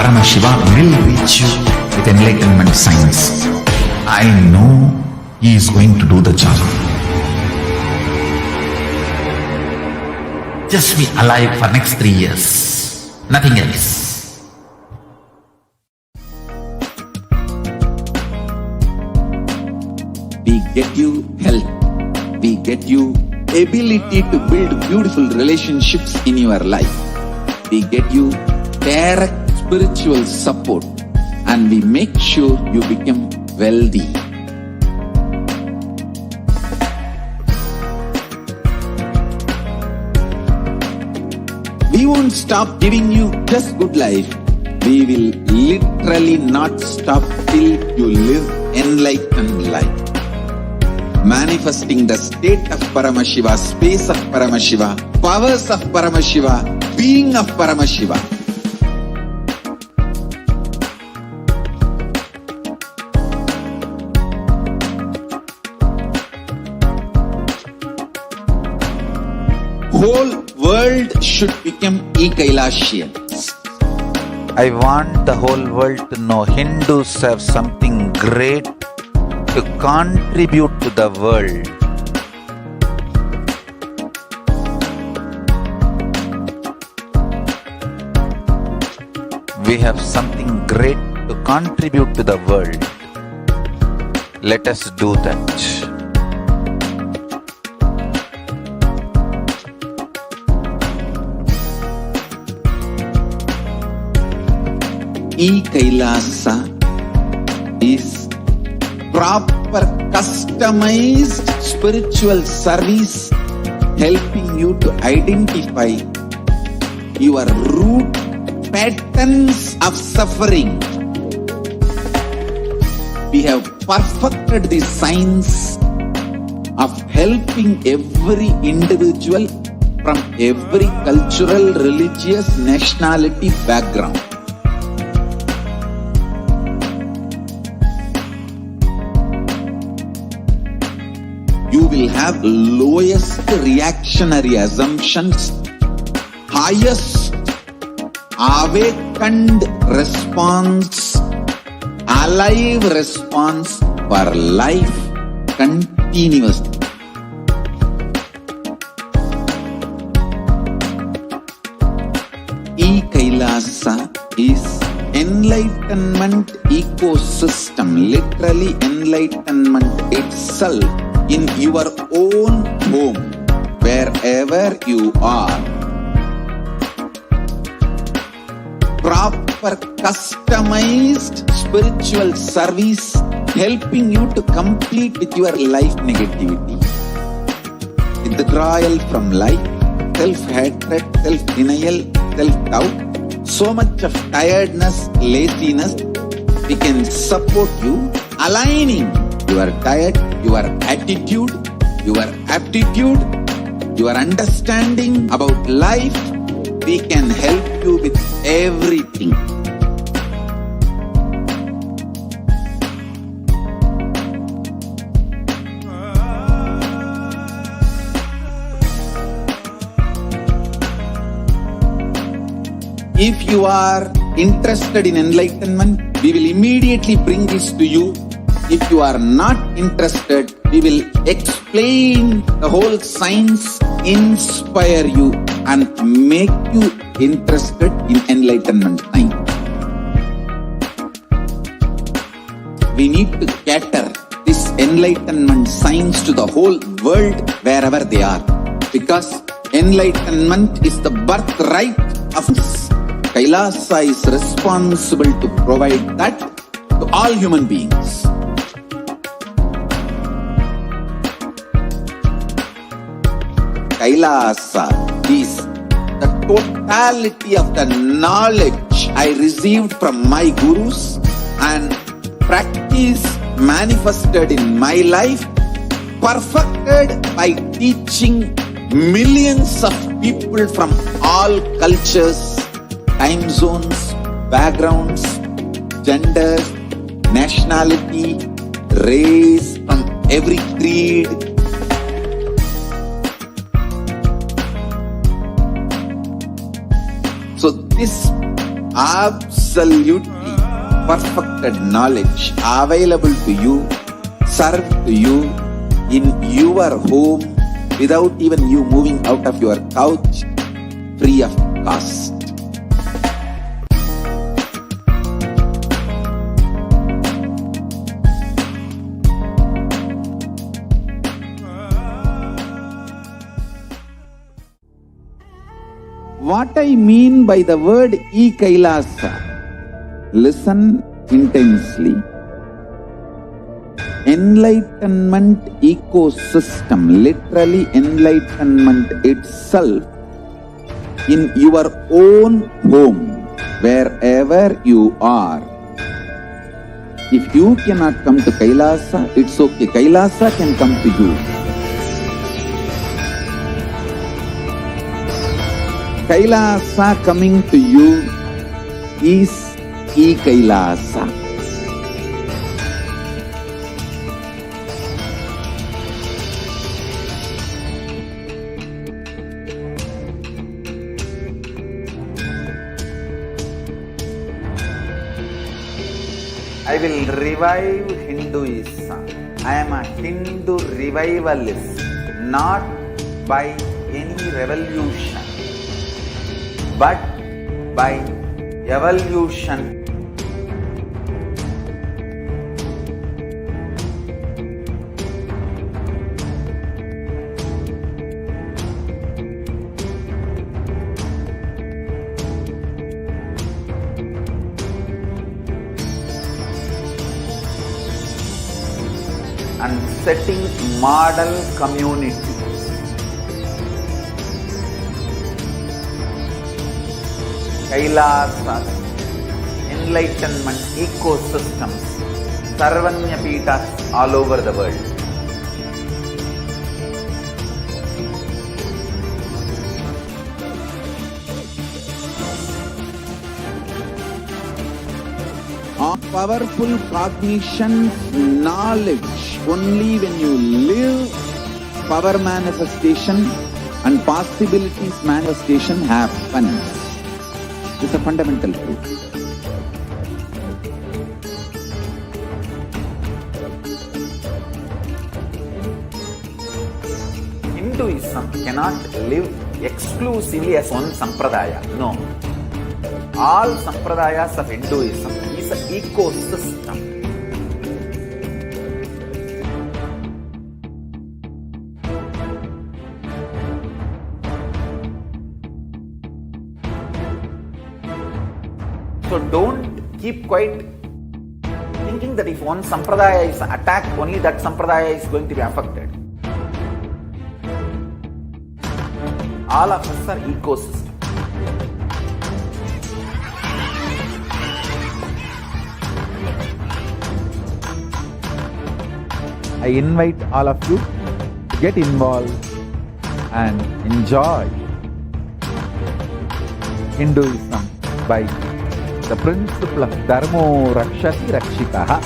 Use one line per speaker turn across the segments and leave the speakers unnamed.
Paramashiva will reach you with enlightenment science. I know he is going to do the job. Just be alive for next 3 years. Nothing else.
We get you health. We get you ability to build beautiful relationships in your life. We get you direct spiritual support, and we make sure you become wealthy. We won't stop giving you just good life. We will literally not stop till you live enlightened life. Manifesting the state of Paramashiva, space of Paramashiva, powers of Paramashiva, being of Paramashiva. Whole world should become e-Kailashians.
I want the whole world to know Hindus have something great to contribute to the world. We have something great to contribute to the world. Let us do that.
E-Kailasa is proper customized spiritual service helping you to identify your root patterns of suffering. We have perfected the science of helping every individual from every cultural, religious, nationality background. You will have lowest reactionary assumptions, highest awakened response, alive response for life continuously. E-Kailasa is enlightenment ecosystem, literally enlightenment itself in your own home, wherever you are. Proper customized spiritual service helping you to complete with your life negativity. Withdrawal from life, self-hatred, self-denial, self-doubt, so much of tiredness, laziness. We can support you aligning your diet, your attitude, your aptitude, your understanding about life. We can help you with everything. If you are interested in enlightenment, we will immediately bring this to you. If you are not interested, we will explain the whole science, inspire you and make you interested in enlightenment time. We need to cater this enlightenment science to the whole world wherever they are, because enlightenment is the birthright of us. Kailasa is responsible to provide that to all human beings. Kailasa is the totality of the knowledge I received from my gurus and practice manifested in my life, perfected by teaching millions of people from all cultures, time zones, backgrounds, genders, nationality, race, from every creed. So this absolutely perfected knowledge available to you, served to you in your home without even you moving out of your couch, free of cost. What I mean by the word e-Kailasa, listen intensely. Enlightenment ecosystem, literally enlightenment itself, in your own home, wherever you are. If you cannot come to Kailasa, it's okay. Kailasa can come to you. Kailasa coming to you is e-Kailasa.
I will revive Hinduism. I am a Hindu revivalist, not by any revolution, but by evolution. And setting model community. Kailasas, enlightenment ecosystems, Sarvanya Peethas all over the world.
Powerful cognition, knowledge, only when you live, power manifestation and possibilities manifestation happens. It's a fundamental truth.
Hinduism cannot live exclusively as one sampradaya. No. All sampradayas of Hinduism is an ecosystem. So don't keep quiet thinking that if one sampradaya is attacked, only that sampradaya is going to be affected. All of us are ecosystems.
I invite all of you to get involved and enjoy Hinduism by the principle of Dharmo Rakshati Rakshitaha.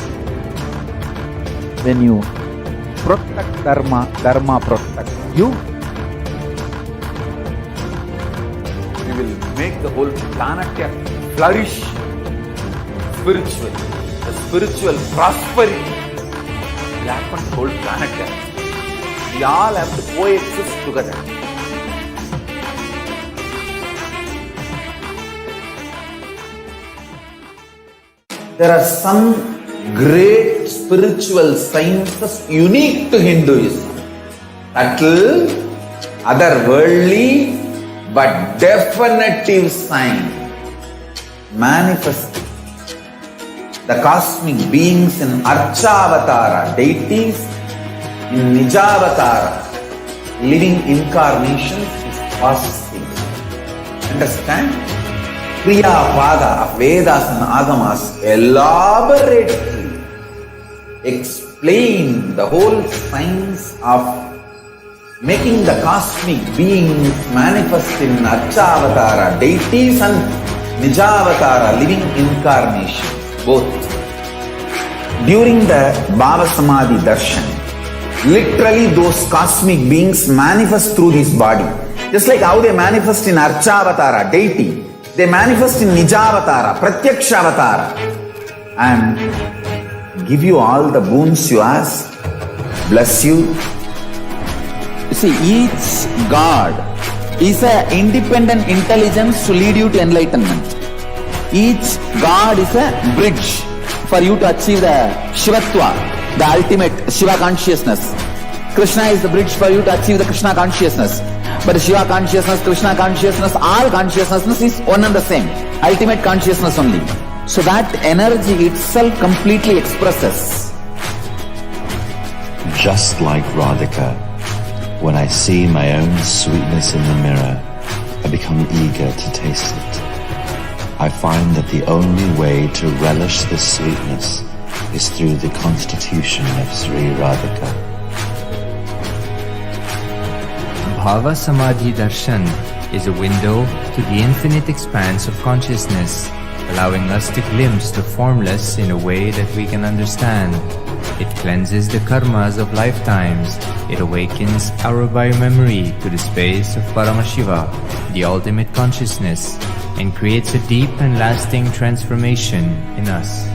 When you protect Dharma, Dharma protects you.
We will make the whole planet flourish spiritually. The spiritual prosperity will happen to the whole planet. We all have to coexist together. There are some great spiritual sciences unique to Hinduism. Subtle, otherworldly, but definitive sign. Manifesting the cosmic beings in Archavatara, deities in Nijavatara, living incarnations is possible. Understand? Kriya Pada of Vedas and Agamas elaborately explain the whole science of making the cosmic beings manifest in Archavatara, deities and Nijavatara, living incarnations. Both. During the Bhava Samadhi Darshan, literally those cosmic beings manifest through this body. Just like how they manifest in Archavatara, deity,
They manifest in Nijavatara, Pratyakshavatara, and give you all the boons you ask, bless you. You see, each God is an independent intelligence to lead you to enlightenment. Each God is a bridge for you to achieve the Shivatva, the ultimate Shiva consciousness. Krishna is the bridge for you to achieve the Krishna consciousness. But Shiva consciousness, Krishna consciousness, all consciousness is one and the same. Ultimate consciousness only. So that energy itself completely expresses.
Just like Radhika, when I see my own sweetness in the mirror, I become eager to taste it. I find that the only way to relish this sweetness is through the constitution of Sri Radhika.
Bhava Samadhi Darshan is a window to the infinite expanse of consciousness, allowing us to glimpse the formless in a way that we can understand. It cleanses the karmas of lifetimes. It awakens our biomemory to the space of Paramashiva, the ultimate consciousness, and creates a deep and lasting transformation in us.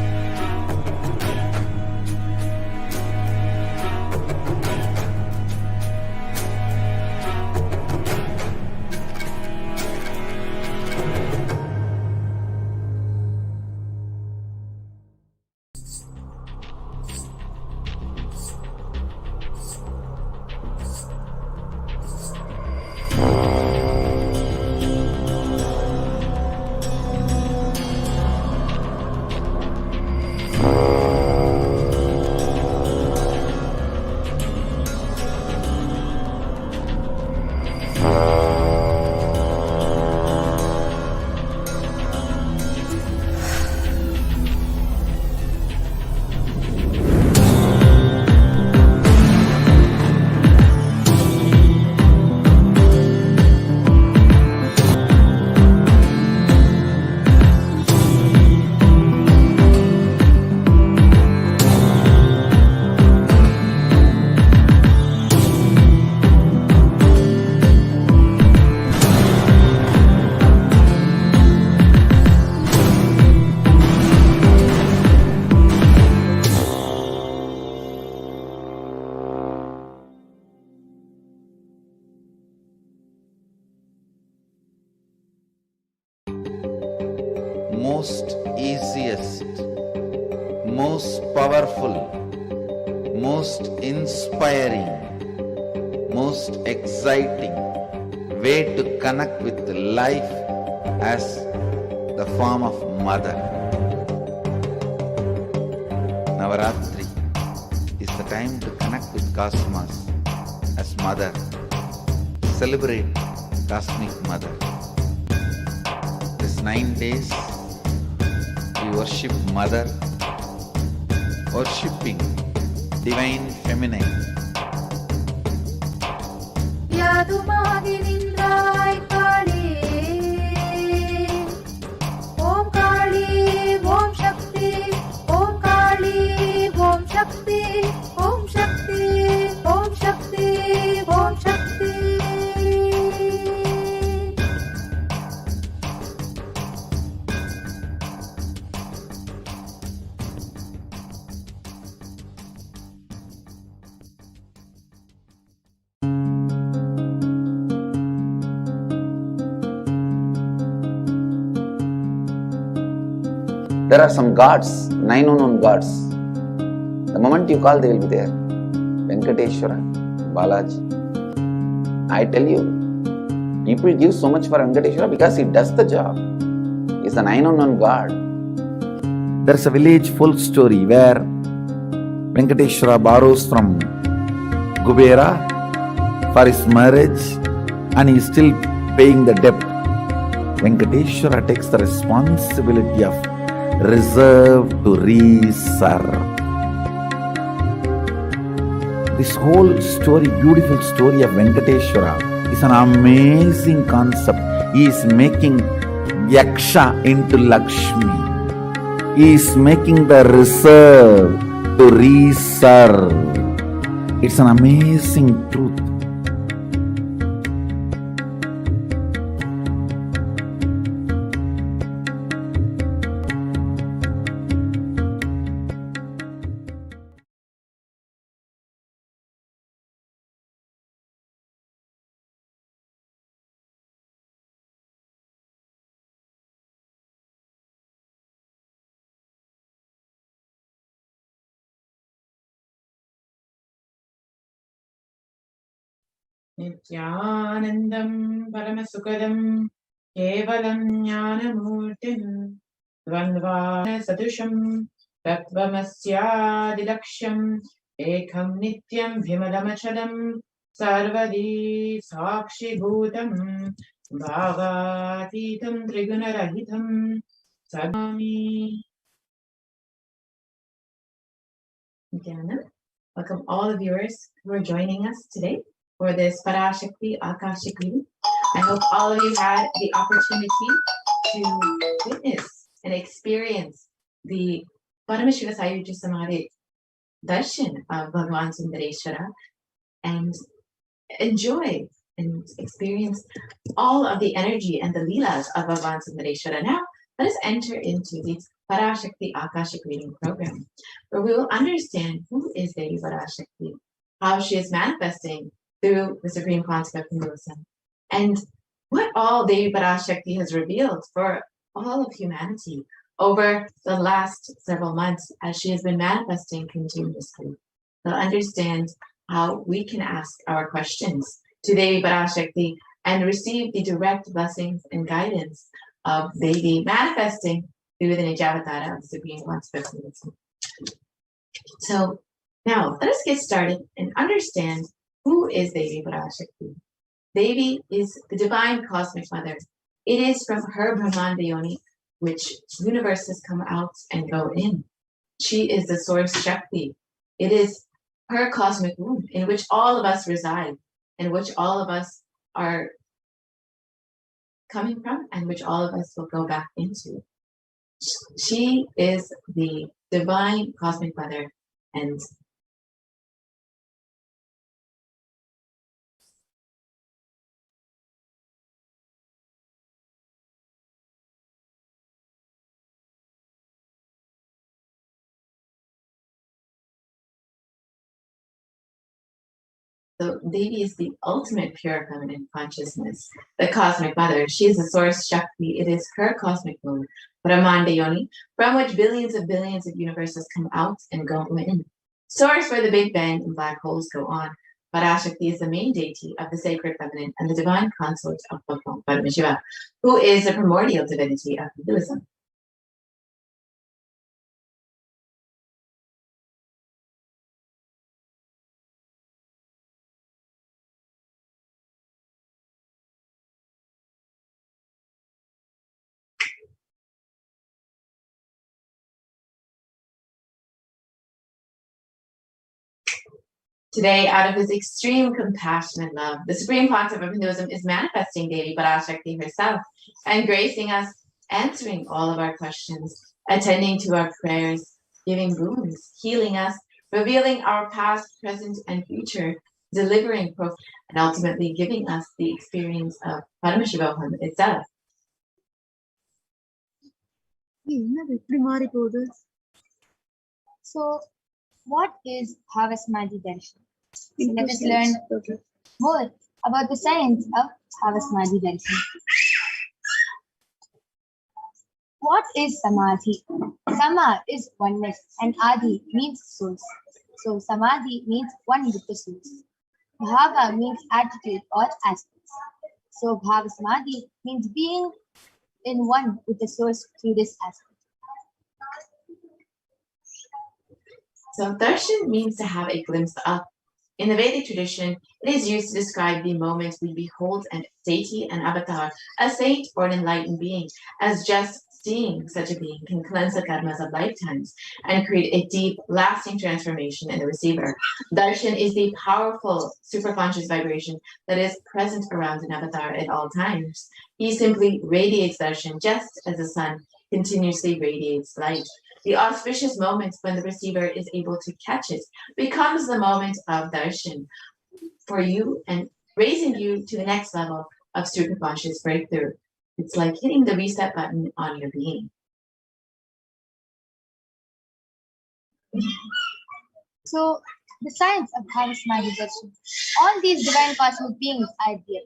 Most easiest, most powerful, most inspiring, most exciting way to connect with life as the form of mother. Navaratri is the time to connect with cosmos as mother. Celebrate cosmic mother. This 9 days we worship mother, worshipping divine feminine.
Yadumaginindrai Kali, Om Kali, Om Shakti, Om Kali, Om Shakti, Om Shakti, Om Shakti, Om Shakti.
There are some gods, 9 unknown gods. The moment you call, they will be there. Venkateshwara, Balaji. I tell you, people give so much for Venkateshwara because he does the job. He's the 9 unknown god. There's a village folk story where Venkateshwara borrows from Kubera for his marriage and he is still paying the debt. Venkateshwara takes the responsibility of reserve to reserve. This whole story, beautiful story of Venkateshwara is an amazing concept. He is making Yaksha into Lakshmi. He is making the reserve to reserve. It's an amazing truth.
नित्यानन्दं परमसुखदं केवलं ज्ञानमूर्तिं द्वन्द्वासदृशं तत्त्वमस्यादिलक्ष्यम् एकं नित्यं विमलमचलं सर्वदी साक्षिभूतं भावातीतं त्रिगुणरहितं सदामि. Nithyananda. Welcome all the viewers who are joining us today for this Parashakti Akashic reading. I hope all of you had the opportunity to witness and experience the Paramashiva Sayuja Samadhi darshan of Bhagavan Sundareshwara and enjoy and experience all of the energy and the leelas of Bhagavan Sundareshwara. Now, let us enter into the Parashakti Akashic reading program, where we will understand who is Devi Parashakti, how she is manifesting through the supreme concept of Hinduism, and what all Devi Parashakti has revealed for all of humanity over the last several months as she has been manifesting continuously. We'll understand how we can ask our questions to Devi Parashakti and receive the direct blessings and guidance of Devi manifesting through the Nijavatara of the Supreme Concept of Hinduism. So now let us get started and understand who is Devi Parashakti. Devi is the divine cosmic mother. It is from her Brahmanda Yoni which universes come out and go in. She is the source Shakti. It is her cosmic womb in which all of us reside, in which all of us are coming from, and which all of us will go back into. She is the divine cosmic mother, and so Devi is the ultimate pure feminine consciousness, the cosmic mother. She is the source Shakti. It is her cosmic womb, Brahmanda Yoni, from which billions of universes come out and go in. Source where the Big Bang and black holes go on. Parashakti is the main deity of the sacred feminine and the divine consort of Bhagavan Paramashiva, who is the primordial divinity of Hinduism. Today, out of his extreme compassionate love, the supreme concept of Hinduism is manifesting Devi Parashakti herself and gracing us, answering all of our questions, attending to our prayers, giving boons, healing us, revealing our past, present, and future, delivering and ultimately giving us the experience of Paramashivoham itself.
So, what is Harvest Madi Darshan? So let us learn more about the science of Harvest Madi Darshan. What is Samadhi? Sama is oneness and Adi means source. So Samadhi means one with the source. Bhava means attitude or aspects. So Bhava Samadhi means being in one with the source through this aspect.
So darshan means to have a glimpse of. In the Vedic tradition, it is used to describe the moment we behold an deity, an avatar, a saint, or an enlightened being, as just seeing such a being can cleanse the karmas of lifetimes and create a deep, lasting transformation in the receiver. Darshan is the powerful, superconscious vibration that is present around an avatar at all times. He simply radiates darshan just as the sun continuously radiates light. The auspicious moment when the receiver is able to catch it becomes the moment of darshan for you and raising you to the next level of superconscious breakthrough. It's like hitting the reset button on your being.
So, the science of Harvest Madi Darshan. All these divine cosmic beings are real.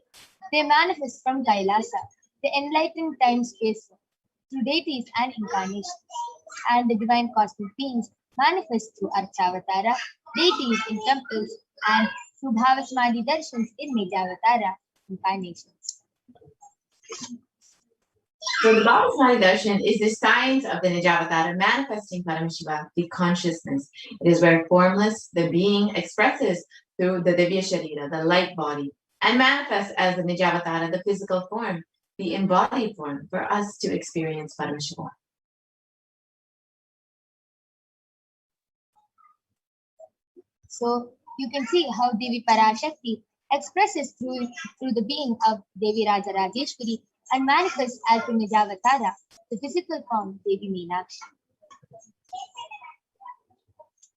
They manifest from Kailasa, the enlightened time-space, through deities and incarnations. And the divine cosmic beings manifest through Archavatara, deities in temples, and through Bhava Samadhi darshans in Nijavatara incarnations.
So the Bhava Samadhi Darshan is the science of the Nijavatara manifesting Paramashiva, the consciousness. It is where formless, the being, expresses through the Divya Sharira, the light body, and manifests as the Nijavatara, the physical form, the embodied form, for us to experience Paramashivoham.
So you can see how Devi Parashakti expresses through the being of Devi Raja Rajeshwari and manifests as the Nijavatara, the physical form Devi Meenakshi.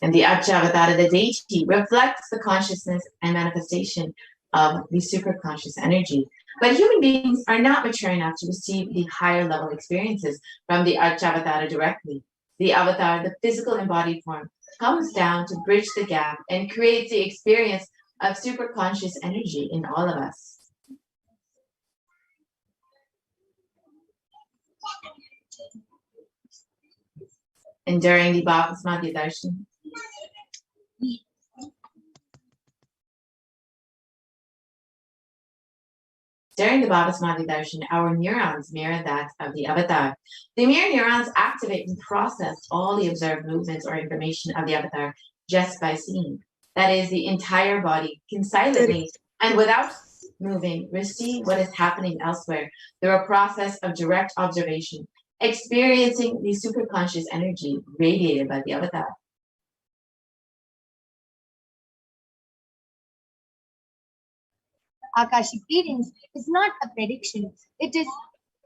And the Acchavatara, the deity, reflects the consciousness and manifestation of the superconscious energy. But human beings are not mature enough to receive the higher level experiences from the Acchavatara directly. The avatar, the physical embodied form, comes down to bridge the gap and creates the experience of superconscious energy in all of us. And during the Bhava Samadhi Darshan, our neurons mirror that of the avatar. The mirror neurons activate and process all the observed movements or information of the avatar just by seeing. That is, the entire body can silently and without moving receive what is happening elsewhere through a process of direct observation, experiencing the superconscious energy radiated by the avatar.
Akashic readings is not a prediction, it is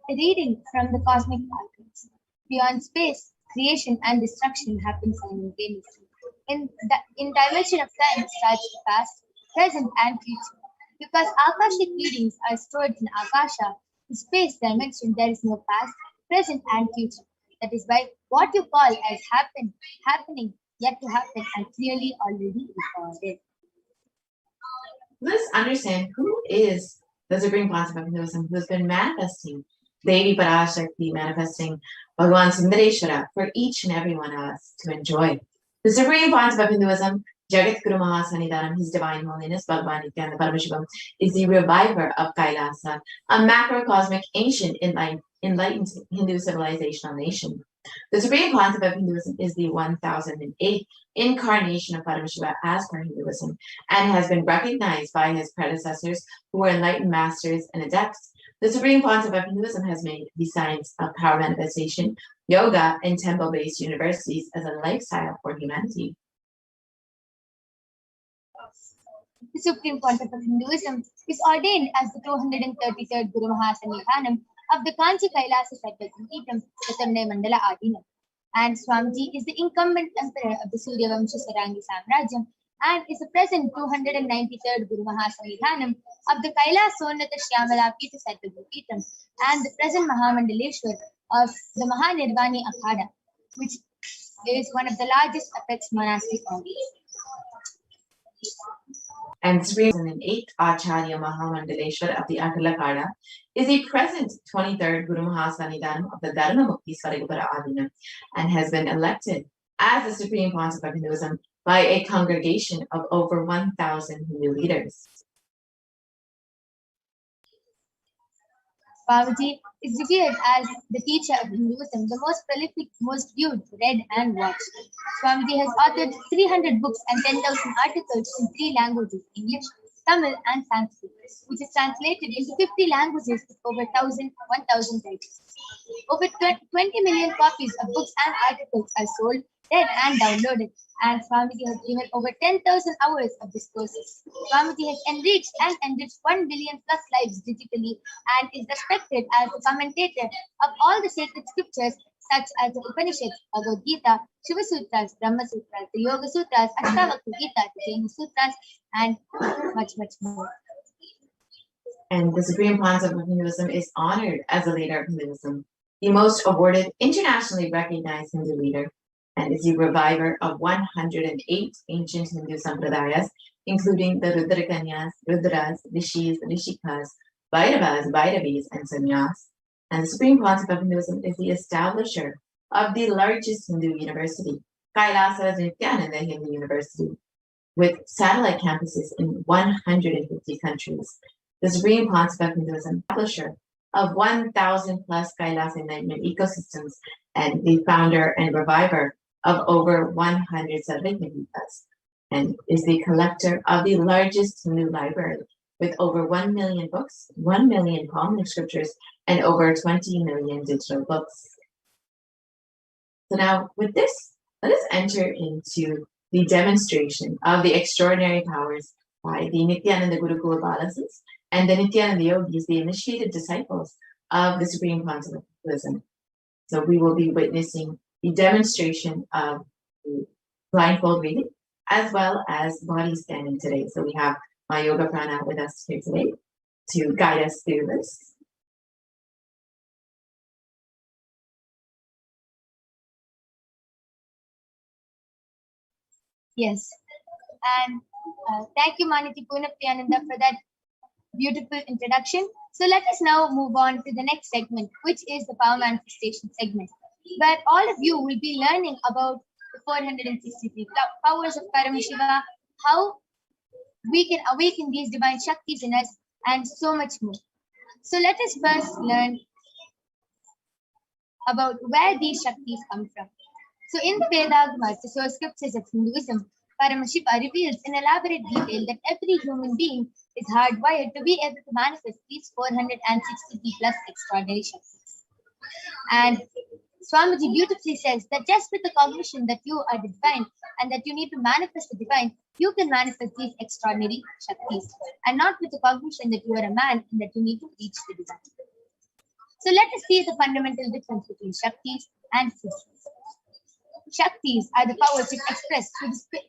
a reading from the cosmic archives. Beyond space, creation and destruction happen simultaneously. In dimension of time starts the past, present and future. Because Akashic readings are stored in Akasha, in space dimension there is no past, present and future. That is why what you call as happening, yet to happen, are clearly already recorded.
Let's understand who is the Supreme Concept of Hinduism who has been manifesting Devi Parashakti, manifesting Bhagavan Sundareshwara for each and every one of us to enjoy. The Supreme Concept of Hinduism, Jagat Guru Mahasannidhanam, His Divine Holiness Bhagavan Nithyananda Paramashivam, is the reviver of Kailasa, a macrocosmic ancient enlightened Hindu civilizational nation. The Supreme Concept of Hinduism is the 1008th incarnation of Paramashiva as per Hinduism, and has been recognized by his predecessors who were enlightened masters and adepts. The Supreme Concept of Hinduism has made the science of power manifestation, yoga, and temple-based universities as a lifestyle for humanity.
The Supreme Concept of Hinduism is ordained as the 233rd Guru Mahasannidhanam of the Kanchi Kailasa Sattvasampeetham, Chaturne Mandala Adinam. And Swamiji is the incumbent emperor of the Surya Vamsha Sarangi Samrajyam and is the present 293rd Guru Mahasannidhanam of the Kailasonnata Shyamala Peetha Sattvasampeetham and the present Mahamandaleshwar of the Mahanirvani Akhada, which is one of the largest apex monastic orders.
And 3008th Acharya Mahamandaleshwar of the Akhilakada is the present 23rd Guru Mahasannidhanam of the Dharma Mukti Svaragopara Adina and has been elected as the Supreme Concept of Hinduism by a congregation of over 1,000 Hindu leaders.
Swamiji is revered as the teacher of Hinduism, the most prolific, most viewed, read and watched. Swamiji has authored 300 books and 10,000 articles in 3 languages, English, Tamil and Sanskrit, which is translated into 50 languages with over 1,000 titles. Over 20 million copies of books and articles are sold, read and downloaded, and Swamiji has given over 10,000 hours of discourses. Swamiji has enriched and enriched 1 billion plus lives digitally and is respected as the commentator of all the sacred scriptures such as the Upanishads, Bhagavad Gita, Shiva Sutras, Brahma Sutras, the Yoga Sutras, Ashtavakra Gita, the Jain Sutras, and much, much more.
And the Supreme Concept of Hinduism is honored as a leader of Hinduism, the most awarded, internationally recognized Hindu leader, and is the reviver of 108 ancient Hindu sampradayas, including the Rudrakanyas, Rudras, Rishis, Rishikas, Bhairavas, Bhairavis, and Sannyas. And the Supreme Concept of Hinduism is the establisher of the largest Hindu university, Kailasa Nithyananda Hindu University. with satellite campuses in 150 countries. The Supreme Pontiff of Hinduism, publisher of 1,000 plus Kailas enlightenment ecosystems, and the founder and reviver of over 100 Sarvagnikas, and is the collector of the largest Hindu library with over 1 million books, 1 million Palmanic scriptures, and over 20 million digital books. So now with this, let us enter into the demonstration of the extraordinary powers by the Nithyananda Gurukula Balasas and the Nithyananda Yogis, the initiated disciples of the Supreme Pontiff of Hinduism. So we will be witnessing the demonstration of the blindfold reading as well as body standing today. So we have my yoga prana with us here today to guide us through this.
Yes. And thank you, Maniti Punapyananda, for that beautiful introduction. So let us now move on to the next segment, which is the power manifestation segment, where all of you will be learning about the 463 powers of Paramashiva, how we can awaken these divine Shaktis in us, and so much more. So let us first learn about where these Shaktis come from. So in the Vedas, the source scriptures of Hinduism, Paramashiva reveals in elaborate detail that every human being is hardwired to be able to manifest these 463 plus extraordinary Shaktis. And Swamiji beautifully says that just with the cognition that you are divine and that you need to manifest the divine, you can manifest these extraordinary Shaktis, and not with the cognition that you are a man and that you need to reach the divine. So let us see the fundamental difference between Shaktis and Siddhis. Shaktis are the powers which express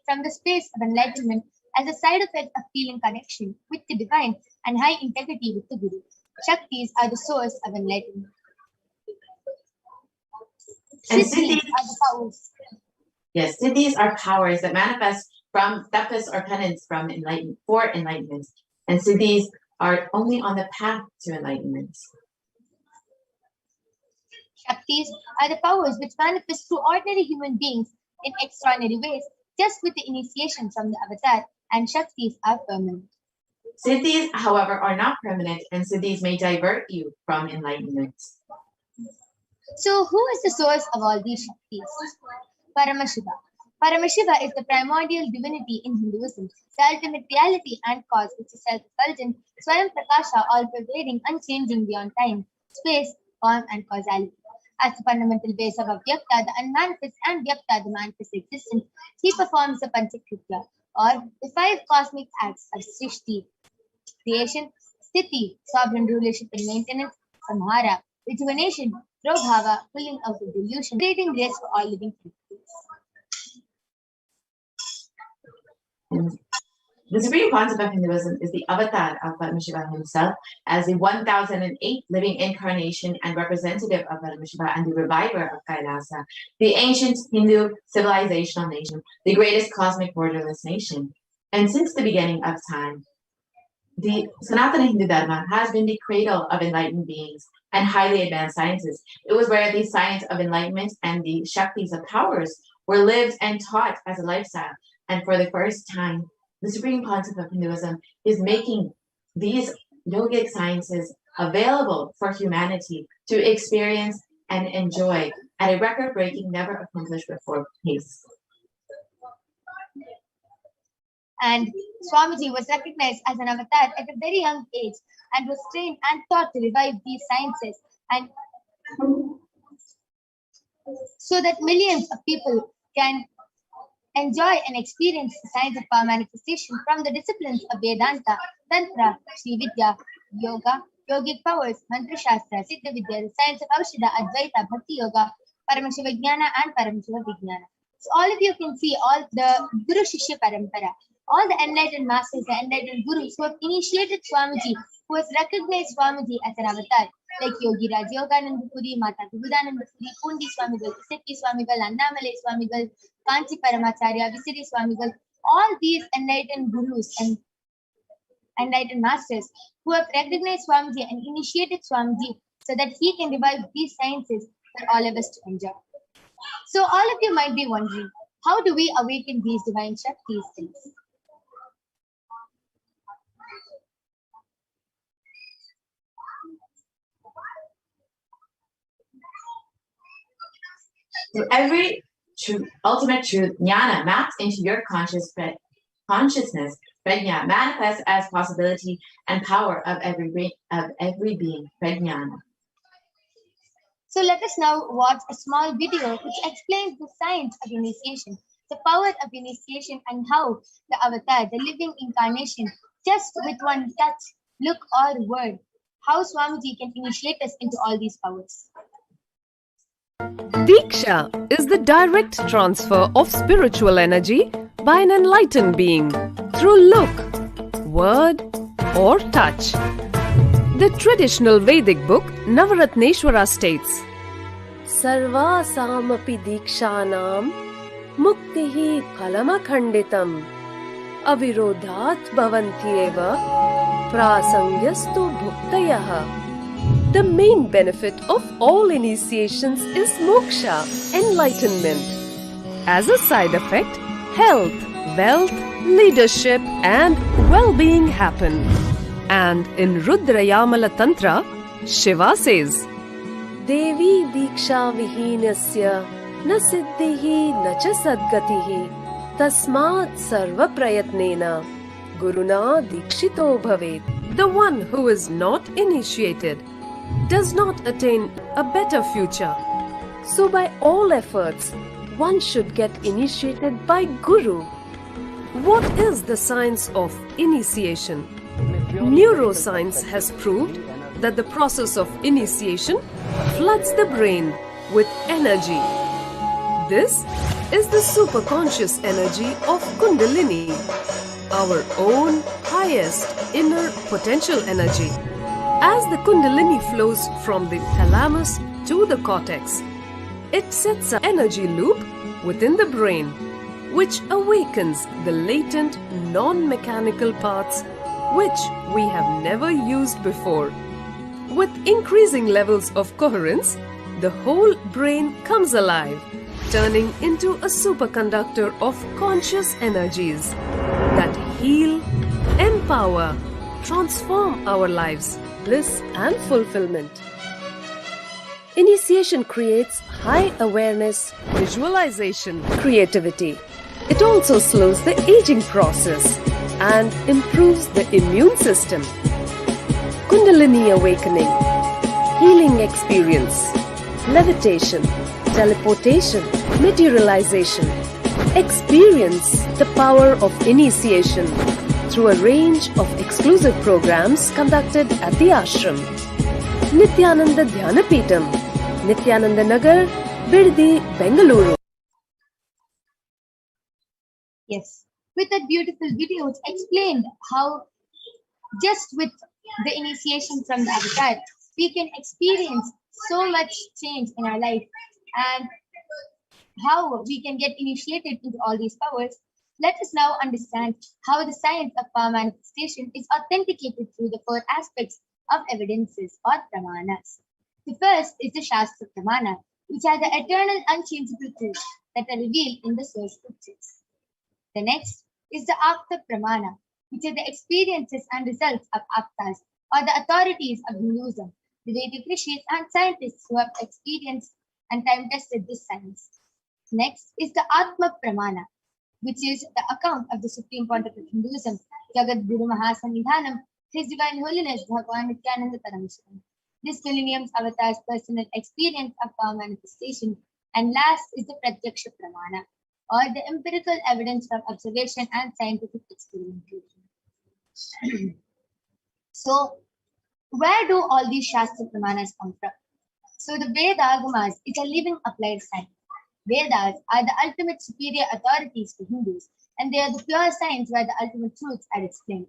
from the space of enlightenment as a side effect of feeling connection with the divine and high integrity with the Guru. Shaktis are the source of enlightenment.
And
Siddhis are the powers.
Yes, siddhis are powers that manifest from tapas or penance for enlightenment. And siddhis are only on the path to enlightenment.
Shaktis are the powers which manifest through ordinary human beings in extraordinary ways, just with the initiation from the avatar, and Shaktis are permanent.
Siddhis, however, are not permanent, and siddhis may divert you from enlightenment.
So who is the source of all these Shaktis? Paramashiva. Paramashiva is the primordial divinity in Hinduism, the ultimate reality and cause, which is self-effulgent, Swayam Prakasha, all-pervading, unchanging beyond time, space, form, and causality. As the fundamental base of Avyakta, the unmanifest, and Vyakta, the manifest existence, he performs the Panchakritya, or the 5 cosmic acts of Srishti, creation, Sthiti, sovereign rulership and maintenance, Samhara, rejuvenation, Prabhava, pulling out of delusion, creating grace for all living creatures.
The Supreme Pontiff of Hinduism is the avatar of Paramashiva himself as the 1008 living incarnation and representative of Paramashiva and the reviver of Kailasa, the ancient Hindu civilizational nation, the greatest cosmic borderless nation. And since the beginning of time, the Sanatana Hindu Dharma has been the cradle of enlightened beings and highly advanced sciences. It was where the science of enlightenment and the Shaktis of powers were lived and taught as a lifestyle. And for the first time, the Supreme Pontiff of Hinduism is making these yogic sciences available for humanity to experience and enjoy at a record-breaking, never accomplished before pace.
And Swamiji was recognized as an avatar at a very young age and was trained and taught to revive these sciences, and so that millions of people can enjoy and experience the science of power manifestation from the disciplines of Vedanta, Tantra, Sri Vidya, Yoga, Yogic powers, Mantra Shastra, Siddha Vidya, the science of Aushadha, Advaita, Bhakti Yoga, Paramashiva Jnana, and Paramashiva Vijnana. So all of you can see all the Guru Shishya Parampara, all the enlightened masters, the enlightened gurus who have initiated Swamiji, who has recognized Swamiji as an avatar, like Yogi Raj Yogananda Puri, Mata Vibudananda Puri, Pundi Swamigal, Iseti Swamigal, Annamale Swamigal, Kanchi Paramacharya, Visiri Swamigal, all these enlightened gurus and enlightened masters who have recognized Swamiji and initiated Swamiji so that he can revive these sciences for all of us to enjoy. So all of you might be wondering, how do we awaken these divine Shaktis?
Through every ultimate truth, jnana maps into your consciousness, prajna manifests as possibility and power of every being, prajnana.
So let us now watch a small video which explains the science of initiation, the power of initiation, and how the avatar, the living incarnation, just with one touch, look, or word, how Swamiji can initiate us into all these powers.
Diksha is the direct transfer of spiritual energy by an enlightened being through look, word, or touch. The traditional Vedic book Navaratneshwara states, Sarvasamapi dikshanam muktihi phalamakhanditam avirodhat bhavantyeva prasangyastu bhuktayaha. The main benefit of all initiations is moksha, enlightenment. As a side effect, health, wealth, leadership, and well-being happen. And in Rudrayamala Tantra, Shiva says, Devi diksha vihinasya na siddhihi na cha sadgatihi tasmat sarva prayatnena guruna dikshito bhavet. The one who is not initiated does not attain a better future. So by all efforts, one should get initiated by Guru. What is the science of initiation? Neuroscience has proved that the process of initiation floods the brain with energy. This is the superconscious energy of Kundalini, our own highest inner potential energy. As the Kundalini flows from the thalamus to the cortex, it sets an energy loop within the brain, which awakens the latent non-mechanical parts which we have never used before. With increasing levels of coherence, the whole brain comes alive, turning into a superconductor of conscious energies that heal, empower, transform our lives, bliss and fulfillment. Initiation creates high awareness, visualization, creativity. It also slows the aging process and improves the immune system. Kundalini awakening, healing experience, levitation, teleportation, materialization. Experience the power of initiation through a range of exclusive programs conducted at the ashram. Nithyananda Dhyanapitham, Nithyananda Nagar, Birdi, Bengaluru.
Yes, with that beautiful video, it explained how just with the initiation from the avatar, we can experience so much change in our life and how we can get initiated into all these powers. Let us now understand how the science of power manifestation is authenticated through the four aspects of evidences or pramanas. The first is the Shastra Pramana, which are the eternal unchangeable truths that are revealed in the source scriptures. The next is the Apta Pramana, which are the experiences and results of Aptas, or the authorities of Hinduism, the Vedic rishis and scientists who have experienced and time-tested this science. Next is the Atma Pramana, which is the account of the Supreme Pontiff of Hinduism, Jagat Guru Mahasanidhanam, His Divine Holiness Bhagavan Nithyananda Paramashivam. This millennium's avatar's personal experience of power manifestation. And last is the Pratyaksha Pramana, or the empirical evidence from observation and scientific experimentation. So, where do all these Shastra Pramanas come from? So, the Vedagamas is a living applied science. Vedas are the ultimate superior authorities to Hindus, and they are the pure science where the ultimate truths are explained.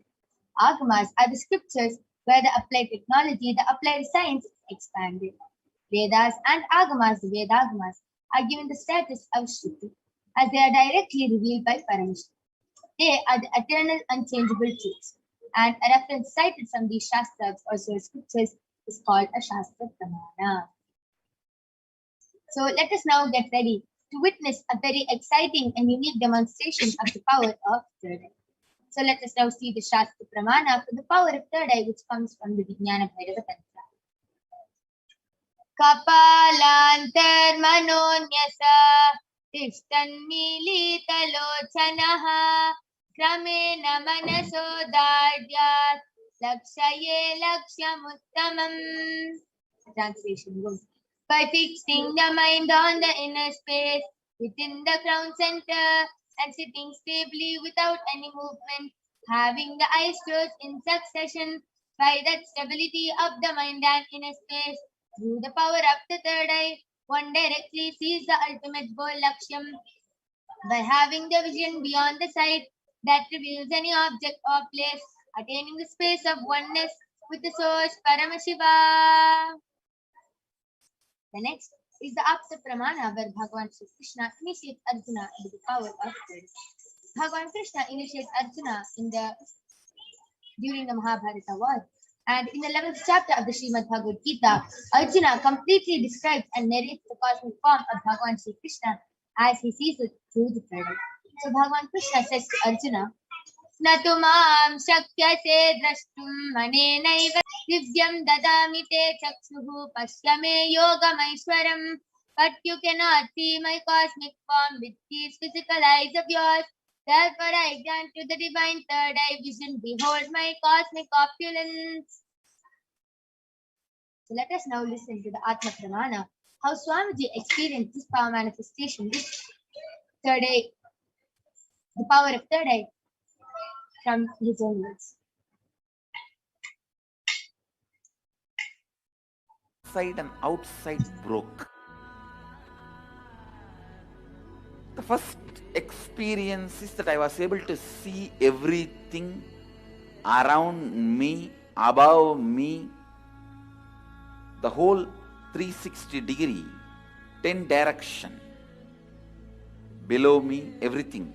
Agamas are the scriptures where the applied technology, the applied science is expanded. Vedas and Agamas, the Vedagamas, are given the status of Shruti, as they are directly revealed by Paramashivoham. They are the eternal unchangeable truths, and a reference cited from these Shastras or source scriptures is called a Shastra Pramana. So let us now get ready to witness a very exciting and unique demonstration of the power of third eye. So let us now see the Shastra Pramana for the power of third eye, which comes from the Vijnana Bhairava Tantra. कपालान्तर्मनोन्यसा तिष्ठन्मीलितलोचनः क्रमेण मनसो दार्ढ्यात् लक्ष्ये लक्ष्यमुत्तमम्. Translation goes, by fixing the mind on the inner space within the crown center and sitting stably without any movement, having the eyes closed in succession, by that stability of the mind and inner space, through the power of the third eye, one directly sees the ultimate goal Lakshyam. By having the vision beyond the sight that reveals any object or place, attaining the space of oneness with the source Paramashiva. The next is the Apsa Pramana, where Bhagavan Sri Krishna initiates Arjuna with the power of prayer. Bhagavan Krishna initiates Arjuna during the Mahabharata war. And in the 11th chapter of the Srimad Bhagavad Gita, Arjuna completely describes and narrates the cosmic form of Bhagavan Sri Krishna as he sees it through the third eye. So Bhagavan Krishna says to Arjuna, Natu maam shakyase drashtum manenaiva divyam dadami te chakshuhu pashyame yogamaishwaram. But you cannot see my cosmic form with these physical eyes of yours. Therefore I grant you the divine third eye vision. Behold my cosmic opulence. So let us now listen to the Atma Pramana, how Swamiji experienced this power manifestation, this third eye, the power of third eye, from his own words.
Inside and outside broke. The first experience is that I was able to see everything around me, above me, the whole 360 degree, 10 direction, below me, everything.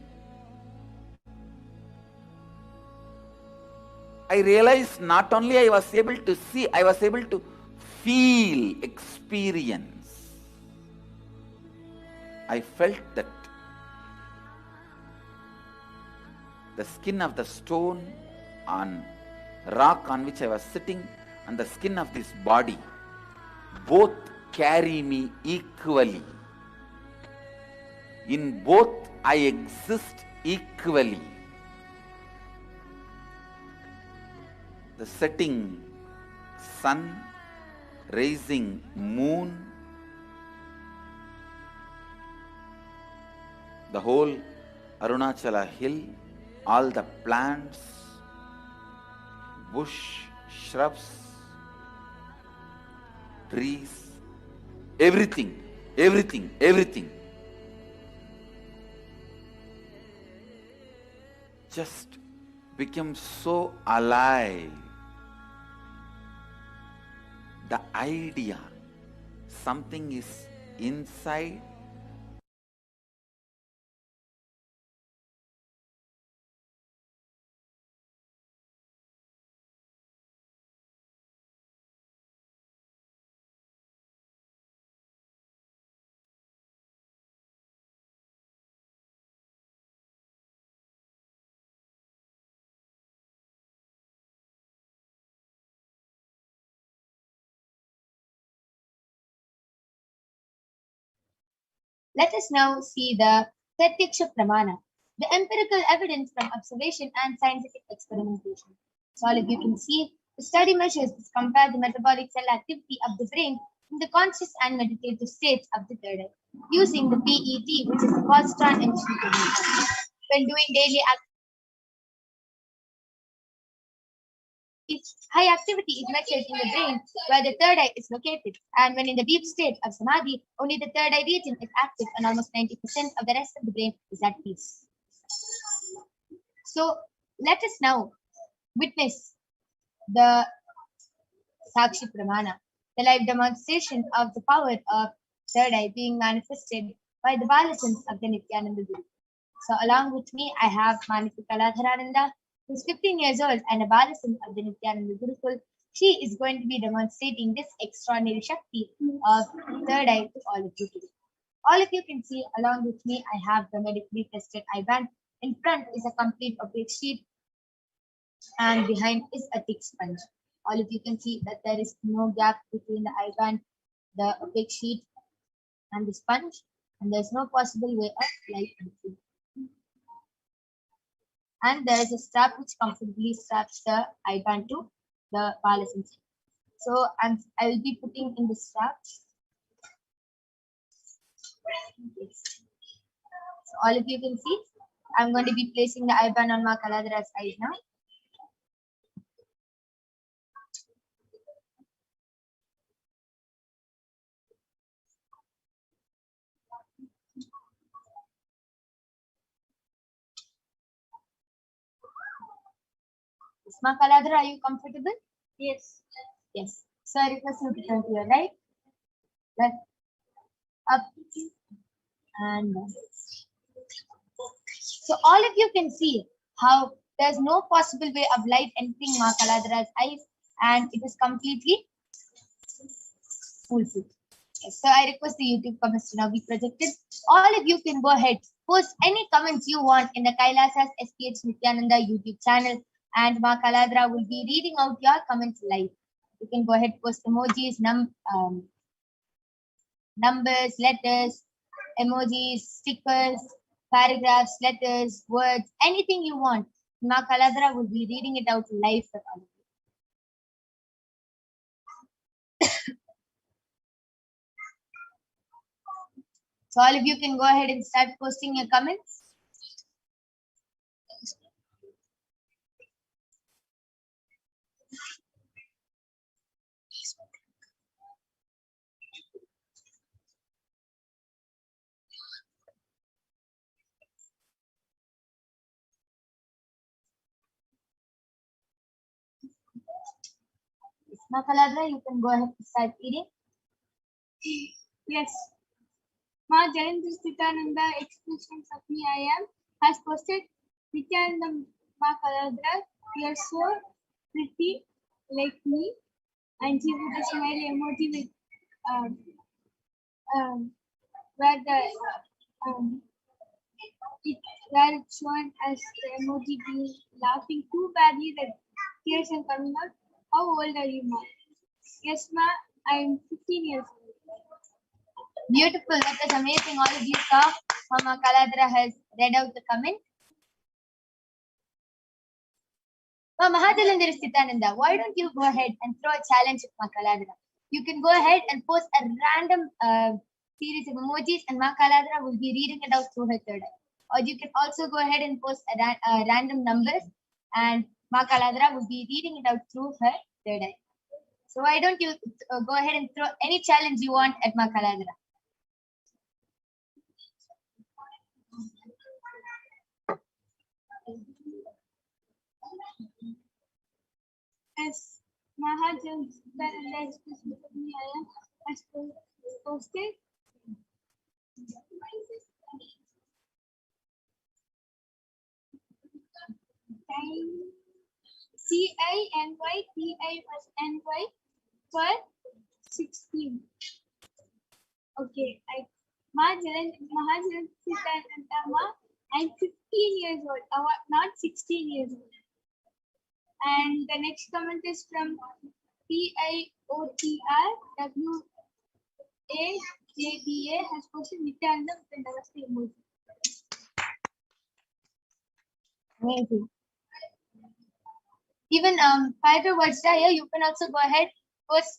I realized not only I was able to see, I was able to feel, experience. I felt that the skin of the stone on rock on which I was sitting and the skin of this body both carry me equally. In both I exist equally. The setting sun, rising moon, the whole Arunachala hill, all the plants, bush, shrubs, trees, everything, everything, everything. Just became so alive. The idea, something is inside,
Let us now see the Pratyaksha Pramana, the empirical evidence from observation and scientific experimentation. So all of you can see, the study measures which compare the metabolic cell activity of the brain in the conscious and meditative states of the third eye, using the PET, which is the positron emission technique. When doing daily activity, high activity is measured in the brain where the third eye is located, and when in the deep state of samadhi, only the third eye region is active and almost 90% of the rest of the brain is at peace. So let us now witness the Sakshi Pramana, the live demonstration of the power of third eye being manifested by the Balasons of the Nithyananda Guru. So along with me, I have Manasi Kaladharananda, who's 15 years old and a Balasan of the Nithyananda Gurukul. She is going to be demonstrating this extraordinary Shakti of third eye to all of you today. All of you can see along with me, I have the medically tested eye band. In front is a complete opaque sheet and behind is a thick sponge. All of you can see that there is no gap between the eye band the opaque sheet and the sponge, and there's no possible way of light entering. And there is a strap which comfortably straps the eye band to the pearlescent. So I will be putting in the strap. So all of you can see, I'm going to be placing the eye band on Ma Kaladra's eyes now. Ma Kaladra, are you comfortable? Yes. Yes. So I request you to turn to your right, left, up, and down. So all of you can see how there's no possible way of light entering Ma Kaladra's eyes, and it is completely foolproof. Yes. So I request the YouTube comments to now be projected. All of you can go ahead, post any comments you want in the Kailasa's HDH Nithyananda YouTube channel, and Ma Kaladra will be reading out your comments live. You can go ahead, post emojis, numbers, letters, emojis, stickers, paragraphs, letters, words, anything you want. Ma Kaladra will be reading it out live for all of you. So all of you can go ahead and start posting your comments. Ma Kaladra, you can go ahead and start reading.
Yes. Ma Nithyananda expressions of me I am has posted Nithyananda Ma Kaladra, you are so pretty like me, and she put a smile emoji with where the where it's shown as the emoji being laughing too badly that tears are coming out. How old are you, Ma? Yes, Ma, I am 15 years old.
Beautiful, that is amazing. All of you saw how Ma Kaladra has read out the comment. Ma Mahajalandhara Nithyananda, why don't you go ahead and throw a challenge at Ma Kaladra? You can go ahead and post a random series of emojis, and Ma Kaladra will be reading it out through her third eye. Or you can also go ahead and post random numbers, and Ma Kaladra will be reading it out through her third eye. So why don't you go ahead and throw any challenge you want at Ma Kaladra?
As Mahajalandhara expressions of me I am has posted CINYTINY for 16. Okay, Mahajalandhara I'm 15 years old, not 16 years old. And the next comment is from PIOTRWAJDA has posted Nithyananda with the Namaste emoji.
Amazing. Even Fighter Vajraya, you can also go ahead, post,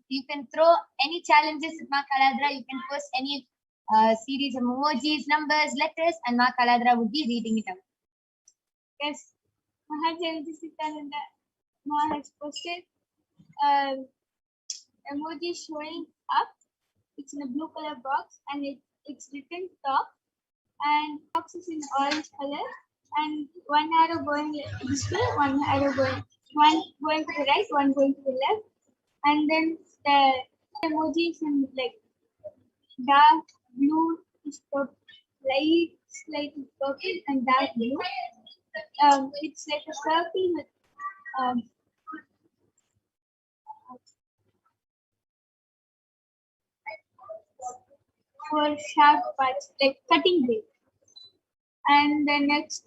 you can throw any challenges with Ma Kaladra, you can post any series of emojis, numbers, letters, and Ma Kaladra will be reading it out.
Yes, Nithyananda Ma has posted emoji showing up. It's in a blue color box, and it's written top, and box is in orange color, and one arrow going this way, one going to the right, one going to the left, and then the emoji is in like dark blue, light slightly purple, and dark blue. It's like a circle with for sharp parts, like cutting blade. And the next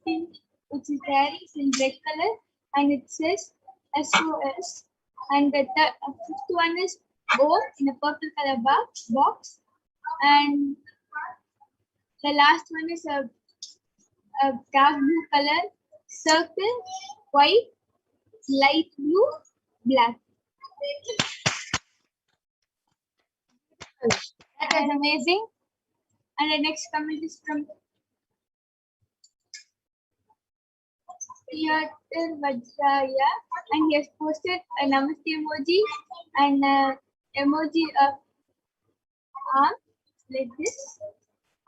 thing which is there is in red color, and it says SOS. And the fifth one is O in a purple color box. And the last one is a dark blue color circle, white, light blue, black.
That was amazing.
And the next comment is from Vajraya, and he has posted a namaste emoji and emoji of arm like this.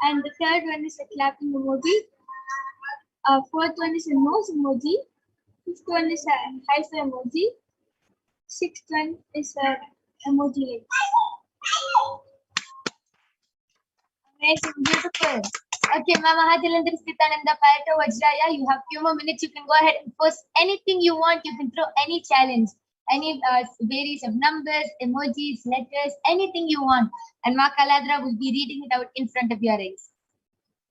And the third one is a clapping emoji. Fourth one is a nose emoji. Fifth one is a high five emoji. Sixth one is a emoji like
Amazing, beautiful. Okay, Mama Hadilandri Nithyananda Paramashivam, you have few more minutes. You can go ahead and post anything you want. You can throw any challenge, any various of numbers, emojis, letters, anything you want. And Ma Kaladra will be reading it out in front of your eyes.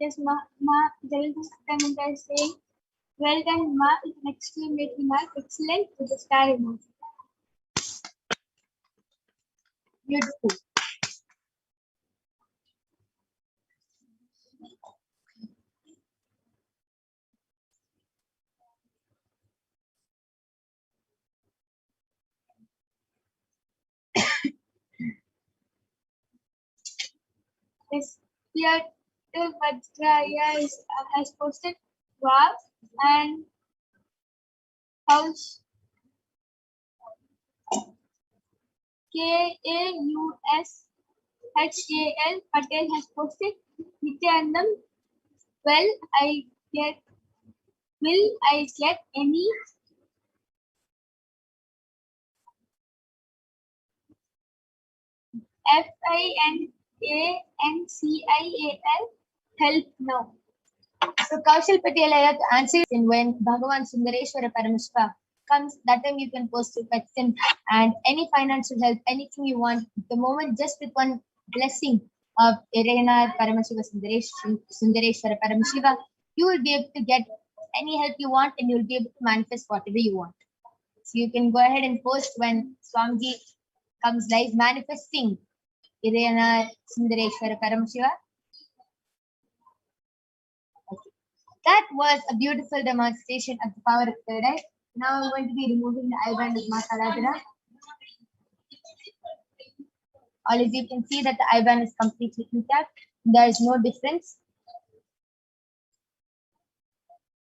Yes, Ma Nithyananda is saying, well done, Ma, with an exclamation mark, excellent, with the star emoji.
Beautiful.
Yes, here Vajraya has posted wow and house KAUSHAL Patel has posted Nithyanandam. Will I get any FINANCIAL help now?
So Kaushal Patel, I have to answer it when Bhagavan Sundareshwara Paramashiva comes. That time you can post your question and any financial help, anything you want. The moment just with one blessing of Irena Paramashiva Sundareshwara Paramashiva, you will be able to get any help you want and you will be able to manifest whatever you want. So you can go ahead and post when Swamiji comes live manifesting Irena Sundareshwara Paramashiva. Okay. That was a beautiful demonstration of the power of third eye. Now I'm going to be removing the eyeband of Ma Kaladra. All of you can see that the eyeband is completely intact. There is no difference.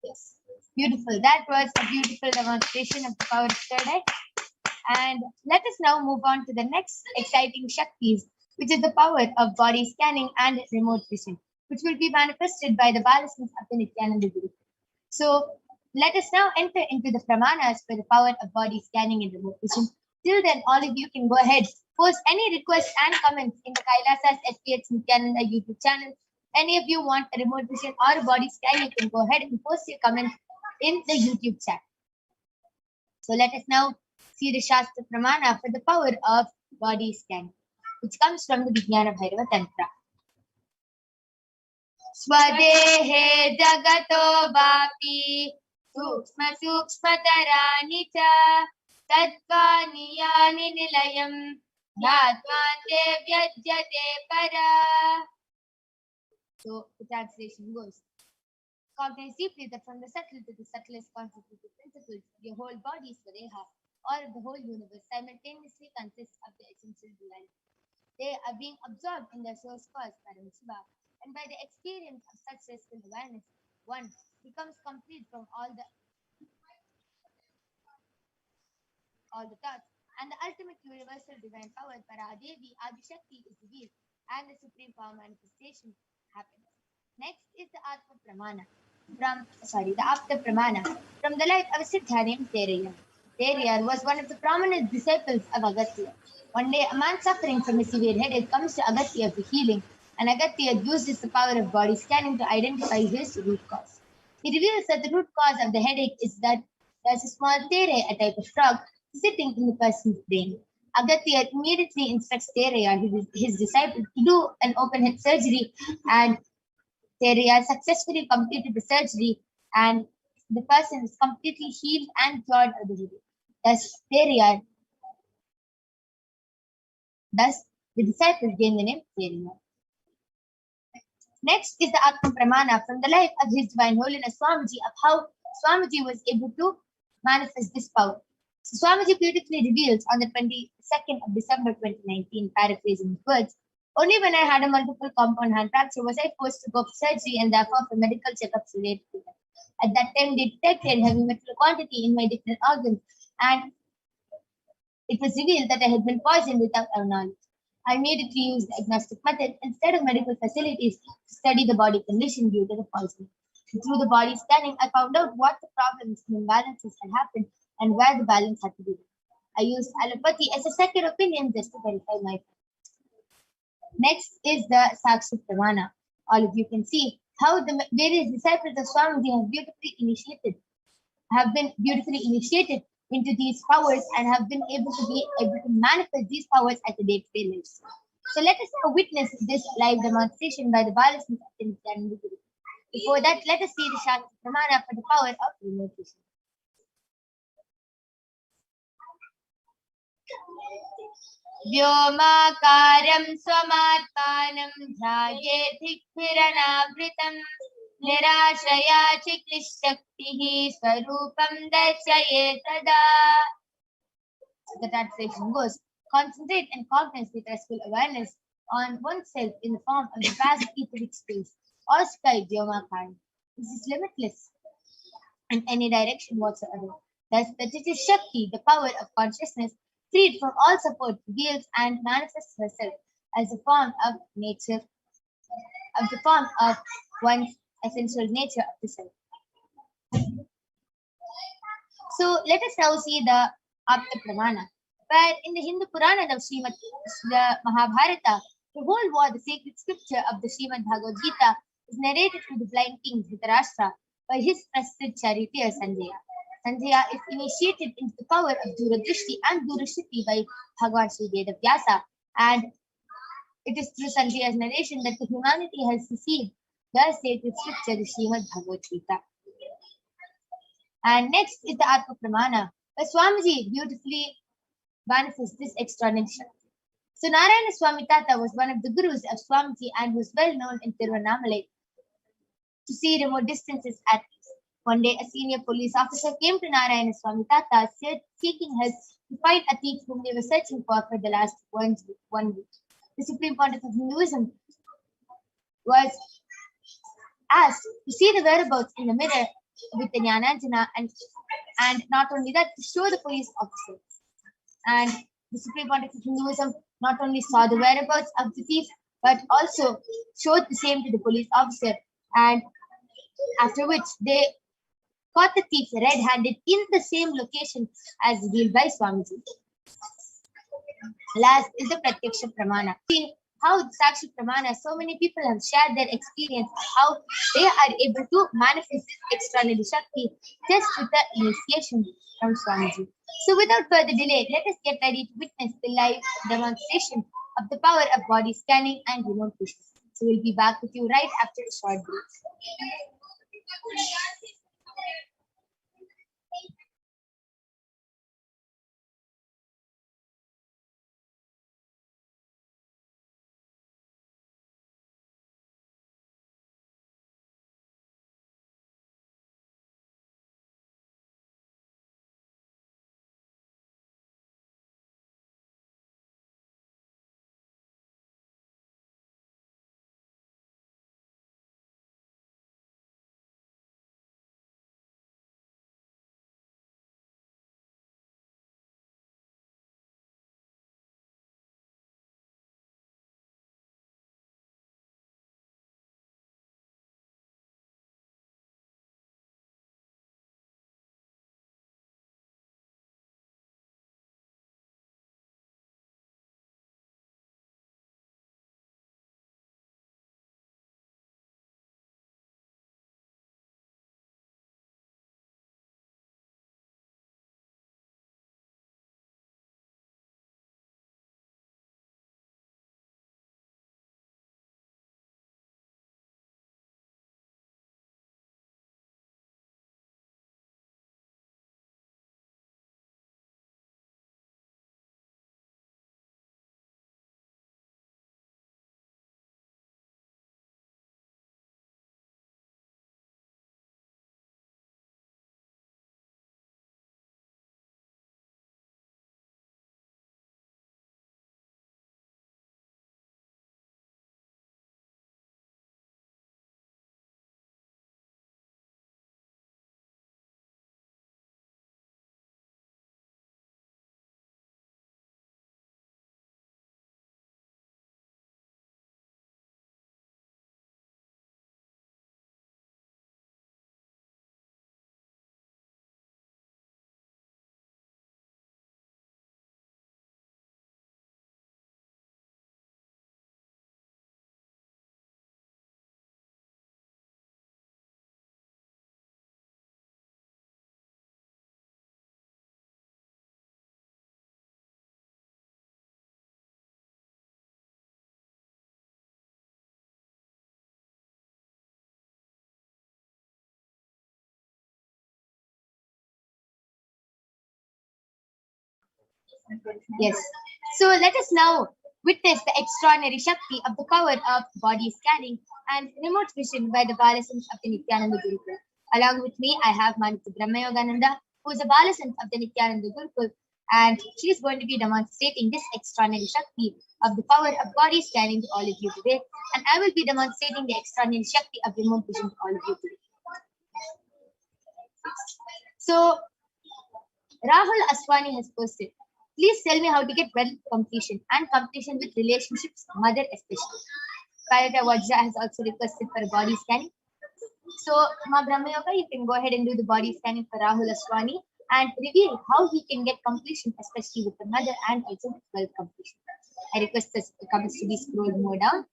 Yes, beautiful. That was a beautiful demonstration of the power of third eye. And let us now move on to the next exciting Shaktis, which is the power of body scanning and remote vision, which will be manifested by the Balasans of the Nithyananda Guru. So let us now enter into the Pramanas for the power of body scanning and remote vision. Till then, all of you can go ahead, post any requests and comments in the Kailasa's HDH Nithyananda YouTube channel. Any of you want a remote vision or a body scan, you can go ahead and post your comment in the YouTube chat. So let us now see the Shastra Pramana for the power of body scan, which comes from the Vijnana Bhairava Tantra. Swadehe jagato vapi sukshma sukshmatarani cha tatvani yani nilayam dhatmante vyajyate para. So the translation goes, cognize deeply that from the subtle to the subtlest constitutive principles, your whole body, Swadeha, or the whole universe, simultaneously consists of the essential duality. They are being absorbed in their source cause, Paramashiva, and by the experience of such restful awareness, one becomes complete from all the thoughts, and the ultimate universal divine power, Paradevi, Adishakti, is revealed, and the supreme power manifestation happens. Next is the Atma Pramana. The Apta Pramana from the life of a Siddha named Teriyar. Teriyar was one of the prominent disciples of Agastya. One day, a man suffering from a severe headache comes to Agastya for healing, and Agastya uses the power of body scanning to identify his root cause. He reveals that the root cause of the headache is that there's a small tere, a type of frog, sitting in the person's brain. Agastya immediately instructs Teriyar, his disciple, to do an open head surgery, and Teriyar successfully completed the surgery, and the person is completely healed and cured of the headache. Thus, Teriyar Thus, the disciples gained the name Hearing Eye. Next is the Atma Pramana from the life of His Divine Holiness Swamiji of how Swamiji was able to manifest this power. So Swamiji beautifully reveals on the 22nd of December 2019, paraphrasing his words, only when I had a multiple compound hand fracture was I forced to go for surgery and therefore for medical checkups related to that. At that time, they detected heavy metal quantity in my different organs, and it was revealed that I had been poisoned without our knowledge. I immediately used the agnostic method instead of medical facilities to study the body condition due to the poisoning. Through the body scanning, I found out what the problems and imbalances had happened and where the balance had to be. I used allopathy as a second opinion just to verify my facts. Next is the Sakshi Pramana. All of you can see how the various disciples of Swamiji have been beautifully initiated into these powers and have been able to manifest these powers at the day-to-day lives. So let us now witness this live demonstration by the Balasins of the Nithyananda Guru. Before that, let us see the Shakti Pramana for the power of remote vision. व्योमाकारं स्वमात्मानं ध्यायेधिक्भिरनावृतं निराशया चिक्लिशक्तिः स्वरूपं दर्शये तदा. The translation goes, concentrate and cognizant with restful awareness on oneself in the form of the vast etheric space or sky Vyomakara. This is limitless in any direction whatsoever. Thus, that it is Shakti, the power of consciousness, freed from all support, reveals and manifests herself as a form of nature, of one's essential nature of the self. So let us now see the Apta Pramana, where in the Hindu Purana of the Mahabharata, the whole war, the sacred scripture of the Srimad Bhagavad Gita, is narrated to the blind king Dhritarashtra by his trusted charioteer Sanjaya. Sanjaya is initiated into the power of Duradrishti and Durashiti by Bhagavan Sri Vedavyasa, and it is through Sanjaya's narration that the humanity has received the sacred scripture, the Srimad Bhagavad Gita. And next is the Atma Pramana, where Swamiji beautifully manifests this extraordinary Shakti. So Narayana Swami Tata was one of the gurus of Swamiji and was well known in Tiruvannamalai to see remote distances at least. One day, a senior police officer came to Narayana Swami Tata seeking help to find a thief whom they were searching for the last 1 week. The Supreme Pontiff of Hinduism was asked to see the whereabouts in the mirror with the Jnananjana, and not only that, to show the police officer. And the Supreme Pontiff of Hinduism not only saw the whereabouts of the thief, but also showed the same to the police officer, and after which they caught the thief red-handed in the same location as revealed by Swamiji. Last is the Pratyaksha Pramana. See how the Sakshi Pramana, so many people have shared their experience of how they are able to manifest this extraordinary Shakti just with the initiation from Swamiji. So without further delay, let us get ready to witness the live demonstration of the power of body scanning and remote vision. So we'll be back with you right after a short break. Yes. So let us now witness the extraordinary Shakti of the power of body scanning and remote vision by the Balasants of the Nithyananda Gurukul. Along with me, I have Manita Brahmayogananda, who is a Balasant of the Nithyananda Gurukul, and she is going to be demonstrating this extraordinary Shakti of the power of body scanning to all of you today. And I will be demonstrating the extraordinary Shakti of remote vision to all of you today. So, Rahul Aswani has posted, please tell me how to get wealth completion and completion with relationships, mother especially. Parata Vajra has also requested for body scanning. So, Ma Brahma Yoga, you can go ahead and do the body scanning for Rahul Aswani and reveal how he can get completion, especially with the mother and also with wealth completion. I request the comments to be scrolled more down.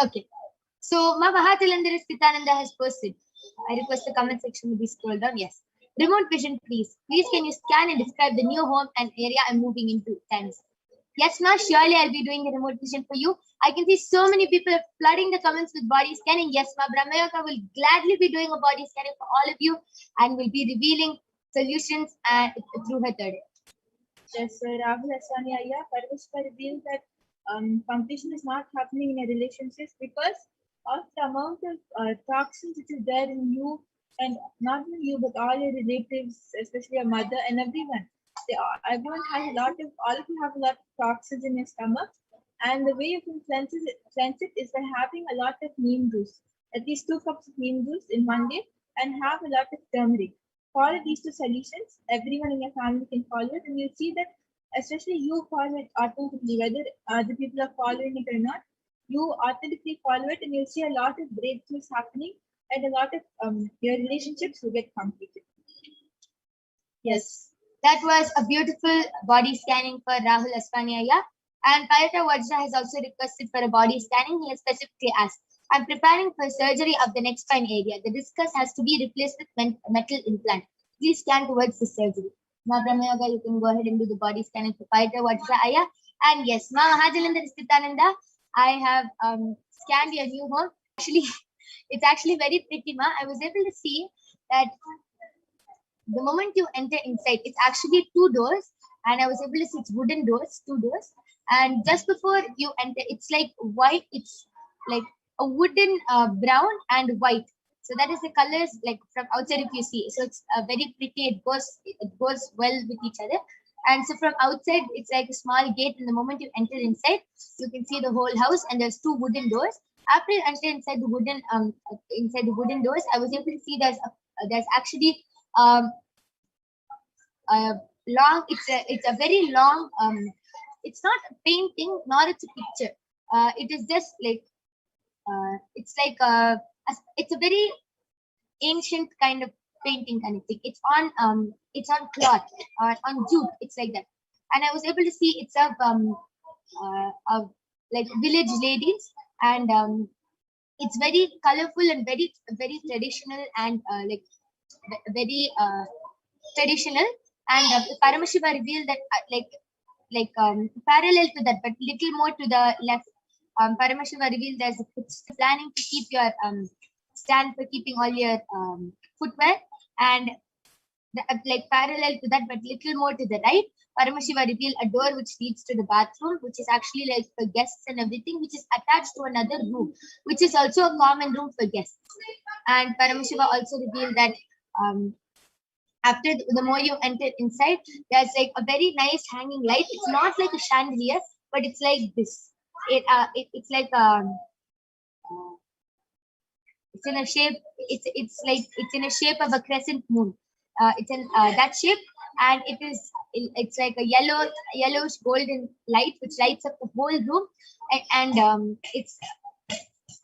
Okay. So, Ma Mahatilandra Stithananda has posted. I request the comment section to be scrolled down. Yes. Remote vision, please. Please, can you scan and describe the new home and area I'm moving into? Thanks. Yes, Ma. Surely I'll be doing the remote vision for you. I can see so many people flooding the comments with body scanning. Yes, Ma. Brahmayaka will gladly be doing a body scanning for all of you and will be revealing solutions through her third.
Yes, Rahul Aswani Ayya, Parvishka revealed that completion is not happening in a relationship because of the amount of toxins which is there in you, and not only you but all your relatives, especially your mother and everyone. Everyone has a lot of, all of you have a lot of toxins in your stomach, and the way you can cleanse it is by having a lot of neem juice, at least 2 cups of neem juice in one day, and have a lot of turmeric. Follow these 2 solutions. Everyone in your family can follow it, and you'll see that especially you follow it authentically, whether other people are following it or not. You authentically follow it, and you'll see a lot of breakthroughs happening, and a lot of your relationships will get completed.
Yes. That was a beautiful body scanning for Rahul Aswaniaya. And Parata Vajra has also requested for a body scanning. He has specifically asked, I'm preparing for surgery of the neck spine area. The discus has to be replaced with metal implant. Please scan towards the surgery. Ma Brahma Yoga, you can go ahead and do the body scanning for Parata Vajra. And yes, Ma Mahajalandra Stithananda, I have scanned your new home. Actually, it's actually very pretty, Ma. I was able to see that the moment you enter inside, it's actually 2 doors, and I was able to see it's wooden doors, 2 doors. And just before you enter, it's like white, it's like a wooden brown and white. So that is the colors, like from outside if you see. So it's very pretty, it goes well with each other. And so from outside, it's like a small gate, and the moment you enter inside, you can see the whole house, and there's 2 wooden doors. After you enter inside the wooden doors, I was able to see there's actually long, it's a very long, it's not a painting nor it's a picture, it is just like it's like it's a very ancient kind of painting kind of thing. It's on cloth or on jute, it's like that. And I was able to see it's of like village ladies, and it's very colorful and very traditional, and like very traditional. And Paramashiva revealed that parallel to that, but little more to the left, Paramashiva revealed there's a planning to keep your stand for keeping all your footwear, and like parallel to that, but little more to the right, Paramashiva revealed a door which leads to the bathroom, which is actually like for guests and everything, which is attached to another room, which is also a common room for guests. And Paramashiva also revealed that after the more you enter inside, there's like a very nice hanging light. It's not like a chandelier, but it's like this. It's like it's in a shape. It's in a shape of a crescent moon. It's in that shape, and it's like a yellowish golden light which lights up the whole room, and it's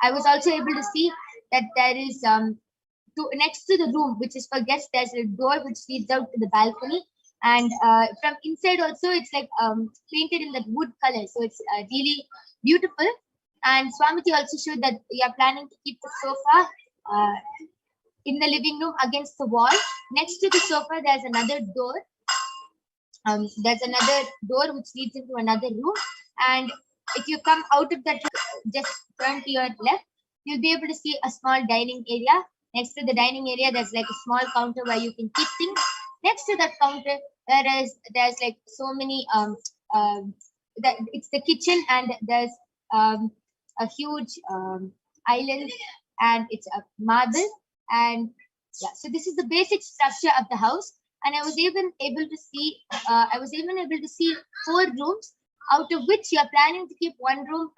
I was also able to see that there is next to the room which is for guests, there's a door which leads out to the balcony, and from inside also it's like painted in that wood color, so it's really beautiful. And Swamiji also showed that we are planning to keep the sofa in the living room against the wall. Next to the sofa, there's another door. There's another door which leads into another room. And if you come out of that room, just turn to your left, you'll be able to see a small dining area. Next to the dining area, there's like a small counter where you can keep things. Next to that counter, there's like so many it's the kitchen, and there's a huge island, and it's a marble. And yeah, so this is the basic structure of the house. And I was even able to see 4 rooms, out of which you are planning to keep 1 room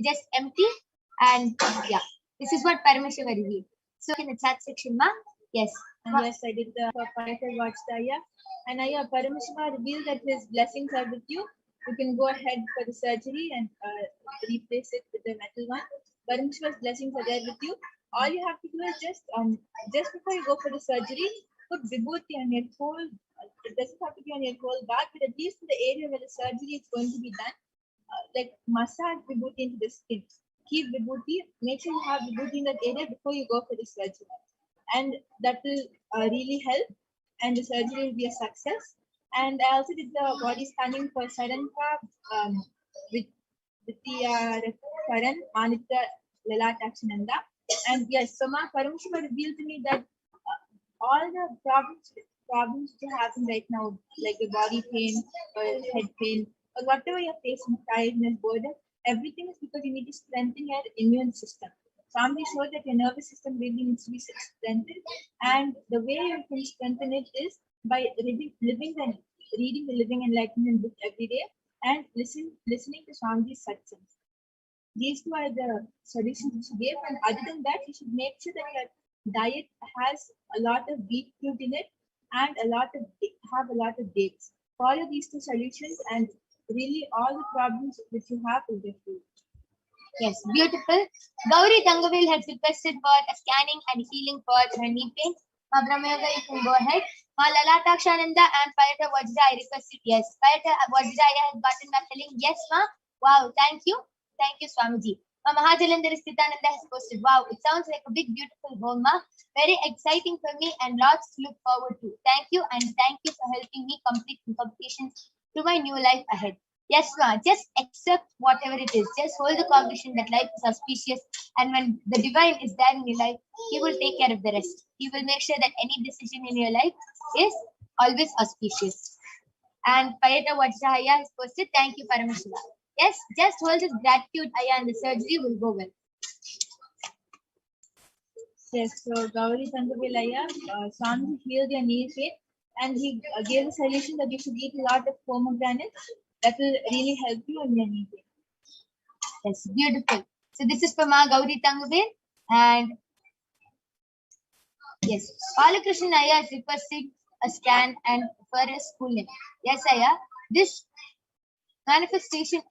just empty. And yeah, this is what Paramashiva revealed. So in the chat section, ma, yes.
And yes, I did the Parashakti Vajtaya. And Paramashiva revealed that his blessings are with you. You can go ahead for the surgery and replace it with the metal one. Paramashiva's blessings are there with you. All you have to do is just before you go for the surgery, put vibhuti on your whole. It doesn't have to be on your whole back, but at least in the area where the surgery is going to be done, like massage vibhuti into the skin. Keep vibhuti. Make sure you have vibhuti in that area before you go for the surgery, and that will really help. And the surgery will be a success. And I also did the body scanning for Saranka with the Karan Manita Lalatakshananda. And yes, so Ma Paramashiva revealed to me that all the problems you have right now, like the body pain or head pain or whatever you're facing, tiredness, boredom, everything is because you need to strengthen your immune system. Family showed that your nervous system really needs to be strengthened, and the way you can strengthen it is by reading the Living Enlightenment book every day and listening to Swamiji's satsangs. These 2 are the solutions you should give, and other than that, you should make sure that your diet has a lot of beetroot in it and have a lot of dates. Follow these 2 solutions, and really all the problems that you have will get through.
Yes, beautiful. Gauri Tangavel has requested for a scanning and healing for her knee pain. Ma Brahmayoga, you can go ahead. Ma Lalatakshananda and Payata Vajra, I requested yes. Payata Vajra has gotten back telling yes, ma. Wow, thank you. Thank you, Swamiji. Ma Mahajalandhar Sthitananda has posted, wow, it sounds like a big, beautiful home, ma. Very exciting for me and lots to look forward to. Thank you, and thank you for helping me complete completions to my new life ahead. Yes, ma, just accept whatever it is. Just hold the cognition that life is auspicious, and when the divine is there in your life, he will take care of the rest. He will make sure that any decision in your life is always auspicious. And Payata Vajrahaya has posted, thank you, Paramashiva. Yes, just hold his gratitude, Aya, and the surgery will go well.
Yes, so Gauri Tangavilaya, Swami healed your knee pain, and he gave a solution that you should eat a lot of pomegranates. That will really help you in your knee pain.
Yes, beautiful. So this is from Gauri Tangavel, and yes, Balakrishnan Aya is requesting a scan and for a school name. Yes, Aya, this manifestation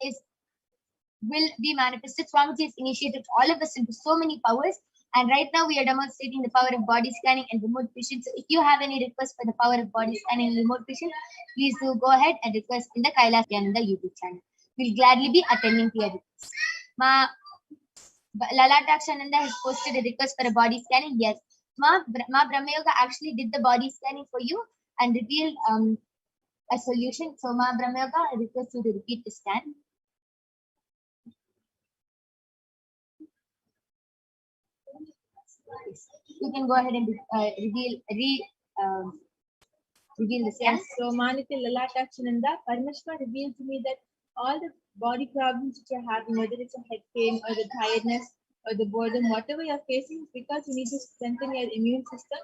will be manifested. Swamiji has initiated all of us into so many powers, and right now we are demonstrating the power of body scanning and remote vision. So if you have any requests for the power of body scanning and remote vision, please do go ahead and request in the Kailas Nithyananda YouTube channel. We'll gladly be attending to your requests. Ma Lalatakshananda has posted a request for a body scanning. Yes, Ma Brahmayoga actually did the body scanning for you and revealed a solution. So Ma Brahmayoga, I request you to repeat the scan. You can go ahead and reveal the scan.
Yes, so Manita Lalatakshananda, Paramashiva revealed to me that all the body problems that you're having, whether it's a head pain or the tiredness or the boredom, whatever you're facing, is because you need to strengthen your immune system.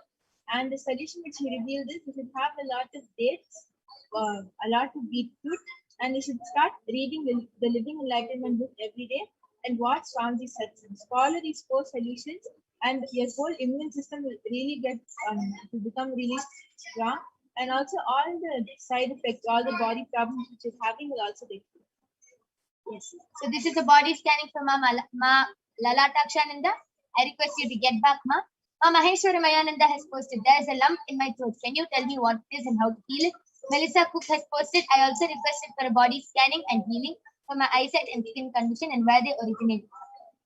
And the solution which he revealed is you should have a lot of dates, a lot of beetroot, and you should start reading the Living Enlightenment book every day and watch Swamiji satsang. Follow these 4 solutions, and your whole immune system will really get to become really strong. And also all the side effects, all the body problems which you're having will also get through.
Yes. So this is a body scanning for Ma Lalatakshananda, I request you to get back, Ma. Maheshwara Mayananda has posted, there is a lump in my throat. Can you tell me what it is and how to heal it? Melissa Cook has posted, I also requested for a body scanning and healing for my eyesight and skin condition and where they originate.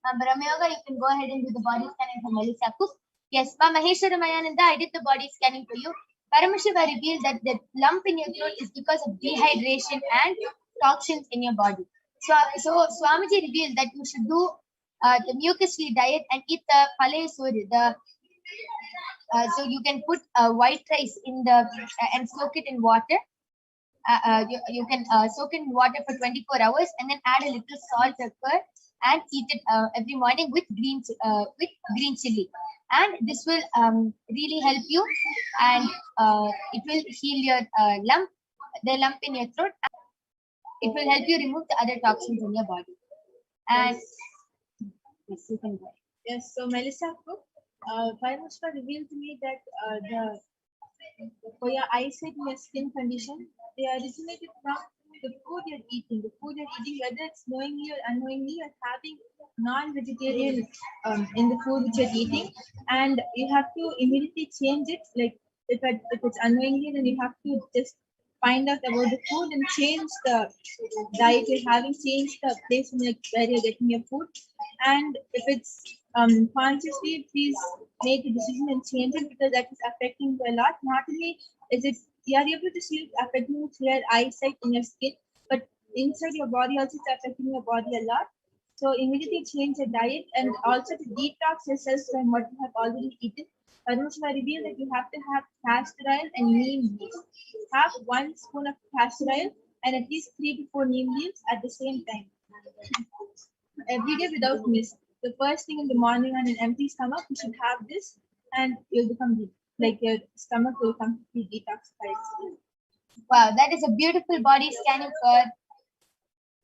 Brahmayoga, you can go ahead and do the body scanning for Melissa Cook. Yes, Maheshwara Mayananda, I did the body scanning for you. Paramashiva revealed that the lump in your throat is because of dehydration and toxins in your body. So Swamiji revealed that you should do the mucus-free diet and eat the palay suri, so you can put white rice in the and soak it in water. You can soak it in water for 24 hours and then add a little salt, pepper, and eat it every morning with green chili. And this will really help you, and it will heal your the lump in your throat. It will help you remove the other toxins in your body. And yes, you can go.
Yes, so Melissa Cook, Paramashiva revealed to me that for your eyesight and your skin condition, they originated from the food you're eating. The food you're eating, whether it's knowingly or unknowingly, you're having non-vegetarian in the food which you're eating, and you have to immediately change it. Like if it's unknowingly, then you have to just find out about the food and change the diet you're having, change the place where you're getting your food. And if it's consciously, please make a decision and change it, because that is affecting you a lot. Not only is it you are able to see it affecting your eyesight and your skin, but inside your body also it's affecting your body a lot. So immediately change your diet and also to detox yourself from what you have already eaten. Paramashiva revealed that you have to have castor oil and neem leaves. Have 1 spoon of castor oil and at least 3 to 4 neem leaves at the same time. Every day without miss. The first thing in the morning on an empty stomach, you should have this, and you'll become weak. Like your stomach will completely detoxify.
Wow, that is a beautiful body scanning for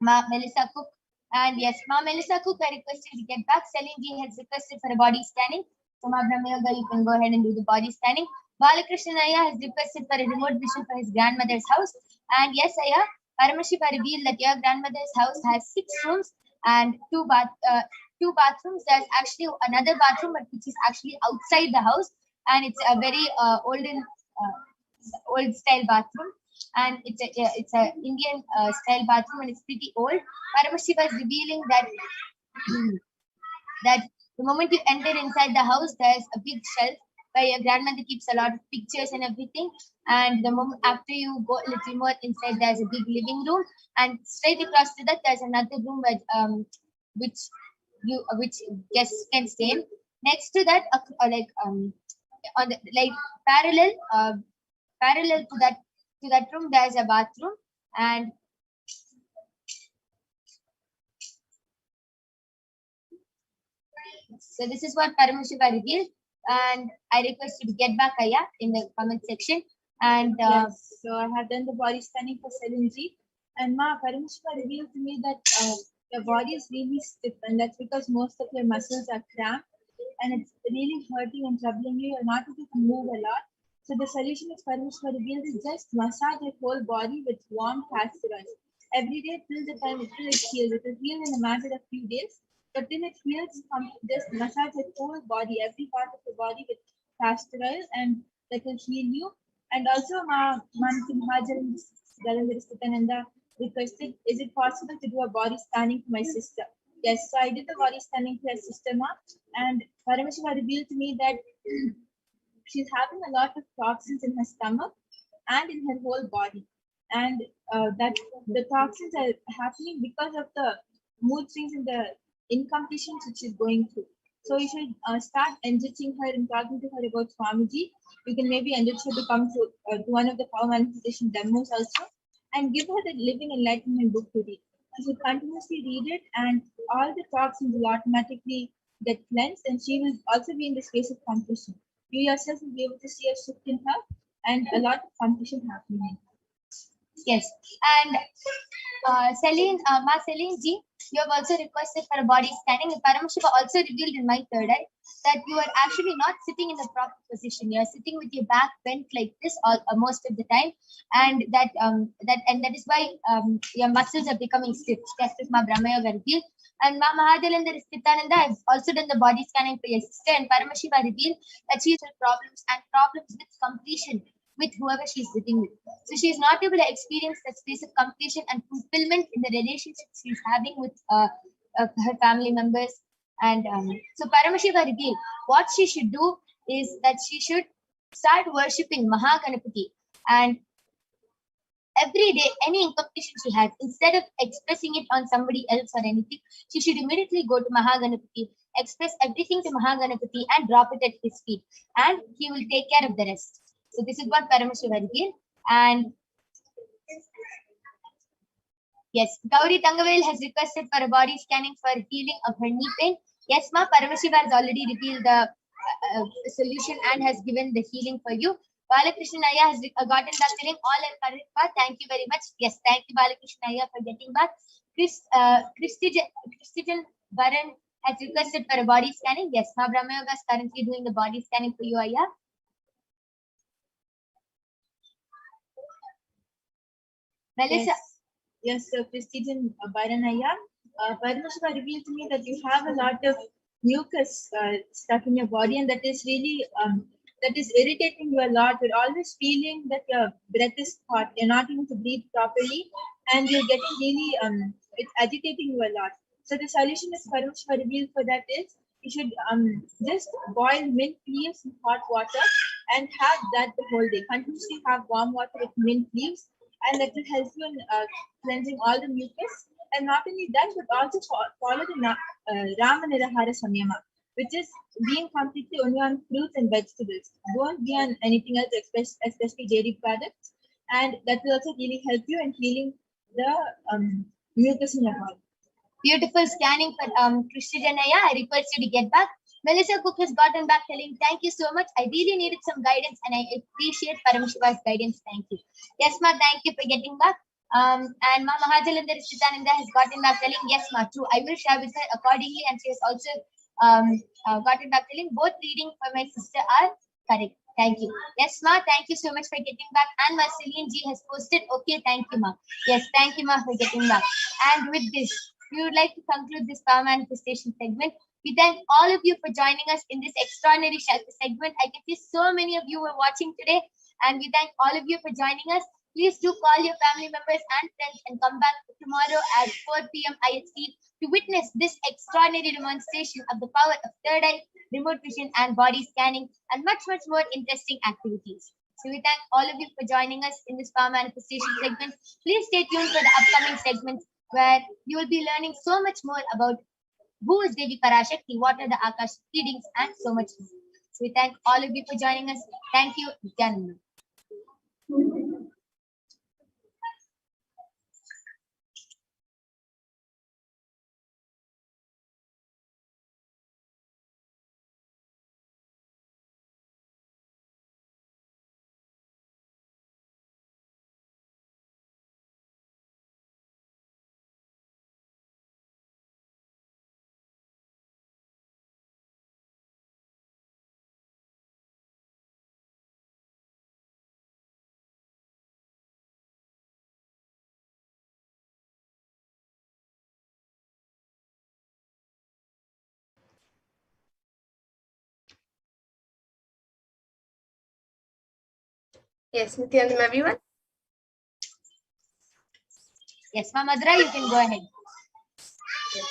Melissa Cook. And yes, Melissa Cook, I requested to get back. Celine G has requested for a body scanning. So Brahmayoga, you can go ahead and do the body scanning. Balakrishnan Ayya has requested for a remote vision for his grandmother's house. And yes, Ayya, Paramashiva revealed that your grandmother's house has 6 rooms and 2 bathrooms. There's actually another bathroom, but which is actually outside the house, and it's a very old style bathroom, and it's a Indian style bathroom, and it's pretty old. Paramashiva is revealing that that the moment you enter inside the house, there's a big shelf where your grandmother keeps a lot of pictures and everything. And the moment after you go a little more inside, there's a big living room, and straight across to that, there's another room where, which guests can stay in. Next to that, on the parallel to that room, there's a bathroom, and so this is what Paramashiva revealed. And I request you to get back, Ayya, in the comment section. And
yes, so I have done the body scanning for Celine G. And Paramashiva revealed to me that your body is really stiff, and that's because most of your muscles are cramped, and it's really hurting and troubling you. You're not able to move a lot. So the solution is Paramashiva revealed is just massage your whole body with warm castor oil every day till the time it heals. It will heal in a matter of few days. But till it heals, just massage your whole body, every part of the body with castor oil, and that will heal you. And also, Nithyananda requested, is it possible to do a body scanning for my sister? Yes, so I did the body scanning for her sister, and Paramashiva revealed to me that she's having a lot of toxins in her stomach and in her whole body. And that the toxins are happening because of the mood swings and the incompletions which she's going through. So you should start enriching her and talking to her about Swamiji. You can maybe enrich her to come to one of the power manifestation demos also, and give her the Living Enlightenment book to read. She should continuously read it, and all the toxins will automatically get cleansed, and she will also be in the space of completion. You yourself will be able to see a shift in her and a lot of completion happening.
Yes, and Celine G, you have also requested for a body scanning. And Paramashiva also revealed in my third eye that you are actually not sitting in the proper position. You are sitting with your back bent like this most of the time, and that is why your muscles are becoming stiff. Just as Brahmayoga revealed. And Ma Mahajalandhar Nithyananda has also done the body scanning for your sister, and Paramashiva revealed that she has problems with completion with whoever she's living with. So she is not able to experience that space of completion and fulfillment in the relationships she's having with her family members. And so Paramashiva revealed what she should do is that she should start worshipping Mahaganapati, and every day, any incompletion she has, instead of expressing it on somebody else or anything, she should immediately go to Mahaganapati, express everything to Mahaganapati and drop it at his feet, and he will take care of the rest. So this is what Paramashiva revealed. And yes, Gauri Tangavel has requested for a body scanning for healing of her knee pain. Yes, ma, Paramashiva has already revealed the solution and has given the healing for you. Balakrishna Ayya has gotten back telling all are correct. Thank you very much. Yes, thank you, Balakrishna Ayya, for getting back. Christian Baran has requested for a body scanning. Yes, ma, Brahma Yoga is currently doing the body scanning for you, Ayya. Melissa.
Yes, Christian Baran Ayya. Paramashiva revealed to me that you have a lot of mucus stuck in your body, and that is really that is irritating you a lot. You're always feeling that your breath is hot, you're not able to breathe properly, and you're getting really it's agitating you a lot. So the solution is Paramashiva revealed for that is you should just boil mint leaves in hot water and have that the whole day. Continuously have warm water with mint leaves, and that will help you in cleansing all the mucus. And not only that, but also follow the Rama Nirahara Samyama, which is being completely only on fruits and vegetables. Don't be on anything else, especially dairy products. And that will also really help you in healing the mucus in your body.
Beautiful scanning for Krishnajaya. I request you to get back. Melissa Cook has gotten back telling, thank you so much. I really needed some guidance and I appreciate Paramashiva's guidance. Thank you. Yes, ma, thank you for getting back. And Ma Mahajalandhar Nithyananda has gotten back telling, yes, ma, true. I will share with her accordingly. And she has also gotten back telling, both reading for my sister are correct. Thank you. Yes, ma, thank you so much for getting back. And Ma Celine G has posted, okay, thank you, ma. Yes, thank you, ma, for getting back. And with this, we would like to conclude this power manifestation segment. We thank all of you for joining us in this extraordinary segment. I can see so many of you were watching today, and we thank all of you for joining us. Please do call your family members and friends and come back tomorrow at 4 p.m. IST to witness this extraordinary demonstration of the power of third eye, remote vision, and body scanning, and much, much more interesting activities. So we thank all of you for joining us in this power manifestation segment. Please stay tuned for the upcoming segments where you will be learning so much more about who is Devi Parashakti, what are the Akashic readings, and so much more. So we thank all of you for joining us. Thank you, Nithyananda.
Yes, Nithyananda, everyone.
Yes, Ma Madra, you can go ahead.
Yes.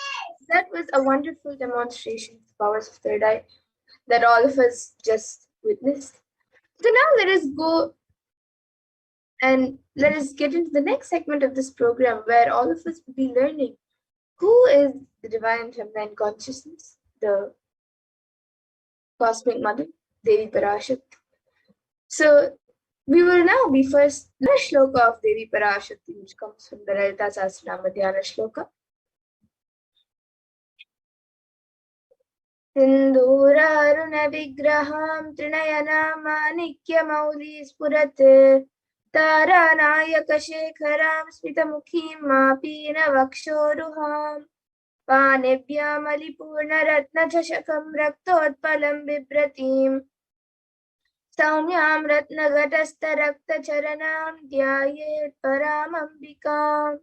That was a wonderful demonstration of the powers of third eye that all of us just witnessed. So now let us go and let us get into the next segment of this program where all of us will be learning who is the divine feminine consciousness, the cosmic mother, Devi Parashakti. So we will now be first the shloka of Devi Parashakti, which comes from the Lalita Sahasranama Dhyana shloka. Sindhuraruna vigraham trinayana manikya mauli spurat taranayaka shekharam smitamukhim mapina vakshoruham panebhyam alipurna ratna chashakam raktotpalam bibratim Saumyam Ratnagatastha Rakta Charanam Dhyayet Paramambikam.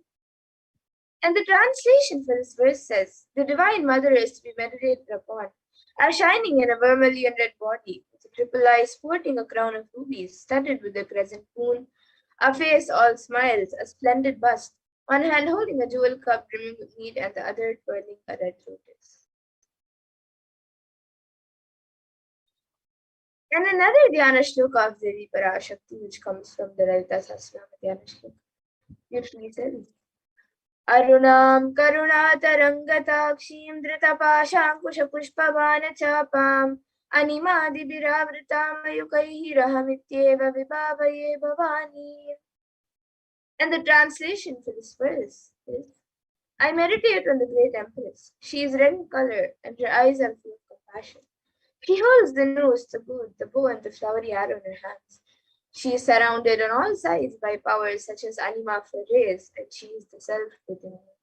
And the translation for this verse says, the Divine Mother is to be meditated upon, as shining in a vermilion red body, with a triple eye sporting a crown of rubies, studded with a crescent moon, a face all smiles, a splendid bust, one hand holding a jewel cup brimming with mead, and the other twirling a red lotus. And another Dhyana shloka of Devi Parashakti, which comes from the Lalita Sahasranama Dhyana shloka, usually says, Arunam Karunatarangatakshim Dritapashankushpushpavanachapam Animadibhiravritam Ayukaihi Vibhavaye Bhavani. And the translation for this verse is, I meditate on the great Empress. She is red in color and her eyes are full of compassion. She holds the nose, the boot, the bow, and the flowery arrow in her hands. She is surrounded on all sides by powers such as anima for rays, and she is the self within her.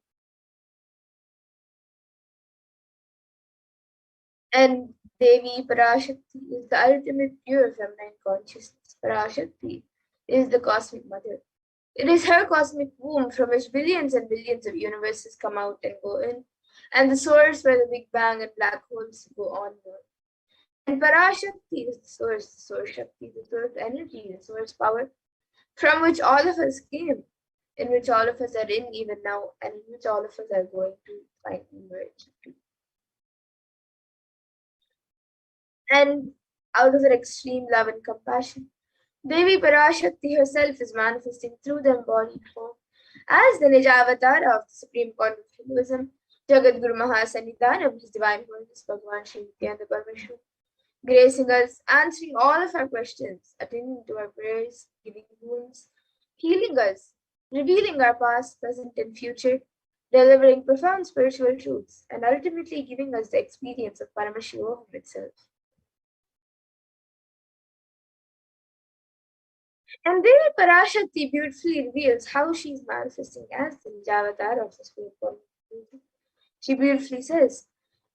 And Devi Parashakti is the ultimate pure feminine consciousness. Parashakti is the cosmic mother. It is her cosmic womb from which billions and billions of universes come out and go in, and the source where the Big Bang and black holes go on. And Parashakti is the source Shakti, the source energy, the source power, from which all of us came, in which all of us are in even now, and in which all of us are going to find emerge. And out of her extreme love and compassion, Devi Parashakti herself is manifesting through the embodied form as the Nijavatara of the Supreme Court of Hinduism, Jagat Guru Mahasannidhanam, His Divine Holiness Bhagavan Shri Nithyananda Paramashivam, gracing us, answering all of our questions, attending to our prayers, giving wounds, healing us, revealing our past, present, and future, delivering profound spiritual truths, and ultimately giving us the experience of Paramashivoham itself. And Devi Parashakti beautifully reveals how she is manifesting as the Nijavatara of the Supreme Court. She beautifully says,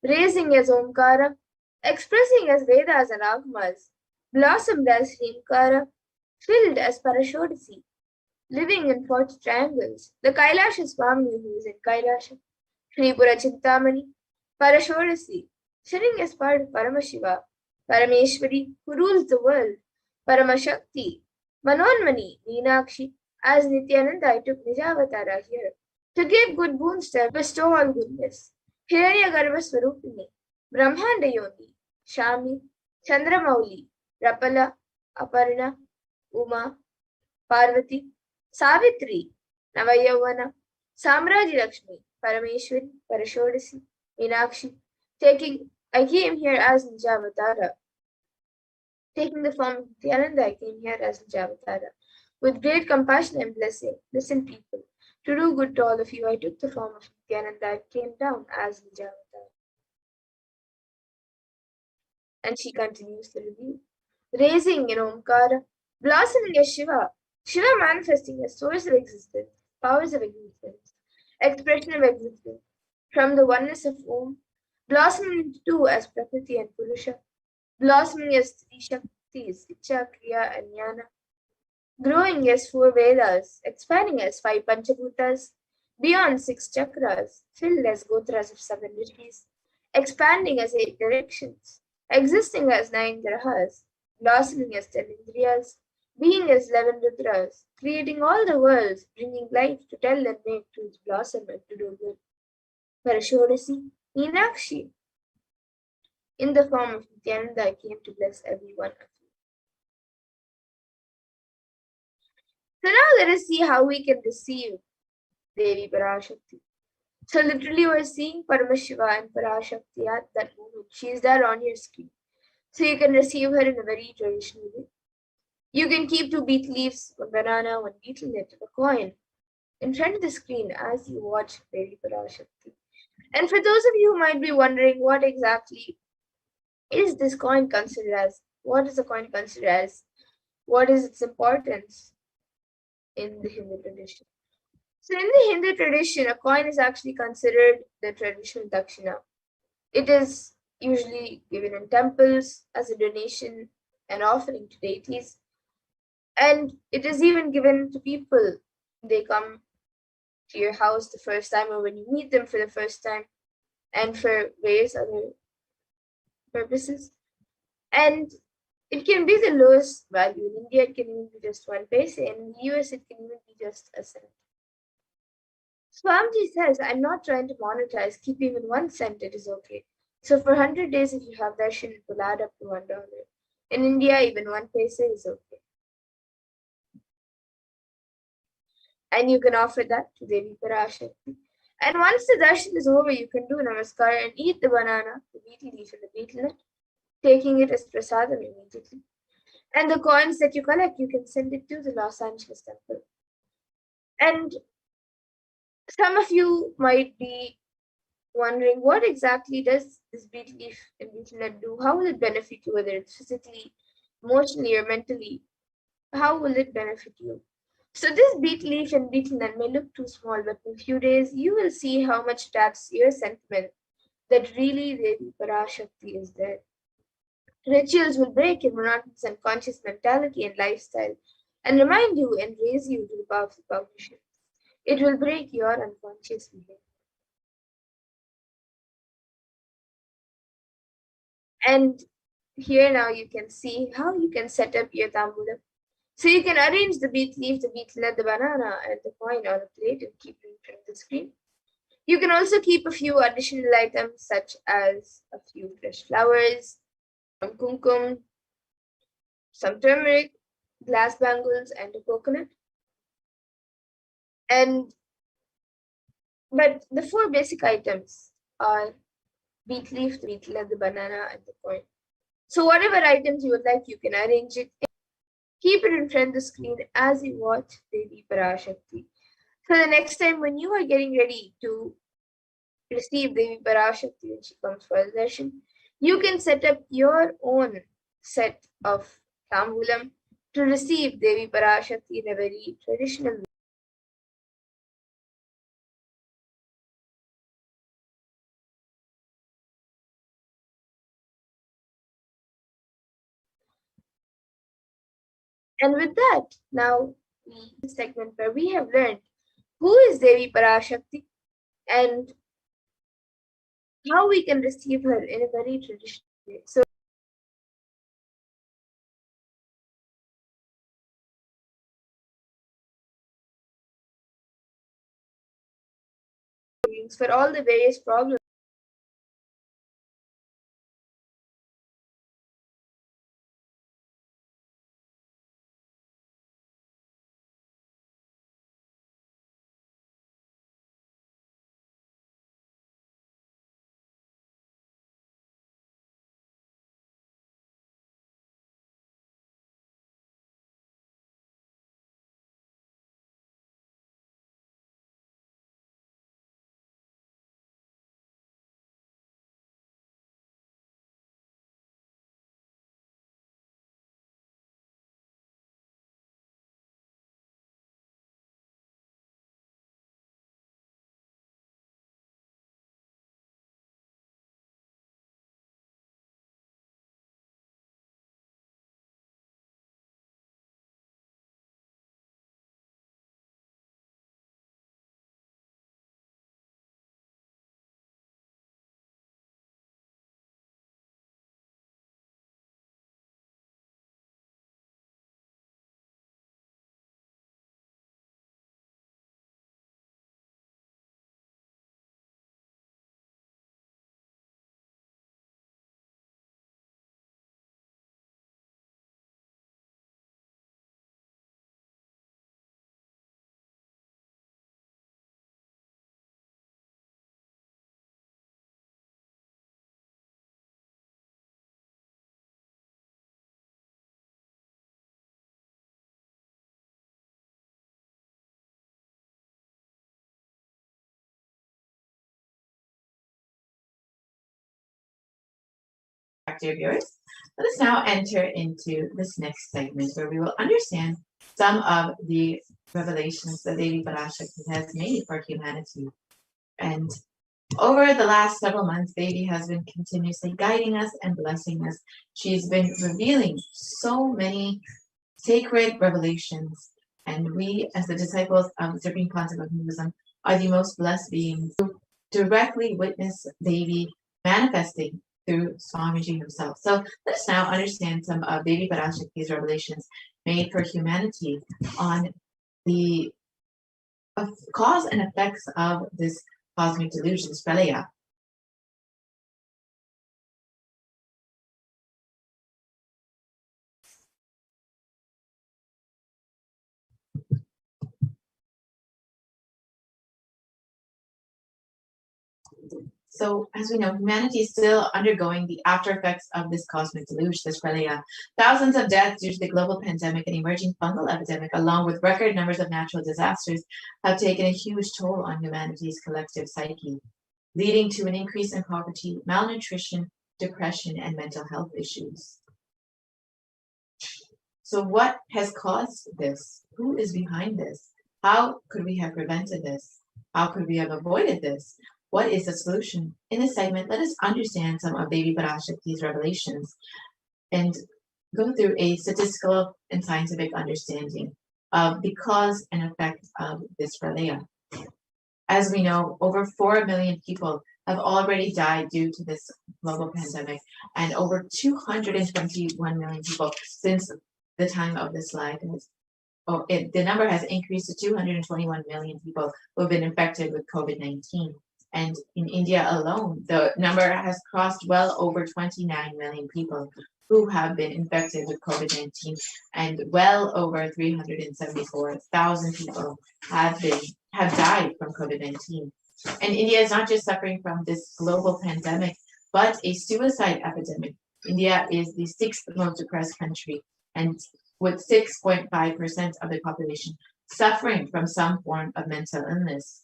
raising as Omkara, expressing as Vedas and Agamas, blossomed as Hrimkara, filled as Parashodasi, living in 40 triangles, the Kailasha Swami who is in Kailasha, Shripura Chintamani, Parashodasi, sitting as part of Paramashiva, Parameshwari, who rules the world, Paramashakti, Manonmani, Meenakshi, as Nithyananda, I took Nijavatara here to give good boons to bestow all goodness. Hiranyagarbha Swarupini, Brahmanda Yoni, Shami, Chandramauli, Rapala, Aparna, Uma, Parvati, Savitri, Navayavana, Samraji Lakshmi, Parameshwari, Parashodasi, Meenakshi, I came here as Nijavatara. Taking the form of Nithyananda, I came here as Nijavatara. With great compassion and blessing, listen people, to do good to all of you, I took the form of Nithyananda, I came down as Nijavatara. And she continues the review. Raising in Omkara, blossoming as Shiva, Shiva manifesting as source of existence, powers of existence, expression of existence, from the oneness of Om, blossoming into two as Prakriti and Purusha, blossoming as three Shaktis, Icha, Kriya, and Jnana, growing as 4 Vedas, expanding as 5 Panchabhutas, beyond 6 chakras, filled as Gotras of 7 rishis, expanding as 8 directions, existing as 9 grahas, blossoming as 10 indriyas, being as 11 rudras, creating all the worlds, bringing life to tell and make truth blossom and to do good. Parashodasi, Meenakshi. In the form of Nithyananda, I came to bless every one of you. So now let us see how we can receive Devi Parashakti. So literally we're seeing Paramashiva and Parashakti at that moment. She is there on your screen. So you can receive her in a very traditional way. You can keep 2 beet leaves, 1 banana, 1 betel nut, a coin in front of the screen as you watch Devi Parashakti. And for those of you who might be wondering what exactly is this coin considered as, what is the coin considered as, what is its importance in the Hindu tradition? So in the Hindu tradition, a coin is actually considered the traditional dakshina. It is usually given in temples as a donation and offering to deities. And it is even given to people. They come to your house the first time, or when you meet them for the first time, and for various other purposes. And it can be the lowest value. In India, it can even be just 1 paise, and in the US, it can even be just a cent. Swamiji says, I'm not trying to monetize, keep even 1 cent, it is okay. So for 100 days, if you have darshan, it will add up to $1. In India, even 1 paise is okay. And you can offer that to Devi Parashakti. And once the darshan is over, you can do namaskar and eat the banana, the betel leaf, and the betel nut, taking it as prasadam immediately. And the coins that you collect, you can send it to the Los Angeles temple. And some of you might be wondering, what exactly does this betel leaf and betel nut do? How will it benefit you, whether it's physically, emotionally, or mentally? How will it benefit you? So this betel leaf and betel nut may look too small, but in a few days, you will see how much taps your sentiment that really Devi Parashakti is there. Rituals will break your monotonous and conscious mentality and lifestyle and remind you and raise you to the power of the cognition. It will break your unconscious behavior. And here now you can see how you can set up your tambulam. So you can arrange the betel leaf, the betel nut, the banana, and the coin on a plate and keep it in front of the screen. You can also keep a few additional items such as a few fresh flowers, some kumkum, some turmeric, glass bangles, and a coconut. But the 4 basic items are betel leaf, the betel nut, the banana, and the coin. So whatever items you would like, you can arrange it. Keep it in front of the screen as you watch Devi Parashakti. So the next time when you are getting ready to receive Devi Parashakti when she comes for a darshan, you can set up your own set of tambulam to receive Devi Parashakti in a very traditional way. And with that, now we segment where we have learned who is Devi Parashakti and how we can receive her in a very traditional way. So for all the various problems
of yours. Let us now enter into this next segment where we will understand some of the revelations that Devi Parashakti has made for humanity. And over the last several months, Devi has been continuously guiding us and blessing us. She's been revealing so many sacred revelations. And we, as the disciples of the Supreme Concept of Hinduism, are the most blessed beings who directly witness Devi manifesting through Swamiji himself. So let us now understand some of Devi Parashakti's revelations made for humanity on the cause and effects of this cosmic delusion, this pralaya. So, as we know, humanity is still undergoing the after effects of this cosmic deluge, this pralaya. Thousands of deaths due to the global pandemic and emerging fungal epidemic, along with record numbers of natural disasters, have taken a huge toll on humanity's collective psyche, leading to an increase in poverty, malnutrition, depression, and mental health issues. So, what has caused this? Who is behind this? How could we have prevented this? How could we have avoided this? What is the solution? In this segment, let us understand some of Devi Parashakti's revelations and go through a statistical and scientific understanding of the cause and effect of this pralaya. As we know, over 4 million people have already died due to this global pandemic, and over 221 million people since the time of this live. The number has increased to 221 million people who have been infected with COVID-19. And in India alone, the number has crossed well over 29 million people who have been infected with COVID-19, and well over 374,000 people have died from COVID-19. And India is not just suffering from this global pandemic, but a suicide epidemic. India is the sixth most depressed country, and with 6.5% of the population suffering from some form of mental illness.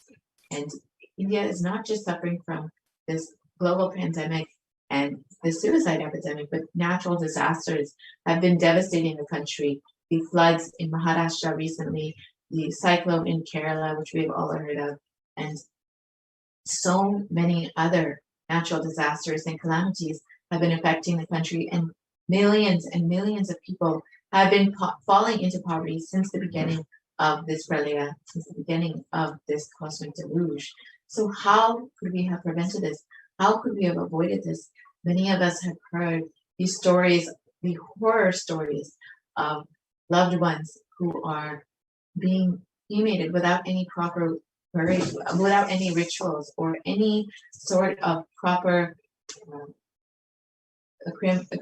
And India is not just suffering from this global pandemic and the suicide epidemic, but natural disasters have been devastating the country. The floods in Maharashtra recently, the cyclone in Kerala, which we've all heard of, and so many other natural disasters and calamities have been affecting the country, and millions of people have been falling into poverty since the beginning of this pralaya, since the beginning of this cosmic deluge. So how could we have prevented this? How could we have avoided this? Many of us have heard these stories, the horror stories of loved ones who are being cremated without any proper burial, without any rituals or any sort of proper a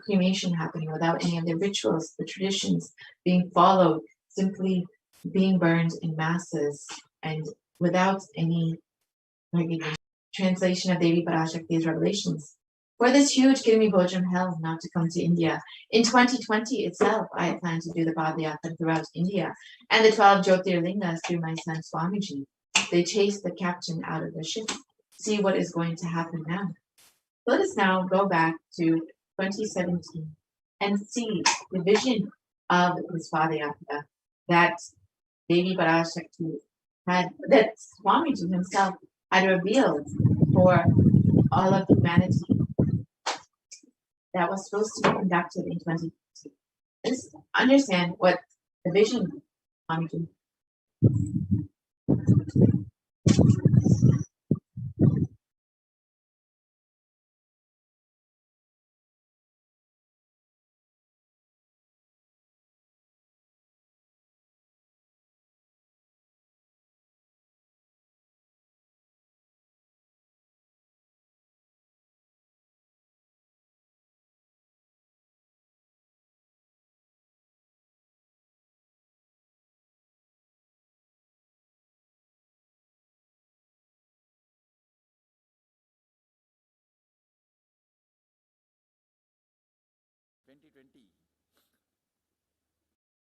cremation happening, without any of the rituals, the traditions being followed, simply being burned in masses and without any recognition. Translation of Devi Parashakti's revelations. For this huge Kirmi Bhojam hell not to come to India. In 2020 itself, I had planned to do the Padayatra throughout India and the 12 Jyotirlingas through my son Swamiji. They chased the captain out of the ship. See what is going to happen now. Let us now go back to 2017 and see the vision of this Padayatra that Devi Parashakti had, that Swamiji himself had revealed for all of humanity, that was supposed to be conducted in 2020. Let's understand what the vision of Swamiji.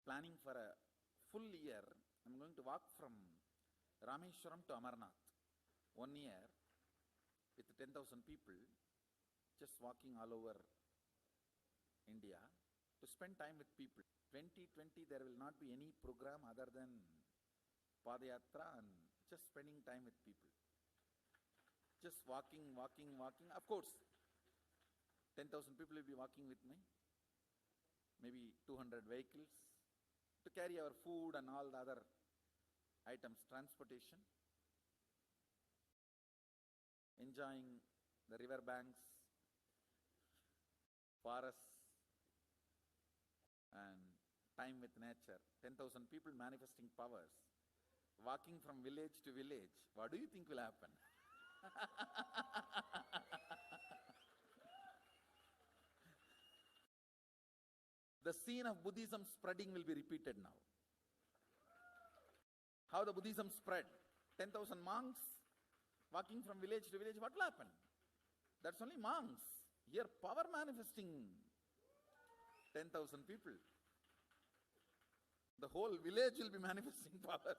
Planning for a full year, I'm going to walk from Rameshwaram to Amarnath. 1 year with 10,000 people, just walking all over India to spend time with people. 2020, there will not be any program other than Padayatra and just spending time with people. Just walking. Of course, 10,000 people will be walking with me. Maybe 200 vehicles to carry our food and all the other items, transportation.
enjoying the river banks, forests, and time with nature. 10,000 people manifesting powers, walking from village to village. What do you think will happen? The scene of Buddhism spreading will be repeated now. How the Buddhism spread? 10,000 monks walking from village to village. What will happen? That's only monks. Here, power manifesting 10,000 people. The whole village will be manifesting powers.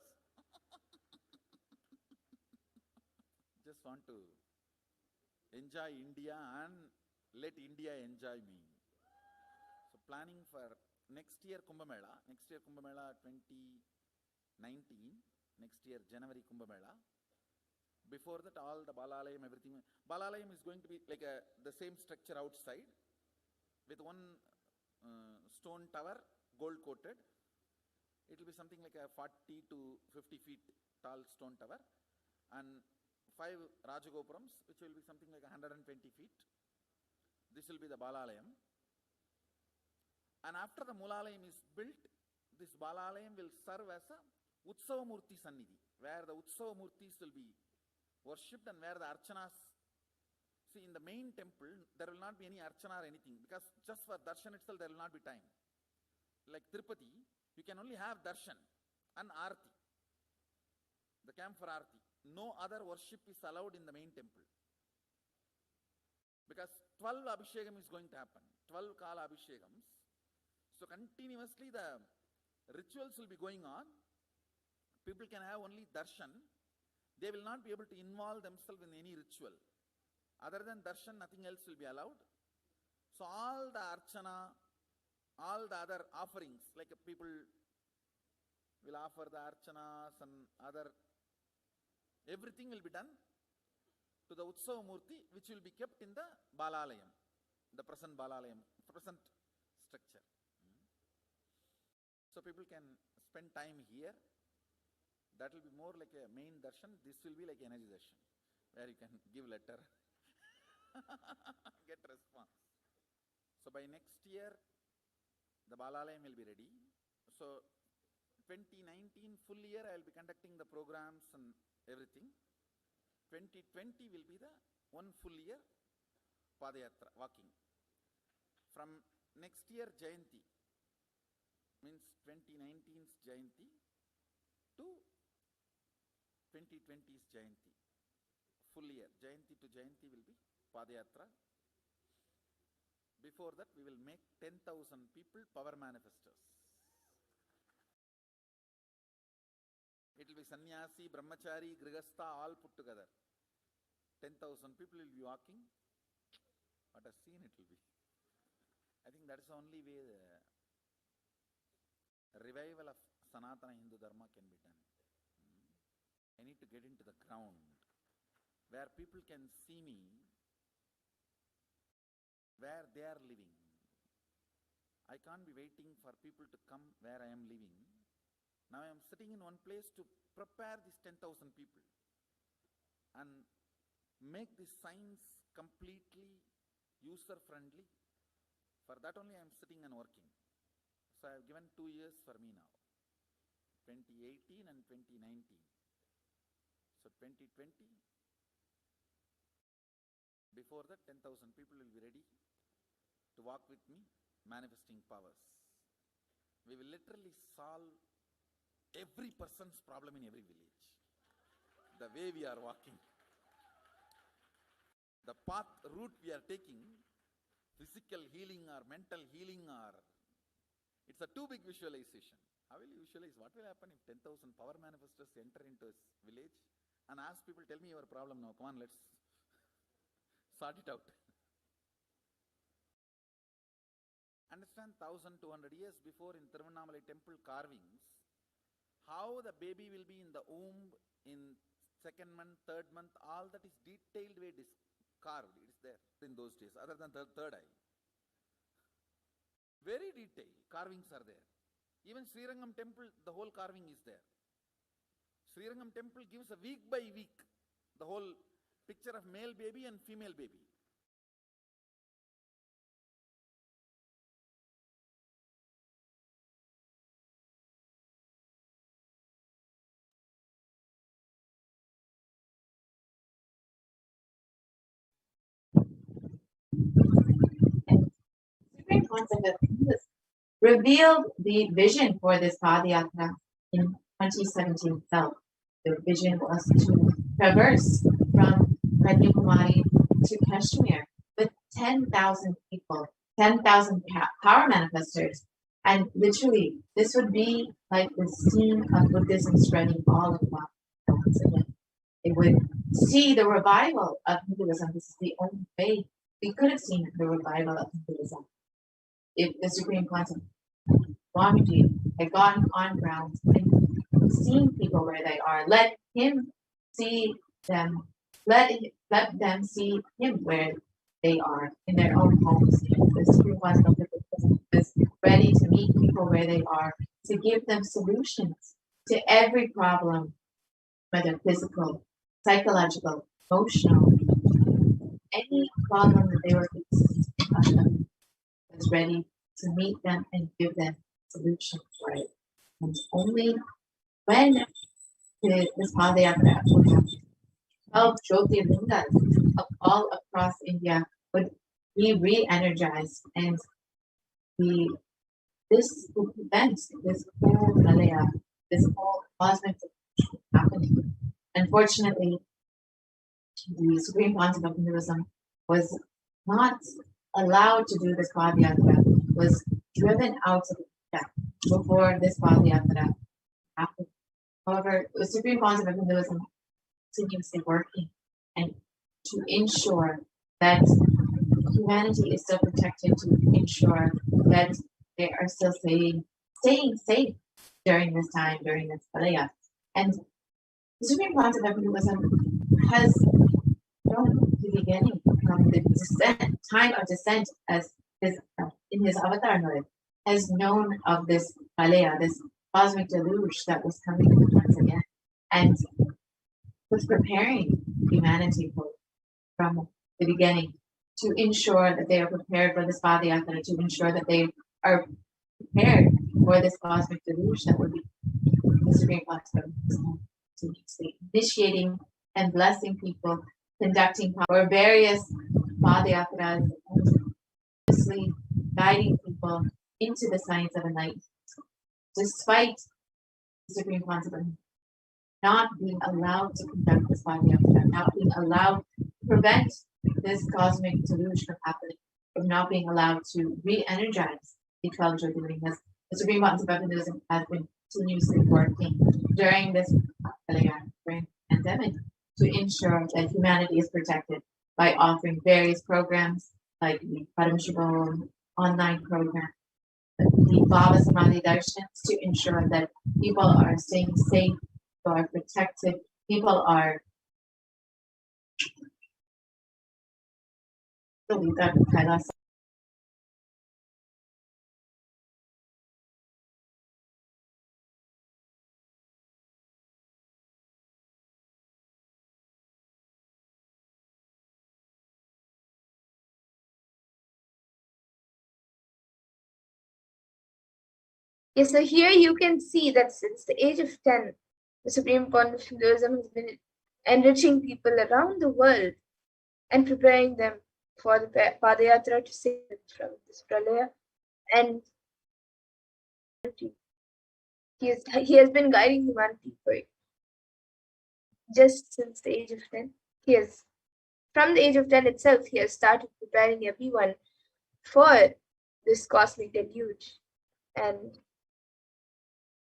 Just want to enjoy India and let India enjoy me. So planning for next year Kumbh Mela 2019, next year January Kumbh Mela. Before that, all the Balalayam, everything. Balalayam is going to be like the same structure outside with one stone tower, gold coated. It will be something like a 40 to 50 feet tall stone tower, and 5 Rajagopurams, which will be something like 120 feet. This will be the Balalayam. And after the Mulalayam is built, this Balalayam will serve as a Utsava Murti Sannidhi, where the Utsava Murtis will be worshipped and where the Archanas. See, in the main temple, there will not be any Archana or anything, because just for darshan itself, there will not be time. Like Tirupati, you can only have darshan and Arti, the camp for Arti. No other worship is allowed in the main temple. Because 12 Abhishekam is going to happen, 12 Kala Abhishekams. So continuously the rituals will be going on. People can have only darshan. They will not be able to involve themselves in any ritual. Other than darshan, nothing else will be allowed. So all the archana, all the other offerings, like people will offer the archanas and other, everything will be done to the Utsava Murti, which will be kept in the Balalayam, the present Balalayam, present structure. So people can spend time here. That will be more like a main darshan. This will be like energy darshan, where you can give letter, get response. So by next year, the Balalayam will be ready. So 2019 full year, I will be conducting the programs and everything. 2020 will be the one full year Padayatra, walking. From next year Jayanti, means 2019's Jayanti to 2020's Jayanti. Full year, Jayanti to Jayanti will be Padayatra. Before that, we will make 10,000 people power manifestors. It will be sannyasi, brahmachari, grihastha, all put together. 10,000 people will be walking. What a scene it will be. I think that is the only way the revival of Sanatana Hindu Dharma can be done. I need to get into the ground where people can see me, where they are living. I can't be waiting for people to come where I am living. Now I am sitting in one place to prepare these 10,000 people and make this science completely user-friendly. For that only I am sitting and working. So I have given 2 years for me now, 2018 and 2019. So 2020, before that 10,000 people will be ready to walk with me, manifesting powers. We will literally solve every person's problem in every village. The way we are walking, the path, route we are taking, physical healing or mental healing, or it's a too big visualization. How will you visualize? What will happen if 10,000 power manifestors enter into a village and ask people, tell me your problem now, come on, let's sort it out. Understand, 1,200 years before in Tiruvannamalai temple carvings, how the baby will be in the womb in 2nd month, 3rd month, all that is detailed way carved. It is there in those days, other than the third eye. Very detailed carvings are there. Even Srirangam temple, the whole carving is there. Srirangam temple gives a week by week, the whole
picture of male baby and female baby.
Supreme concept of Hinduism revealed the vision for this Padayatra in 2017 itself. The vision was to traverse from Kanyakumari to Kashmir with 10,000 people, 10,000 power manifestors. And literally, this would be like the scene of Buddhism spreading all across. Once again, it would see the revival of Hinduism. This is the only way we could have seen the revival of Hinduism. If the Supreme Concept, Swamiji, had gone on ground and seen people where they are, let him see them, let them see him where they are in their own homes. The Supreme Concept was ready to meet people where they are, to give them solutions to every problem, whether physical, psychological, emotional, any problem that they were facing, was ready to meet them and give them solutions for it. And only when this Padayatra would happen, 12 Jyotirlingas of all across India would be re-energized, and this would prevent this whole Malaya, this whole cosmic happening. Unfortunately, the Supreme Concept of Hinduism was not allowed to do this Padayatra, was driven out of India before this Padayatra happened. However, the Supreme Concept of Hinduism continuously working and to ensure that humanity is still protected, to ensure that they are still staying safe during this time, during this Palaya. And the Supreme Concept of Hinduism has from the beginning, from the descent, time of descent, as his in his avatar mode, has known of this Palaya, this cosmic deluge that was coming once again, and was preparing humanity from the beginning to ensure that they are prepared for this Padayatra, to ensure that they are prepared for this cosmic deluge that would be the Supreme Concept to initiating and blessing people, conducting or various Padayatras, guiding people into the science of enlightenment, despite the Supreme Concept not being allowed to conduct this Padayatra, not being allowed to prevent this cosmic deluge from happening, from not being allowed to re-energize the 12 Jyotirlingas. The Supreme Concept of Hinduism has been continuously working during this pandemic to ensure that humanity is protected by offering various programs like the Paramashivoham online program, the Bhava Samadhi Darshans, to ensure that people are staying safe, people are protected, people are
Yes, so here you can see that since the age of 10, the Supreme Concept of Hinduism has been enriching people around the world and preparing them for the Padayatra to save them from this pralaya. And he has been guiding humanity for just since the age of 10. From the age of 10 itself, he has started preparing everyone for this cosmic deluge and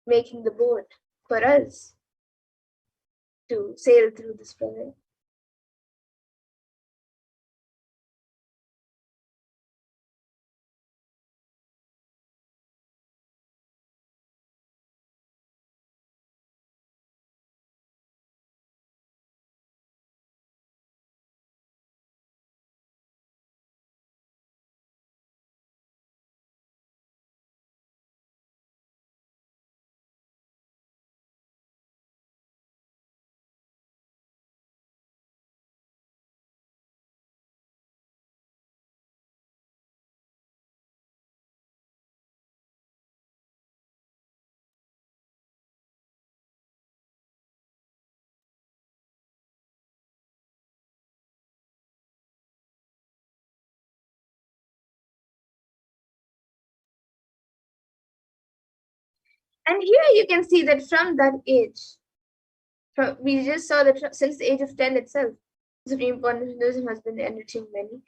making the boat for us to sail through this pralaya. And here you can see that from that age, we just saw that since the age of 10 itself, the Supreme Point of Hinduism has been enriching many.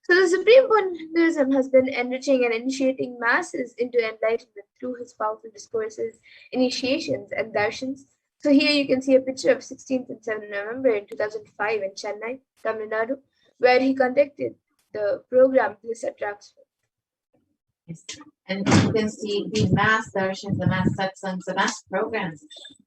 So the Supreme Point of Hinduism has been enriching and initiating masses into enlightenment through his powerful discourses, initiations, and darshans. So here you can see a picture of 16th and 7th November in 2005 in Chennai, Tamil Nadu, where he conducted the program Bliss Attracts.
And you can see the mass darshans, the mass satsangs, the mass programs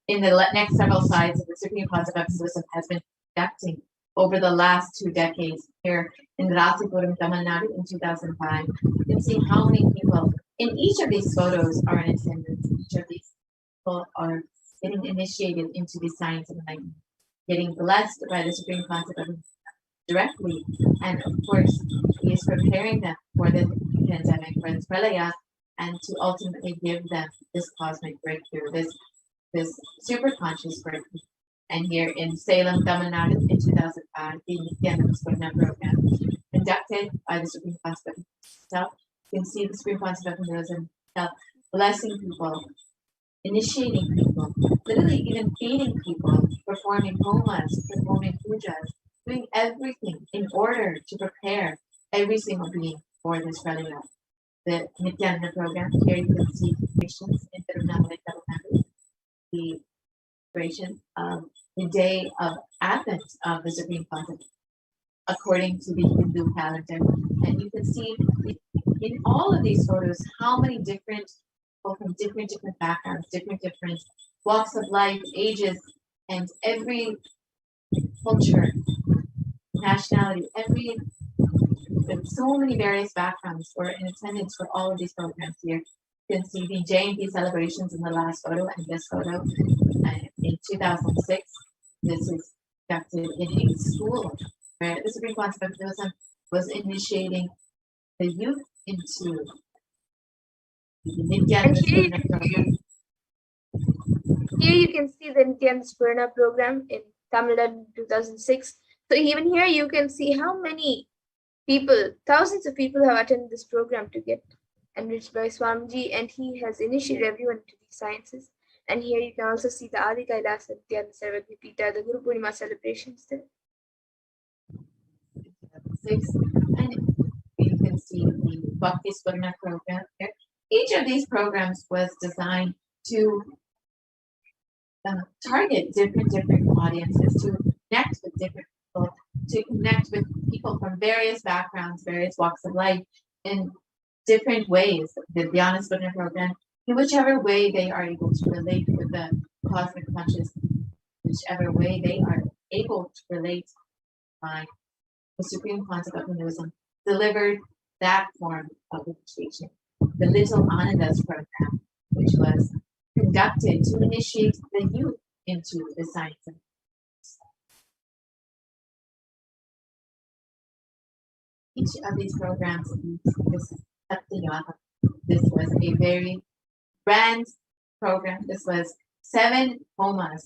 in the next several slides of the Supreme Concept of Hinduism has been conducting over the last 2 decades here in Rathipuram, Tamil Nadu in 2005. You can see how many people in each of these photos are in attendance. Each of these people are getting initiated into the science of enlightenment, getting blessed by the Supreme Concept of Hinduism directly. And of course, he is preparing them for the pandemic, for this pralaya, and to ultimately give them this cosmic breakthrough, this super conscious breakthrough. And here in Salem, Tamil Nadu in 2005, the Nithyananda program conducted by the Supreme Concept itself. You can see the Supreme Concept of Hinduism itself blessing people, initiating people, literally even feeding people, performing homas, performing pujas, doing everything in order to prepare every single being for this pralaya. The Nithyananda program, here you can see creations in Tirunelveli, Tamil Nadu, the creation of the day of Advent of the Supreme Concept, according to the Hindu calendar. And you can see in all of these photos how many different people from different backgrounds, different walks of life, ages, and every culture, nationality, so many various backgrounds were in attendance for all of these programs here. You can see the Jayanti celebrations in the last photo and this photo. In 2006, this is conducted in a school where the Supreme Concept of Hinduism was initiating the youth into the Nithyananda program. Here you can see the Nithyananda program in Tamil Nadu in 2006. So even here you can see how many people, thousands of people have attended this program to get enriched by Swamiji, and he has initiated everyone to these sciences. And here you can also see the Adi Kailas Nithyananda Sarvagya Pita, the Guru Purnima celebrations there. And you can see the Bhakti Spurna program here. Each of these programs was designed to target different audiences, to connect with different people, to connect with people from various backgrounds, various walks of life in different ways. The Dhyana Spurna program, in whichever way they are able to relate with the cosmic consciousness, whichever way they are able to relate by the Supreme Concept of Hinduism, delivered that form of initiation. The Little Anandas program, which was conducted to initiate the youth into the science of each of these programs. This is Satyayama. This was a very grand program. This was 7 homas,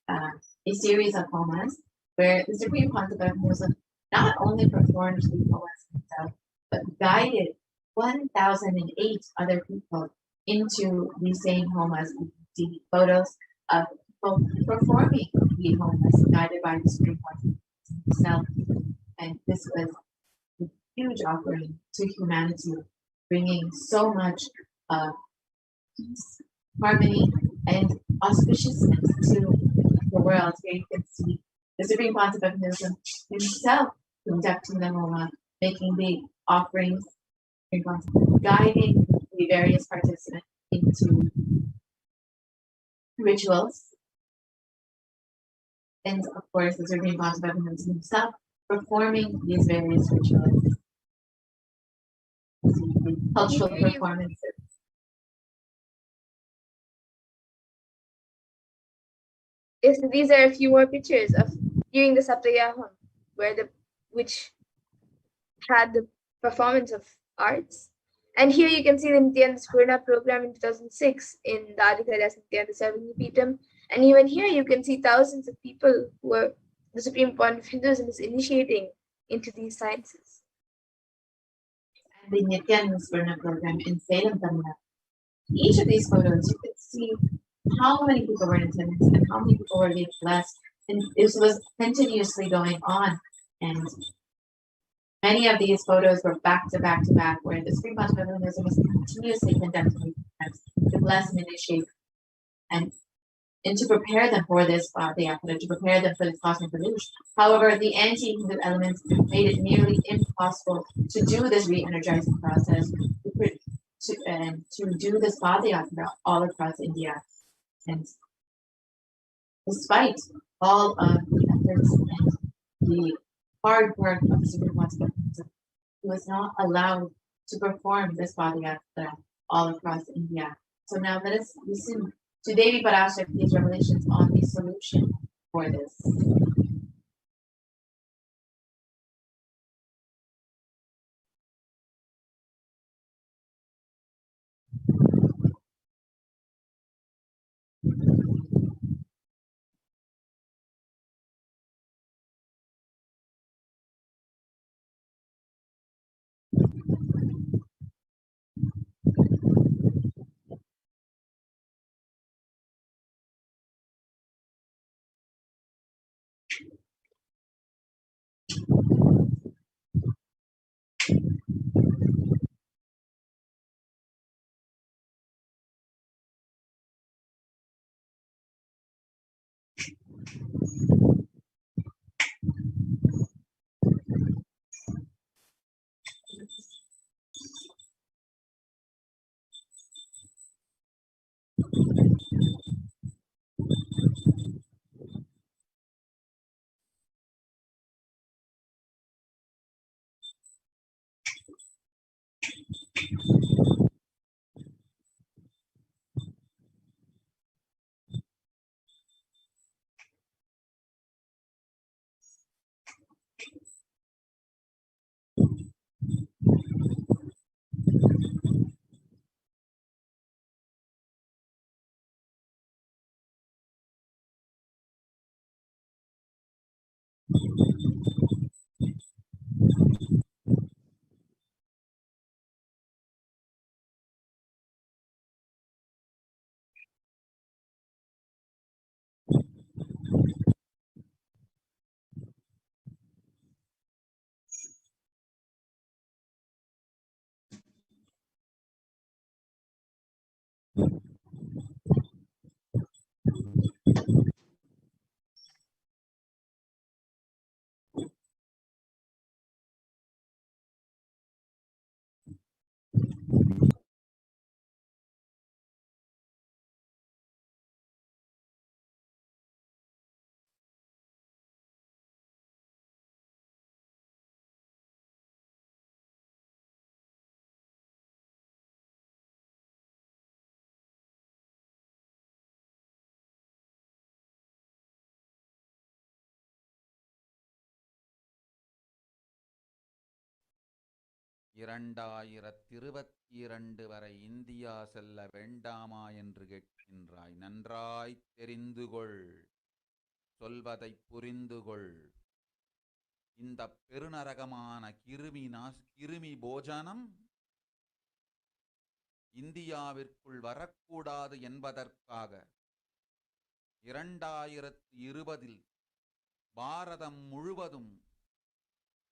a series of homas, where the Supreme Concept of Hinduism not only performed the homas himself, but guided 1,008 other people into the same homas. You can see photos of people performing the homas guided by the Supreme Concept himself. And this was a huge offering to humanity, bringing so much peace, harmony, and auspiciousness to the world. Here you can see the Supreme Concept of Hinduism himself conducting the homa, making the offerings, guiding the various participants into rituals, and of course the Supreme Concept of Hinduism himself performing these various rituals, the cultural performances. Yes, these are a few more pictures of during the Satyayaham, which had the performance of arts. And here you can see the Nithyananda Spurna program in 2006 in the Adi Kailas Nithyananda Sarvagya Peetham. And even here you can see thousands of people who are the Supreme Point of Hinduism is initiating into these sciences. And the Nithyananda Spurna program in Salem, Tamil Nadu. each of these photos, you could see how many people were in attendance and how many people were being blessed. And this was continuously going on. And many of these photos were back to back to back, where the Supreme Master was continuously conducting to bless and initiate and to prepare them for this Padayatra, to prepare them for this cosmic revolution. However, the anti-Hindu elements made it nearly impossible to do this re-energizing process, to do this Padayatra all across India. And despite all of the efforts and the hard work of the Supreme Master, he was not allowed to perform this Padayatra all across India. So now let us listen to Devi Parashakti's revelations on the solution for this.
வரை India செல்ல வேண்டாமா என்று கேட்கின்றாய். நன்றாய் தெரிந்துகொள், சொல்வதைப் புரிந்துகொள். இந்த பெருநரகமான கிருமி போஜனம் இந்தியாவிற்குள் வரக்கூடாது என்பதற்காக 2020 பாரதம் முழுவதும்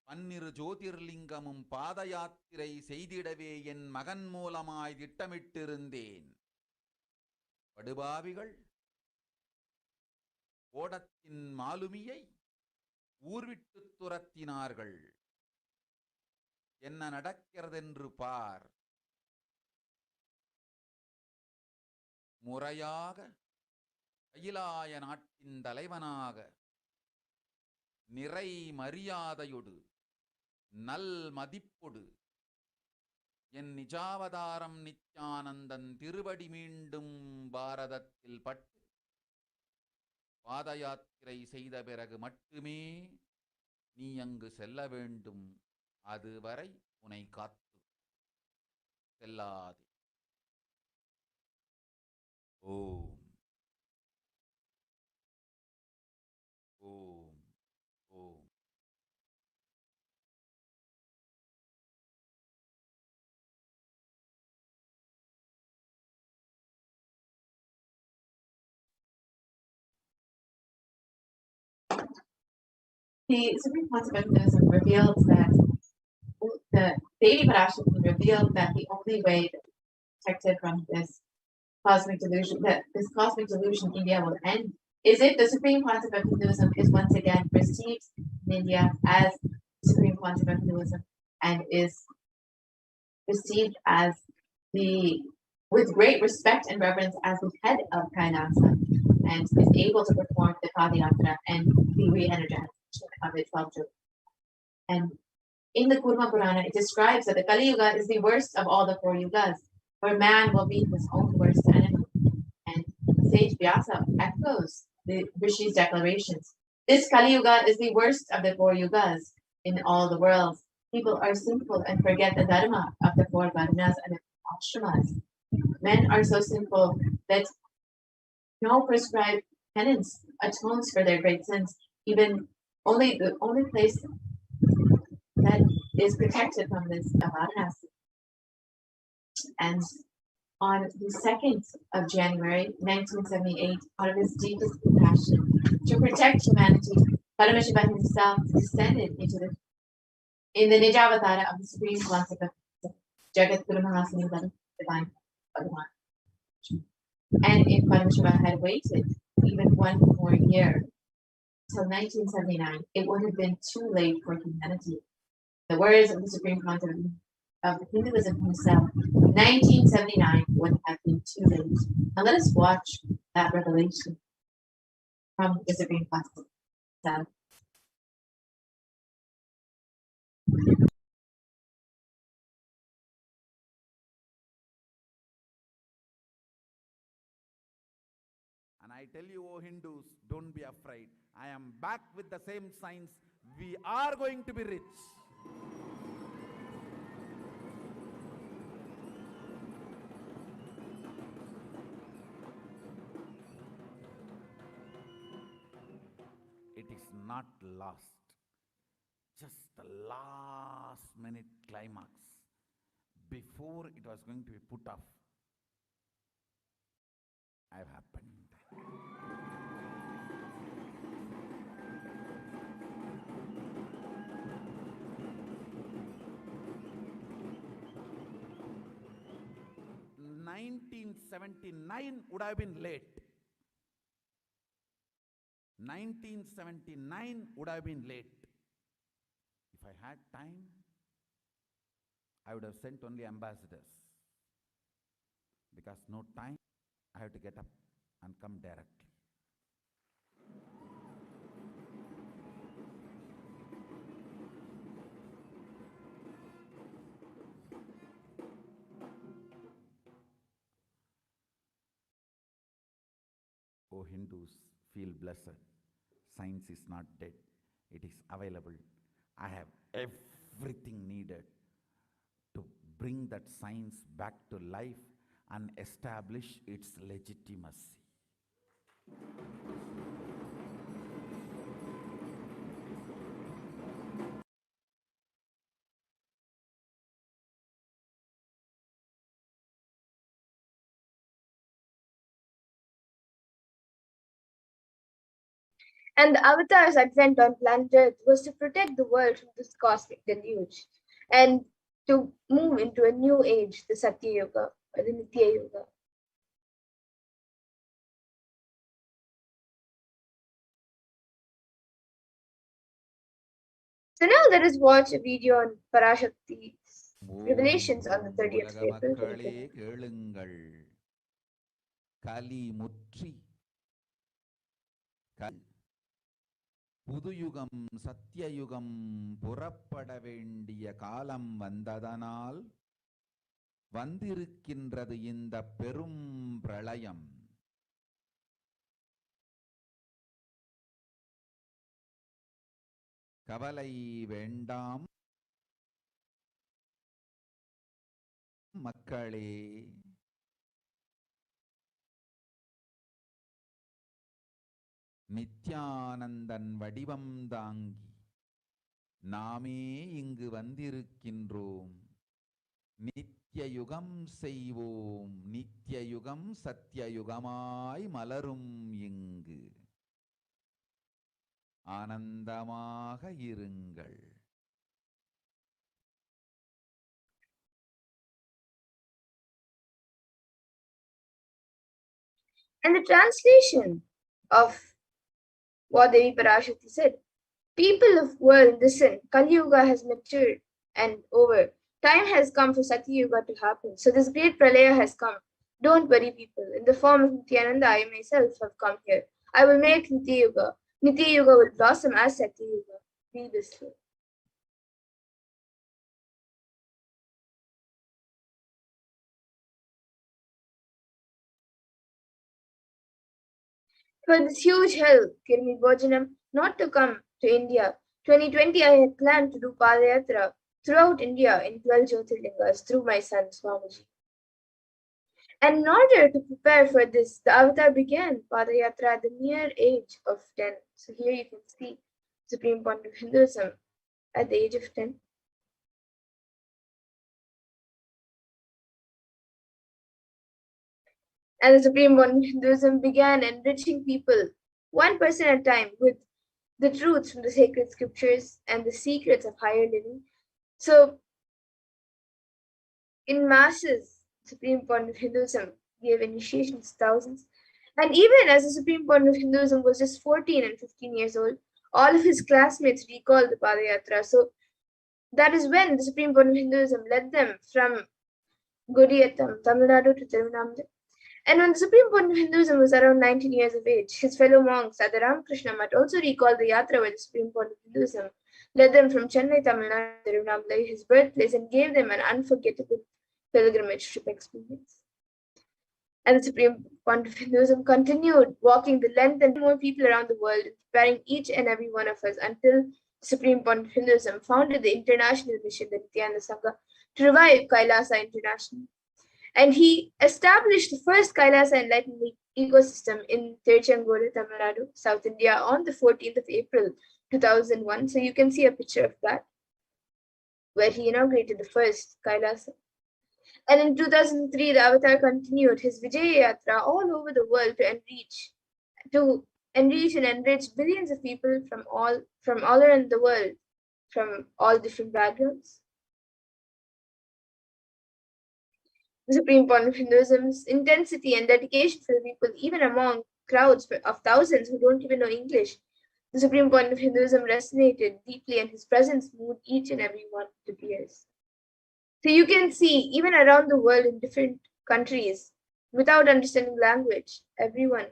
12 ஜோதிர்லிங்கமும் பாத யாத்திரை செய்திடவே என் மகன் மூலமாய் திட்டமிட்டிருந்தேன். படுபாவிகள் ஓடத்தின் மாலுமியை ஊர்விட்டு துரத்தினார்கள். என்ன நடக்கிறதென்று பார். முறையாக கைலாய நாட்டின் தலைவனாக நிறை மரியாதையொடு நல் மதிப்பொடு என் நிஜாவதாரம் நித்யானந்தன் திருவடி மீண்டும் பாரதத்தில் பட்டு பாத யாத்திரை செய்த பிறகு மட்டுமே நீ அங்கு செல்ல வேண்டும். அதுவரை உன்னை காத்து செல்லாதே. ஓம் ஓம் ஓம்.
The Supreme Council of Hinduism reveals that the Devi Parashakti revealed that the only way to protect it from this cosmic delusion, that this cosmic delusion in India will end, is if the Supreme Concept of Hinduism is once again received in India as Supreme Concept of Hinduism and is received as with great respect and reverence as the head of Kainasa and is able to perform the Padayatra and the re-energization of its 12 jewels. And in the Kurma Purana, it describes that the Kali Yuga is the worst of all the 4 yugas, where man will be his own worst enemy. And sage Vyasa echoes the Rishi's declarations. This Kali Yuga is the worst of the 4 yugas in all the worlds. People are sinful and forget the dharma of the 4 varnas and the ashramas. Men are so sinful that no prescribed penance atones for their great sins. Even the only place that is protected from this awareness. And on the 2nd of January 1978, out of his deepest compassion to protect humanity, Paramashiva himself descended in the Nijavatara of the Supreme Concept of Jagat Guru Mahasani, Divine Bhagavan. And if Paramashiva had waited even one more year till 1979, it would have been too late for humanity. The words of the Supreme Concept of Hinduism himself, 1979 would have been too late. Now let us watch that revelation from the Supreme Concept himself.
And I tell you, O Hindus, don't be afraid. I am back with the same science. We are going to be rich. It is not lost. Just the last minute climax before it was going to be put off. Have happened. "1979 would have been late. 1979 would have been late. If I had time, I would have sent only ambassadors. Because no time, I have to get up and come directly. O Hindus, feel blessed. Science is not dead. It is available. I have everything needed to bring that science back to life and establish its legitimacy.
And the Avatar's advent on planet Earth was to protect the world from this cosmic deluge and to move into a new age, the Satya Yuga or the Nithya Yuga. So now let us watch a video on Parashakti's revelations on the 30th of April.
கேளுங்கள். கலி முற்றி புதுயுகம் சத்தியயுகம் புறப்பட வேண்டிய காலம் வந்ததனால் வந்திருக்கின்றது இந்த பெரும் பிரளயம். கவலை வேண்டாம் மக்களே. நித்யானந்தன் வடிவம் தாங்கி நாமே இங்கு வந்திருக்கின்றோம். நித்யயுகம் செய்வோம், நித்யயுகம் சத்யயுகமாய் மலரும் இங்கு.
ஆனந்தமாக இருங்கள்.
And the translation of what Devi Parashakti said, people of world, listen, Kali Yuga has matured and over. Time has come for Satya Yuga to happen. So this great Pralaya has come. Don't worry, people. In the form of Nithyananda, I myself have come here. I will make Nitya Yuga. Nitya Yuga will blossom as Satya Yuga. Be blissful. For this huge hell, Kirmi Bhojanam, not to come to India. 2020, I had planned to do Padayatra throughout India in 12 Jyotirlingas through my son Swamiji. And in order to prepare for this, the avatar began Padayatra at the mere age of 10. So here you can see Supreme Point of Hinduism at the age of 10. And the Supreme Point of Hinduism began enriching people, one person at a time, with the truths from the sacred scriptures and the secrets of higher living. So, in masses, Supreme Point of Hinduism gave initiations to thousands. And even as the Supreme Point of Hinduism was just 14 and 15 years old, all of his classmates recalled the Padayatra. So that is when the Supreme Point of Hinduism led them from Gudiyattam, Tamil Nadu to Tirunamala. And when the Supreme Point of Hinduism was around 19 years of age, his fellow monks at the Ramakrishna Mutt also recalled the Yatra where the Supreme Point of Hinduism led them from Chennai, Tamil Nadu to Tirunamala, his birthplace, and gave them an unforgettable pilgrimage trip experience. And the Supreme Point of Hinduism continued walking the length and more people around the world, preparing each and every one of us until the Supreme Point of Hinduism founded the international mission, the Nithyananda Sangha, to revive Kailasa International. And he established the first Kailasa enlightenment ecosystem in Tiruchengodu, Tamil Nadu, South India on the 14th of April 2001. So you can see a picture of that, where he inaugurated the first Kailasa. And in 2003, the Avatar continued his Vijaya Yatra all over the world to enrich and enrich billions of people from all around the world, from all different backgrounds. The Supreme Point of Hinduism's intensity and dedication for the people, even among crowds of thousands who don't even know English, the Supreme Point of Hinduism resonated deeply, and his presence moved each and every one to tears. So you can see, even around the world in different countries, without understanding language, everyone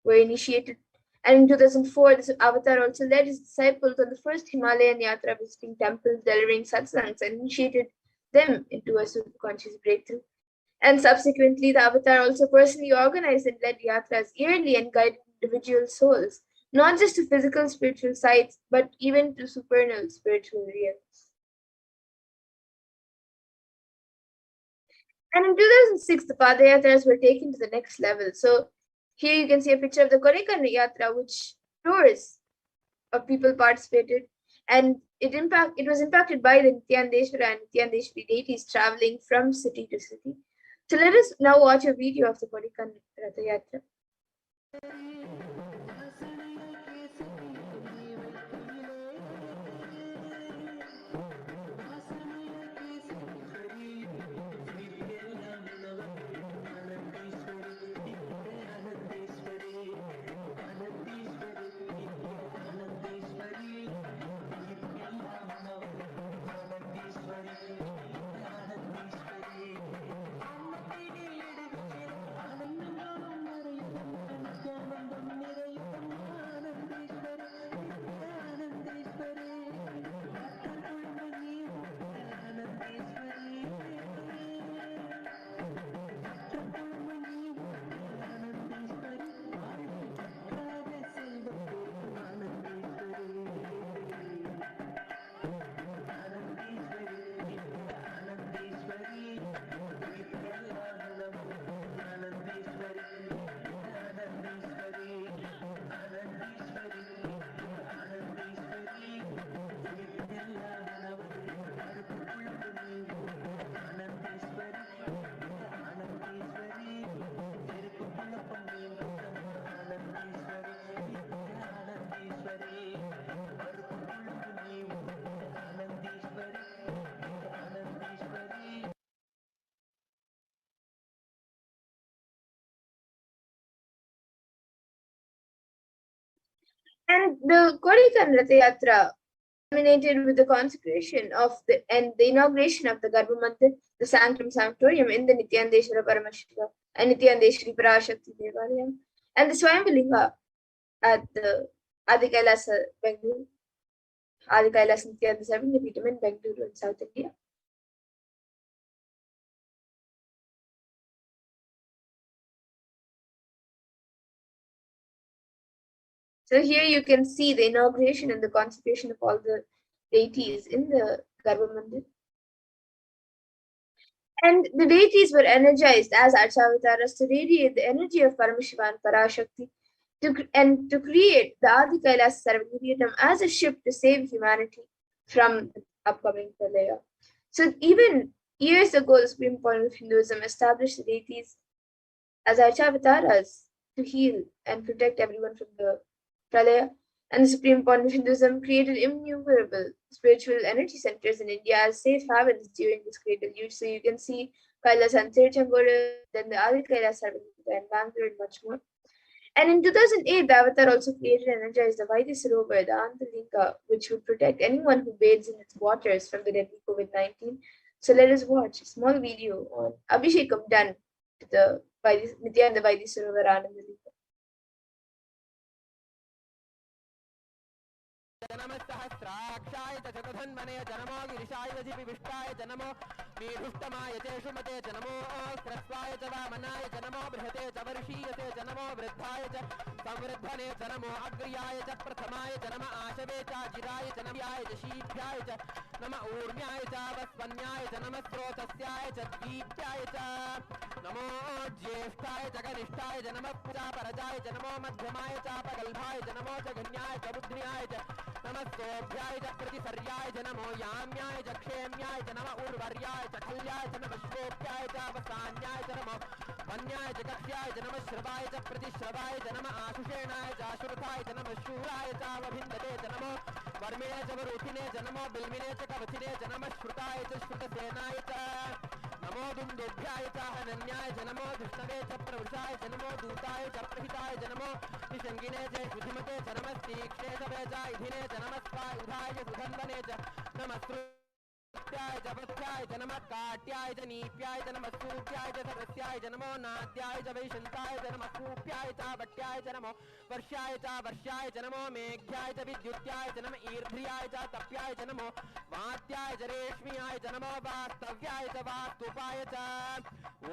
were initiated. And in 2004, this Avatar also led his disciples on the first Himalayan Yatra, visiting temples, delivering satsangs, and initiated them into a superconscious breakthrough. And subsequently, the Avatar also personally organized and led yatras yearly and guided individual souls, not just to physical spiritual sites, but even to supernal spiritual realms. And in 2006, the Padayatras were taken to the next level. So here you can see a picture of the Korekan Yatra, which tours of people participated, and it was impacted by the Nithyanandeshwara and Nithyanandeshwari deities traveling from city to city. So let us now watch a video of the Korekan Ratha Yatra. And the Kodikan Ratha Yatra culminated with the consecration of the inauguration of the Garbha Mandir, the Sanctum Sanctorium in the Nithyananda Paramashivam and Nithyananda Parashakti Devalayam, and the Swayambhulinga at the Adi Kailasa Bengaluru, Adi Kailasa Nithyananda Savinyapeetham in Bengaluru in South India. So here you can see the inauguration and the consecration of all the deities in the Garbha Mandir. And the deities were energized as Archavataras to radiate the energy of Paramashiva and Parashakti to create the Adi Kailas Sarvagiriyatam as a ship to save humanity from the upcoming Pralaya. So even years ago, the Supreme Point of Hinduism established the deities as Archavataras to heal and protect everyone from the Pralaya. And the Supreme Point of Hinduism created innumerable spiritual energy centers in India as safe havens during this great deluge. So you can see Kailas and Tiruchengodu, then the Adi Kailas Sarvagiriyatam and Bangalore and much more. And in 2008, the Avatar also created and energized the Vaidya Sarovar, the Antalinga, which would protect anyone who bathes in its waters from the deadly COVID-19. So let us watch a small video on Abhishekam done to the Nithyananda Vaidya Sarovar Anandalinga.
सहस्राक्षाय च जगधन्मने जनमो गिरिशाय विष्टाय जनमो मेढुष्टमाय च शुमते जनमो स्रस्वाय च वामनाय जनमो बृहते च वर्षीयते जनमो वृद्धाय च संवृद्धने जनमो अग्र्याय च प्रथमाय जनम आशवे च जिराय जनम्याय च शीभ्याय च नम ऊर्म्याय च वस्वन्याय च नम स्रोतस्याय च दीप्याय च नमो ज्येष्ठाय च कनिष्ठाय च नमः पूजापरजाय च नमो मध्यमाय च अपगल्भाय च नमो च गण्याय च बुद्ध्याय च नमस्तोभ्याय च प्रतिसर्याय च नमो याम्याय च क्षेम्याय च नम उर्वर्याय च खल्याय च नमः श्रोप्याय च अवसान्याय च नमो वन्याय च कक्ष्याय च नमः श्रवाय च प्रतिश्रवाय च नम आशुषेणाय च आशुरथाय च नमः शूराय च अवभिन्दते च नमो वर्मिणे च वरुथिने च नमो बिल्मिने च कवचिने च नमः श्रुताय च श्रुतसेनाय च नमो दुन्दुभ्याय च हनन्याय च नमो धृष्णवे च प्रवृषाय च नमो दूताय च प्रहिताय च नमो निषङ्गिने च शुधिमते च नमस्तीक्ष्णे च इधिने च नमस्वायुधाय च सुगन्धने च नमस्कृत्याय च वत्स्याय च नमः काट्याय च नीप्याय च नमः सूप्याय च सरस्याय च नमो नाद्याय च वैशन्ताय च नमः कूप्याय च वट्याय च नमो वर्ष्याय च नमो मेघ्याय च विद्युत्याय च नम ईर्ध्याय च तप्याय च नमो वात्याय च रेश्म्याय च नमो वास्तव्याय च वास्तुपाय च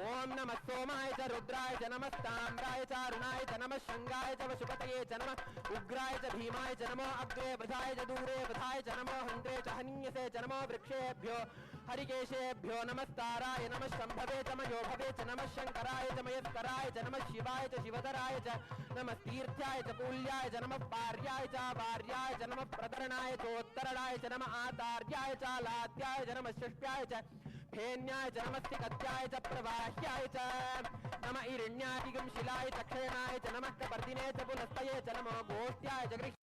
ओम नमः सोमाय च रुद्राय च नमस्ताम्राय च अरुणाय च नमः शंगाय च वशुपतये च नमः उग्राय च भीमाय च नमो अग्रे वधाय च दूरे वधाय च नमो हन्त्रे च हन्यसे च नमो वृक्षेभ्यो हरिकेशेभ्यो नमस्ताराय नमः शम्भवे च मयोभवे च नमः शंकराय च मयस्कराय च नमः शिवाय च शिवधराय च नमः तीर्थ्याय च पूल्याय च नमः पार्याय च वार्याय च नमः प्रतरणाय चोत्तरणाय च नमः आतार्याय च लात्याय च नमः षष्ट्याय च फेन्याय च नमस्तिकत्याय च प्रवाह्याय च नमः इरण्यादिगं शिलाय च क्षयणाय च नमः कपर्दिने च पुनस्तये च नमो गोष्ट्याय च गृह्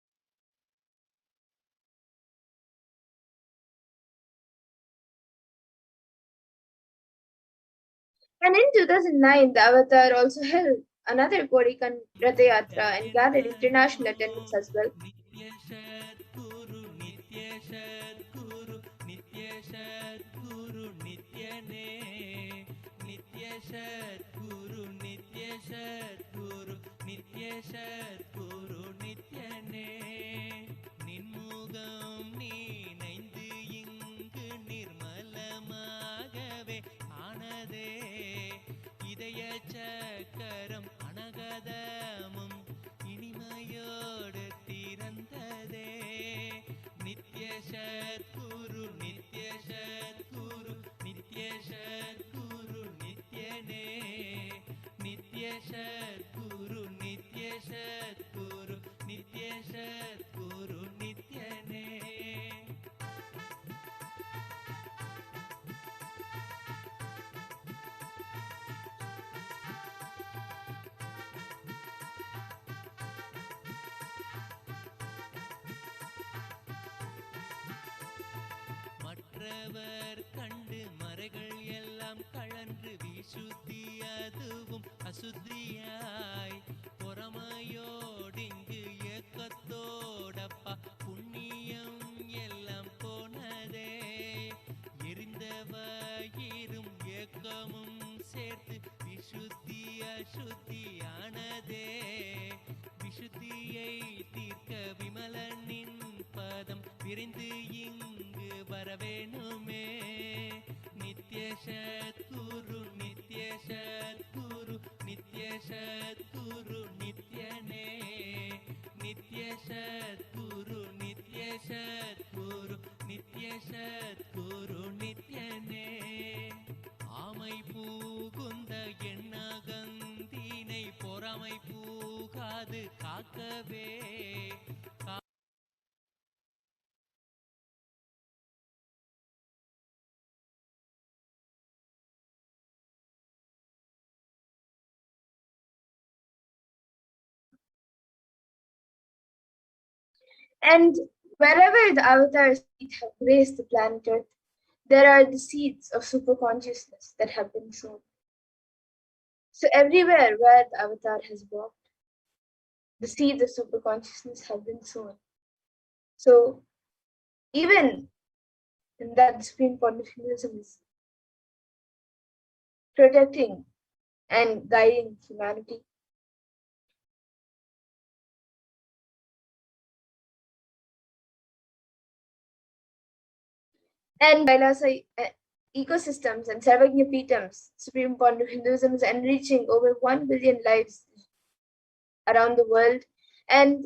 And in 2009, the Avatar also held another Kodikan Ratha Yatra and gathered international attendance as well.
சக்கரம் அனகதமும் இனிமையோடு திறந்ததே நித்ய சத்குரு நித்ய சத்குரு நித்ய சத்குரு நித்யனே நித்ய சத்குரு நித்ய சத்குரு நித்ய சத்குரு நித்யனே. மற்றவர் கண்டு மறைகள் எல்லாம் கழன்று விசுத்தி அதுவும் அசுத்தியாய் பொறாமையோடிங்கு ஏக்கத்தோ
யோகமும் சேர்த்து விசுத்தி அசுத்தியானதே. விஷுத்தியை தீர்க்க விமலனின் பதம் விரைந்து இங்கு வரவேணுமே. நித்ய சத்குரு நித்ய சத்குரு நித்ய சத்குரு நித்யனே. நித்ய சத்குரு நித்ய சத்குரு நித்ய சத்குரு நித்யனே. ஆமை பூகுந்த எண்ணகந்தினை பொறாமை பூகாது காக்கவே.
And wherever the avatar's feet have graced the planet Earth, there are the seeds of superconsciousness that have been sown. So everywhere where the avatar has walked, the seeds of superconsciousness have been sown. So even in that, the Supreme Point of Hinduism is protecting and guiding humanity. And Kailasa ecosystems and Sarvagnya Peetams, Supreme Point of Hinduism is enriching over 1 billion lives around the world. And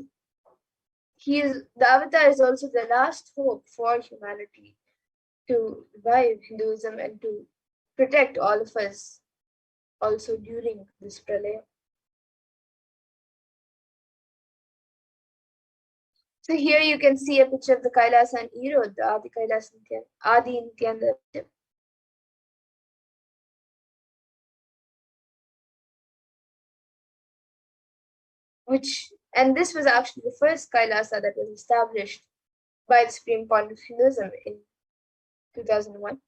the avatar is also the last hope for humanity to revive Hinduism and to protect all of us also during this pralaya. So here you can see a picture of the Kailasa and Erode, the Adi Nithyananda. And this was actually the first Kailasa that was established by the Supreme Point of Hinduism in 2001.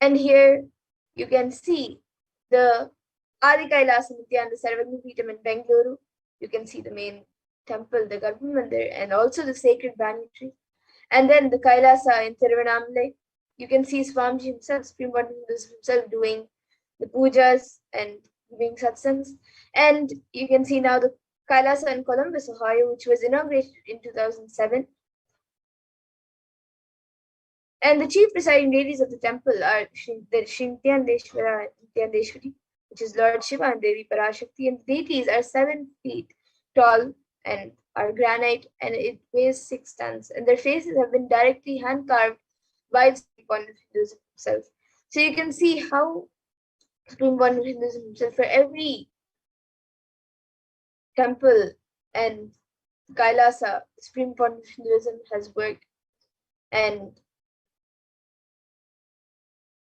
And here you can see the Adi Kailasa Nithyananda Sarvagnipeetam in Bengaluru. You can see the main temple, the Garbha Mandir, and also the sacred banyan tree. And then the Kailasa in Tiruvannamalai. You can see Swamiji himself, Supreme Point of Hinduism himself, doing the pujas and doing satsangs. And you can see now the Kailasa in Columbus, Ohio, which was inaugurated in 2007. And the chief presiding deities of the temple are the Nithyanandeshwara and Nithyanandeshwari, which is Lord Shiva and Devi Parashakti. And the deities are 7 feet tall and are granite, and it weighs 6 tons. And their faces have been directly hand carved by the Supreme Point of Hinduism himself. So you can see how Supreme Point of Hinduism himself, for every temple and Kailasa, Supreme Point of Hinduism has worked. And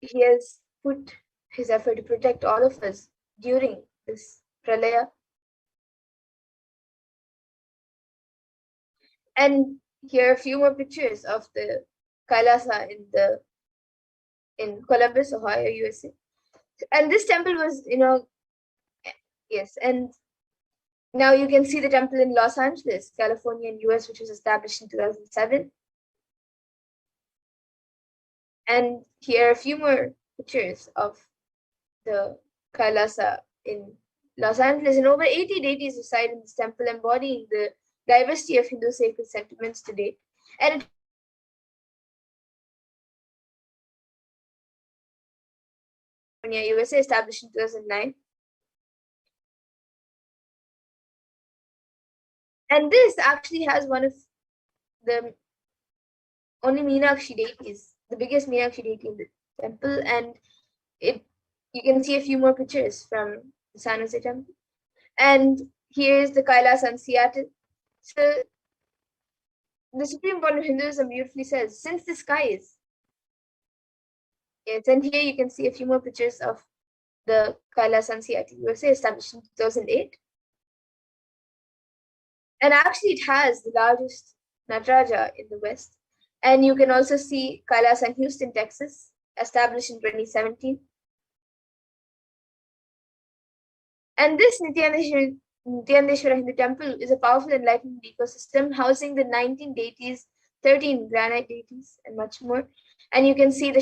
he has put his effort to protect all of us during this pralaya. And here are a few more pictures of the Kailasa in Columbus, Ohio, USA. And this temple was, yes, and now you can see the temple in Los Angeles, California, in US, which was established in 2007. And here are a few more pictures of the Kailasa in Los Angeles. And over 80 deities reside in this temple, embodying the diversity of Hindu sacred sentiments today. And USA, established in 2009. And this actually has one of the only Meenakshi deities, the biggest Meenakshi deity in the temple. And you can see a few more pictures from the San Jose temple. And here's the Kailasa in Seattle. So the Supreme Point of Hinduism beautifully says, since the skies. Yes, and here you can see a few more pictures of the Kailasa in Seattle, USA, established in 2008. And actually it has the largest Nataraja in the West. And you can also see Kailasa in Houston, Texas, established in 2017. And this Nithyanandeshwara Hindu temple is a powerful enlightenment ecosystem housing the 19 deities, 13 granite deities, and much more. And you can see the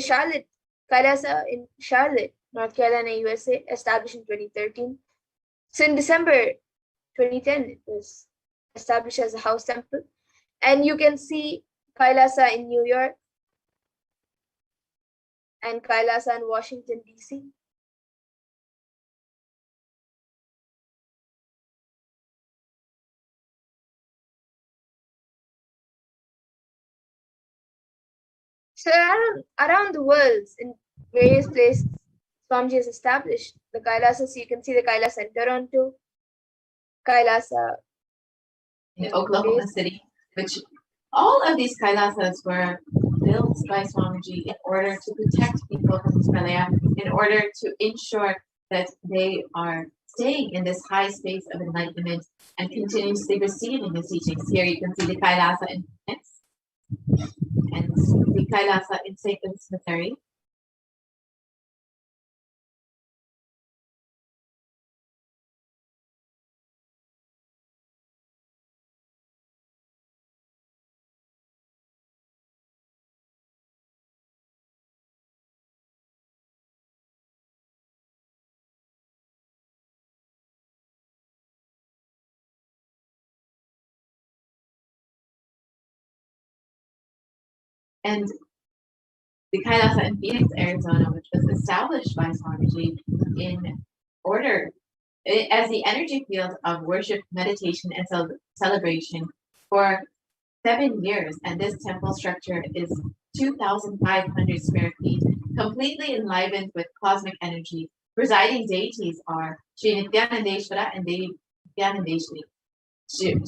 Kailasa in Charlotte, North Carolina, USA, established in 2013. So in December 2010, it was established as a house temple. And you can see Kailasa in New York and Kailasa in Washington, D.C. So around the world, in various places, Swamiji has established the Kailasa. So you can see the Kailasa in Toronto, Kailasa in Oklahoma City, which all of these Kailasas were built by Swamiji in order to protect people from Himalaya, in order to ensure that they are staying in this high space of enlightenment and continuously receiving his teachings. Here you can see the Kailasa in Phoenix and the Kailasa in St. Louis, Missouri. And the Kailasa in Phoenix, Arizona, which was established by Swamiji in order as the energy field of worship, meditation, and celebration for 7 years. And this temple structure is 2,500 square feet, completely enlivened with cosmic energy. Presiding deities are Sri Nithyanandeshwara and Devi Nithyanandeshwari,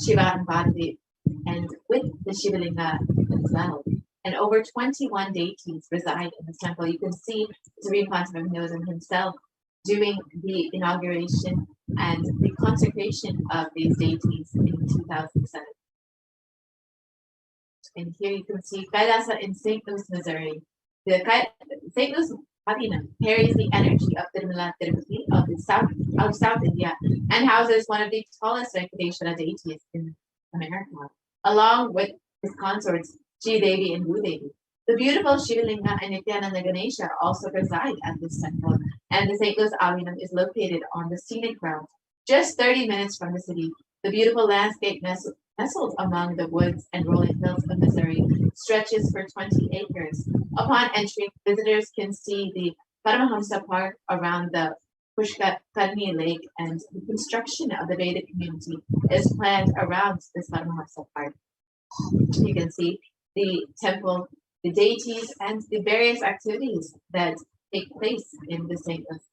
Shiva and Parvati, and with the Shivalinga as well. And over 21 deities reside in this temple. You can see Supreme Pontiff of Hinduism himself doing the inauguration and the consecration of these deities in 2007. And here you can see Kailasa in St. Louis, Missouri. The St. Louis Patina carries the energy of Tirumala Tirupati of South India and houses one of the tallest Venkateshwara deities in America, along with his consorts Sri Devi and Bhudevi. The beautiful Shivalinga and Nithyananda Ganesha also reside at this temple, and the St. Louis Avinam is located on the scenic route, just 30 minutes from the city. The beautiful landscape nestled among the woods and rolling hills of Missouri stretches for 20 acres. Upon entering, visitors can see the Paramahamsa Park around the Pushkarni Lake, and the construction of the Vedic community is planned around this Paramahamsa Park. You can see the temple, the deities, and the various activities that take place in the St. Louis.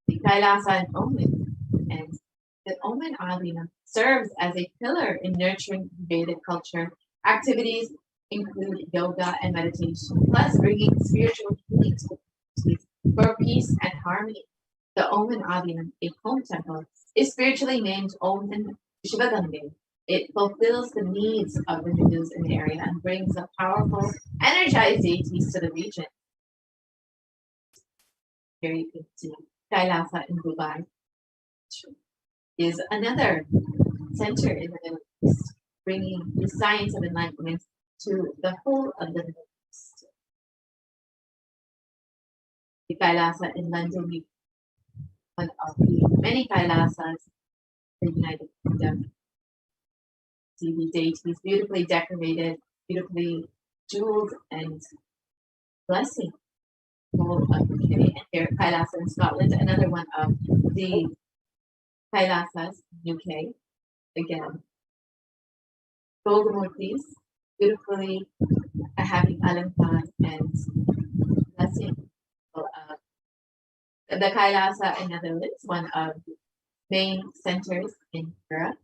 The Kailasa and Omen, and the Omen Avinam serves as a pillar in nurturing Vedic culture. Activities include yoga and meditation, plus bringing spiritual healing to the communities for peace and harmony. The Omen Avinam, a home temple, is spiritually named Omen Shivagange. It fulfills the needs of the Hindus in the area and brings a powerful, energized deities to the region. Here you can see Kailasa in Dubai is another center in the Middle East, bringing the science of enlightenment to the whole of the Middle East. The Kailasa in London, one of the many Kailasas in the United Kingdom. See the deities beautifully decorated, beautifully jeweled, and blessing. And here, Kailasa in Scotland, another one of the Kailasas in UK. Again, Golgamurtis, beautifully having Alampan and blessing. The Kailasa in Netherlands, one of the main centers in Europe.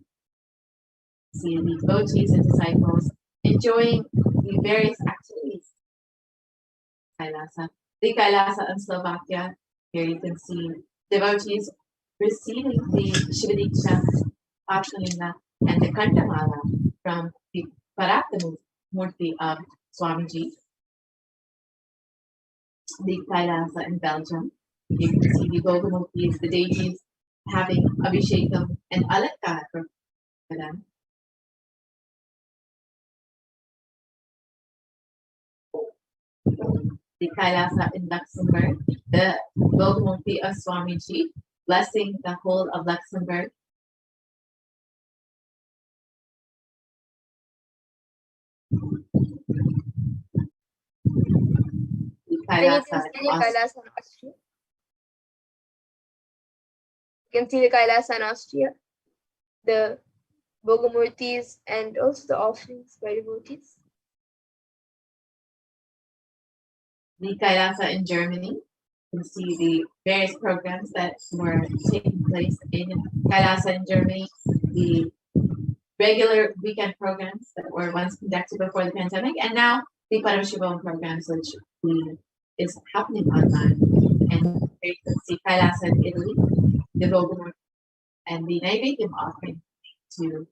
See the devotees and disciples enjoying the various activities. Kailasa. The Kailasa in Slovakia, here you can see devotees receiving the Shivadiksha, Pachalinga, and the Kantamala from the
Parashakti Murti of Swamiji, the Kailasa in Belgium. You can see the Bhogamurtis, the deities having Abhishekam and Alankar for them. The Kailasa in Luxembourg, the Bhogamurti of Swamiji, blessing the whole of Luxembourg. The Kailasa in Austria.
You can see the Kailasa in Austria, the Bhogamurtis, and also the offerings by devotees.
The Kailasa in Germany. You can see the various programs that were taking place in Kailasa in Germany, the regular weekend programs that were once conducted before the pandemic, and now the Paramashivoham programs, which is happening online. And you can see Kailasa in Italy, the Vogamur, and the Naivedyam offering to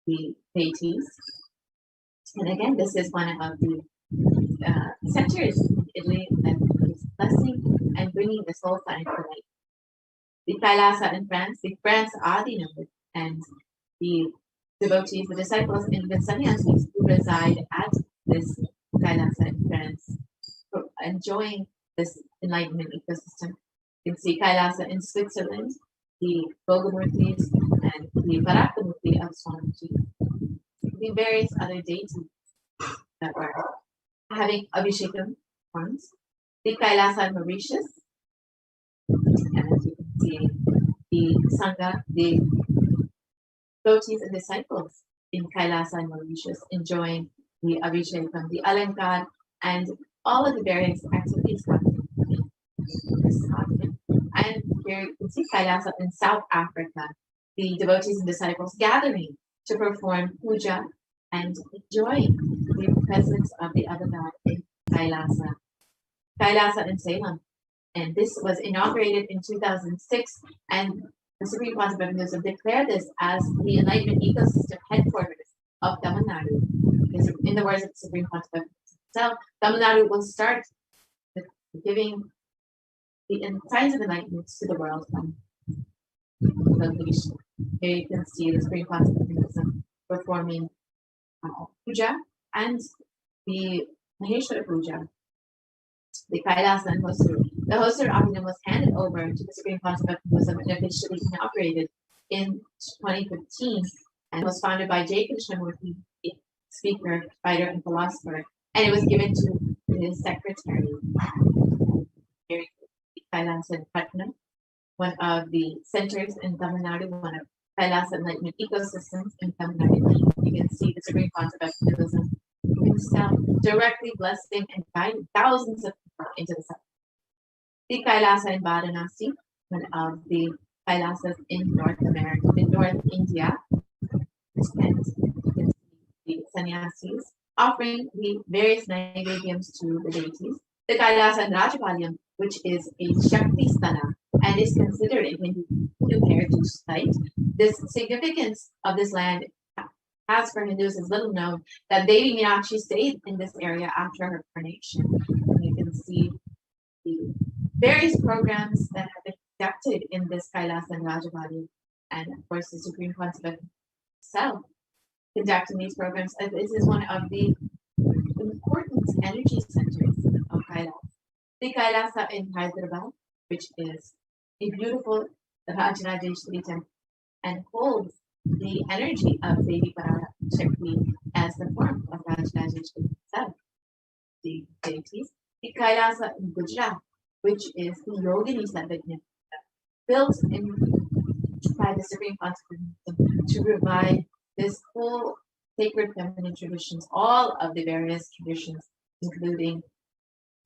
the deities. And again, this is one of the centers in Italy that is blessing and bringing the soul sign to light. The Kailasa in France, the France Adinam, and the devotees, the disciples, and the sannyasis who reside at this Kailasa in France, enjoying this enlightenment ecosystem. You can see Kailasa in Switzerland, the Bhogamurtis, and the Parakamurti of Swamiji, the various other deities that were having Abhishekam forms, the Kailasa in Mauritius, and you can see the Sangha, the devotees and disciples in Kailasa and Mauritius enjoying the Abhishekam, the Alankar, and all of the various activities happening in this continent. And here you can see Kailasa in South Africa, the devotees and disciples gathering to perform puja and enjoying the presence of the other god in Kailasa. Kailasa in Salem, and this was inaugurated in 2006, and the Supreme Council of Hinduism declared this as the enlightenment ecosystem headquarters of Tamil Nadu. Because in the words of the Supreme Council of Hinduism itself, Tamil Nadu will start giving the signs of enlightenment to the world from location. Here you can see the Supreme Council of Hinduism performing puja and the Maheshwara puja, the Kailasa and Hosur. The Hosur Abhinam was handed over to the Supreme Council of Hinduism and officially inaugurated in 2015 and was founded by J. Krishnamurti, a speaker, writer, and philosopher, and it was given to his secretary, Kailasa in Patna, one of the centers in Tamil Nadu, one of Kailasa enlightenment ecosystems in Tamil Nadu. You can see the Supreme Council of Hinduism himself directly blessing and guiding thousands of people into the sun. The Kailasa in Varanasi, one of the Kailasas in North America, in North India, and the sannyasis offering the various naivedyams to the deities. The Kailasa in Rajapalayam, which is a Shakti Sthana and is considered a Hindu heritage site. The significance of this land as for Hindus is little known, that Devi Meenakshi stayed in this area after her coronation. And you can see the various programs that have been conducted in this Kailasa and Rajavadi, and of course the Supreme Council itself conducting these programs. This is one of the important energy centers of Kailasa. The Kailasa in Hyderabad, which is a beautiful Rajarajeshwari temple and holds the energy of Devi Parashakti as the form of Rajarajeshwari itself. The deities. The Kailasa in Gujarat, which is the Yogini Sabhajna, built in by the Supreme Council to provide this whole sacred feminine traditions, all of the various traditions, including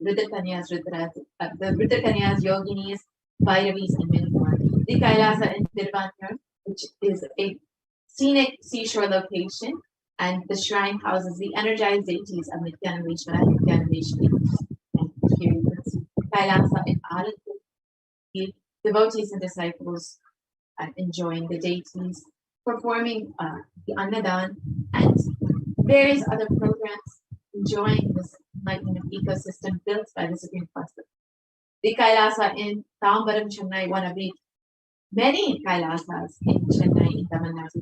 Rudrakanyas, the Rudrakanyas, Yoginis, Bhairavis, and many more. The Kailasa in Tiruvannur, which is a scenic seashore location, and the shrine houses the energized deities of Nithyananda and Nithyanandeshwari. And here you can see Kailasa in Alanpur, the devotees and disciples enjoying the deities, performing the Annadan and various other programs enjoying this enlightenment ecosystem built by the Supreme Concept. The Kailasa in Tambaram, Chennai, one of the many Kailasas in Chennai, in Tamil Nadu.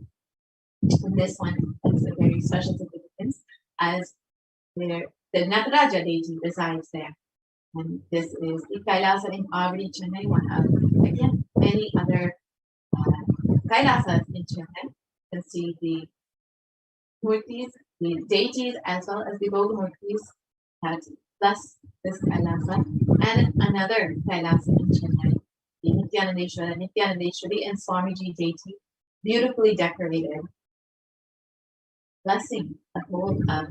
And this one is a very special significance as the Nataraja deity resides there. And this is the Kailasa in Avadi, Chennai, one of, again, many other Kailasas in Chennai. You can see the murtis, the deities, as well as the Boga murtis that bless this Kailasa. And another Kailasa in Chennai, the Nithyanandeshwari and Swamiji deity, beautifully decorated, blessing the whole of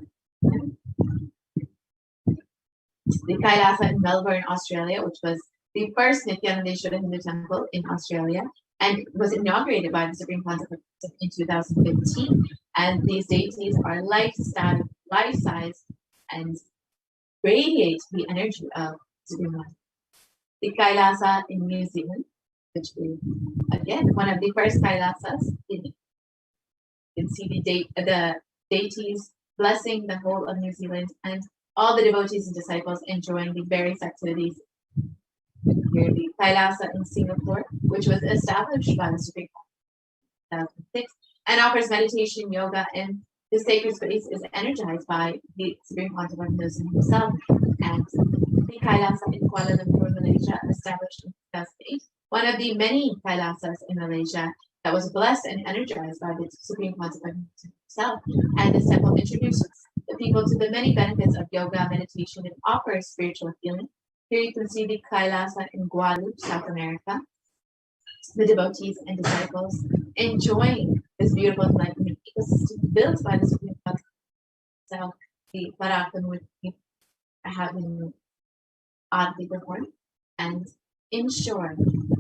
the Kailasa in Melbourne, Australia, which was the first Nithyanandeshwara Hindu temple in Australia and was inaugurated by the Supreme Concept in 2015. And these deities are life-size, and radiate the energy of Supreme Concept. The Kailasa in New Zealand, which is again one of the first Kailasas. You can see the deities blessing the whole of New Zealand and all the devotees and disciples enjoying the various activities. Here, the Kailasa in Singapore, which was established by the Supreme Court in 2006, and offers meditation, yoga, and the sacred space is energized by the Supreme Concept himself. And the Kailasa in Kuala Lumpur, Malaysia, established in 2008, one of the many Kailasas in Malaysia that was blessed and energized by the Supreme Concept himself. And this temple introduces the people to the many benefits of yoga, meditation, and offers spiritual healing. Here you can see the Kailasa in Guadalupe, South America. The devotees and disciples enjoying this beautiful enlightenment ecosystem built by the Supreme Concept. So the Parakamurti have been oddly performed and ensure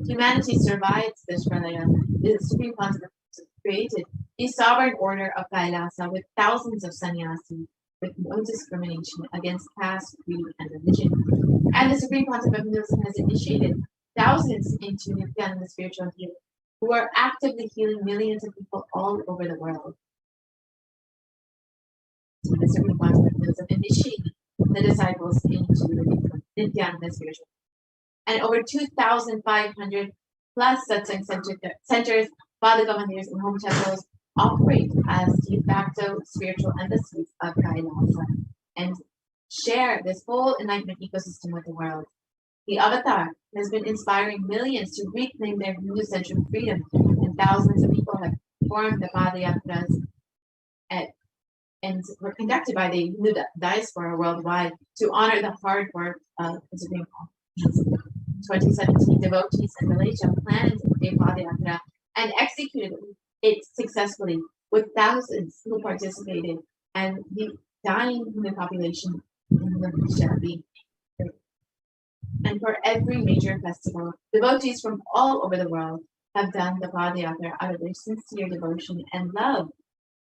humanity survives this pralaya. The Supreme Concept created a sovereign order of Kailasa with thousands of sannyasis, with no discrimination against caste, creed, and religion. And the Supreme Concept of Hinduism has initiated thousands into Nithyananda spiritual healing, who are actively healing millions of people all over the world. So the Supreme Concept of Hinduism initiated the disciples into Nithyananda spiritual healing. And over 2,500 plus satsang centers, Padaka mandirs, and home temples operate as de facto spiritual embassies of Kailasa and share this whole enlightenment ecosystem with the world. The Avatar has been inspiring millions to reclaim their Hindu-centric freedom, and thousands of people have formed the Padayatras and were conducted by the Hindu diaspora worldwide to honor the hard work of the Supreme Court. 2017, devotees in Malaysia planned a Padayatra and executed it successfully, with thousands who participated and the dying human population in Malaysia being free. And for every major festival, devotees from all over the world have done the Padayatra out of their sincere devotion and love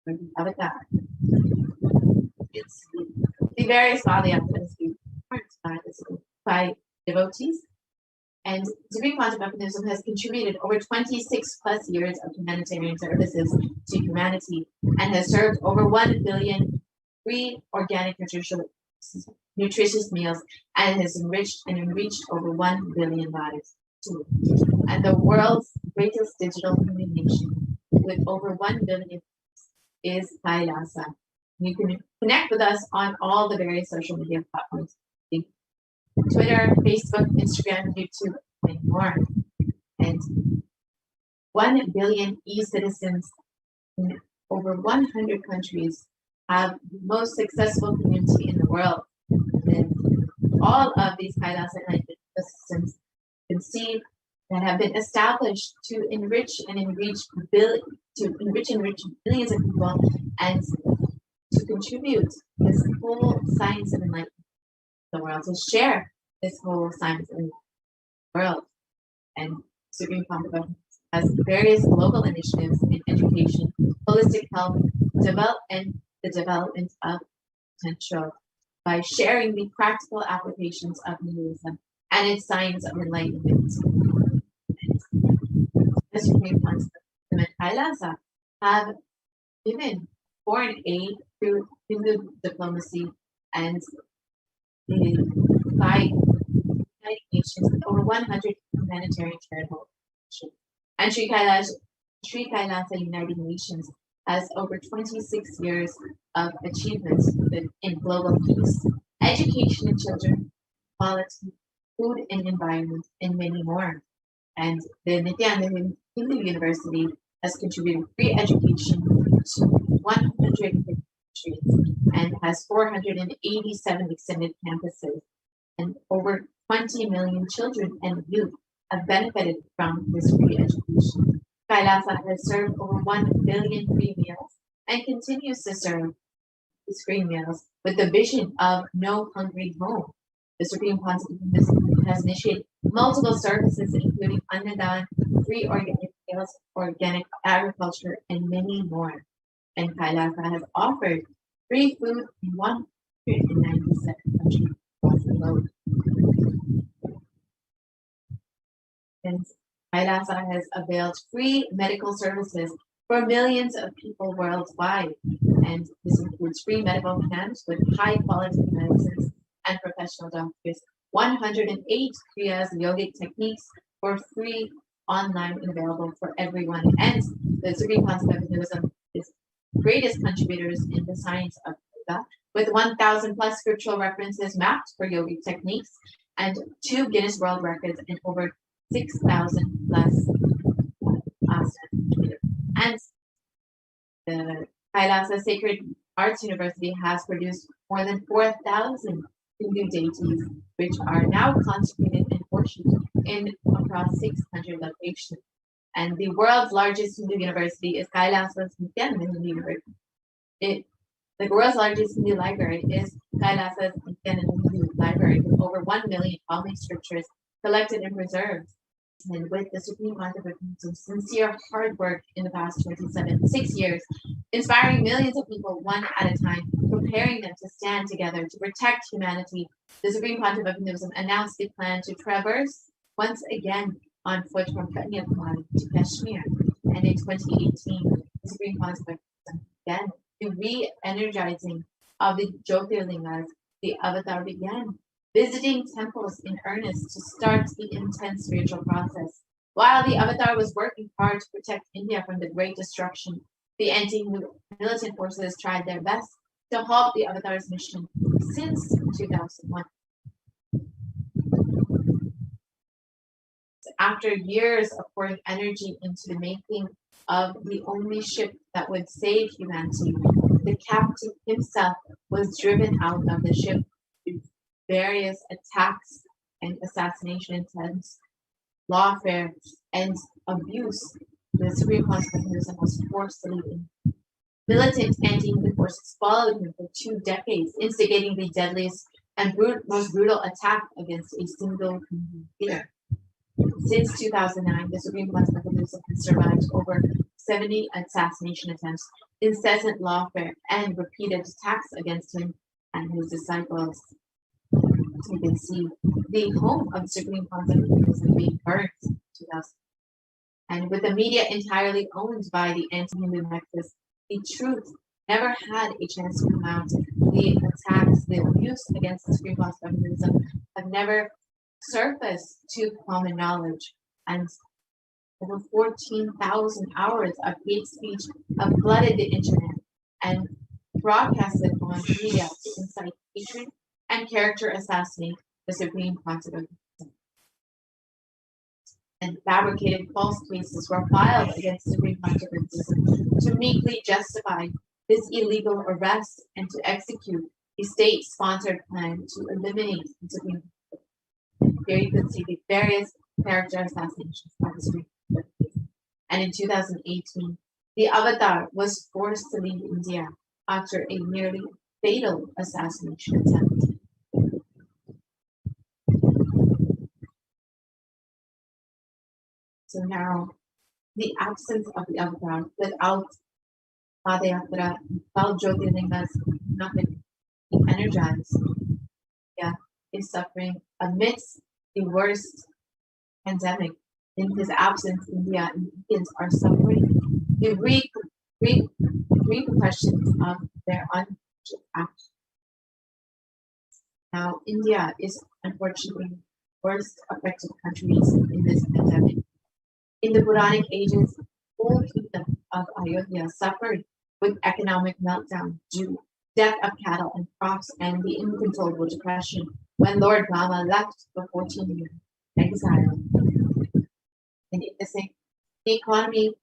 for the Avatar. It's the various Padayatras by devotees. And Supreme Concept of Hinduism has contributed over 26 plus years of humanitarian services to humanity and has served over 1 billion free organic nutritious meals and has enriched over 1 billion lives too. And the world's greatest digital communication with over 1 billion is Kailasa. You can connect with us on all the various social media platforms. Twitter, Facebook, Instagram, YouTube, and more. And 1 billion e-citizens in over 100 countries have the most successful community in the world. And all of these Kailasa enlightenment systems can see that have been established to enrich billions of people and to contribute this whole science of enlightenment the world, to share this whole science in the world. And Supreme Concept has various global initiatives in education, holistic health, and the development of potential by sharing the practical applications of Hinduism and its science of enlightenment. And the Supreme Concept and Kailasa have given foreign aid through Hindu diplomacy and the by United Nations with over 100 humanitarian charitable organizations. And Sri Kailasa United Nations has over 26 years of achievements in global peace, education in children, quality, food and environment, and many more. And the Nithyananda Hindu University has contributed free education to 150 countries and has 487 extended campuses, and over 20 million children and youth have benefited from this free education. Kailasa has served over 1 billion free meals and continues to serve these free meals with the vision of no hungry home. The Supreme Council has initiated multiple services, including Annadan, free organic meals, organic agriculture, and many more. And Kailasa has offered free food in 197 countries across the globe. And Kailasa has availed free medical services for millions of people worldwide. And this includes free medical camps with high quality medicines and professional doctors, 108 Kriyas yogic techniques for free online and available for everyone. And the Supreme Council of Hinduism is greatest contributors in the science of yoga, with 1,000 plus scriptural references mapped for yogic techniques, and 2 Guinness World Records and over 6,000 plus asanas. And the Kailasa Sacred Arts University has produced more than 4,000 Hindu deities, which are now consecrated and worshipped in across 600 locations. And the world's largest Hindu university is Kailasa's Nithyananda Hindu University. The world's largest Hindu library is Kailasa's Nithyananda Hindu Library, with over 1 million holy scriptures collected and preserved. And with the Supreme Pontiff some sincere hard work in the past 6 years, inspiring millions of people one at a time, preparing them to stand together to protect humanity, the Supreme Pontiff of Hinduism announced the plan to traverse once again on foot from Kanyakumari to Kashmir. And in 2018, the Supreme Pontiff of Hinduism began the re-energizing of the Jyotirlingas. The avatar began visiting temples in earnest to start the intense spiritual process. While the avatar was working hard to protect India from the great destruction, the anti-militant forces tried their best to halt the avatar's mission since 2001. After years of pouring energy into the making of the only ship that would save humanity, the captain himself was driven out of the ship through various attacks and assassination attempts, lawfare, and abuse. The Supreme Council of Hinduism was forced to leave. Militant anti-Hindu forces followed him for 2 decades, instigating the deadliest and most brutal attack against a single Hindu leader. Since 2009, the Supreme Council of Hinduism has survived over 70 assassination attempts, incessant lawfare, and repeated attacks against him and his disciples. So you can see the home of the Supreme Council of Hinduism being burned in 2000. And with the media entirely owned by the anti-Hindu nexus, the truth never had a chance to come out. The attacks, the abuse against the Supreme Council of Hinduism have never surfaced to common knowledge. And over 14,000 hours of hate speech have flooded the internet and broadcasted on media to incite hatred and character assassinate the Supreme Council of Hinduism. And fabricated false cases were filed against the Supreme Council of Hinduism to meekly justify this illegal arrest and to execute a state-sponsored plan to eliminate the Supreme Council. Here you can see the various character assassinations by the Supreme Court. And in 2018, the avatar was forced to leave India after a nearly fatal assassination attempt. So now, the absence of the avatar without Padayatra, without Jyotirlingas, not been energized. Yeah, is suffering amidst the worst pandemic. In his absence, India and Indians are suffering the repercussions of their unjust actions. Now, India is unfortunately worst affected countries in this pandemic. In the Puranic ages, the whole kingdom of Ayodhya suffered with economic meltdown due death of cattle and crops and the uncontrollable depression when Lord Rama left for 14 years exile. And the economy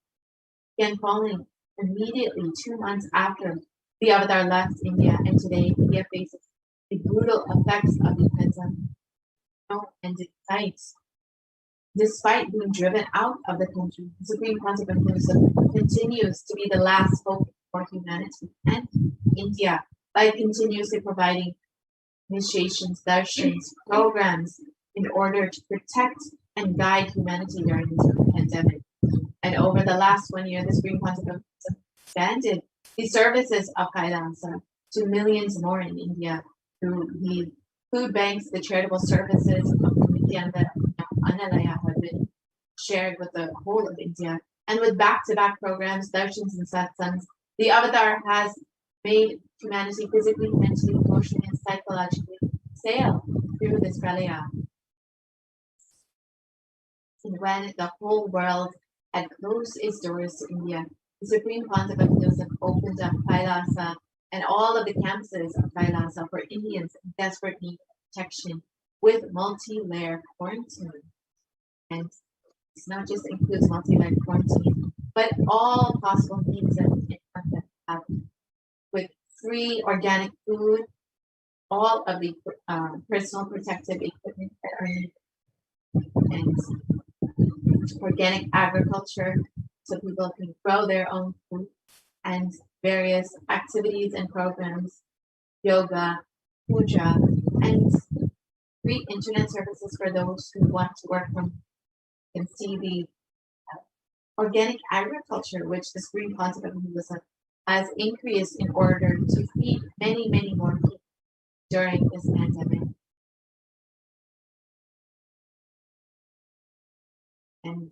began falling immediately 2 months after the Avatar left India, and today India faces the brutal effects of the pandemic and its sites. Despite being driven out of the country, the Supreme Council of Buddhism continues to be the last hope for humanity and India by continuously providing initiations, darshans, programs in order to protect and guide humanity during this pandemic. And over the last 1 year, the Supreme Council of Buddhism expanded the services of Kailasa to millions more in India through the food banks, the charitable services of Nithyananda Paramashivam have been shared with the whole of India. And with back-to-back programs, darshans and satsangs, the Avatar has made humanity physically, mentally, emotionally, and psychologically sail through this pralaya. And when the whole world had closed its doors to India, the Supreme Council of Buddhism opened up Kailasa and all of the campuses of Kailasa for Indians in desperate need of protection with multi-layer quarantine. And it's not just includes multi-layer quarantine, but all possible needs that we have with free organic food, all of the personal protective equipment that are needed, and organic agriculture so people can grow their own food, and various activities and programs, yoga, puja, and free internet services for those who want to work from and see the organic agriculture, which the Supreme Council of Buddhism has increased in order to feed many, many more people during this pandemic. And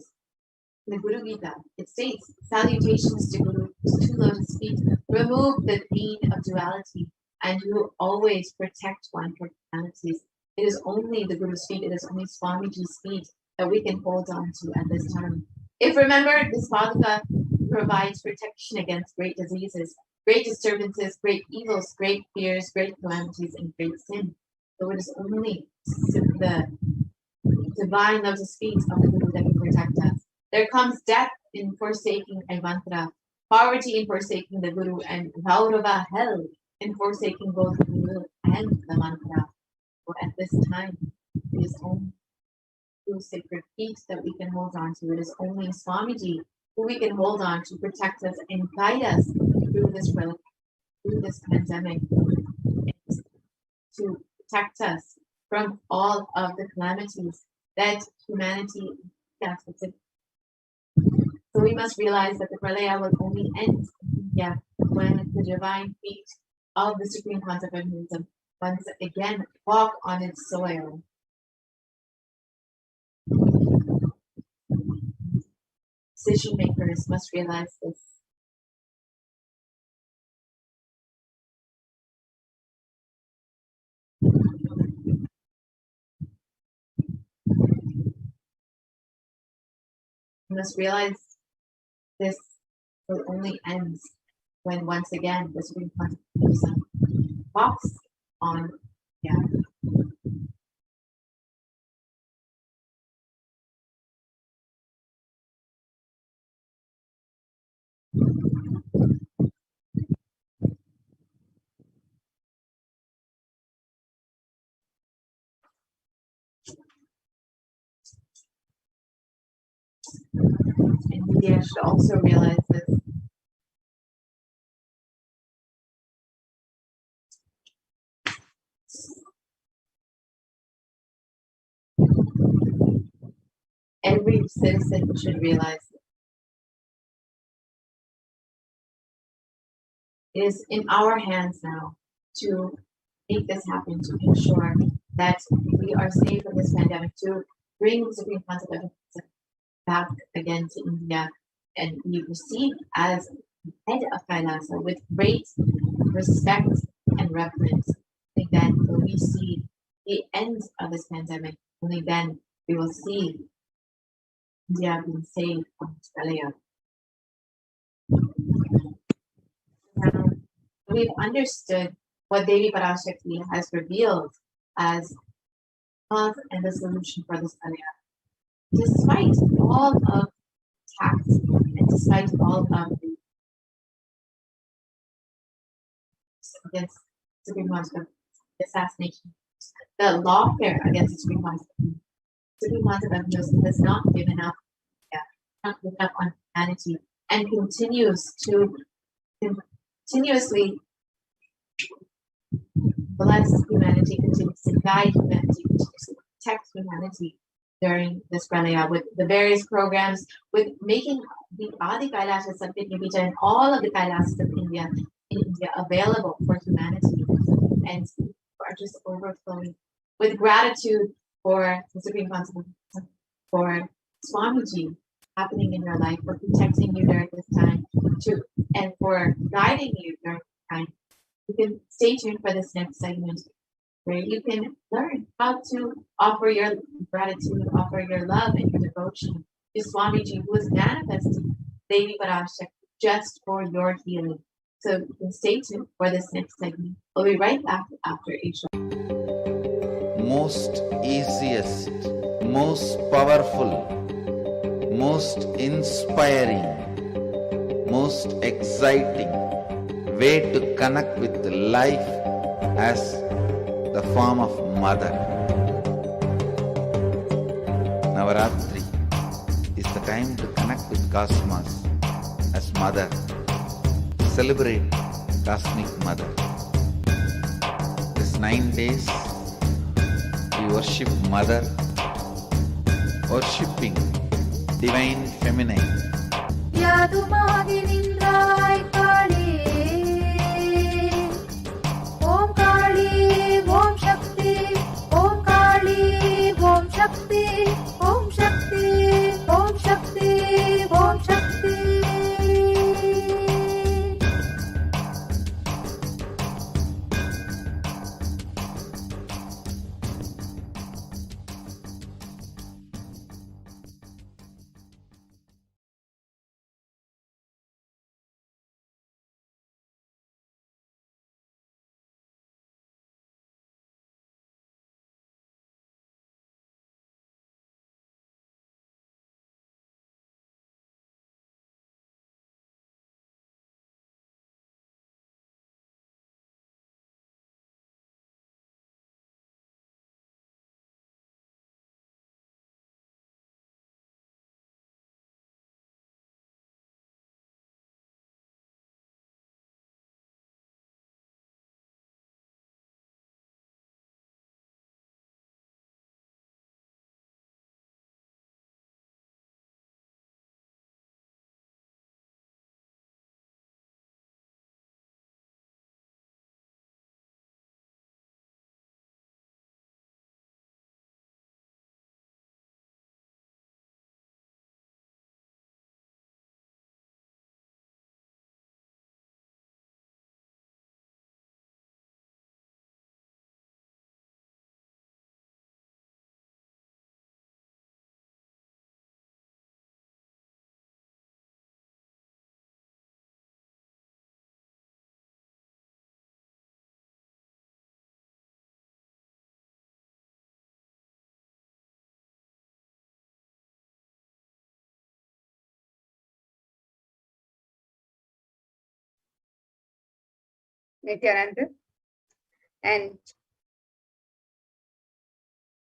the Guru Gita, it states, salutations to Guru, whose 2 lotus feet remove the pain of duality and who always protect one from calamities. It is only the Guru's feet, it is only Swamiji's feet that we can hold on to at this time. If remember, this Paduka provides protection against great diseases, great disturbances, great evils, great fears, great calamities, and great sin. So it is only the divine lotus feet of the Guru that can protect us. There comes death in forsaking a mantra, poverty in forsaking the Guru, and Vaurava hell in forsaking both the Guru and the mantra. So at this time, it is only through sacred feet that we can hold on to. It is only Swamiji who we can hold on to protect us and guide us through this pandemic, to protect us from all of the calamities that humanity faces. So we must realize that the pralaya will only end when the divine feet of the Supreme Council of Buddhism once again walk on its soil. Decision makers must realize this. We must realize this will only end when once again the Supreme Council of Buddhism walks on. And media should also realize this. Every citizen should realize this. It is in our hands now to make this happen, to ensure that we are safe from this pandemic, to bring the Supreme Council of Buddhism back again to India and be received as head of Kailasa with great respect and reverence. Only then will we see the end of this pandemic. Only then we will see India being saved from Australia. Now, we've understood what Devi Parashakti has revealed as cause and the solution for this area. Despite all of attacks and despite all of the against Supreme Master assassination, the lawfare against Supreme Master has not given up, not given up on humanity, and continues to continuously bless humanity, continues to guide humanity, continues to protect humanity during this Pralaya with the various programs, with making the Adi Kailasha Satyapita and all of the Kailasas of India available for humanity, and are just overflowing with gratitude for the Supreme Concept, for Swamiji happening in your life, for protecting you during this time, and for guiding you during this time. You can stay tuned for this next segment where you can learn how to offer your gratitude, offer your love and your devotion to Swamiji, who is manifesting Devi Parashakti just for your healing. So you can stay tuned for this next segment. We'll be right back after a short.
Most easiest, most powerful, most inspiring, most exciting way to connect with life as the form of mother. Navaratri is the time to connect with Cosmos as mother. Celebrate Cosmic Mother. This 9 days we worship Mother, worshipping Divine Feminine.
Om Kali, Om Shakti, Om Kali, Om Shakti, Om Shakti, Om Shakti, Om Shakti.
Nithyananda. And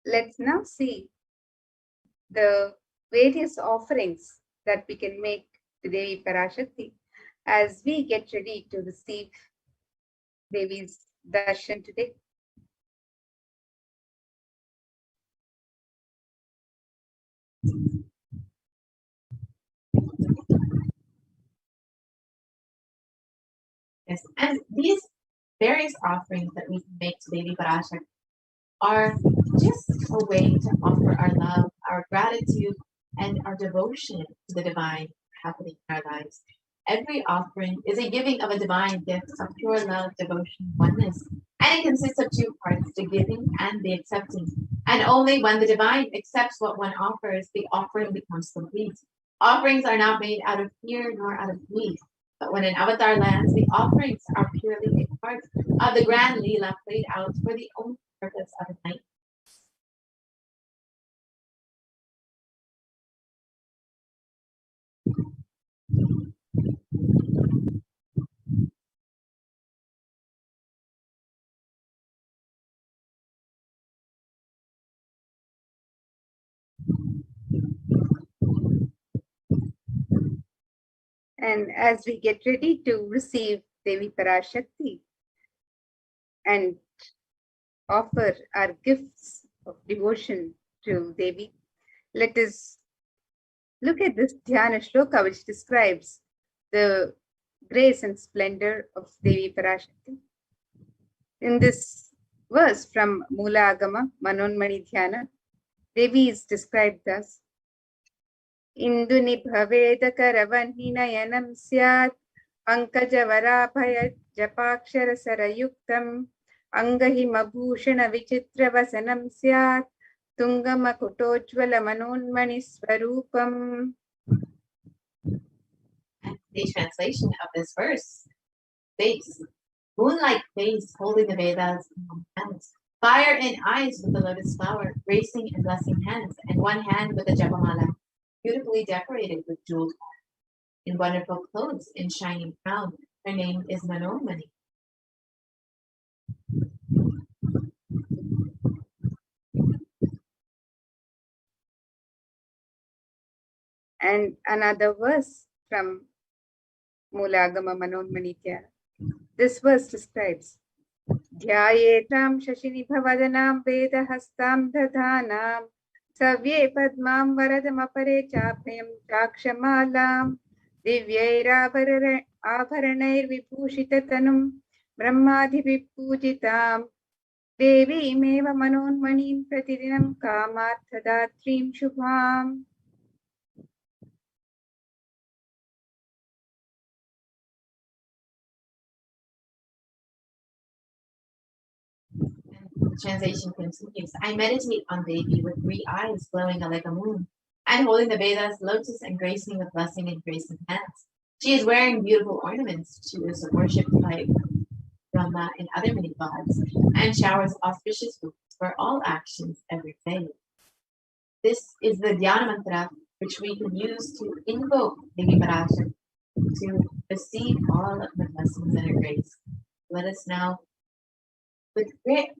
let's now see the various offerings that we can make to Devi Parashakti as we get ready to receive Devi's darshan today.
Yes, and these various offerings that we can make to Devi Parashakti are just a way to offer our love, our gratitude, and our devotion to the divine happening in our lives. every offering is a giving of a divine gift of pure love, devotion, oneness. And it consists of two parts, the giving and the accepting. And only when the divine accepts what one offers, the offering becomes complete. Offerings are not made out of fear nor out of need. But when an avatar lands, the offerings are purely a part of the grand Leela played out for the only purpose of enlightenment.
And as we get ready to receive Devi Parashakti and offer our gifts of devotion to Devi, let us look at this Dhyana Shloka, which describes the grace and splendor of Devi Parashakti. In this verse from Mula Agama, Manonmani Dhyana, Devi is described thus: Induni bhaveda karavanhinayanam syat pankajavaraphaya japakshara sarayuktam angahimabhushana vichitra vasanam syat tungamakutojvala manonmani swarupam.
The translation of this verse states, moonlight face holding the Vedas in one hand, fire in eyes with the lotus flower, gracing and blessing hands, and one hand with the Japamala, beautifully decorated with jeweled hair. In wonderful clothes, in shining crown, her name is Manomani.
And another verse from Mulagama Manonmani Dhyana. This verse describes Dhyayetam Shashini Bhavadanam Vedahastam Dadhanam Savye Padmam Varadam Apare Chapnayam Chakshamalam Divyair Abharanair Vibhushitatanum Brahmadhi Vipujitam Devi Meva Manonmanim Pratidinam Kamarthadatrim Shubham.
The translation continues, I meditate on Devi with 3 eyes glowing like a moon, and holding the Vedas, lotus, and gracing with blessing and grace in hands. She is wearing beautiful ornaments. She is worshipped by Brahma and other many gods, and showers auspicious fruits for all actions every day. This is the Dhyana mantra which we can use to invoke Devi Parashakti to receive all of the blessings and her grace. Let us now, with great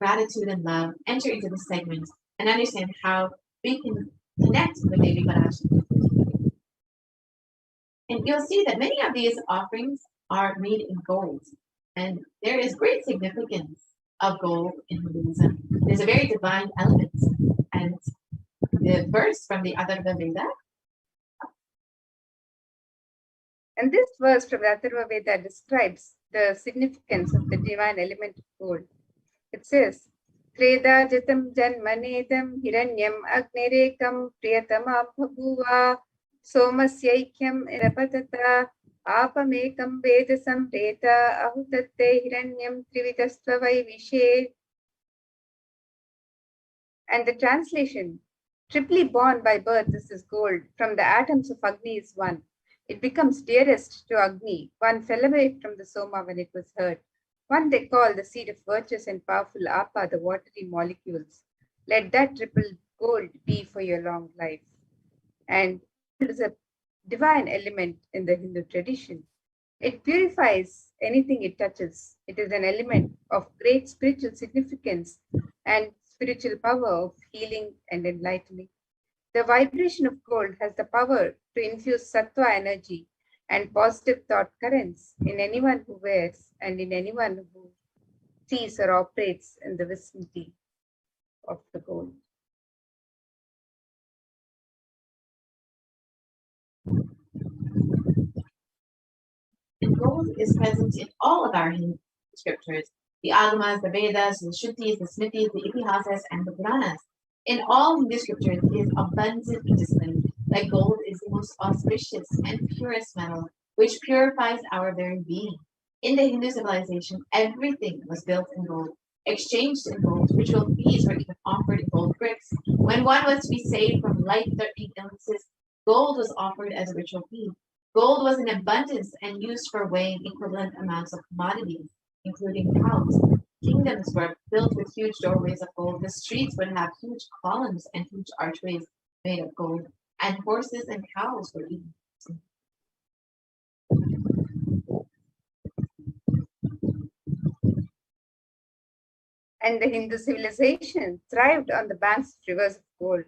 gratitude and love, enter into this segment and understand how we can connect with Devi Parashakti. And you'll see that many of these offerings are made in gold, and there is great significance of gold in Hinduism. There's a very divine element, and the verse from the Atharva Veda.
And this verse from the Atharva Veda describes the significance of the divine element of gold. It says, Treda jatam janmanedam hiranyam agnirekam priyatama bhabuva somasyaikyam irapatata apamekam vedasam reta ahutatte hiranyam trividastva vaivishe. And the translation, triply born by birth is this gold, from the atoms of Agni is one. It becomes dearest to Agni. One fell away from the Soma when it was hurt. One they call the seed of virtuous and powerful Apa, the watery molecules. Let that triple gold be for your long life. And it is a divine element in the Hindu tradition. It purifies anything it touches. It is an element of great spiritual significance and spiritual power of healing and enlightening. The vibration of gold has the power to infuse sattva energy and positive thought currents in anyone who wears and in anyone who sees or operates in the vicinity of the gold.
And gold is present in all of our Hindu scriptures, the Agamas, the Vedas, the Shrutis, the Smritis, the Itihasas, and the Puranas. In all Hindu scriptures, it is abundantly displayed that gold is the most auspicious and purest metal, which purifies our very being. In the Hindu civilization, everything was built in gold, exchanged in gold. Ritual feasts were even offered in gold bricks. When one was to be saved from life-threatening illnesses, gold was offered as a ritual fee. Gold was in abundance and used for weighing equivalent amounts of commodities, including cows. Kingdoms were built with huge doorways of gold. The streets would have huge columns and huge archways made of gold, and horses and cows were eaten.
And the Hindu civilization thrived on the banks of rivers of gold.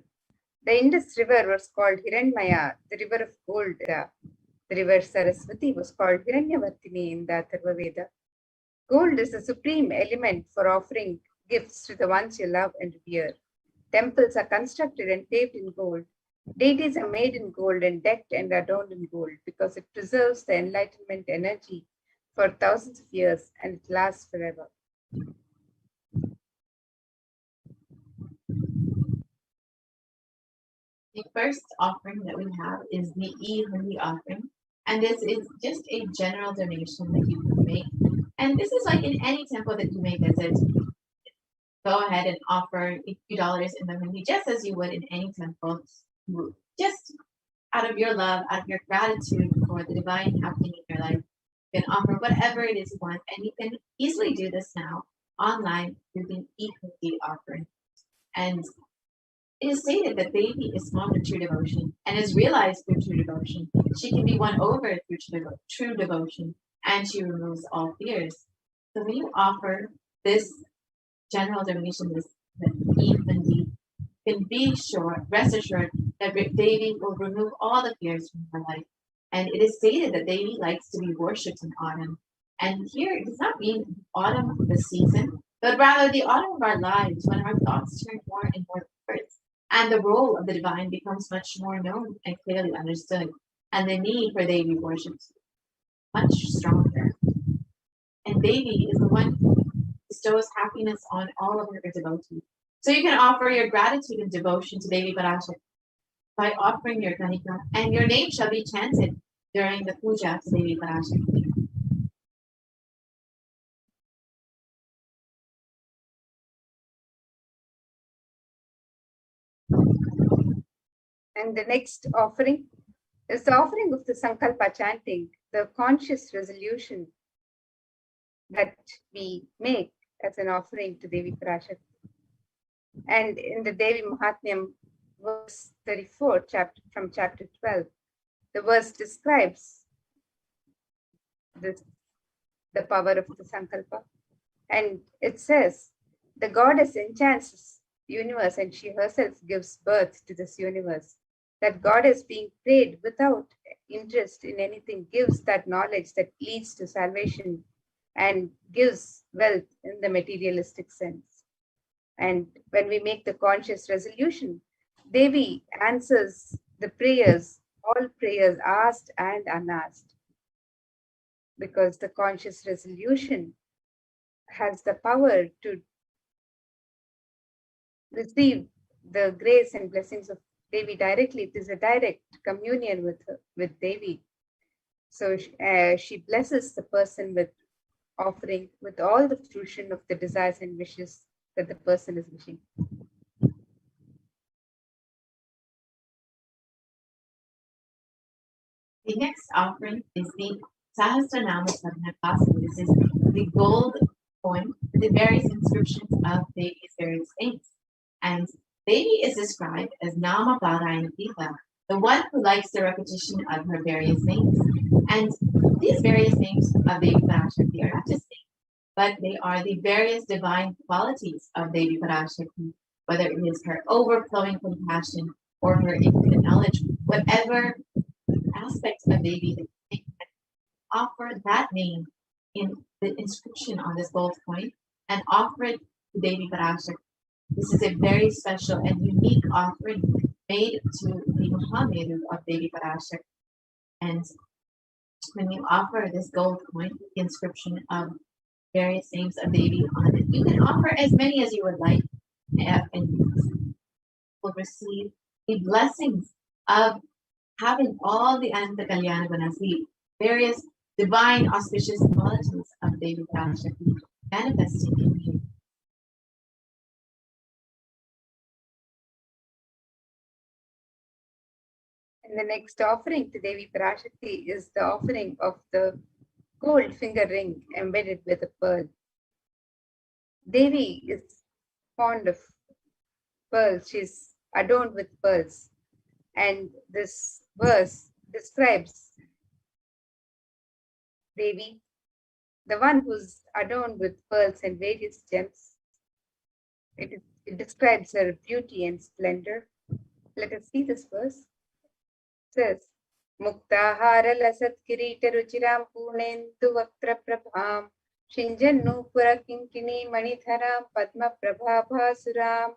The Indus River was called Hiranmaya, the river of gold. The river Saraswati was called Hiranyavartini in the Atharva Veda. Gold is the supreme element for offering gifts to the ones you love and revere. Temples are constructed and paved in gold. Deities are made in gold and decked and adorned in gold because it preserves the enlightenment energy for thousands of years and it lasts forever.
The first offering that we have is the E-Hundi offering, and this is just a general donation that you can make. And this is like in any temple that you may visit. Go ahead and offer a few dollars in the hundi, just as you would in any temple, just out of your love, out of your gratitude for the divine happening in your life. You can offer whatever it is you want, and you can easily do this now online through the E-Hundi offering. And it is stated that Devi is small through true devotion and is realized through true devotion. She can be won over through true devotion, and she removes all fears. So when you offer this general donation, this E-Hundi, can be sure, rest assured that Devi will remove all the fears from her life. And it is stated that Devi likes to be worshipped in autumn. And here it does not mean autumn of the season, but rather the autumn of our lives, when our thoughts turn more and more towards, and the role of the divine becomes much more known and clearly understood, and the need for Devi worship much stronger. And Devi is the one who bestows happiness on all of her devotees. So you can offer your gratitude and devotion to Devi Parashakti by offering your kanika, and your name shall be chanted during the puja to Devi Parashakti.
And the next offering is the offering of the Sankalpa chanting, the conscious resolution that we make as an offering to Devi Parashakti. And in the Devi Mahatmyam, verse 34, from chapter 12, the verse describes the power of the Sankalpa. And it says, the goddess enchants the universe and she herself gives birth to this universe. That goddess being prayed without interest in anything gives that knowledge that leads to salvation and gives wealth in the materialistic sense. And when we make the conscious resolution, Devi answers the prayers, all prayers asked and unasked, because the conscious resolution has the power to receive the grace and blessings of Devi directly. It is a direct communion with Devi. So she blesses the person with offering, with all the fruition of the desires and wishes that the person is wishing.
The next offering is the Sahasranama Sadhanapasana. This is the gold coin with the various inscriptions of Devi's various saints. And Devi is described as Nama Parayana Deva, the one who likes the repetition of her various names. And these various names of Devi Parashakti are not just names, but they are the various divine qualities of Devi Parashakti, whether it is her overflowing compassion or her infinite knowledge, whatever aspect of Devi that you can offer that name in the inscription on this gold coin and offer it to Devi Parashakti. This is a very special and unique offering made to the Mahameru of Devi Parashakti. And when you offer this gold coin, the inscription of various names of Devi on it, you can offer as many as you would like, and you will receive the blessings of having all the Ananta Kalyana Gunas, the various divine auspicious qualities of Devi Parashakti manifesting in you.
And the next offering to Devi Parashakti is the offering of the gold finger ring embedded with a pearl. Devi is fond of pearls. She's adorned with pearls. And this verse describes Devi, the one who's adorned with pearls and various gems. It describes her beauty and splendor. Let us see this verse. It says, Muktahara lasat kirita ruchiram punendu vaktra prabham Shinjannu pura kinkini manidharam padma prabhabhasuram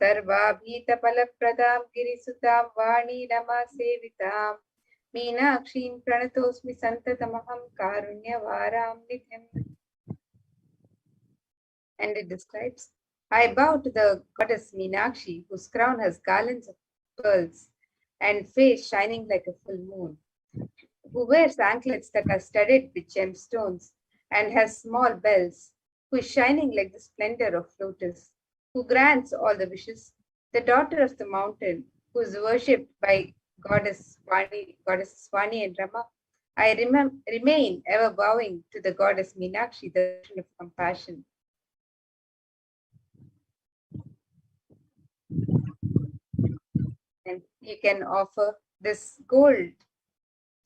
Sarvabhita palapradam girisutam vani nama sevitam Meenakshim pranatosmi santatamaham karunya varam nithim. And it describes, I bow to the goddess Meenakshi, whose crown has garlands of pearls and face shining like a full moon, who wears anklets that are studded with gemstones and has small bells, who is shining like the splendor of lotus, who grants all the wishes, the daughter of the mountain, who is worshipped by goddesses Swani and Rama. I remain ever bowing to the goddess Meenakshi, the ocean of compassion. And you can offer this gold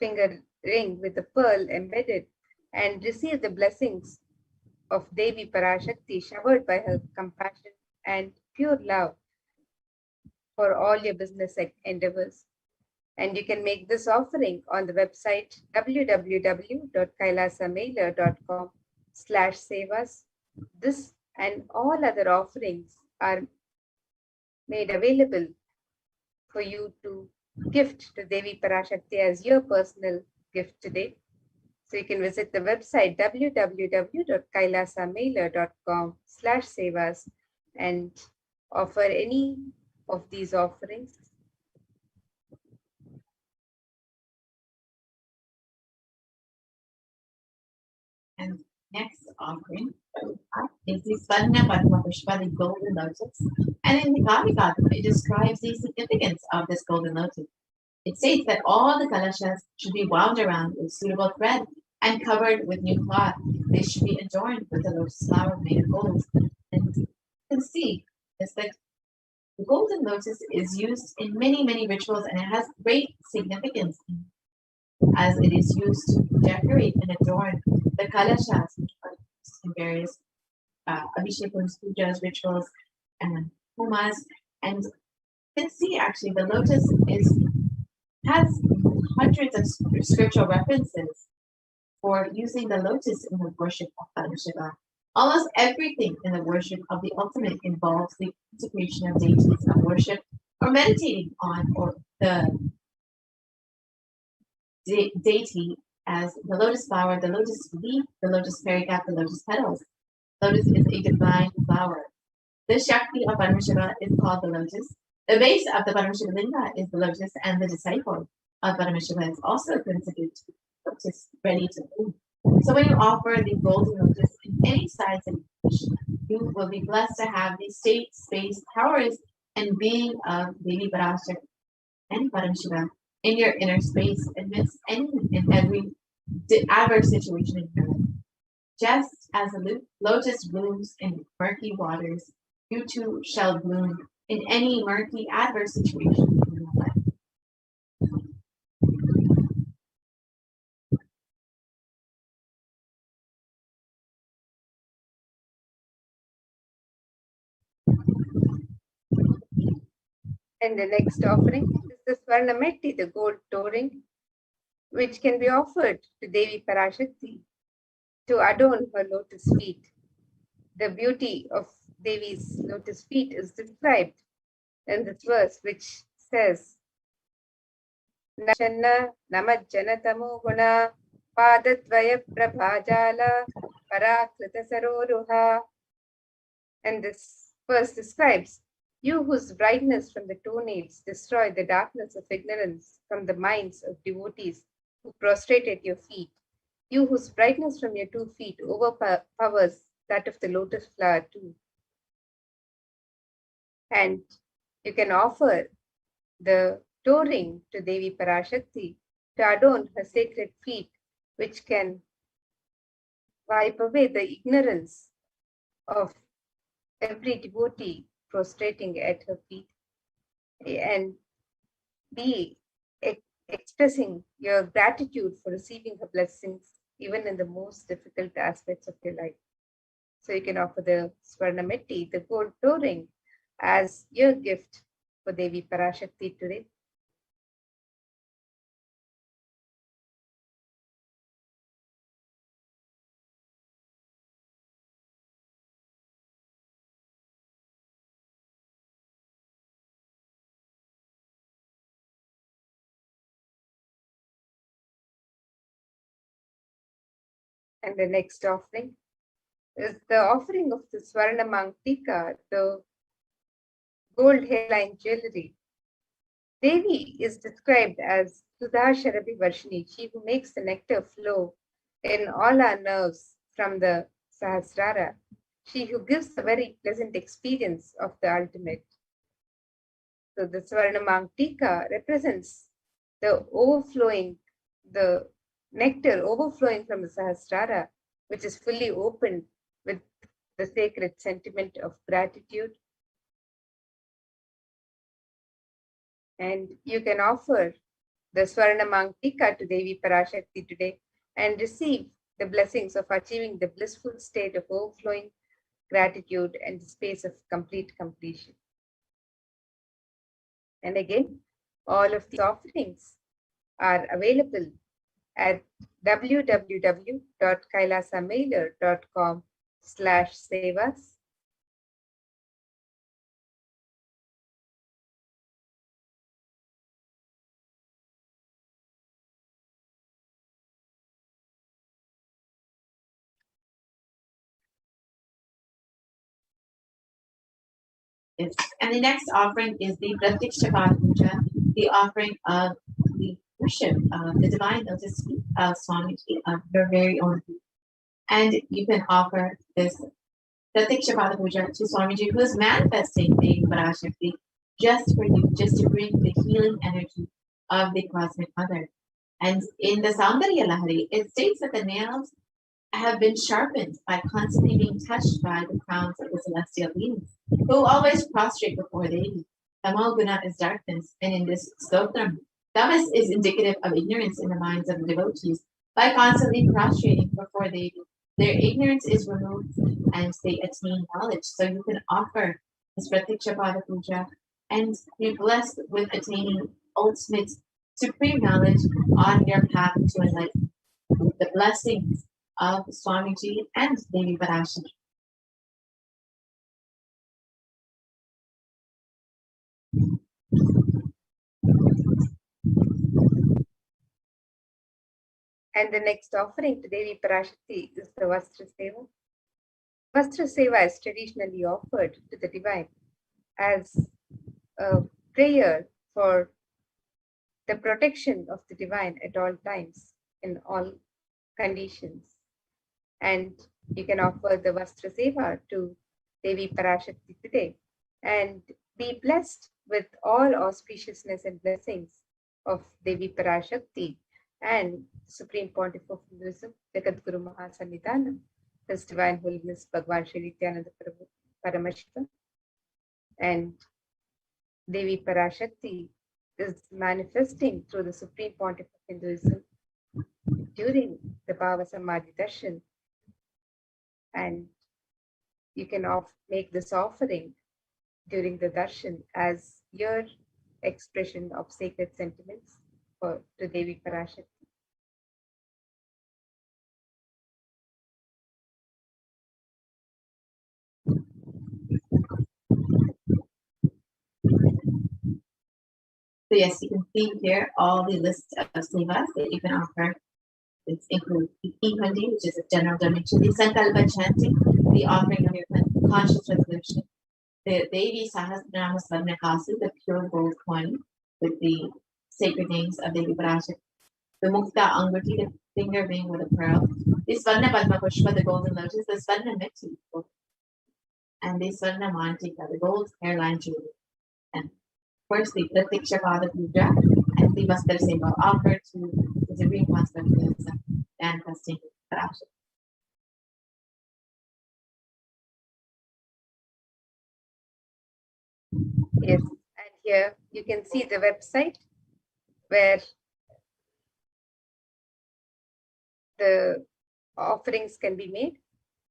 finger ring with a pearl embedded and receive the blessings of Devi Parashakti showered by her compassion and pure love for all your business endeavors. And you can make this offering on the website www.kailasamailer.com/sevas. This and all other offerings are made available for you to gift to Devi Parashakti as your personal gift today. So you can visit the website www.kailasamailer.com/sevas and offer any of these offerings.
And next offering is the Svarna Padma Pushpa, the golden lotus. And in the Kavika, it describes the significance of this golden lotus. It states that all the kalashas should be wound around with suitable thread and covered with new cloth. They should be adorned with a lotus flower made of gold. And you can see is that the golden lotus is used in many, many rituals, and it has great significance as it is used to decorate and adorn the kalashas, which are used in various abhishekams, pujas, rituals, and homas. And you can see actually the lotus has hundreds of scriptural references for using the lotus in the worship of Parashakti. Almost everything in the worship of the ultimate involves the consecration of deities of worship or meditating on or the deity as the lotus flower, the lotus leaf, the lotus pericarp, the lotus petals. Lotus is a divine flower. The Shakti of Paramashiva is called the lotus. The base of the Paramashiva Linga is the lotus, and the disciple of Paramashiva is also considered to be lotus, ready to bloom. So when you offer the golden lotus in any size and dish, you will be blessed to have the state, space, powers, and being of Devi Parashakti and Paramashiva in your inner space amidst any and every adverse situation in your life. Just as a lotus blooms in murky waters, you too shall bloom in any murky adverse situation in your life.
And the next offering is the Swarnametti, the gold toe ring, which can be offered to Devi Parashakti to adorn her lotus feet. The beauty of Devi's lotus feet is described in this verse, which says, Nashanna namajjana tamoguna padadvaya prabhajala parakrita saroruha. And this verse describes You whose brightness from the toenails destroy the darkness of ignorance from the minds of devotees who prostrate at your feet. You whose brightness from your 2 feet overpowers that of the lotus flower too. And you can offer the toe ring to Devi Parashakti to adorn her sacred feet, which can wipe away the ignorance of every devotee prostrating at her feet, and be expressing your gratitude for receiving her blessings even in the most difficult aspects of your life. So you can offer the Swarnameti, the gold toe ring, as your gift for Devi Parashakti today. And the next offering is the offering of the Swarna Mangtika, the gold hairline jewelry. Devi is described as Sudha Sharabi Varshini, she who makes the nectar flow in all our nerves from the Sahasrara, she who gives a very pleasant experience of the ultimate. So the Swarna Mangtika represents the nectar overflowing from the Sahasrara, which is fully opened with the sacred sentiment of gratitude. And you can offer the Swarna Mangtika to Devi Parashakti today and receive the blessings of achieving the blissful state of overflowing gratitude and the space of complete completion. And again, all of these offerings are available at www.kailasamailer.com/sevas.
Yes. And the next offering is the Pratikshapada Puja, the offering of the worship of the divine lotus feet of Swamiji, of your very own feet. And you can offer this Pratikshapada Puja to Swamiji, who is manifesting the Parashakti just for you, just to bring the healing energy of the Cosmic Mother. And in the Saundarya Lahari, it states that the nails have been sharpened by constantly being touched by the crowns of the celestial beings, who always prostrate before Devi. Tamoguna is darkness, and in this stotram, tamas is indicative of ignorance in the minds of the devotees. By constantly prostrating before Devi, their ignorance is removed and they attain knowledge. So you can offer this Pratikshapada Puja and be blessed with attaining ultimate supreme knowledge on your path to enlightenment. The blessings of Swamiji and Devi Parashakti.
And the next offering to Devi Parashakti is the Vastra Seva. Vastra Seva is traditionally offered to the divine as a prayer for the protection of the divine at all times, in all conditions. And you can offer the Vastra Seva to Devi Parashakti today and be blessed with all auspiciousness and blessings of Devi Parashakti and Supreme Pontiff of Hinduism, Jagat Guru Mahasannidhanam, His Divine Holiness Bhagwan Shri Nithyananda Paramashivam. And Devi Parashakti is manifesting through the Supreme Pontiff of Hinduism during the Bhava Samadhi Darshan. And you can make this offering during the darshan as your expression of sacred sentiments for the Devi Parashakti.
So yes, you can see here all the lists of sevas that you can offer. It includes the Ihandi, which is a general donation, the Sankalpa chanting, the offering of your conscious resolution, the Devi Sahasranama Swarna Kasu, the pure gold coin with the sacred names of Devi Parashakti. The Mukta Anguti, the finger ring with a pearl. The Swarna Padma Pushpa, the golden lotus, the Swarna Metu, and the Swarna Mantika, the gold hairline jewelry. And firstly, the Tikshapada Puja and the Vastar symbol offered to the Supreme Master and Casting Parashakti.
Yes, and here you can see the website where the offerings can be made.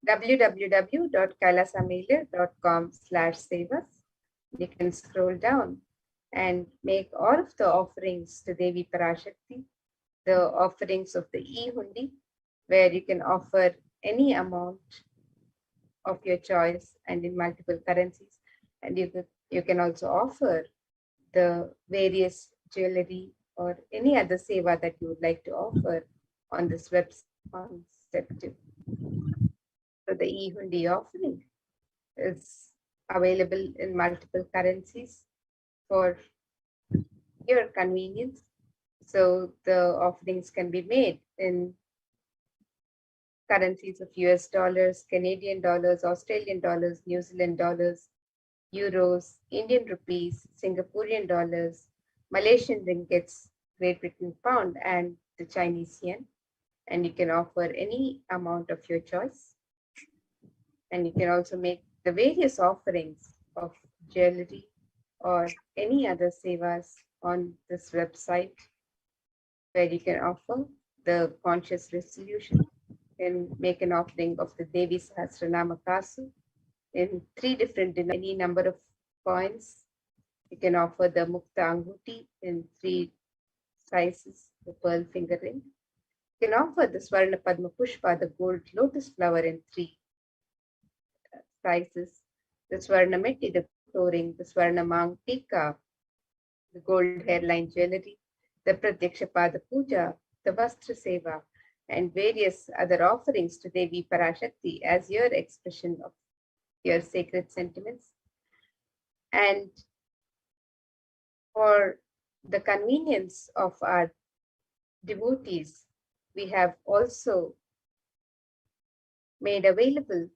www.kailasamailer.com/sevas. You can scroll down and make all of the offerings to Devi Parashakti, the offerings of the e-hundi, where you can offer any amount of your choice and in multiple currencies. And you can also offer the various jewelry or any other seva that you would like to offer on this website on Sept. So the e-hundi offering is available in multiple currencies for your convenience. So the offerings can be made in currencies of US dollars, Canadian dollars, Australian dollars, New Zealand dollars, euros, Indian rupees, Singaporean dollars, Malaysian ringgits, Great Britain pound, and the Chinese yen. And you can offer any amount of your choice. And you can also make the various offerings of jewelry or any other sevas on this website, where you can offer the conscious resolution and make an offering of the Devi Sahasranama Kasu in 3 different, any number of coins. You can offer the Mukta Anguti in 3 sizes, the pearl finger ring. You can offer the Swarna Padma Pushpa, the gold lotus flower in 3 sizes, the Swarna Metti, the ring, the Swarna Mangtika, the gold hairline jewelry, the Pratyakshapada Puja, the Vastra Seva, and various other offerings to Devi Parashakti as your expression of your sacred sentiments. And for the convenience of our devotees, we have also made available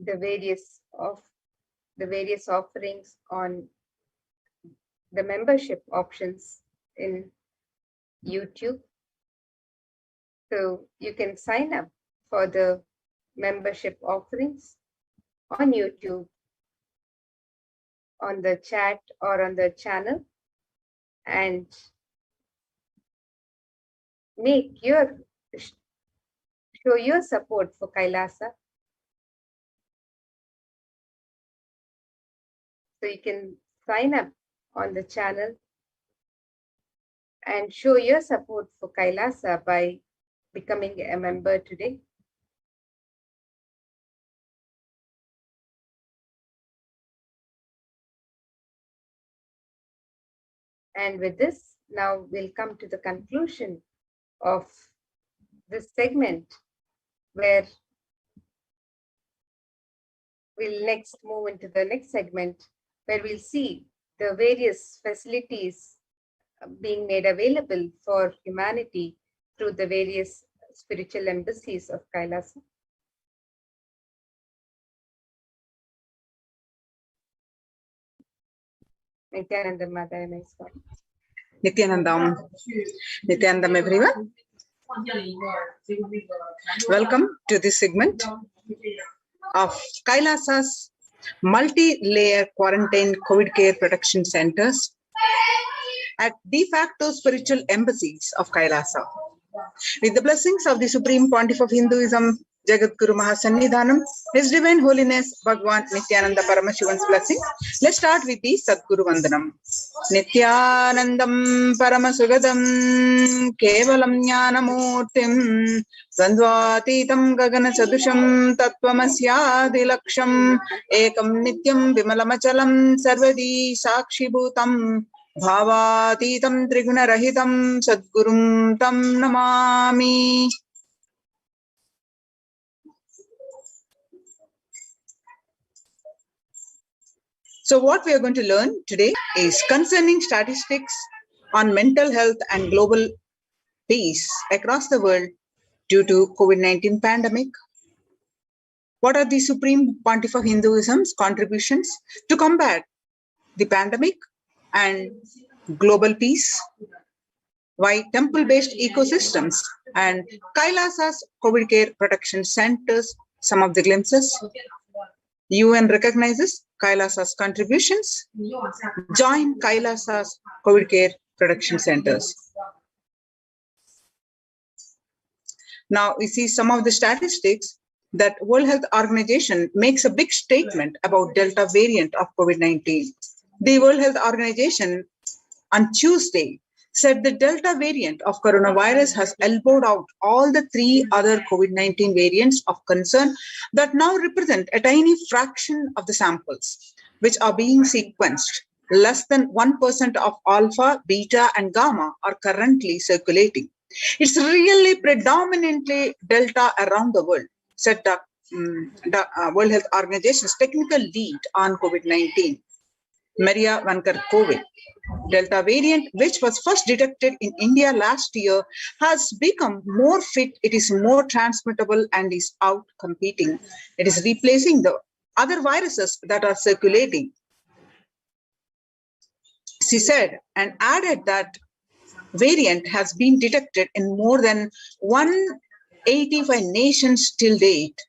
the various offerings on the membership options in YouTube. So you can sign up for the membership offerings on YouTube, on the chat or on the channel, and show your support for Kailasa. So you can sign up on the channel and show your support for Kailasa by becoming a member today. And with this, now we'll come to the conclusion of this segment, where we'll next move into the next segment, where we'll see the various facilities being made available for humanity through the various spiritual embassies of Kailasa. Nithyananda Madhaya Naiswami.
Nithyanandam. Nithyanandam, everyone. Welcome to this segment of Kailasa's multi-layer quarantine COVID care protection centers at de facto spiritual embassies of Kailasa. With the blessings of the Supreme Pontiff of Hinduism, Jagadguru Mahasannidhanam, His Divine Holiness Bhagwan Nithyananda Paramashivan's blessing. Let's start with the Sadguru Vandanam. Nithyanandam Paramasugadam Kevalam Jnanamurtim Sandvatitam Gagana Sadusham Tattvamasya Ekam Nityam Vimalamachalam Sarvadi Sakshi Bhutam Bhavatitam Triguna Rahitam Sadgurum Tam Namami. So what we are going to learn today is concerning statistics on mental health and global peace across the world due to COVID-19 pandemic. What are the Supreme Pontiff of Hinduism's contributions to combat the pandemic and global peace? Why temple-based ecosystems and Kailasa's COVID care protection centers, some of the glimpses. UN recognizes Kailasa's contributions. Join Kailasa's COVID care production centers. Now we see some of the statistics that World Health Organization makes a big statement about Delta variant of COVID-19. The World Health Organization on Tuesday said the Delta variant of coronavirus has elbowed out all the three other COVID-19 variants of concern that now represent a tiny fraction of the samples which are being sequenced. Less than 1% of alpha, beta, and gamma are currently circulating. It's really predominantly Delta around the world, said the World Health Organization's technical lead on COVID-19, Maria Vanker-Kovic. Delta variant, which was first detected in India last year, has become more fit, it is more transmittable and is out competing. It is replacing the other viruses that are circulating. She said and added that variant has been detected in more than 185 nations till date.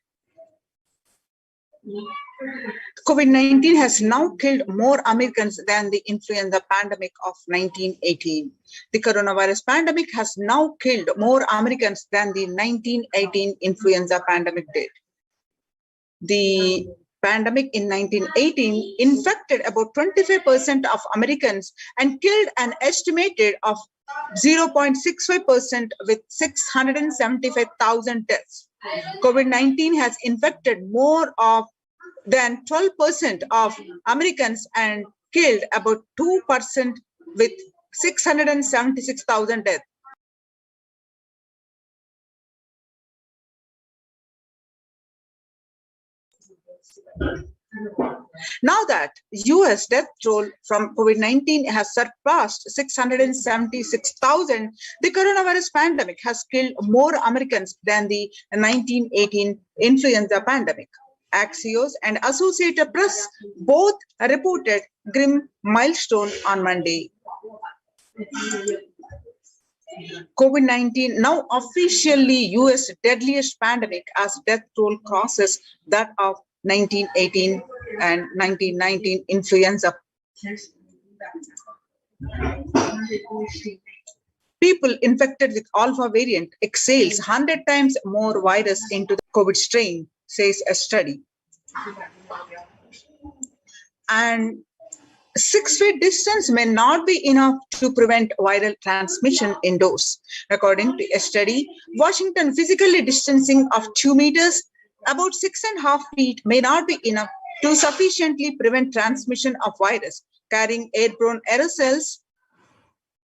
COVID-19 has now killed more Americans than the influenza pandemic of 1918. The coronavirus pandemic has now killed more Americans than the 1918 influenza pandemic did. The pandemic in 1918 infected about 25% of Americans and killed an estimated of 0.65% with 675,000 deaths. COVID-19 has infected more than 12% of Americans and killed about 2% with 676,000 deaths. Now that US death toll from COVID-19 has surpassed 676,000, the coronavirus pandemic has killed more Americans than the 1918 influenza pandemic. Axios and Associated Press both reported grim milestone on Monday. COVID-19 now officially US deadliest pandemic as death toll crosses that of 1918 and 1919 influenza. People infected with alpha variant exhales 100 times more virus into the COVID strain, says a study. And 6 feet distance may not be enough to prevent viral transmission indoors. According to a study, Washington physically distancing of 2 meters, about 6.5 feet may not be enough to sufficiently prevent transmission of virus carrying airborne aerosols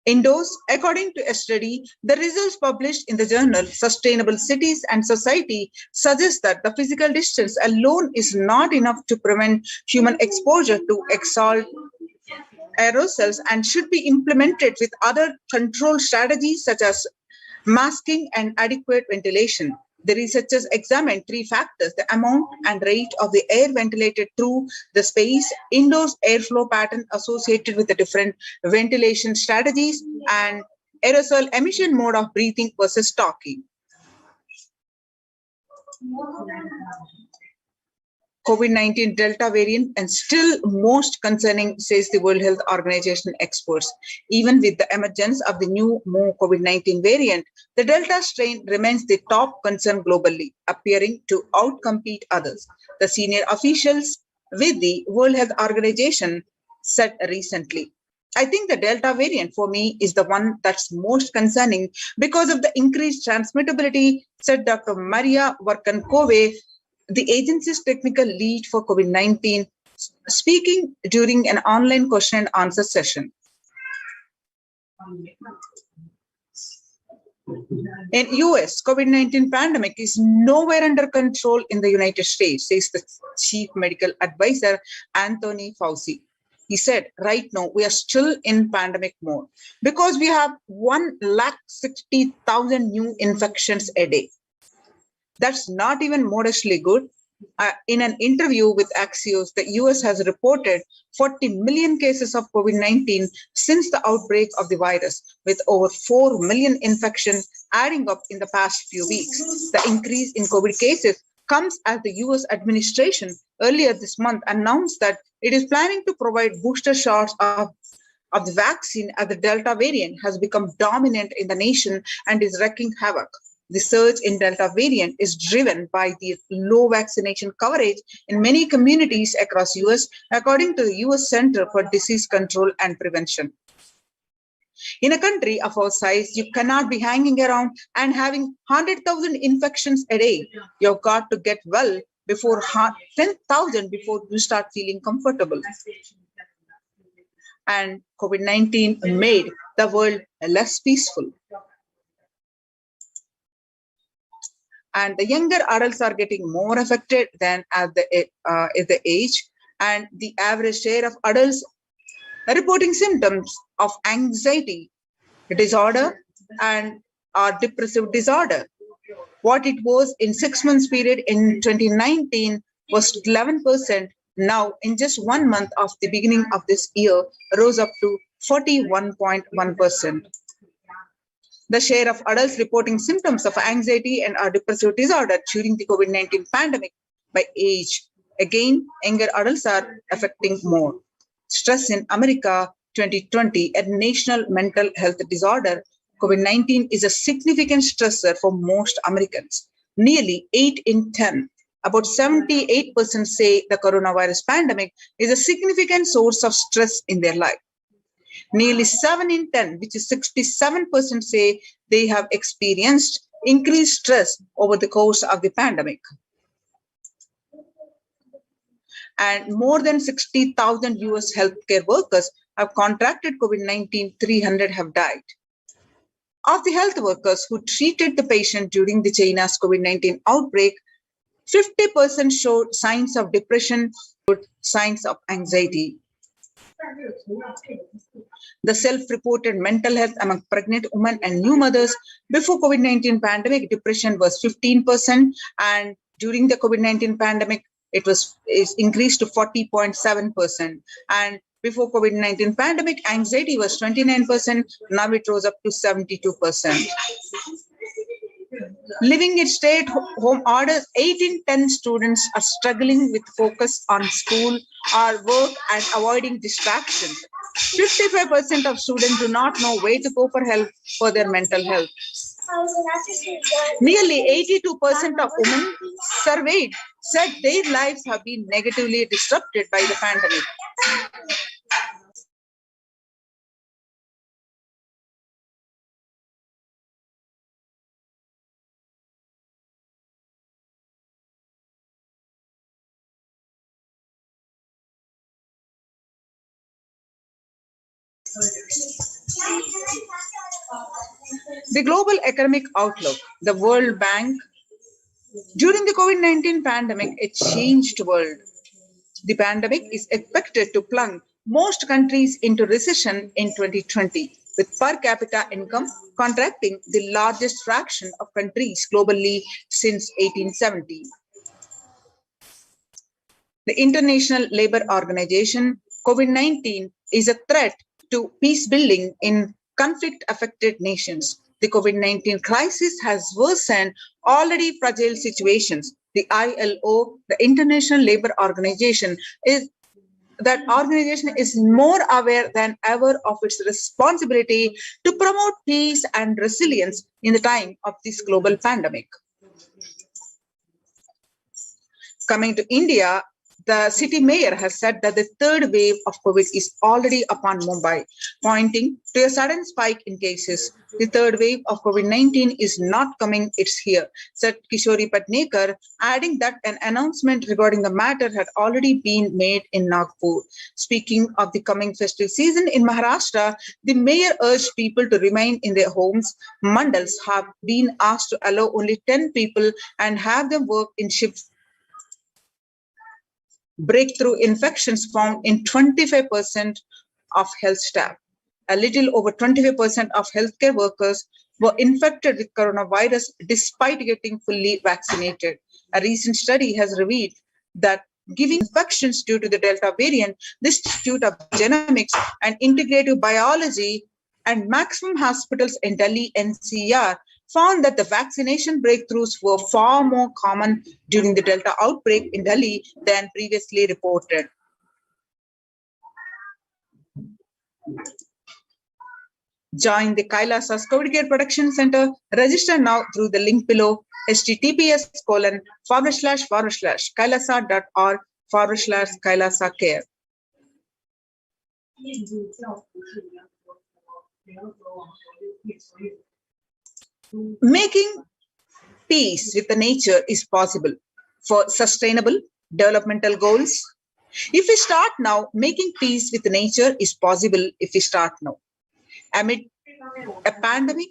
indoors. According to a study, the results published in the journal Sustainable Cities and Society suggest that the physical distance alone is not enough to prevent human exposure to exhaled aerosols and should be implemented with other control strategies such as masking and adequate ventilation. The researchers examined 3 factors: the amount and rate of the air ventilated through the space, indoors airflow pattern associated with the different ventilation strategies, and aerosol emission mode of breathing versus talking. COVID-19 Delta variant and still most concerning, says the World Health Organization experts. Even with the emergence of the new more COVID-19 variant, the Delta strain remains the top concern globally, appearing to outcompete others. The senior officials with the World Health Organization said recently. I think the Delta variant for me is the one that's most concerning because of the increased transmittability, said Dr. Maria Varkankove, the agency's technical lead for COVID-19, speaking during an online question and answer session. In US, COVID-19 pandemic is nowhere under control in the United States, says the chief medical advisor, Anthony Fauci. He said, right now, we are still in pandemic mode because we have 160,000 new infections a day. That's not even modestly good. In an interview with Axios, the US has reported 40 million cases of COVID-19 since the outbreak of the virus, with over 4 million infections adding up in the past few weeks. The increase in COVID cases comes as the US administration earlier this month announced that it is planning to provide booster shots of the vaccine as the Delta variant has become dominant in the nation and is wreaking havoc. The surge in Delta variant is driven by the low vaccination coverage in many communities across US, according to the US Center for Disease Control and Prevention. In a country of our size, you cannot be hanging around and having 100,000 infections a day. You've got to get well before 10,000 before you start feeling comfortable. And COVID-19 made the world less peaceful. And the younger adults are getting more affected than at the age, and the average share of adults reporting symptoms of anxiety disorder and depressive disorder. What it was in 6 months period in 2019 was 11%. Now, in just 1 month of the beginning of this year, rose up to 41.1%. The share of adults reporting symptoms of anxiety and depressive disorder during the COVID-19 pandemic by age. Again, younger adults are affecting more. Stress in America 2020, a national mental health disorder. COVID-19 is a significant stressor for most Americans. Nearly 8 in 10, about 78% say the coronavirus pandemic is a significant source of stress in their life. Nearly 7 in 10, which is 67%, say they have experienced increased stress over the course of the pandemic. And more than 60,000 US healthcare workers have contracted COVID-19, 300 have died. Of the health workers who treated the patient during the China's COVID-19 outbreak, 50% showed signs of depression, signs of anxiety. The self-reported mental health among pregnant women and new mothers before COVID-19 pandemic, depression was 15%, and during the COVID-19 pandemic, is increased to 40.7%. And before COVID-19 pandemic, anxiety was 29%. Now it rose up to 72%. Living in stay-at-home orders, 8 in 10 students are struggling with focus on school or work and avoiding distractions. 55% of students do not know where to go for help for their mental health. Nearly 82% of women surveyed said their lives have been negatively disrupted by the pandemic. The global economic outlook, the World Bank. During the COVID-19 pandemic, it changed the world. The pandemic is expected to plunge most countries into recession in 2020, with per capita income contracting the largest fraction of countries globally since 1870. The International Labour Organization, COVID-19 is a threat to peace building in conflict-affected nations. The COVID-19 crisis has worsened already fragile situations. the ILO, the International Labour Organization, is more aware than ever of its responsibility to promote peace and resilience in the time of this global pandemic. Coming to India, the city mayor has said that the third wave of COVID is already upon Mumbai, pointing to a sudden spike in cases. The third wave of COVID-19 is not coming, it's here, said Kishori Patnekar, adding that an announcement regarding the matter had already been made in Nagpur. Speaking of the coming festive season in Maharashtra, the mayor urged people to remain in their homes. Mandals have been asked to allow only 10 people and have them work in shifts. Breakthrough infections found in 25% of health staff. A little over 25% of healthcare workers were infected with coronavirus despite getting fully vaccinated. A recent study has revealed that giving infections due to the Delta variant, the Institute of Genomics and Integrative Biology and Maximum Hospitals in Delhi NCR found that the vaccination breakthroughs were far more common during the Delta outbreak in Delhi than previously reported. Join the Kailasa's COVID Care Production Center. Register now through the link below, https://kailasa.org/Kailasa Care. Making peace with the nature is possible for sustainable developmental goals. If we start now, making peace with nature is possible if we start now. Amid a pandemic,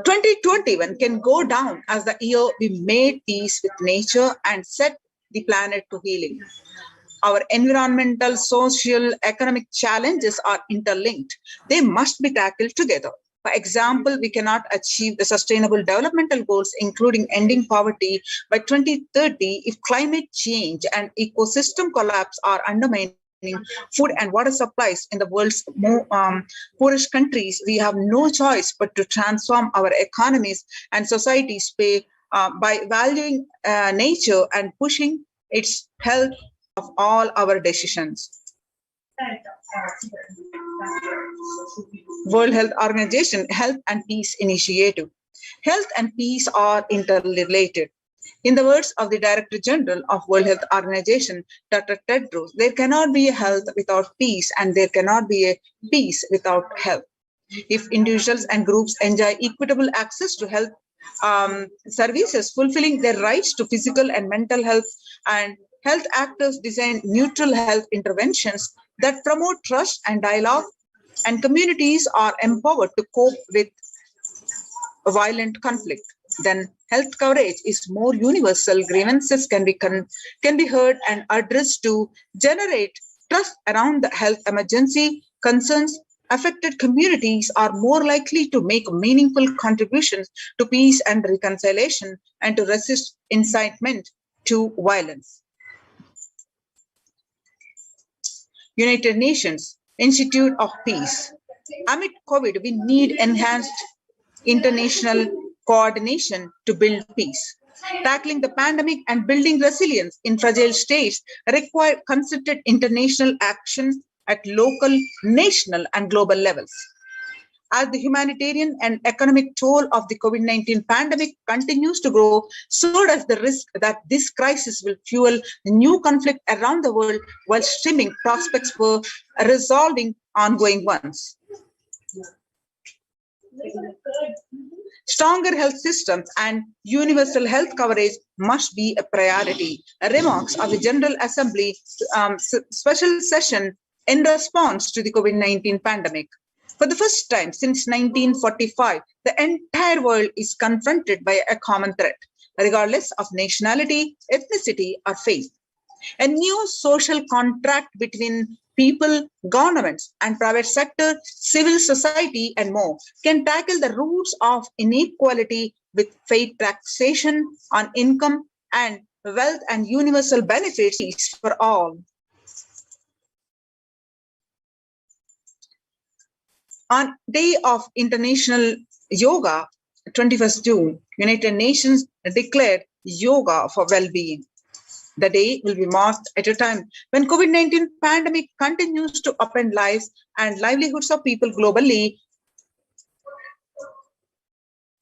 2021 can go down as the year we made peace with nature and set the planet to healing. Our environmental, social, economic challenges are interlinked. They must be tackled together. For example, we cannot achieve the sustainable developmental goals, including ending poverty, by 2030 if climate change and ecosystem collapse are undermining food and water supplies in the world's more poorest countries. We have no choice but to transform our economies and societies by valuing nature and pushing its health of all our decisions. World Health Organization Health and Peace Initiative. Health and peace are interrelated. In the words of the Director General of World Health Organization, Dr. Tedros, there cannot be a health without peace, and there cannot be a peace without health. If individuals and groups enjoy equitable access to health services, fulfilling their rights to physical and mental health, and health actors design neutral health interventions that promote trust and dialogue, and communities are empowered to cope with violent conflict, then health coverage is more universal. Grievances can be heard and addressed to generate trust around the health emergency. Concerns affected communities are more likely to make meaningful contributions to peace and reconciliation and to resist incitement to violence. United Nations Institute of Peace. Amid COVID, we need enhanced international coordination to build peace. Tackling the pandemic and building resilience in fragile states require concerted international action at local, national, and global levels. As the humanitarian and economic toll of the COVID-19 pandemic continues to grow, so does the risk that this crisis will fuel new conflict around the world while stemming prospects for resolving ongoing ones. Stronger health systems and universal health coverage must be a priority. Remarks of the General Assembly special session in response to the COVID-19 pandemic. For the first time since 1945, the entire world is confronted by a common threat, regardless of nationality, ethnicity, or faith. A new social contract between people, governments, and private sector, civil society, and more can tackle the roots of inequality with fair taxation on income and wealth and universal benefits for all. On Day of International Yoga, 21st June, United Nations declared yoga for well-being. The day will be marked at a time when COVID-19 pandemic continues to upend lives and livelihoods of people globally.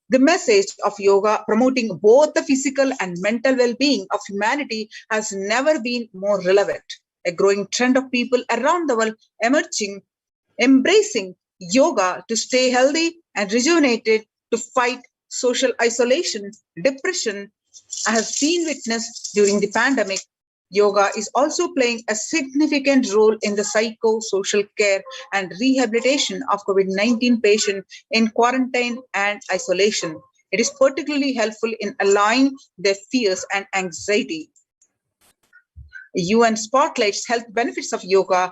The message of yoga promoting both the physical and mental well-being of humanity has never been more relevant. A growing trend of people around the world embracing yoga to stay healthy and rejuvenated, to fight social isolation, depression, has been witnessed during the pandemic. Yoga is also playing a significant role in the psycho-social care and rehabilitation of COVID-19 patients in quarantine and isolation. It is particularly helpful in allaying their fears and anxiety. UN spotlights health benefits of yoga,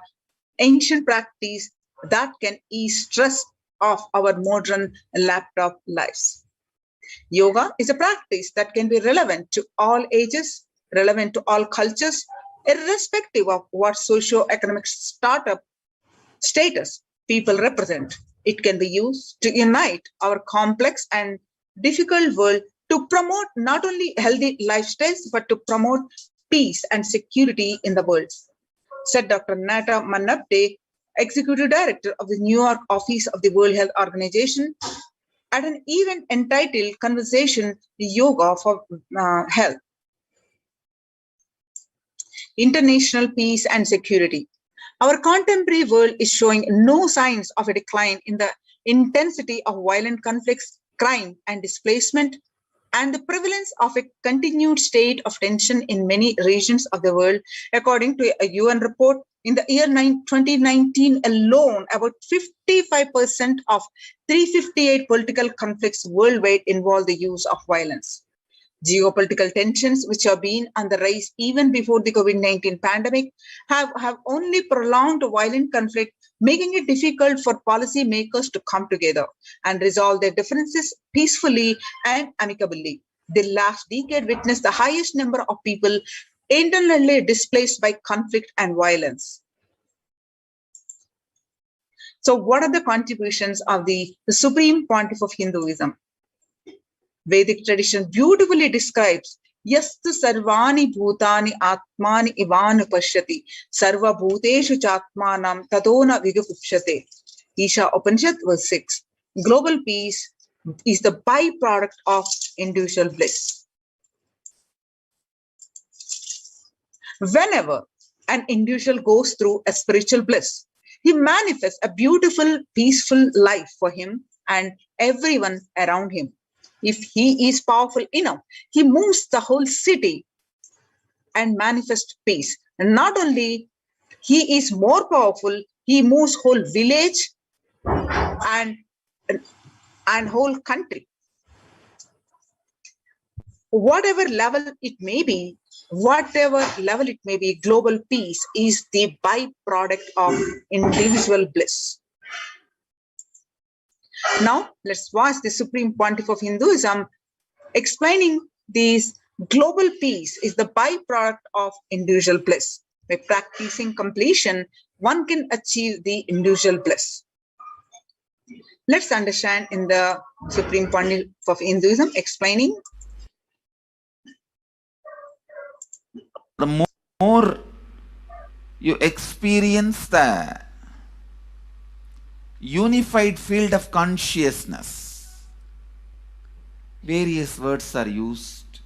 ancient practice that can ease stress of our modern laptop lives. Yoga is a practice that can be relevant to all ages, relevant to all cultures, irrespective of what socio-economic status people represent. It can be used to unite our complex and difficult world, to promote not only healthy lifestyles, but to promote peace and security in the world, said Dr. Nata Mannapte, Executive Director of the New York office of the World Health Organization, at an event entitled Conversation Yoga for Health, International Peace and Security. Our contemporary world is showing no signs of a decline in the intensity of violent conflicts, crime and displacement, and the prevalence of a continued state of tension in many regions of the world. According to a UN report, in the year 2019 alone, about 55% of 358 political conflicts worldwide involve the use of violence. Geopolitical tensions, which have been on the rise even before the COVID-19 pandemic, have only prolonged violent conflict, making it difficult for policymakers to come together and resolve their differences peacefully and amicably. The last decade witnessed the highest number of people internally displaced by conflict and violence. So what are the contributions of the Supreme Pontiff of Hinduism? Vedic tradition beautifully describes Yastu sarvani bhutani atmani ivanu pashyati sarva bhuteshu chatmanam tadona vigupshate. Isha Upanishad verse 6. Global peace is the byproduct of individual bliss. Whenever an individual goes through a spiritual bliss, he manifests a beautiful, peaceful life for him and everyone around him. If he is powerful enough, he moves the whole city and manifests peace. And not only he is more powerful, he moves whole village and whole country. Whatever level it may be, global peace is the byproduct of individual bliss. Now, let's watch the Supreme Pontiff of Hinduism explaining this. Global peace is the byproduct of individual bliss. By practicing completion, one can achieve the individual bliss. Let's understand in the Supreme Pontiff of Hinduism explaining.
The more you experience the unified field of consciousness, various words are used.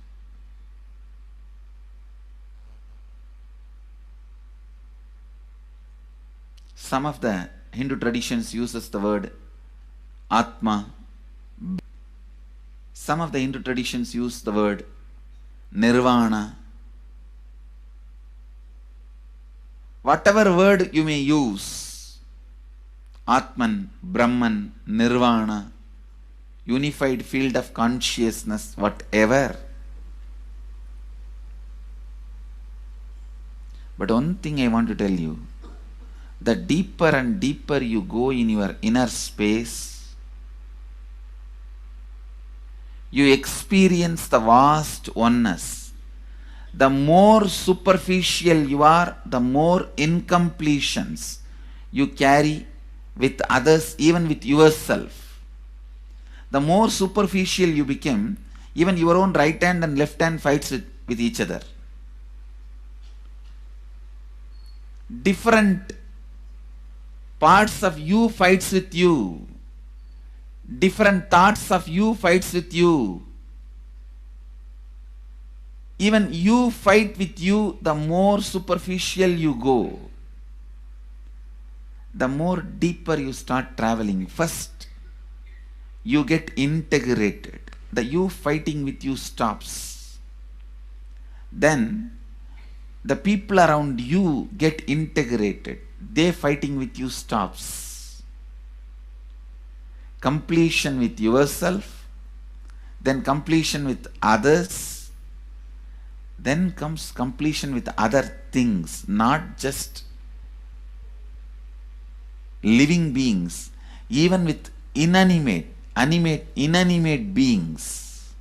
Some of the Hindu traditions uses the word Atma. Some of the Hindu traditions use the word Nirvana. Whatever word you may use, Atman, Brahman, Nirvana, unified field of consciousness, whatever. But one thing I want to tell you, the deeper and deeper you go in your inner space, you experience the vast oneness. The more superficial you are, the more incompletions you carry with others, even with yourself. The more superficial you become, Even your own right hand and left hand fights with each other. Different parts of you fights with you. Different thoughts of you fights with you. Even you fight with you, the more superficial you go, the more deeper you start traveling. First, you get integrated. The you fighting with you stops. Then, the people around you get integrated. They fighting with you stops. Completion with yourself, then completion with others, then comes completion with other things, not just living beings, even with inanimate beings.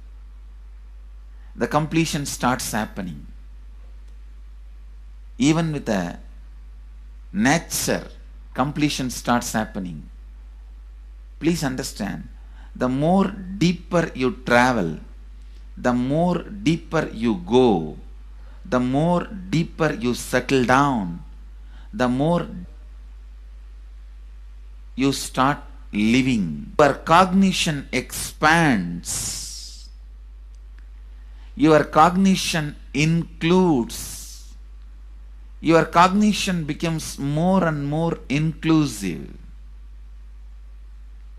The completion starts happening. Even with a nature, completion starts happening. Please understand, the more deeper you travel, the more deeper you go, the more deeper you settle down, the more you start living. Your cognition expands. Your cognition includes. Your cognition becomes more and more inclusive.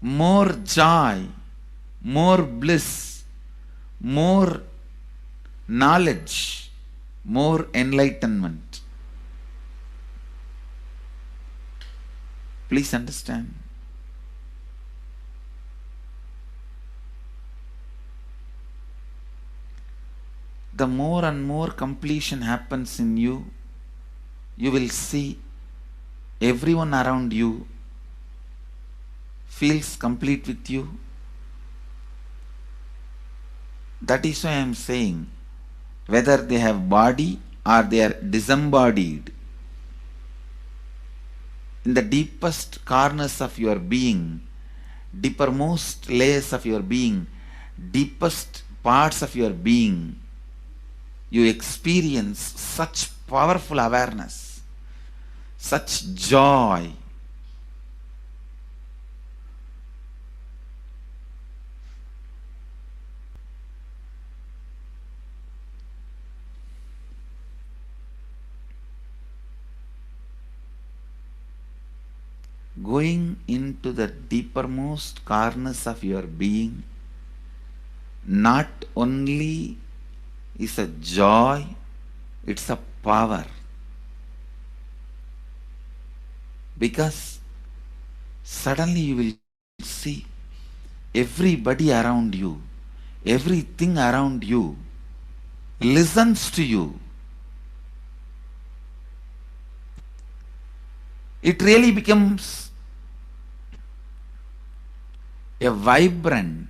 More joy, more bliss, more knowledge, more enlightenment. Please understand. The more and more completion happens in you, you will see everyone around you feels complete with you. That is why I am saying, whether they have body or they are disembodied, in the deepest corners of your being, deepermost layers of your being, deepest parts of your being, you experience such powerful awareness, such joy. Going into the deepermost corners of your being not only is a joy, it's a power. Because suddenly you will see everybody around you, everything around you listens to you. It really becomes a vibrant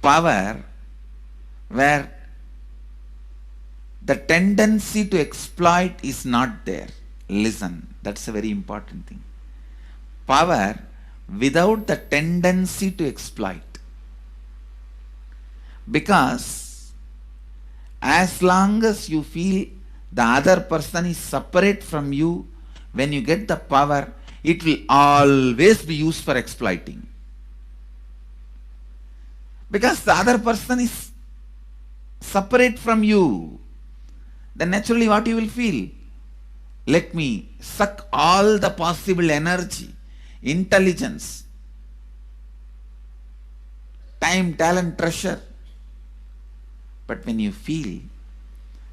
power where the tendency to exploit is not there. Listen, that's a very important thing. Power without the tendency to exploit. Because as long as you feel the other person is separate from you, when you get the power, it will always be used for exploiting. Because the other person is separate from you, then naturally what you will feel? Let me suck all the possible energy, intelligence, time, talent, treasure. But when you feel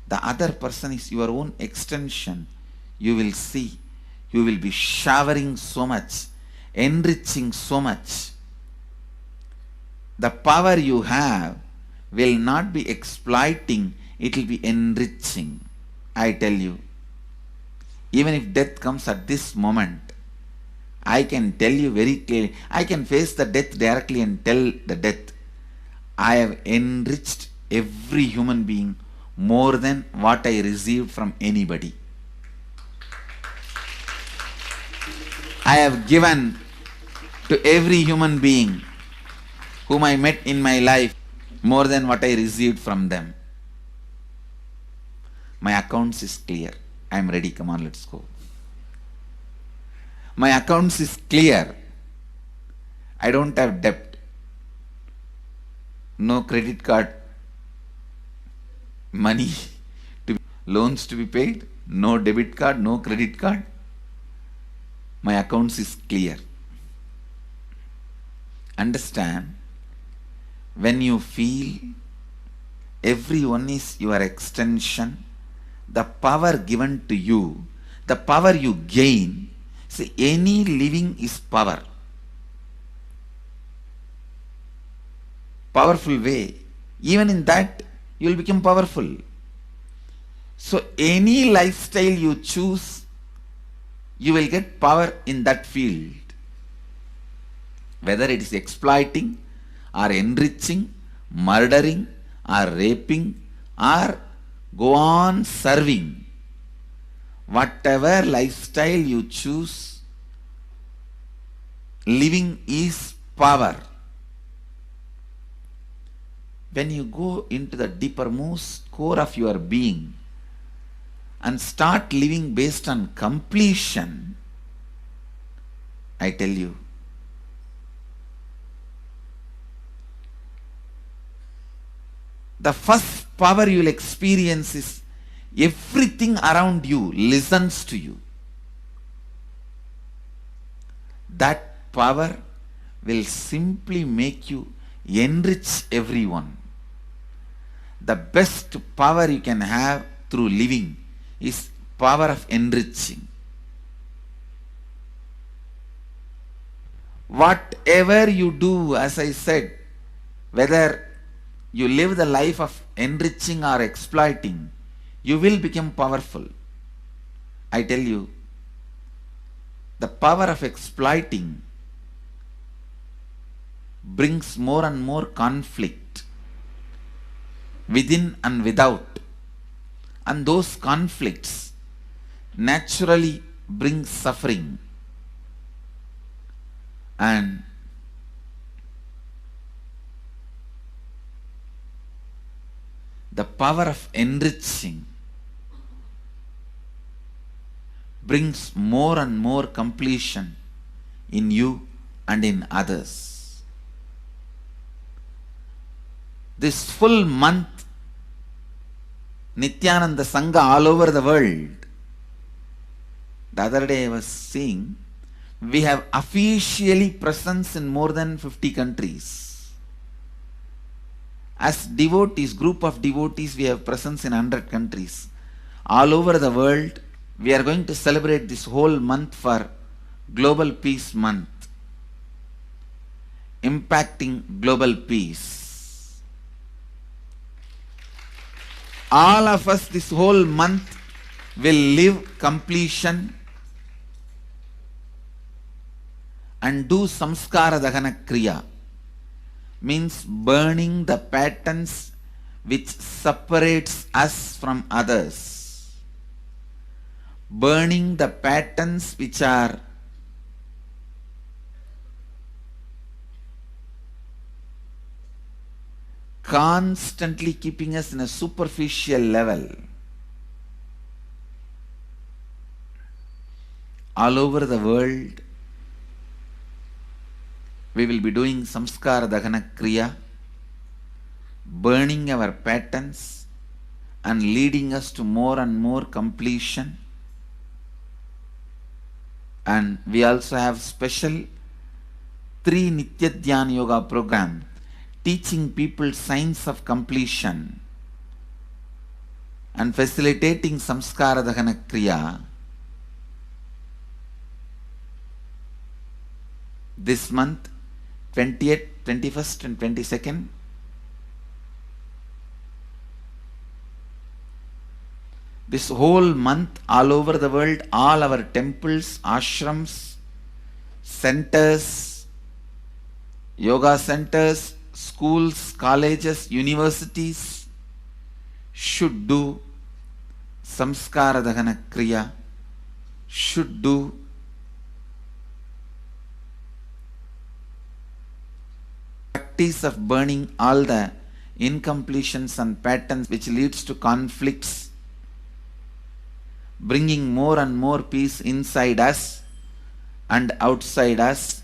the other person is your own extension, you will see, you will be showering so much, enriching so much. The power you have will not be exploiting, it will be enriching. I tell you, even if death comes at this moment, I can tell you very clearly, I can face the death directly and tell the death, I have enriched every human being more than what I received from anybody. I have given to every human being whom I met in my life
more than what I received from them. My accounts is clear. I am ready. Come on, let's go. My accounts is clear. I don't have debt. No credit card money to be, loans to be paid. No debit card, no credit card. My accounts is clear. Understand, when you feel everyone is your extension, the power given to you, the power you gain, see, any living is power. Powerful way. Even in that, you will become powerful. So any lifestyle you choose, you will get power in that field. Whether it is exploiting or enriching, murdering or raping or go on serving. Whatever lifestyle you choose, living is power. When you go into the deepermost core of your being and start living based on completion, I tell you, the first power you will experience is everything around you listens to you. That power will simply make you enrich everyone. The best power you can have through living is power of enriching. Whatever you do, as I said, whether you live the life of enriching or exploiting, you will become powerful. I tell you, the power of exploiting brings more and more conflict within and without. And those conflicts naturally bring suffering. And the power of enriching brings more and more completion in you and in others. This full month, Nithyananda Sangha all over the world. The other day I was seeing, we have officially presence in more than 50 countries. As devotees, group of devotees, we have presence in 100 countries. All over the world, we are going to celebrate this whole month for Global Peace Month, impacting global peace. All of us this whole month will live completion and do samskara dahana kriya, means burning the patterns which separates us from others, burning the patterns which are constantly keeping us in a superficial level. All over the world, we will be doing samskara dahana kriya, burning our patterns and leading us to more and more completion. And we also have special 3 Nitya Dhyana Yoga program teaching people science of completion and facilitating samskara dahana kriya. This month, 20th, 21st and 22nd, this whole month all over the world, all our temples, ashrams, centers, yoga centers, schools, colleges, universities should do samskara dahana kriya, should do practice of burning all the incompletions and patterns which leads to conflicts, bringing more and more peace inside us and outside us,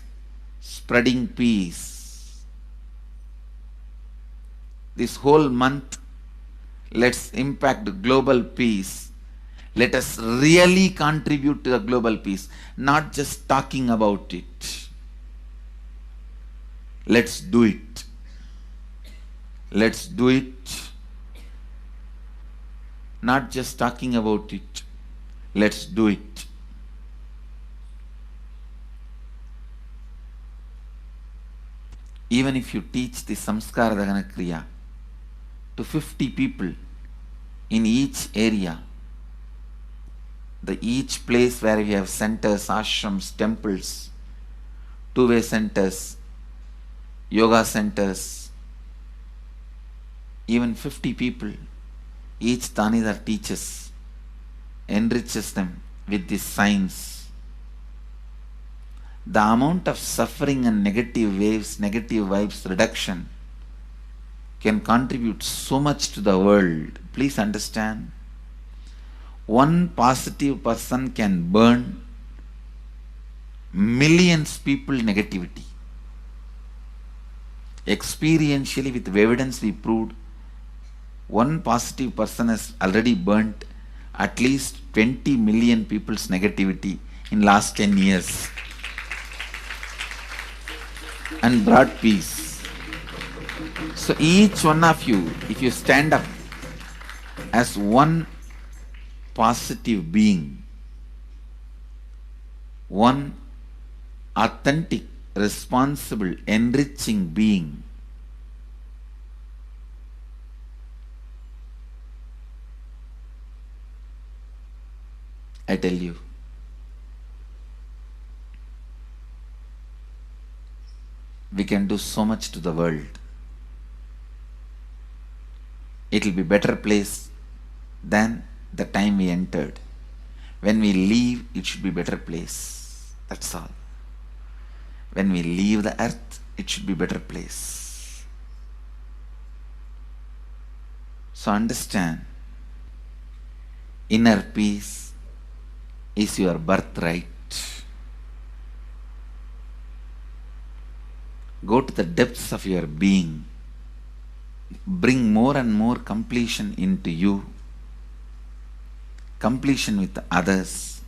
spreading peace. This whole month, let's impact global peace. Let us really contribute to the global peace, not just talking about it. Let's do it. Let's do it. Not just talking about it. Let's do it. Even if you teach the Samskara Dahana Kriya to 50 people in each area, each place where we have centers, ashrams, temples, two-way centers, yoga centers, even 50 people, each Tanidar teaches, enriches them with this science. The amount of suffering and negative waves, negative vibes reduction can contribute so much to the world. Please understand. One positive person can burn millions people negativity. Experientially, with evidence we proved, one positive person has already burnt at least 20 million people's negativity in last 10 years and brought peace. So each one of you, if you stand up as one positive being, one authentic, responsible, enriching being, I tell you, we can do so much to the world. It will be a better place than the time we entered. When we leave, it should be a better place. That's all. When we leave the earth, it should be a better place. So understand, inner peace is your birthright. Go to the depths of your being. Bring more and more completion into you. Completion with others.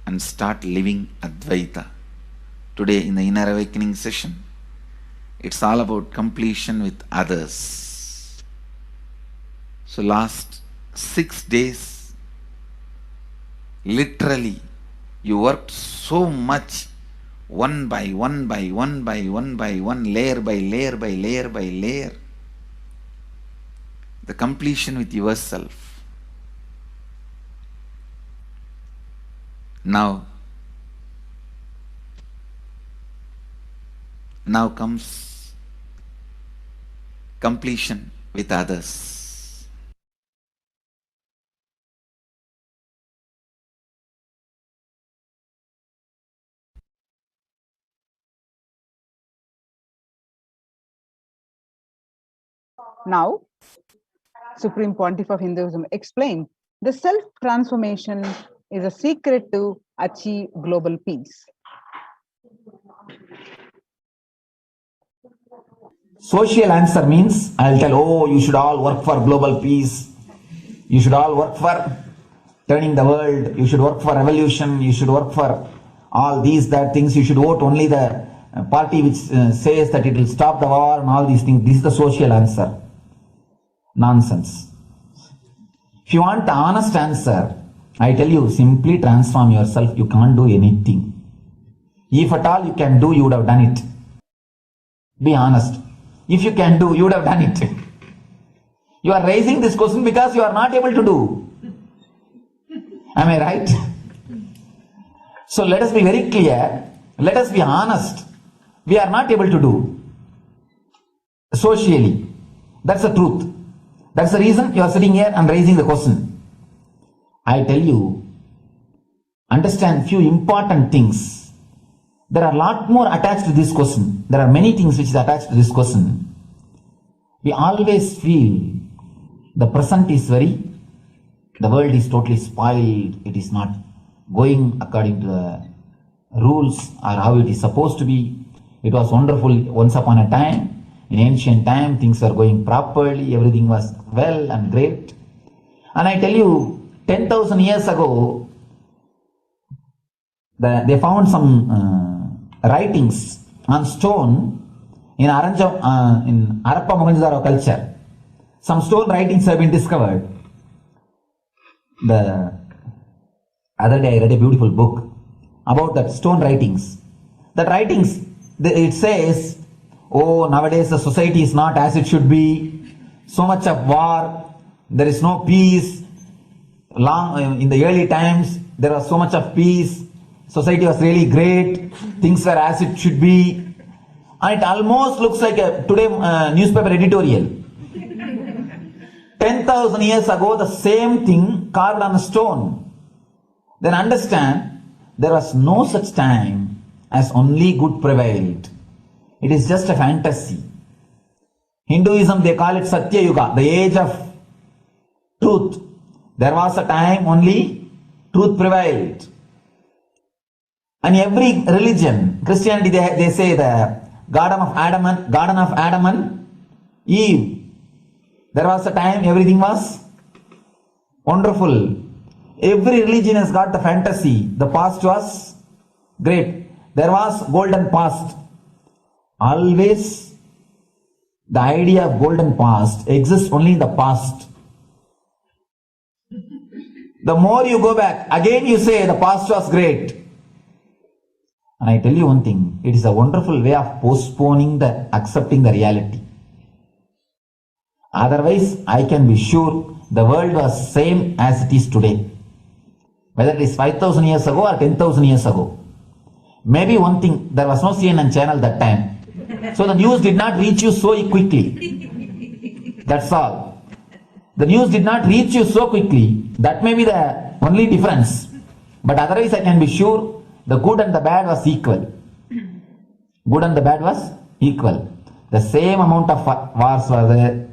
And start living Advaita. Today in the Inner Awakening session, it's all about completion with others. So last 6 days, literally, you worked so much, one by one by one by one by one, layer by layer by layer by layer. The completion with yourself. Now comes completion with others.
Now, Supreme Pontiff of Hinduism explained, the self-transformation is a secret to achieve global peace.
Social answer means, I'll tell, oh, you should all work for global peace. You should all work for turning the world. You should work for revolution. You should work for all these, that things. You should vote only the party which says that it will stop the war and all these things. This is the social answer. Nonsense. If you want the honest answer, I tell you, simply transform yourself. You can't do anything. If at all you can do, you would have done it. Be honest. If you can do, you would have done it. You are raising this question because you are not able to do. Am I right? So let us be very clear. Let us be honest. We are not able to do. Socially. That's the truth. That's the reason you are sitting here and raising the question. I tell you, understand few important things. There are a lot more attached to this question. There are many things which is attached to this question. We always feel the present is the world is totally spoiled, it is not going according to the rules or how it is supposed to be. It was wonderful once upon a time. In ancient time, things were going properly, everything was well and great. And I tell you, 10,000 years ago, they found some writings on stone in Harappa Mohenjo-daro culture. Some stone writings have been discovered. The other day I read a beautiful book about that stone writings. That writings, it says, oh, nowadays the society is not as it should be. So much of war, there is no peace. In the early times, there was so much of peace. Society was really great. Things were as it should be. And it almost looks like a today newspaper editorial. 10,000 years ago, the same thing carved on a stone. Then understand, there was no such time as only good prevailed. It is just a fantasy. Hinduism, they call it Satya Yuga, the age of truth. There was a time only truth prevailed. And every religion, Christianity, they say the Garden of Adam and Eve. There was a time everything was wonderful. Every religion has got the fantasy. The past was great. There was golden past. Always the idea of golden past exists only in the past. The more you go back, again you say the past was great. And I tell you one thing, it is a wonderful way of postponing accepting the reality. Otherwise, I can be sure the world was same as it is today. Whether it is 5,000 years ago or 10,000 years ago. Maybe one thing, there was no CNN channel that time. So the news did not reach you so quickly. That's all. The news did not reach you so quickly. That may be the only difference. But otherwise, I can be sure the good and the bad was equal. Good and the bad was equal. The same amount of wars were there.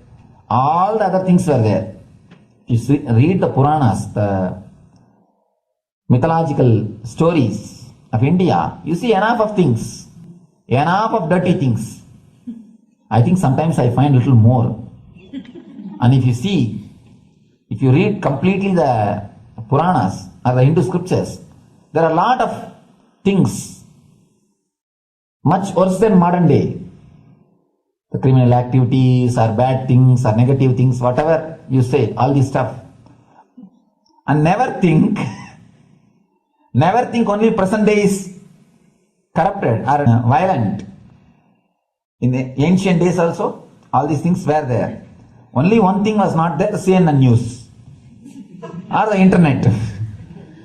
All the other things were there. You read the Puranas, the mythological stories of India, you see enough of things, enough of dirty things. I think sometimes I find a little more. And if you read completely the Puranas or the Hindu scriptures, there are a lot of things much worse than modern day. The criminal activities or bad things or negative things, whatever you say, all this stuff. And never think only present day is corrupted or violent. In the ancient days also, all these things were there. Only one thing was not there, CNN news or the internet.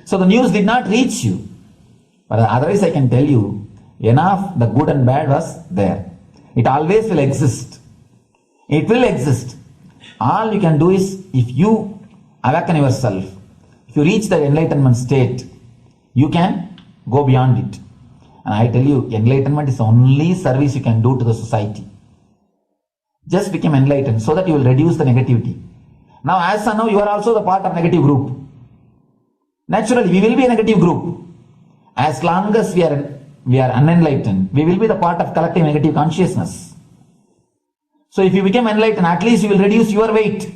So the news did not reach you. But otherwise I can tell you, enough the good and bad was there. It always will exist. It will exist. All you can do is, if you awaken yourself, if you reach the enlightenment state, you can go beyond it. And I tell you, enlightenment is the only service you can do to the society. Just become enlightened so that you will reduce the negativity. Now, as of now, you are also the part of negative group. Naturally, we will be a negative group. As long as we are unenlightened, we will be the part of collective negative consciousness. So if you become enlightened, at least you will reduce your weight.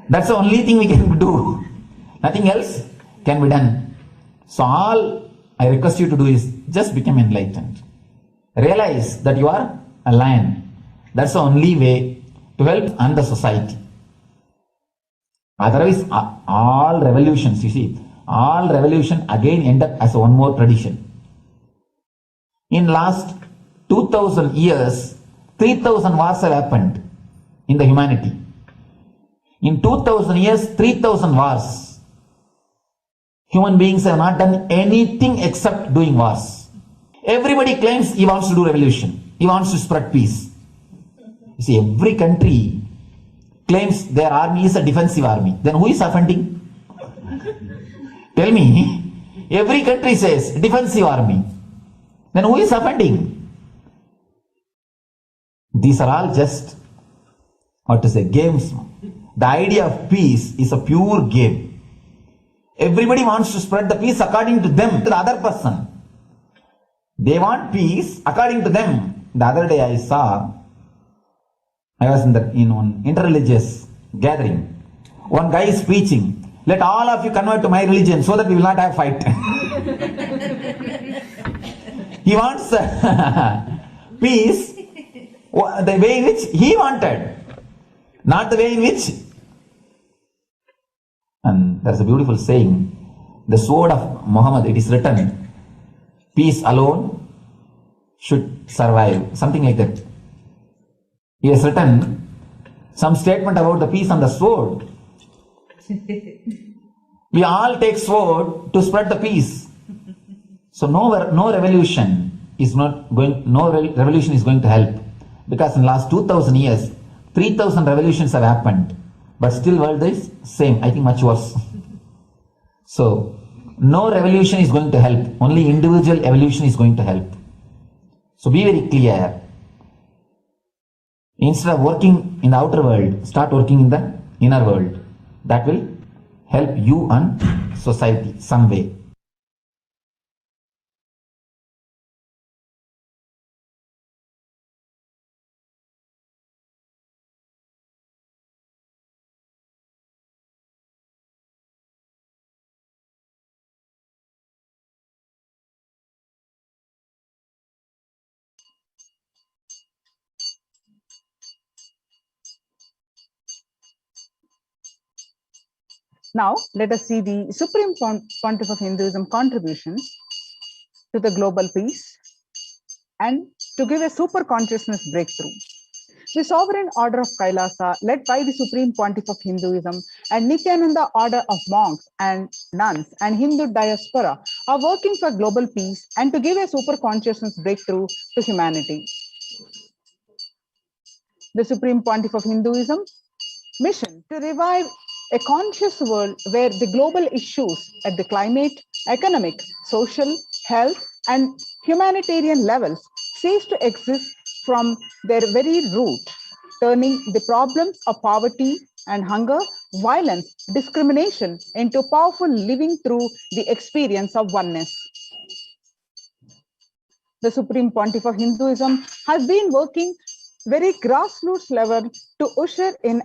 That's the only thing we can do. Nothing else can be done. So all I request you to do is just become enlightened. Realize that you are a lion. That's the only way to help and the society. Otherwise, all revolutions, you see, all revolution again end up as one more tradition. In last 2000 years, 3000 wars have happened in the humanity. In 2000 years, 3000 wars. Human beings have not done anything except doing wars. Everybody claims he wants to do revolution. He wants to spread peace. You see, every country claims their army is a defensive army. Then who is offending? Tell me. Every country says defensive army. Then who is offending? These are all just, games. The idea of peace is a pure game. Everybody wants to spread the peace according to them, to the other person. They want peace according to them. The other day I was in one interreligious gathering. One guy is preaching, let all of you convert to my religion so that we will not have fight. He wants peace the way in which he wanted, not the way in which. And there's a beautiful saying, the sword of Muhammad, it is written, peace alone should survive, something like that. He has written some statement about the peace on the sword. We all take sword to spread the peace. So no revolution is going to help, because in the last 2000 years 3000 revolutions have happened, but still world is same, I think much worse. So no revolution is going to help, only individual evolution is going to help. So be very clear. Instead of working in the outer world, start working in the inner world. That will help you and society some way.
Now, let us see the Supreme Pontiff of Hinduism contributions to the global peace and to give a super consciousness breakthrough. The sovereign order of Kailasa, led by the Supreme Pontiff of Hinduism and Nithyananda order of monks and nuns and Hindu diaspora, are working for global peace and to give a super consciousness breakthrough to humanity. The Supreme Pontiff of Hinduism mission to revive a conscious world where the global issues at the climate, economic, social, health, and humanitarian levels cease to exist from their very root, turning the problems of poverty and hunger, violence, discrimination into powerful living through the experience of oneness. The Supreme Pontiff of Hinduism has been working very grassroots level to usher in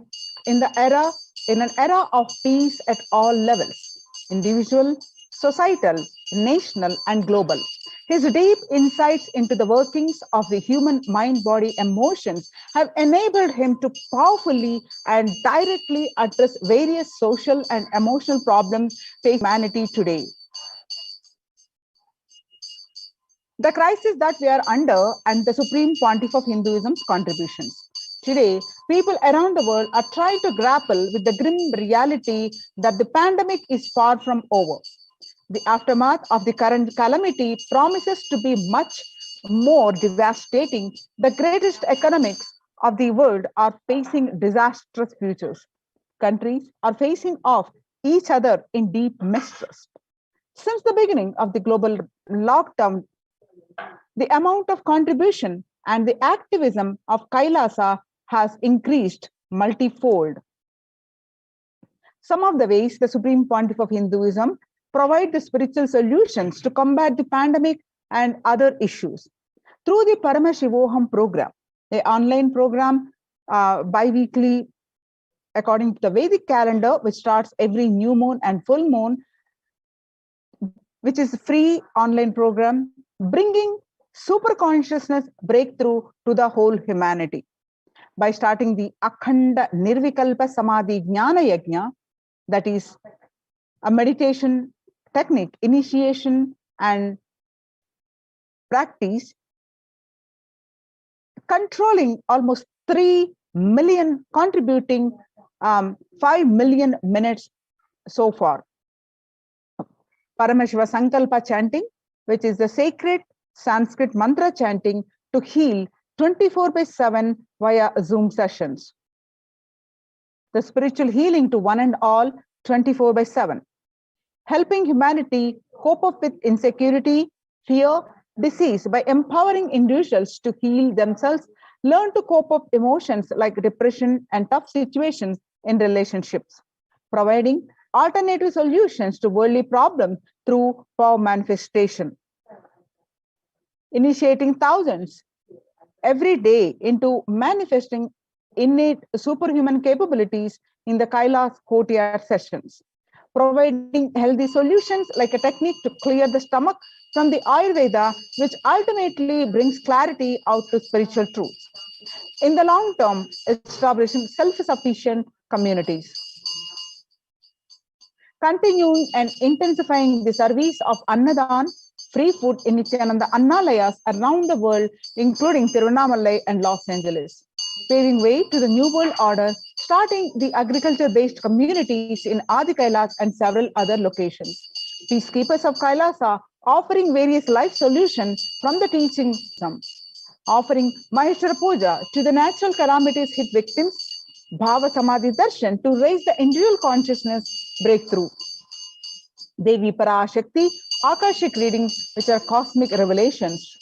an era of peace at all levels, individual, societal, national, and global. His deep insights into the workings of the human mind, body, emotions have enabled him to powerfully and directly address various social and emotional problems facing humanity today. The crisis that we are under and the Supreme Pontiff of Hinduism's contributions. Today, people around the world are trying to grapple with the grim reality that the pandemic is far from over. The aftermath of the current calamity promises to be much more devastating. The greatest economics of the world are facing disastrous futures. Countries are facing off each other in deep mistrust. Since the beginning of the global lockdown, the amount of contribution and the activism of Kailasa has increased multifold. Some of the ways the Supreme Pontiff of Hinduism provide the spiritual solutions to combat the pandemic and other issues. Through the Paramashivoham program, an online program bi-weekly according to the Vedic calendar, which starts every new moon and full moon, which is a free online program, bringing super consciousness breakthrough to the whole humanity. By starting the Akhanda Nirvikalpa Samadhi Jnana Yajna, that is a meditation technique, initiation and practice, controlling almost 3 million, contributing 5 million minutes so far. Paramashiva Sankalpa chanting, which is the sacred Sanskrit mantra chanting to heal 24/7 via Zoom sessions. The spiritual healing to one and all 24/7. Helping humanity cope up with insecurity, fear, disease by empowering individuals to heal themselves learn to cope up emotions like depression and tough situations in relationships, providing alternative solutions to worldly problems through power manifestation, initiating thousands every day into manifesting innate superhuman capabilities in the Kailas courtyard sessions, providing healthy solutions like a technique to clear the stomach from the Ayurveda, which ultimately brings clarity out to spiritual truths. In the long term, establishing self-sufficient communities. Continuing and intensifying the service of Annadan, free food in Nithyananda Annalayas around the world, including Tiruvannamalai and Los Angeles, paving way to the New World Order, starting the agriculture-based communities in Adi Kailas and several other locations. Peacekeepers of Kailasa offering various life solutions from the teaching, offering Maheshwara Puja to the natural calamities hit victims, Bhava Samadhi Darshan to raise the individual consciousness breakthrough. Devi Parashakti, Akashic readings, which are cosmic revelations.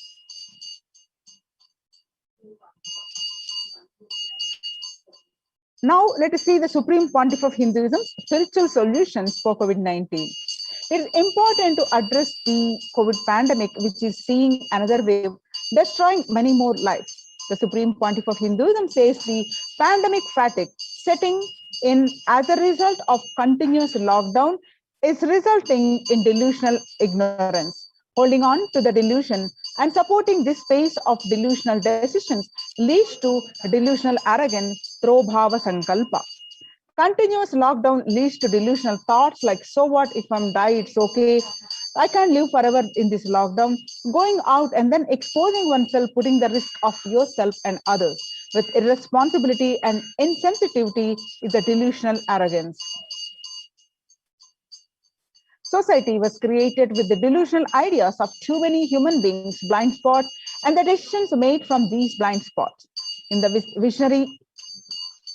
Now, let us see the Supreme Pontiff of Hinduism, spiritual solutions for COVID-19. It is important to address the COVID pandemic, which is seeing another wave, destroying many more lives. The Supreme Pontiff of Hinduism says the pandemic fatigue setting in as a result of continuous lockdown is resulting in delusional ignorance. Holding on to the delusion and supporting this phase of delusional decisions leads to delusional arrogance through bhava sankalpa. Continuous lockdown leads to delusional thoughts like, so what if I'm die, it's okay. I can't live forever in this lockdown. Going out and then exposing oneself, putting the risk of yourself and others with irresponsibility and insensitivity is a delusional arrogance. Society was created with the delusional ideas of too many human beings, blind spots, and the decisions made from these blind spots. In the visionary,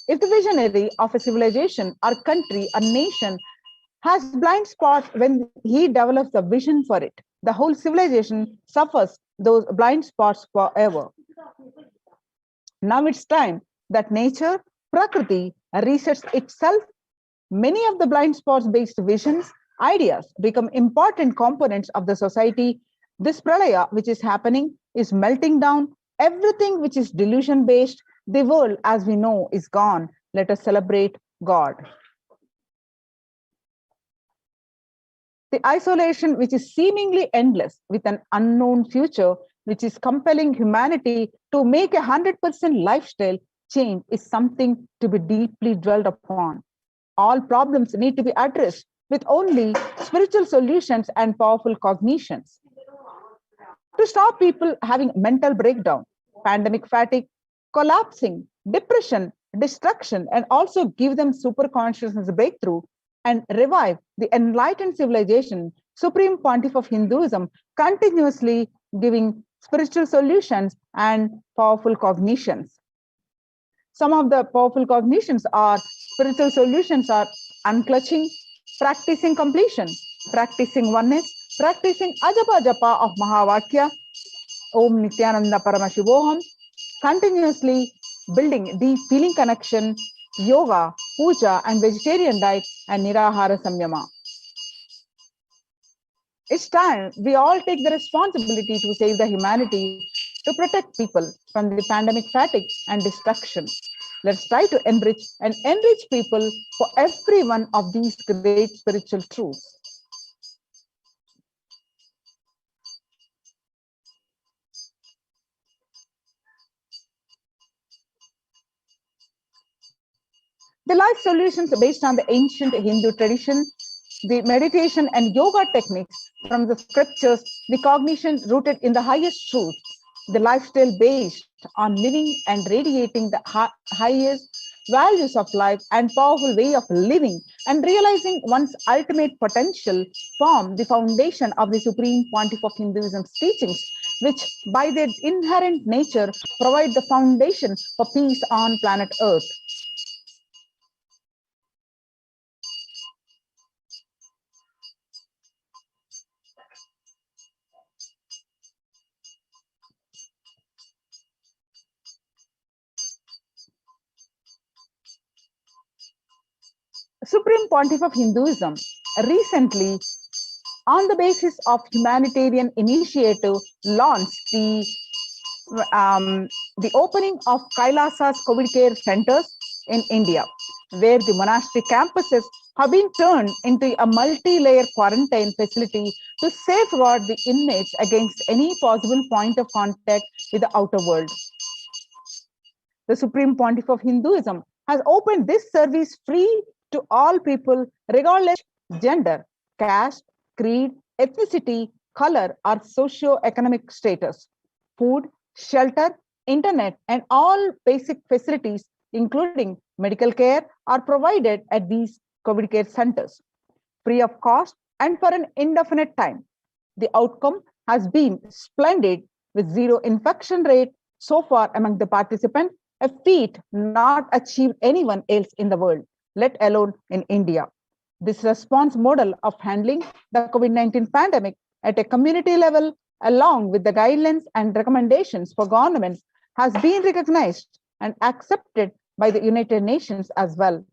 if the visionary of a civilization or country or nation has blind spots when he develops a vision for it, the whole civilization suffers those blind spots forever. Now it's time that nature, Prakriti, resets itself. Many of the blind spots based visions, ideas become important components of the society. This pralaya, which is happening, is melting down everything which is delusion based. The world as we know is gone. Let us celebrate God. The isolation which is seemingly endless with an unknown future, which is compelling humanity to make 100% lifestyle change, is something to be deeply dwelled upon. All problems need to be addressed with only spiritual solutions and powerful cognitions. To stop people having mental breakdown, pandemic fatigue, collapsing, depression, destruction, and also give them super consciousness breakthrough and revive the enlightened civilization, Supreme Pontiff of Hinduism continuously giving spiritual solutions and powerful cognitions. Some of the powerful cognitions are spiritual solutions are unclutching, practicing completion, practicing oneness, practicing ajapa japa of Mahavakya, Om Nithyananda Paramashivoham, continuously building deep feeling connection, yoga, puja, and vegetarian diet, and nirahara samyama. It's time we all take the responsibility to save the humanity, to protect people from the pandemic fatigue and destruction. Let's try to enrich people for every one of these great spiritual truths. The life solutions based on the ancient Hindu tradition, the meditation and yoga techniques from the scriptures, the cognition rooted in the highest truth, the lifestyle based on living and radiating the highest values of life and powerful way of living and realizing one's ultimate potential form the foundation of the Supreme Pontiff of Hinduism's teachings, which by their inherent nature provide the foundation for peace on planet Earth. Supreme Pontiff of Hinduism recently, on the basis of humanitarian initiative, launched the opening of Kailasa's COVID care centers in India, where the monastery campuses have been turned into a multi-layer quarantine facility to safeguard the inmates against any possible point of contact with the outer world. The Supreme Pontiff of Hinduism has opened this service free to all people, regardless of gender, caste, creed, ethnicity, color, or socio-economic status. Food, shelter, internet, and all basic facilities, including medical care, are provided at these COVID care centers, free of cost and for an indefinite time. The outcome has been splendid, with zero infection rate so far among the participants, a feat not achieved anyone else in the world, let alone in India. This response model of handling the COVID-19 pandemic at a community level, along with the guidelines and recommendations for governments, has been recognized and accepted by the United Nations as well.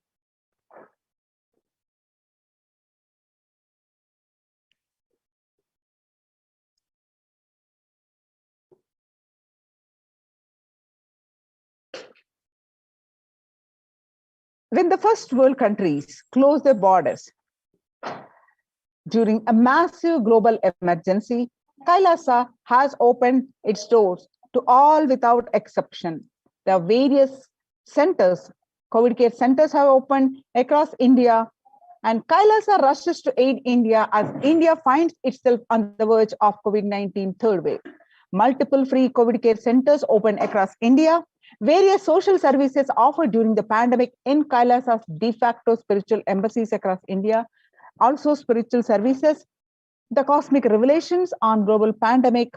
When the first world countries closed their borders during a massive global emergency, Kailasa has opened its doors to all without exception. There are various centers, COVID care centers have opened across India, and Kailasa rushes to aid India as India finds itself on the verge of COVID-19 third wave. Multiple free COVID care centers opened across India. Various social services offered during the pandemic in Kailasa's de facto spiritual embassies across India. Also spiritual services, the cosmic revelations on global pandemic,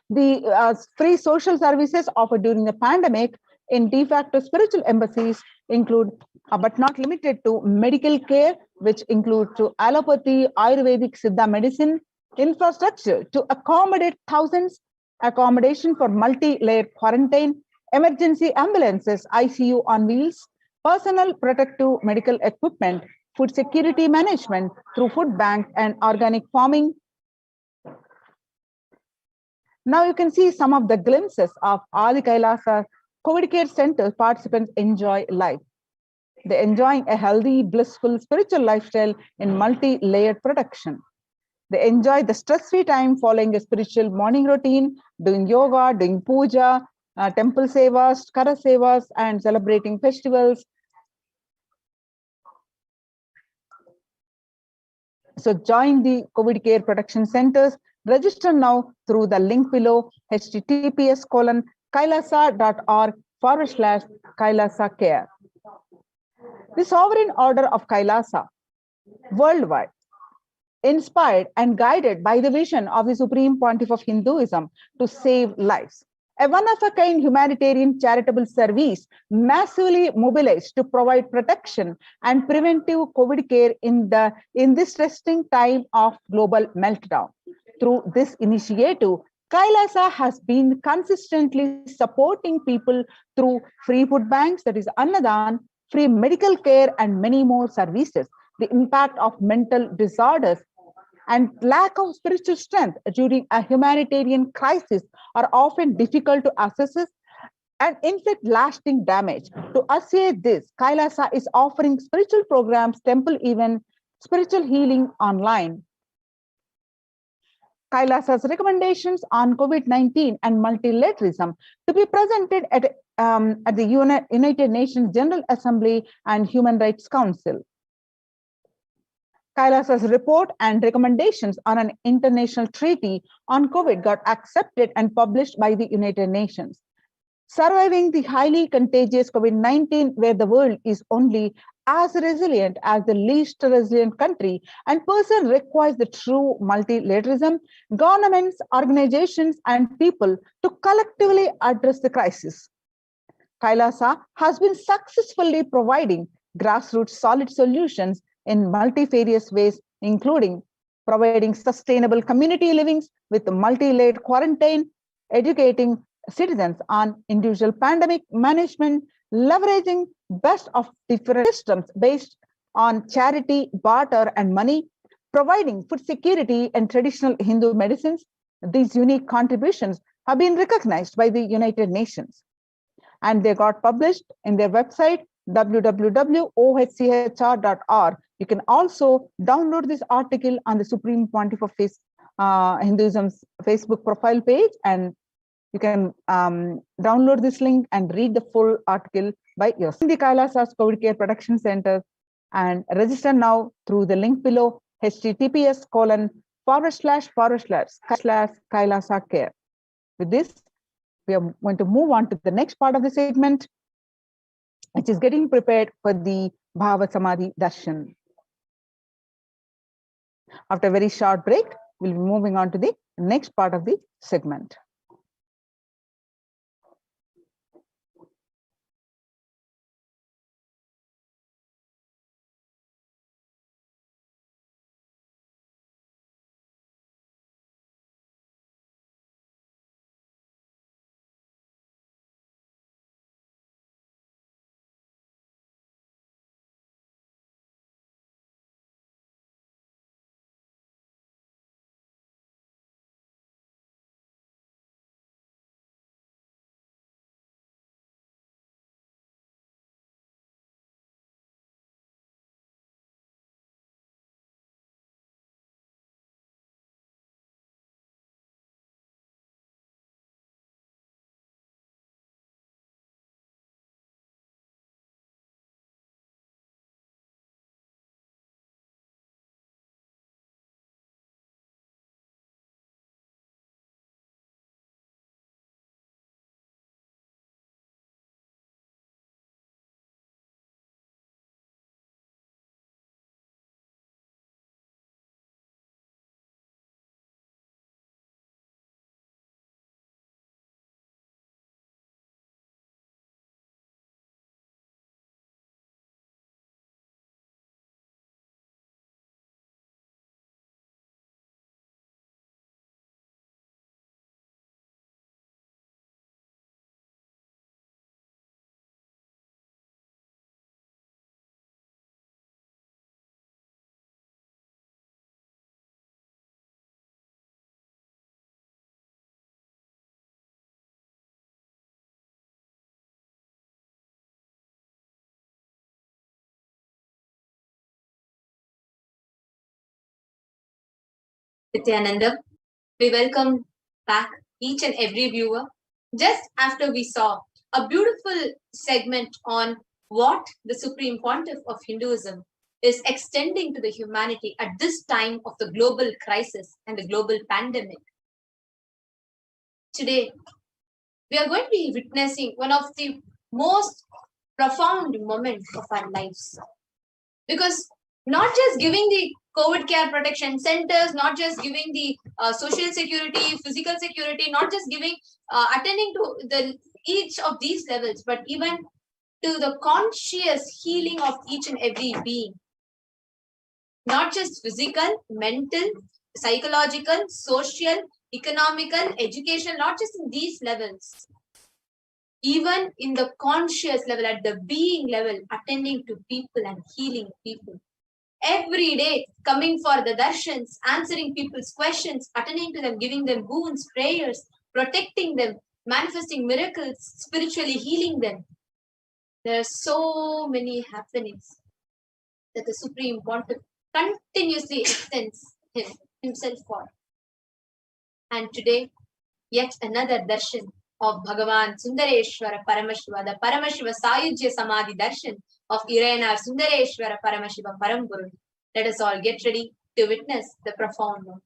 the free social services offered during the pandemic in de facto spiritual embassies include, but not limited to, medical care, which include to allopathy, Ayurvedic, Siddha medicine, infrastructure to accommodate thousands, accommodation for multi-layered quarantine, emergency ambulances, ICU on wheels, personal protective medical equipment, food security management through food bank and organic farming. Now you can see some of the glimpses of Adi Kailasa COVID care center participants enjoy life. They're enjoying a healthy, blissful spiritual lifestyle in multi-layered production. They enjoy the stress-free time following a spiritual morning routine, doing yoga, doing puja, temple sevas, kara sevas, and celebrating festivals. So join the COVID care production centers. Register now through the link below, https:/kailasa.org/Kailasa Care. The Sovereign Order of Kailasa, worldwide, inspired and guided by the vision of the Supreme Pontiff of Hinduism to save lives. A one-of-a-kind humanitarian charitable service massively mobilized to provide protection and preventive COVID care in this testing time of global meltdown. Through this initiative, Kailasa has been consistently supporting people through free food banks, that is Annadan, free medical care, and many more services. The impact of mental disorders and lack of spiritual strength during a humanitarian crisis are often difficult to assess and inflict lasting damage. To assay this, Kailasa is offering spiritual programs, temple events, spiritual healing online. Kailasa's recommendations on COVID-19 and multilateralism to be presented at the United Nations General Assembly and Human Rights Council. Kailasa's report and recommendations on an international treaty on COVID got accepted and published by the United Nations. Surviving the highly contagious COVID-19, where the world is only as resilient as the least resilient country, and person requires the true multilateralism, governments, organizations, and people to collectively address the crisis. Kailasa has been successfully providing grassroots solid solutions in multifarious ways, including providing sustainable community livings with multi-layered quarantine, educating citizens on individual pandemic management, leveraging best of different systems based on charity, barter, and money, providing food security and traditional Hindu medicines. These unique contributions have been recognized by the United Nations, and they got published in their website www.ohchr.org. You can also download this article on the Supreme Pontiff of Hinduism's Facebook profile page, and you can download this link and read the full article by yourself. In the Kailasas COVID Care Production Center, and register now through the link below, https:///Kailasa Care. With this, we are going to move on to the next part of the segment, which is getting prepared for the Bhava Samadhi Darshan. After a very short break, we'll be moving on to the next part of the segment.
Nithyananda, we welcome back each and every viewer. Just after we saw a beautiful segment on what the Supreme Pontiff of Hinduism is extending to the humanity at this time of the global crisis and the global pandemic. Today, we are going to be witnessing one of the most profound moments of our lives. Because not just giving the COVID care protection centers, not just giving the social security, physical security, not just giving, attending to each of these levels, but even to the conscious healing of each and every being. Not just physical, mental, psychological, social, economical, education, not just in these levels. Even in the conscious level, at the being level, attending to people and healing people. Every day, coming for the darshans, answering people's questions, attending to them, giving them boons, prayers, protecting them, manifesting miracles, spiritually healing them. There are so many happenings that the Supreme Pontiff continuously extends himself for. And today, yet another darshan of Bhagavan Sundareshwara Paramashiva, the Paramashiva Sayujya Samadhi darshan of Irayanar Sundareshwara Paramashivam Paramburu. Let us all get ready to witness the profound one.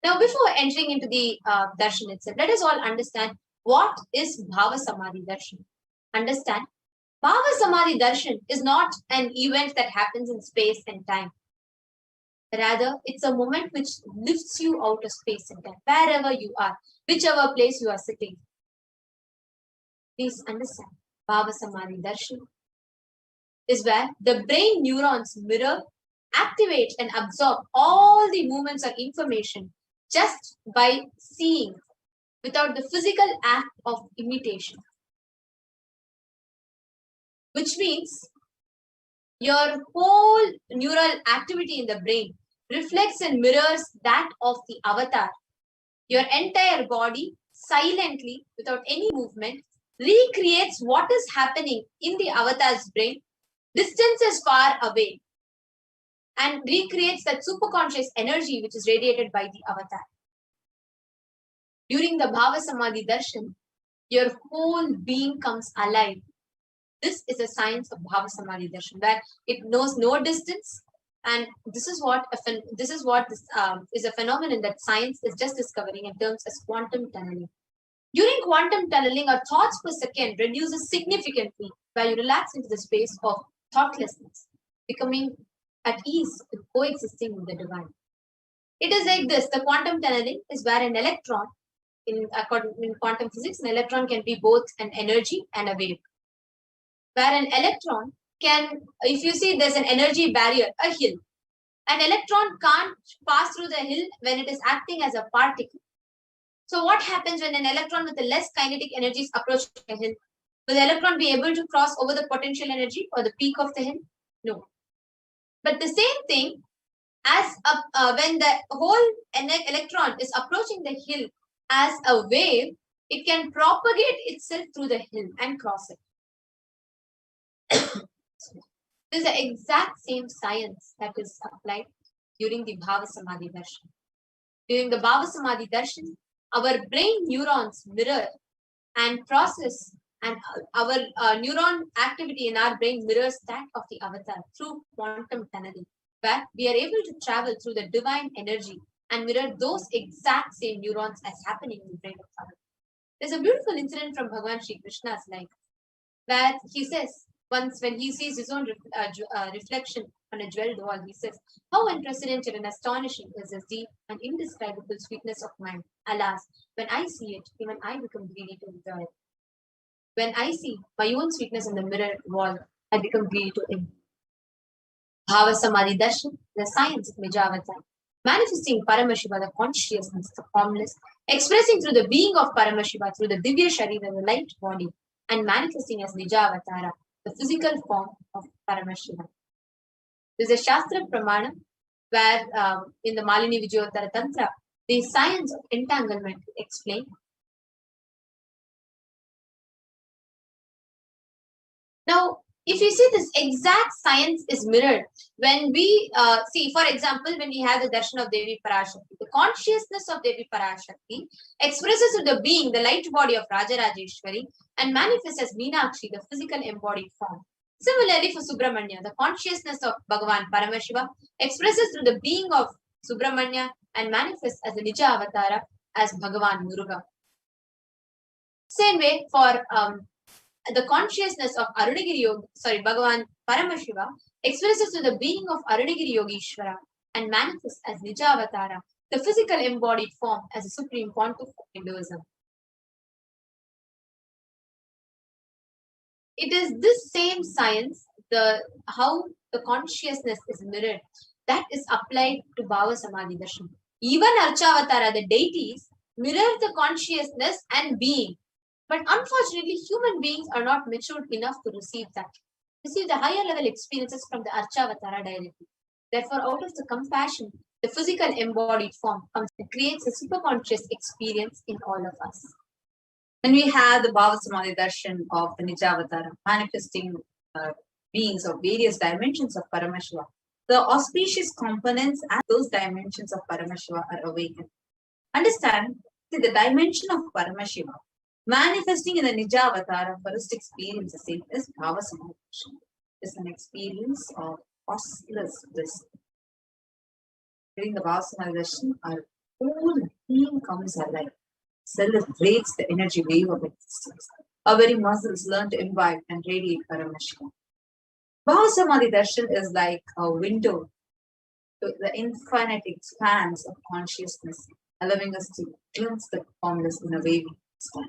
Now, before entering into the darshan itself, let us all understand what is Bhava Samadhi darshan. Understand, Bhava Samadhi darshan is not an event that happens in space and time. Rather, it's a moment which lifts you out of space and time, wherever you are, whichever place you are sitting. Please understand, Bhava Samadhi darshan is where the brain neurons mirror, activate and absorb all the movements or information just by seeing, without the physical act of imitation.
which means your whole neural activity in the brain reflects and mirrors that of the avatar. Your entire body silently, without any movement, recreates what is happening in the avatar's brain, distances far away, and recreates that superconscious energy which is radiated by the avatar. During the Bhava Samadhi Darshan, your whole being comes alive. This is a science of Bhava Samadhi Darshan, where it knows no distance, and this is what is a phenomenon that science is just discovering in terms as quantum tunneling. During quantum tunneling, our thoughts per second reduces significantly, where you relax into the space of thoughtlessness, becoming at ease with coexisting with the divine. It is like this: the quantum tunneling is where an electron, in quantum physics, an electron can be both an energy and a wave. Where an electron can, if you see there's an energy barrier, a hill, an electron can't pass through the hill when it is acting as a particle. So what happens when an electron with a less kinetic energy is approaching a hill? Will the electron be able to cross over the potential energy or the peak of the hill? No. But the same thing as when the whole electron is approaching the hill as a wave, it can propagate itself through the hill and cross it. This is the exact same science that is applied during the Bhava Samadhi Darshan. During the Bhava Samadhi Darshan, our brain neurons mirror and process, and our neuron activity in our brain mirrors that of the avatar through quantum tunneling, where we are able to travel through the divine energy and mirror those exact same neurons as happening in the brain of others. There's a beautiful incident from Bhagavan Shri Krishna's life, where he says, once when he sees his own reflection on a jeweled wall, he says, "How unprecedented and astonishing is this deep and indescribable sweetness of mind. Alas, when I see it, even I become greedy to enjoy it. When I see my own sweetness in the mirror wall, I become greedy to enjoy." Bhava Samadhi Darshan, the science of Nijavatar, manifesting Paramashiva, the consciousness, the formless, expressing through the being of Paramashiva through the Divya Sharira, the light body, and manifesting as Nijavatara, the physical form of Paramashiva. There is a Shastra Pramana where in the Malini Vijayottara Tantra, the science of entanglement is explained. Now, if you see, this exact science is mirrored when we see, for example, when we have the darshan of Devi Parashakti, the consciousness of Devi Parashakti expresses to the being, the light body of Rajarajeshwari, and manifests as Meenakshi, the physical embodied form. Similarly, for Subramanya, the consciousness of Bhagavan Paramashiva expresses through the being of Subramanya and manifests as the Nija Avatara as Bhagavan Muruga. Same way for the consciousness of Bhagavan Paramashiva expresses to the being of Arunagiri Yogeshwara and manifests as Nija Avatara, the physical embodied form, as a supreme pontiff of Hinduism. It is this same science, how the consciousness is mirrored, that is applied to Bhava Samadhi Darshan. Even Archavatara, the deities, mirror the consciousness and being. But unfortunately, human beings are not matured enough to receive the higher level experiences from the Archavatara directly. Therefore, out of the compassion, the physical embodied form comes and creates a superconscious experience in all of us. When we have the Bhava Samadhi Darshan of the Nijavatara, manifesting beings of various dimensions of Paramashiva, the auspicious components and those dimensions of Paramashiva are awakened. Understand that the dimension of Paramashiva manifesting in the Nijavatara first experience the same is Bhava Samadhi Darshan. It's an experience of costless bliss. During the Bhava Samadhi Darshan, our whole being comes alive, celebrates the energy wave of existence. Our very muscles learn to imbibe and radiate Paramashiva. Bhava Samadhi Darshan is like a window to the infinite expanse of consciousness, allowing us to glimpse the formless in a waving sky.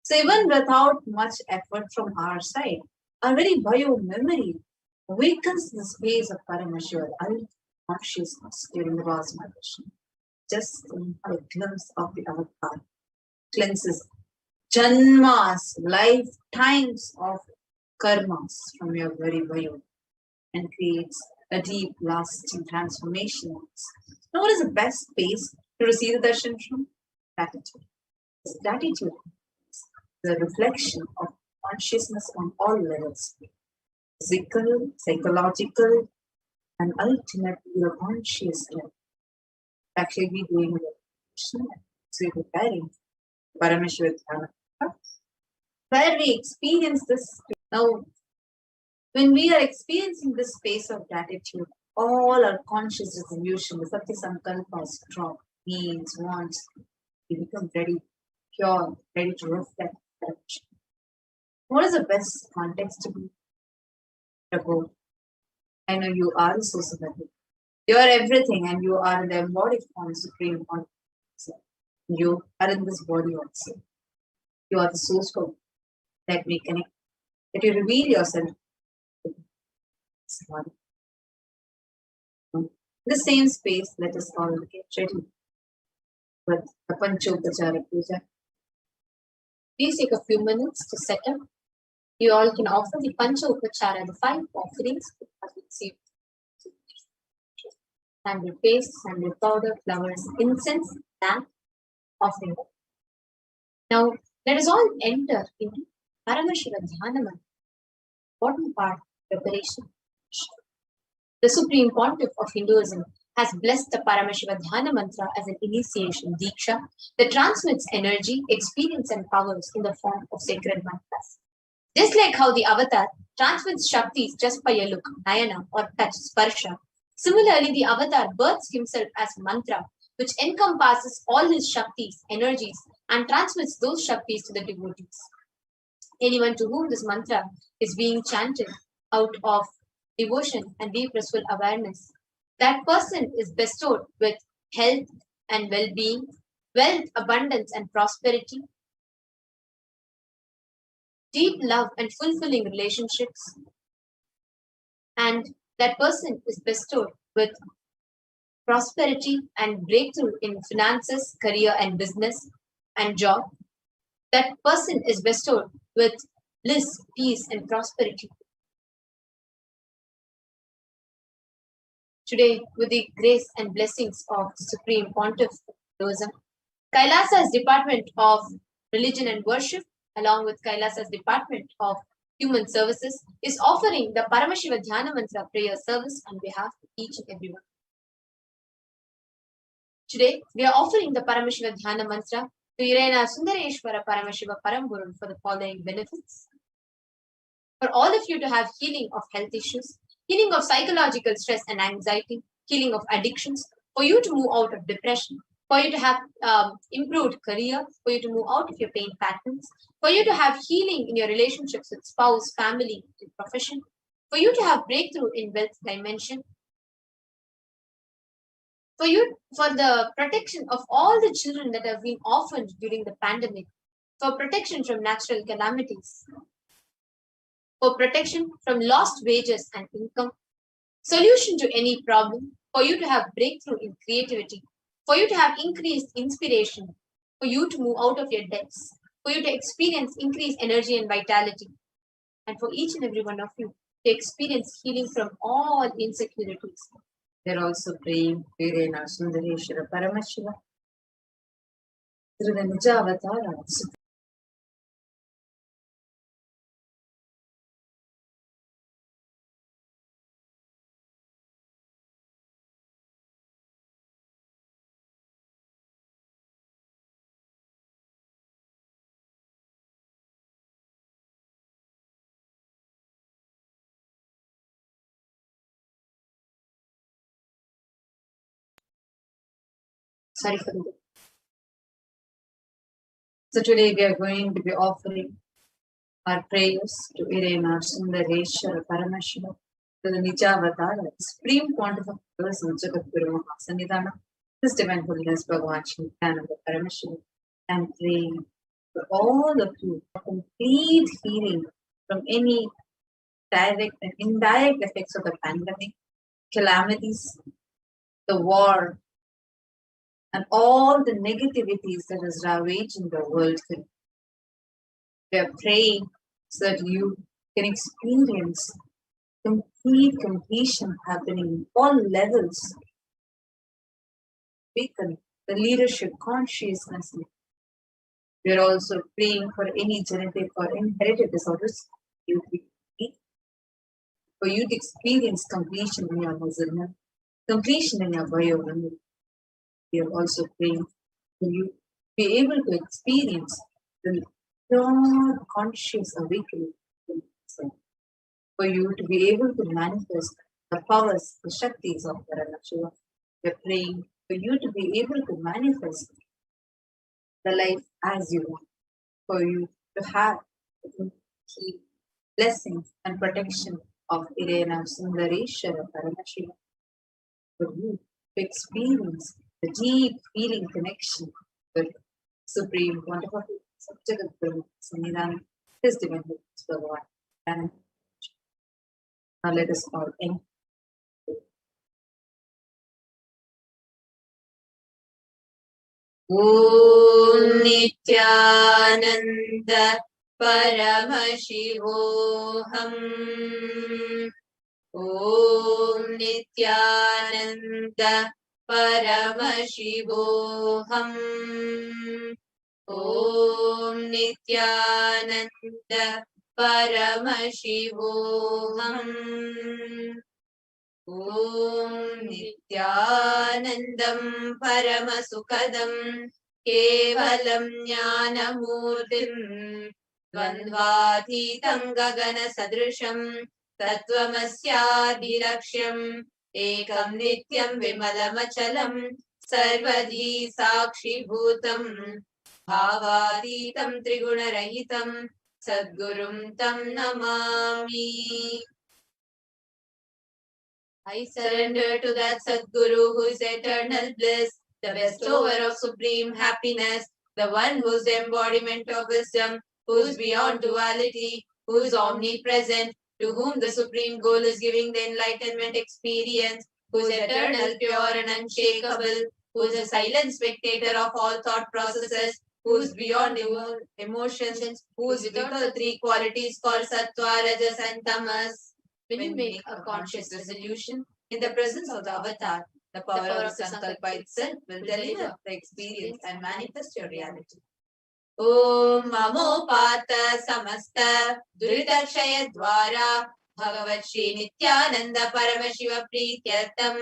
So even without much effort from our side, our very bio-memory awakens the space of Paramashiva, consciousness during the Bhava Samadhi Darshan. Just a glimpse of the avatar cleanses janmas, lifetimes of
karmas from your very bio and creates a deep, lasting transformation. Now, what is the best space to receive the darshan from? Gratitude. Gratitude is the reflection of consciousness on all levels: physical, psychological, and ultimately your conscious level. Actually, we doing the so we're preparing Paramashivoham, where we experience this. Now, when we are experiencing this space of gratitude, all our conscious resolution, the Satya Sankalpas drop, needs, wants, we become very pure, ready to reflect. What is the best context to be about? I know you are the source of everything. You are everything, and you are the embodied form, supreme consciousness. You are in this body also. You are the source of that we connect, that you reveal yourself. In the same space, let us all get ready with the Panchopachara Puja. Please take a few minutes to set up. You all can offer the Panchopachara, the 5 offerings, as we see. Sandal paste, sandal powder, flowers, incense, lamp, offering. Now, let us all enter into Paramashivoham. Important part, preparation. The Supreme Pontiff of Hinduism has blessed the Paramashivoham mantra as an initiation, Diksha, that transmits energy, experience, and powers in the form of sacred mantras. Just like how the avatar transmits Shaktis just by a look, Nayana, or touch, Sparsha, similarly, the avatar births himself as mantra, which encompasses all his Shaktis, energies, and transmits those Shaktis to the devotees. Anyone to whom this mantra is being chanted out of devotion and deep restful awareness, that person is bestowed with health and well-being, wealth, abundance, and prosperity, deep love and fulfilling relationships, and that person is bestowed with prosperity and breakthrough in finances, career and business and job. That person is bestowed with bliss, peace, and prosperity. Today, with the grace and blessings of the Supreme Pontiff of Hinduism, Kailasa's Department of Religion and Worship, along with Kailasa's Department of Human Services, is offering the Paramashivoham mantra prayer service on behalf of each and everyone. Today, we are offering the Paramashivoham mantra to Irena Sundareshwara Paramashiva Paramburu for the following benefits. For all of you to have healing of health issues, healing of psychological stress and anxiety, healing of addictions, for you to move out of depression, for you to have improved career, for you to move out of your pain patterns, for you to have healing in your relationships with spouse, family, and profession, for you to have breakthrough in wealth dimension, for the protection of all the children that have been orphaned during the pandemic, for protection from natural calamities, for protection from lost wages and income, solution to any problem, for you to have breakthrough in creativity, for you to have increased inspiration, for you to move out of your debts, for you to experience increased energy and vitality, and for each and every one of you to experience healing from all insecurities. They're also praying Virena Sundareshwara Paramashiva through the Nija Avatara. Sorry for that. So today we are going to be offering our prayers to Irena Sundareshwara Paramashiva, to the Nijavatara, Supreme Pontiff of Jagat Sanidana, His Divine Holiness Bhagavan Shri Nithyananda Paramashivam, and praying for all of you for complete healing from any direct and indirect effects of the pandemic, calamities, the war, and all the negativities that is ravaging the world. We are praying so that you can experience complete completion happening in all levels. Awaken the leadership consciousness. We are also praying for any genetic or inherited disorders. For you to experience completion in your muscle, completion in your bio. We are also praying for you to be able to experience the pure conscious awakening. For you to be able to manifest the powers, the Shaktis of Paramashivoham. We are praying for you to be able to manifest the life as you want. For you to have the complete blessings and protection of Irena Sundareshwara Paramashivam. For you to experience the deep feeling connection with Supreme Wonderful Subject Sannidhanam, His Divine Bhagavan. And now let us all end.
Om Nithyananda Paramashivoham. Om Nithyananda Paramashivoham. Om Nithyananda Paramashivoham. Om Nithyanandam Paramasukadam Kevalam Jnanamurtim Dvandvatitam Gagana Sadrisham Tattvamasyadiraksham Ekam Nityam Vimalamachalam Sarvadi Sakshi Bhutam Bhavaditam Trigunarahitam Sadgurum Tam Namami. I surrender to that Sadguru who is eternal bliss, the bestower of supreme happiness, the one who is the embodiment of wisdom, who is beyond duality, who is omnipresent, to whom the supreme goal is giving the enlightenment experience, who is eternal, pure and unshakable, who is a silent spectator of all thought processes, who is beyond emotions, who is without the three qualities called Sattva, Rajas and Tamas. When you make a conscious resolution in the presence of the avatar, the power of the Sankalpa itself will deliver the experience and manifest your reality. Om Mamo Pata Samasta Duridakshaya Dwara Bhagavat Shri Nithyananda Paramashiva Prityartam.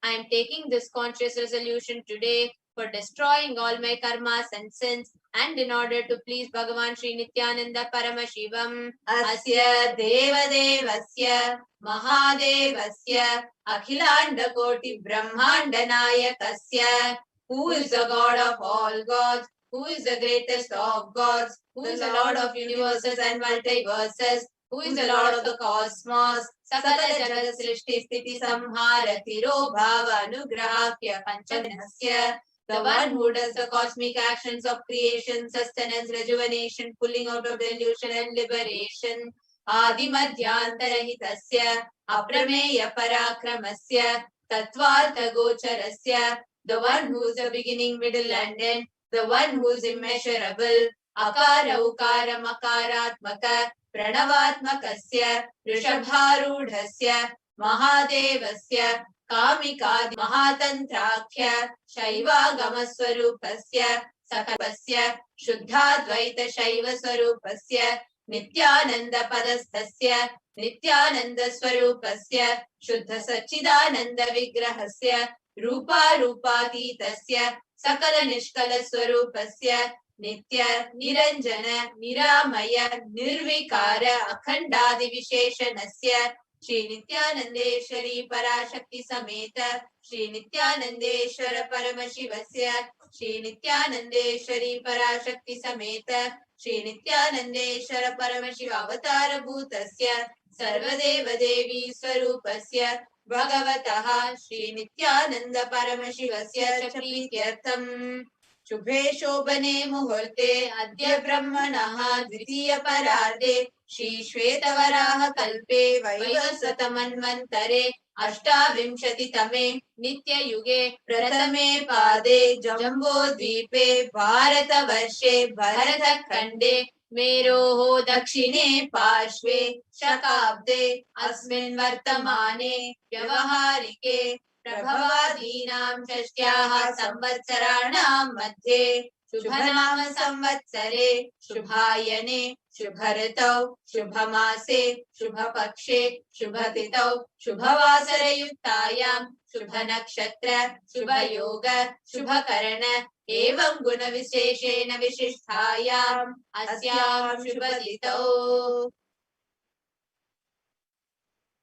I am taking this conscious resolution today for destroying all my karmas and sins and in order to please Bhagavan Shri Nithyananda Paramashivam. Asya Deva Devasya Mahadevasya Akhilanda Koti Brahmanda Nayakasya, who is the God of all gods, who is the greatest of gods, who is the Lord of universes and multiverses, who is the Lord of the cosmos, Sakala Jagat Srishti Sthiti Samhara Tiro Bhava Anugrahakya Panchamanasya, the one who does the cosmic actions of creation, sustenance, rejuvenation, pulling out of delusion and liberation. Adi Madhyantarahitasya Aprameya Parakramasya Tattvartha Gocharasya, the one who is the beginning, middle and end, the one who is immeasurable. Akara Ukara Makaratmaka Pranavatmakasya Rishabharudhasya Mahadevasya Kamikadi Mahatantrakhya Shaivagamaswarupasya Sakalpasya Shuddhadvaita Shaiva Swarupasya Nityananda Padasthasya Nityananda Swarupasya Shuddha Sachidananda Vigrahasya Rupa Rupatitasya Sakala Nishkala Swarupasya Nitya Niranjana Niramaya Nirvikara Akhandadi Visheshanasya Shri Nithyanandeshwari Parashakti Sameta Shri Nithyanandeshwara Paramashivasya Shri Nithyanandeshwari Parashakti Sameta Shri Nithyanandeshwara Paramashiva Avatara Bhutasya Sarvadeva Devi Swarupasya Bhagavataha Shri Nithyananda Paramashivasya Chaprityartham. Shubhe Shobhane Muhurte Adya Brahmanaha Dvitiya Parade Shri Shvetavaraha Kalpe Vaivasatamanvantare Ashtavimshati Tame Nitya Yuge Pratame Pade Jambo Dvipe Bharata Varshe Bharata Khande मेरोः दक्षिणे पार्श्वे शकाब्दे अस्मिन् वर्तमाने व्यवहारिके प्रभवादीनां षष्ट्याः संवत्सराणां मध्ये शुभनाम संवत्सरे शुभायने शुभऋतौ शुभमासे शुभपक्षे शुभतिथौ शुभवासरयुक्तायां शुभनक्षत्र शुभयोग शुभकरण एवं गुणविशेषेण विशिष्टायाम् अस्यां शुभतिथौ.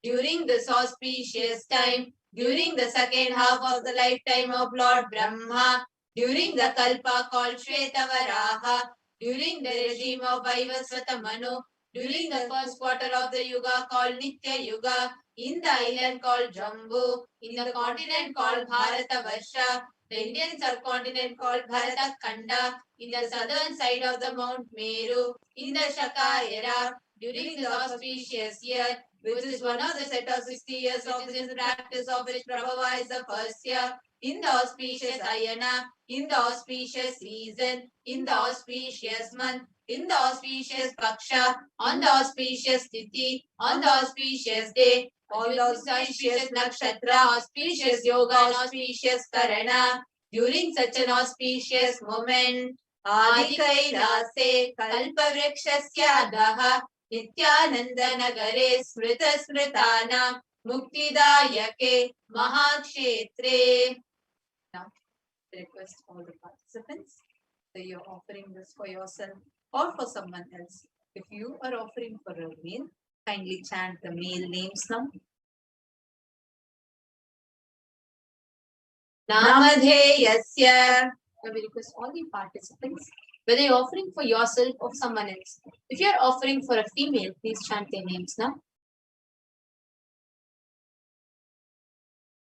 During this auspicious time, during the second half of the lifetime of Lord Brahma, during the Kalpa called Shvetavaraha, during the regime of Vaivasvata Manu, during the first quarter of the Yuga called Nitya Yuga, in the island called Jambu, in the continent called Bharatavarsha, the Indian subcontinent called Bharata Khanda, in the southern side of the Mount Meru, in the Shaka era, during the auspicious year, which is one of the set of 60 years of this practice of which Prabhava is the first year, in the auspicious Ayana, in the auspicious season, in the auspicious month, in the auspicious Paksha, on the auspicious Tithi, on the auspicious day, all the auspicious Nakshatra, auspicious Yoga, auspicious Karana, during such an auspicious moment, Adi Kailase Kalpavrakshasya Adaha Nithyananda Nagare Smrita Smritana Muktidayake Mahakshetre. Now, request all the participants that you're offering this for yourself or for someone else. If you are offering for a meal, kindly chant the meal names now. Namadheyasya. Now we request all the participants, whether you're offering for yourself or someone else. If you're offering for a female, please chant their names now.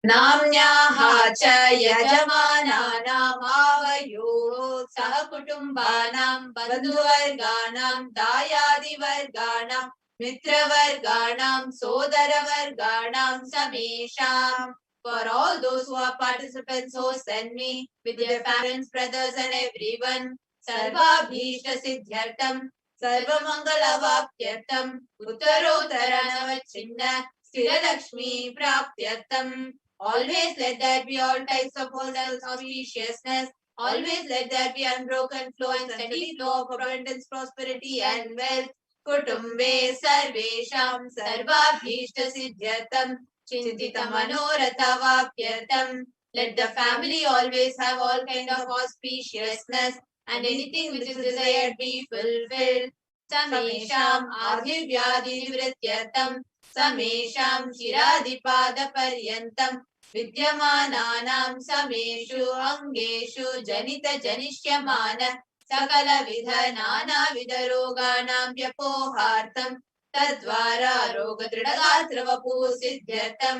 Namnyaha cha yajamananam avayoho sahakutumbanam bandhuvarganam dayadivarganam mitravarganam sodaravarganam samesham. For all those who are participants, hosts and me, with their parents, brothers and everyone, Sarvabhishta Siddhyartam, Sarvamangalavapyartam, Uttarottaranavachinna, Sthiralakshmi Praptyartam. Always let there be all types of auspiciousness. Always let there be unbroken flow and steady flow of abundance, prosperity and wealth. Kutumbe sarvesham sarvabhishta siddhyatam chintita manoratha vapyatam. Let the family always have all kind of auspiciousness and anything which is desired be fulfilled. Samesham adhivyadi nivrityatam Samesham chiradipada paryantam vidyamananam sameshu angeshu janita janishyamana sakala vidha nana vidaroganam vyapohartam tadvara roga dridagatravapu siddhyatam.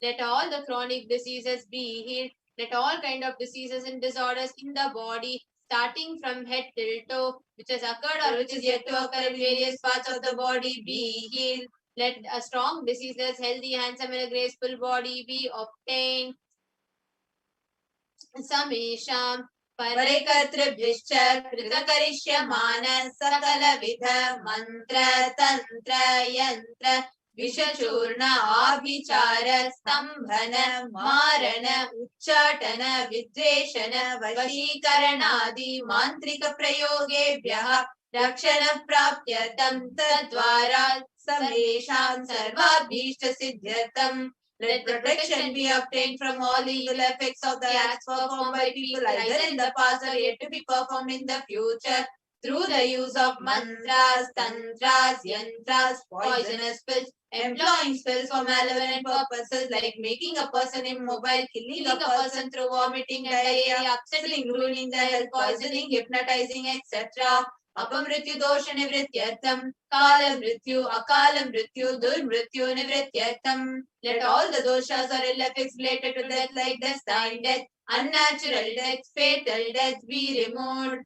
Let all the chronic diseases be healed. Let all kind of diseases and disorders in the body, starting from head till toe, which has occurred or which is yet to occur in various parts of the body, be healed. Let a strong, diseaseless, healthy, handsome, and a graceful body be obtained. Samesham Parekartribhishcha Kritakarishyaman Sakala Vidha Mantra Tantra Yantra Vishachurna Abhichara Stambhana Marana Uchatana Vidveshana Vashikaranadi Mantrika Prayogebhyaha Rakshana Praptyatam Tadvara Samesham Sarvabhishta Siddhyatam. Let protection be obtained from all evil effects of the acts performed by people either in the past or yet to be performed in the future through the use of mantras, tantras, yantras, poisonous spells, employing spells for malevolent purposes like making a person immobile, killing a person through vomiting and diarrhea, upsetting, ruining the health, poisoning, hypnotizing, etc. Apamrityu dosha nivrityartam, kala mrityu, akala mrityu, durmrityu nivrityartam. Let all the doshas or ill effects related to death like destined death, unnatural death, fatal death be removed.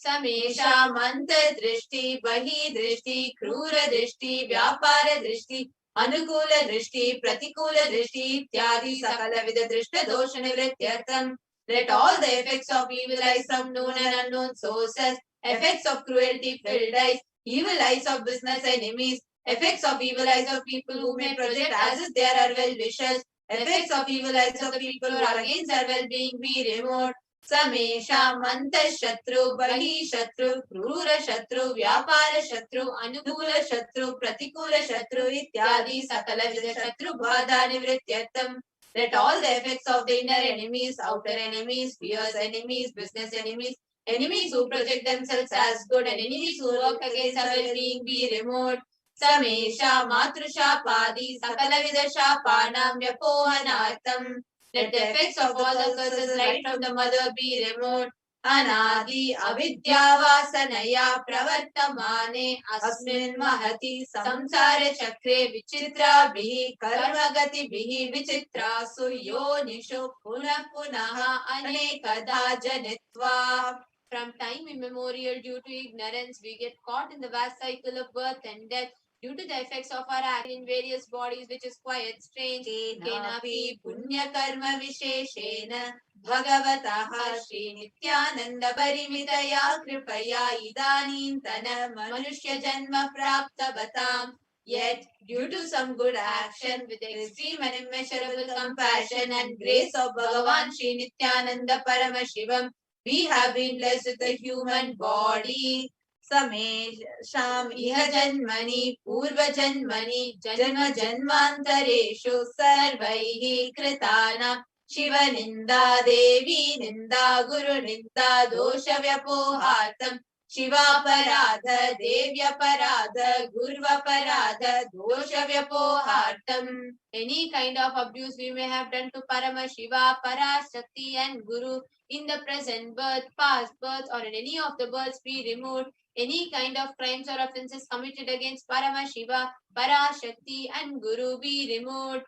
Samesha manta drishti, bahi drishti, krura drishti, vyapara drishti, anukula drishti, pratikula drishti, ityadi sakala vida drishta dosha nivrityartam. Let all the effects of evil eyes from known and unknown sources, effects of cruelty-filled eyes, evil eyes of business enemies, effects of evil eyes of people who may project as if they are our well-wishers, effects of evil eyes of people who are against our well-being be removed. Samesha Manta Shatru, Bahi Shatru, Krura Shatru, Vyapara Shatru, Anukula Shatru, Pratikula Shatru, Ityadi Sakala Vida Shatru Bhada Nivrityatam. Let all the effects of the inner enemies, outer enemies, fierce enemies, business enemies, enemies who project themselves as good, and enemies who work against our well-being be removed. Samesha Matrusha Padi Sakala Vida Shapanam Vyapohanartam. Let the effects of all the curses right from the mother be removed. Anadi avidya vasanaya pravartamane asmin mahati samsara chakre vichitra bihi karmagati bihi vichitra suyonishu punah punaha anekada janitva. From time immemorial, due to ignorance, we get caught in the vast cycle of birth and death due to the effects of our action in various bodies, which is quite strange. Kenapi punya karma visheshena bhagavataha Shri Nithyananda Paramashivam kripaya idanintana manushya janma prapta batam. Yet, due to some good action, with extreme and immeasurable compassion and grace of Bhagavan Shri Nithyananda Paramashivam, we have been blessed with a human body. Samesham iha janmani purva janmani janma janmantareshu sarvaihi kritana Shiva ninda devi ninda guru ninda dosha vyapohartam Shiva paradha devya paradha gurva paradha dosha vyapohartam. Any kind of abuse we may have done to Paramashiva, Parashakti and Guru in the present birth, past birth, or in any of the births be removed. Any kind of crimes or offences committed against Paramashiva, Parashakti and Guru be removed.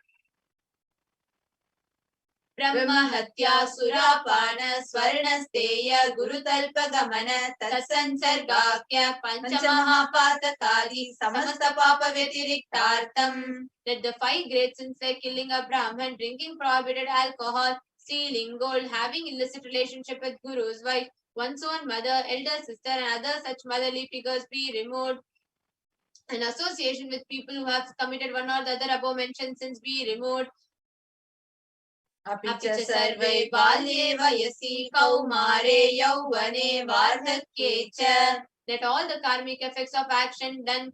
Brahma Hatya Surapana Swarnasteya Guru Talpa Gamana Tatsansargakya Panchamahapatakadi Samasta Papa Vyatiriktartam. Let the 5 great sins like killing a Brahman, drinking prohibited alcohol, stealing gold, having illicit relationship with Guru's wife, one's own mother, elder sister, and other such motherly figures be removed. An association with people who have committed one or the other above mentioned sins be removed. Apicha sarve balye vayasi kaumare yauvane vardhakye cha. Let all the karmic effects of action done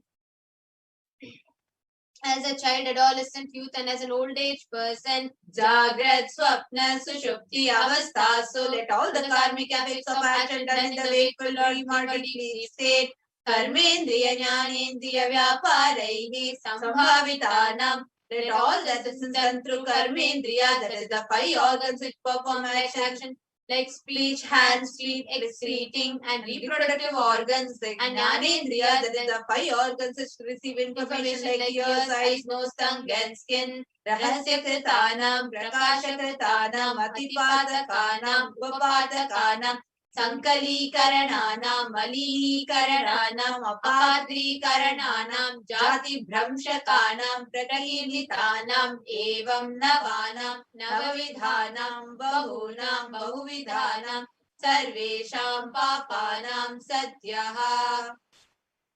as a child, adolescent, youth, and as an old age person, Jagrat, Swapna, Sushupti, Avastha. So let all the karmic effects of action done in the wakeful dream or deep sleep state, Karmendriya Jnanendriya Vyaparaihi Sambhavitanam. Let all the sins done through Karmendriya, that is the 5 organs which perform action, like speech, hands, feet, excreting, and reproductive organs, like Jnanendriya, that is the 5 organs which receive information like ears, eyes, nose, tongue, and skin. Rahasya kritanam, prakasha kritanam, atipatakanam, upapatakanam, Sankalikarananam, Malilikarananam, Apadrikarananam, Jati Bhramshakanam, Pratahilitanam, Evam Navanam, Navavidhanam, Bahunam, Bahuvidhanam, Sarvesham Papanam Satyaha.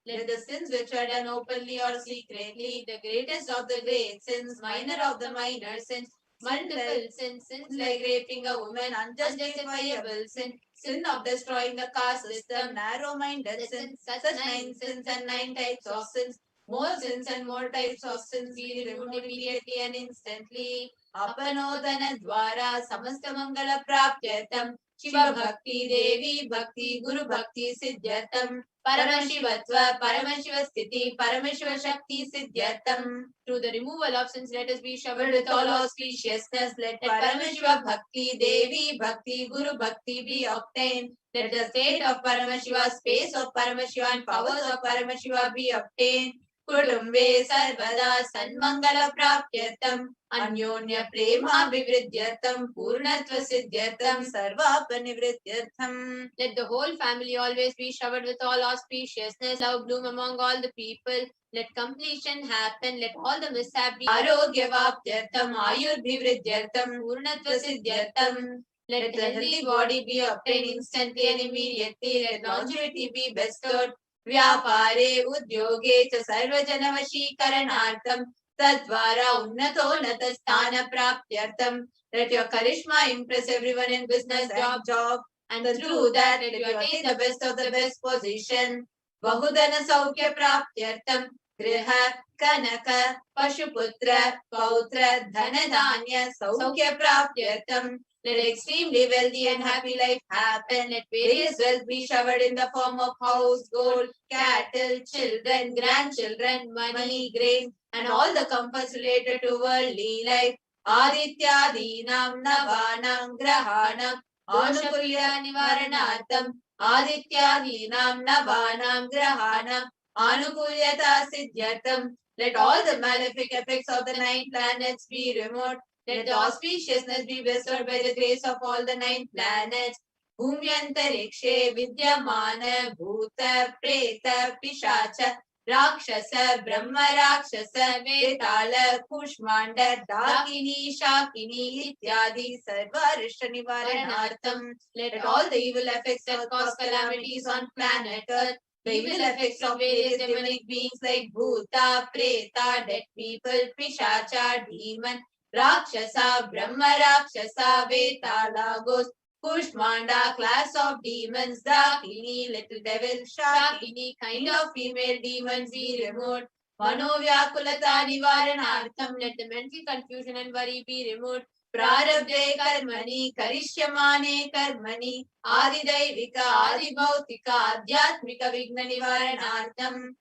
Let the sins which are done openly or secretly, the greatest of the great sins, minor of the minor sins, multiple sins, sins like raping a woman, unjustifiable sin, sin of destroying the caste system, narrow-minded sins, such 9 sins and 9 types of sins, more sins and more types of sins be removed immediately and instantly. Apanodana dwara samasta mangala prapyatam Shiva Bhakti, Devi Bhakti, Guru Bhakti Siddhyatam, Paramashivatva, Paramashiva Sthiti, Paramashiva Shakti Siddhyatam. Through the removal of sins, let us be showered with all auspiciousness. Let Paramashiva Bhakti, Devi Bhakti, Guru Bhakti be obtained. Let the state of Paramashiva, space of Paramashiva, and powers of Paramashiva be obtained. Kutumbe Sarvada Sanmangala Prapyatam Anyonya Prema Vivridyartam Purnatva Siddhyartam Sarvapanivridyartam. Let the whole family always be showered with all auspiciousness, love bloom among all the people. Let completion happen, let all the mishap be Arogya Vaptyartam Ayur Vivridyartam Purnatva Siddhyartam. Let the healthy body be obtained instantly and immediately. Let longevity be bestowed. Vyapare udyoge cha sarvajana vashikaranartham tadvara unnatonnata sthana praptyartham. Let your charisma impress everyone in business and job, and through that let you attain the best of the best position. Bahudana saukya praptyartham griha kanaka pashuputra pautra dhanadanya saukya praptyartham. Let extremely wealthy and happy life happen. Let various wealth be showered in the form of house, gold, cattle, children, grandchildren, money, grain, and all the comforts related to worldly life. Adityadinam navanam grahanam anukulya nivaranartham. Adityadinam navanam grahanam anukulyata siddhyartham. Let all the malefic effects of the 9 planets be removed. Let the auspiciousness be bestowed by the grace of all the 9 planets. Bhumyantarikshe vidyamana bhuta preta pishacha rakshasa brahma rakshasa vetala kushmanda dakini shakini ityadi sarva rishta nivaranartham. Let all the evil effects that cause calamities on planet Earth, the evil effects of various demonic beings like bhuta, preta, dead people, pishacha, demon, Rakshasa, Brahma Rakshasa, Vetala, Ghost, Kushmanda, class of demons, Dakini, little devil, Shakini, kind of female demons be removed. Manovyakulata Nivaranartham, let the mental confusion and worry be removed. Prarabdhe karmani, karishyamane karmani, adidaivika, adibhautika, adhyatmika vigna nivaranartham.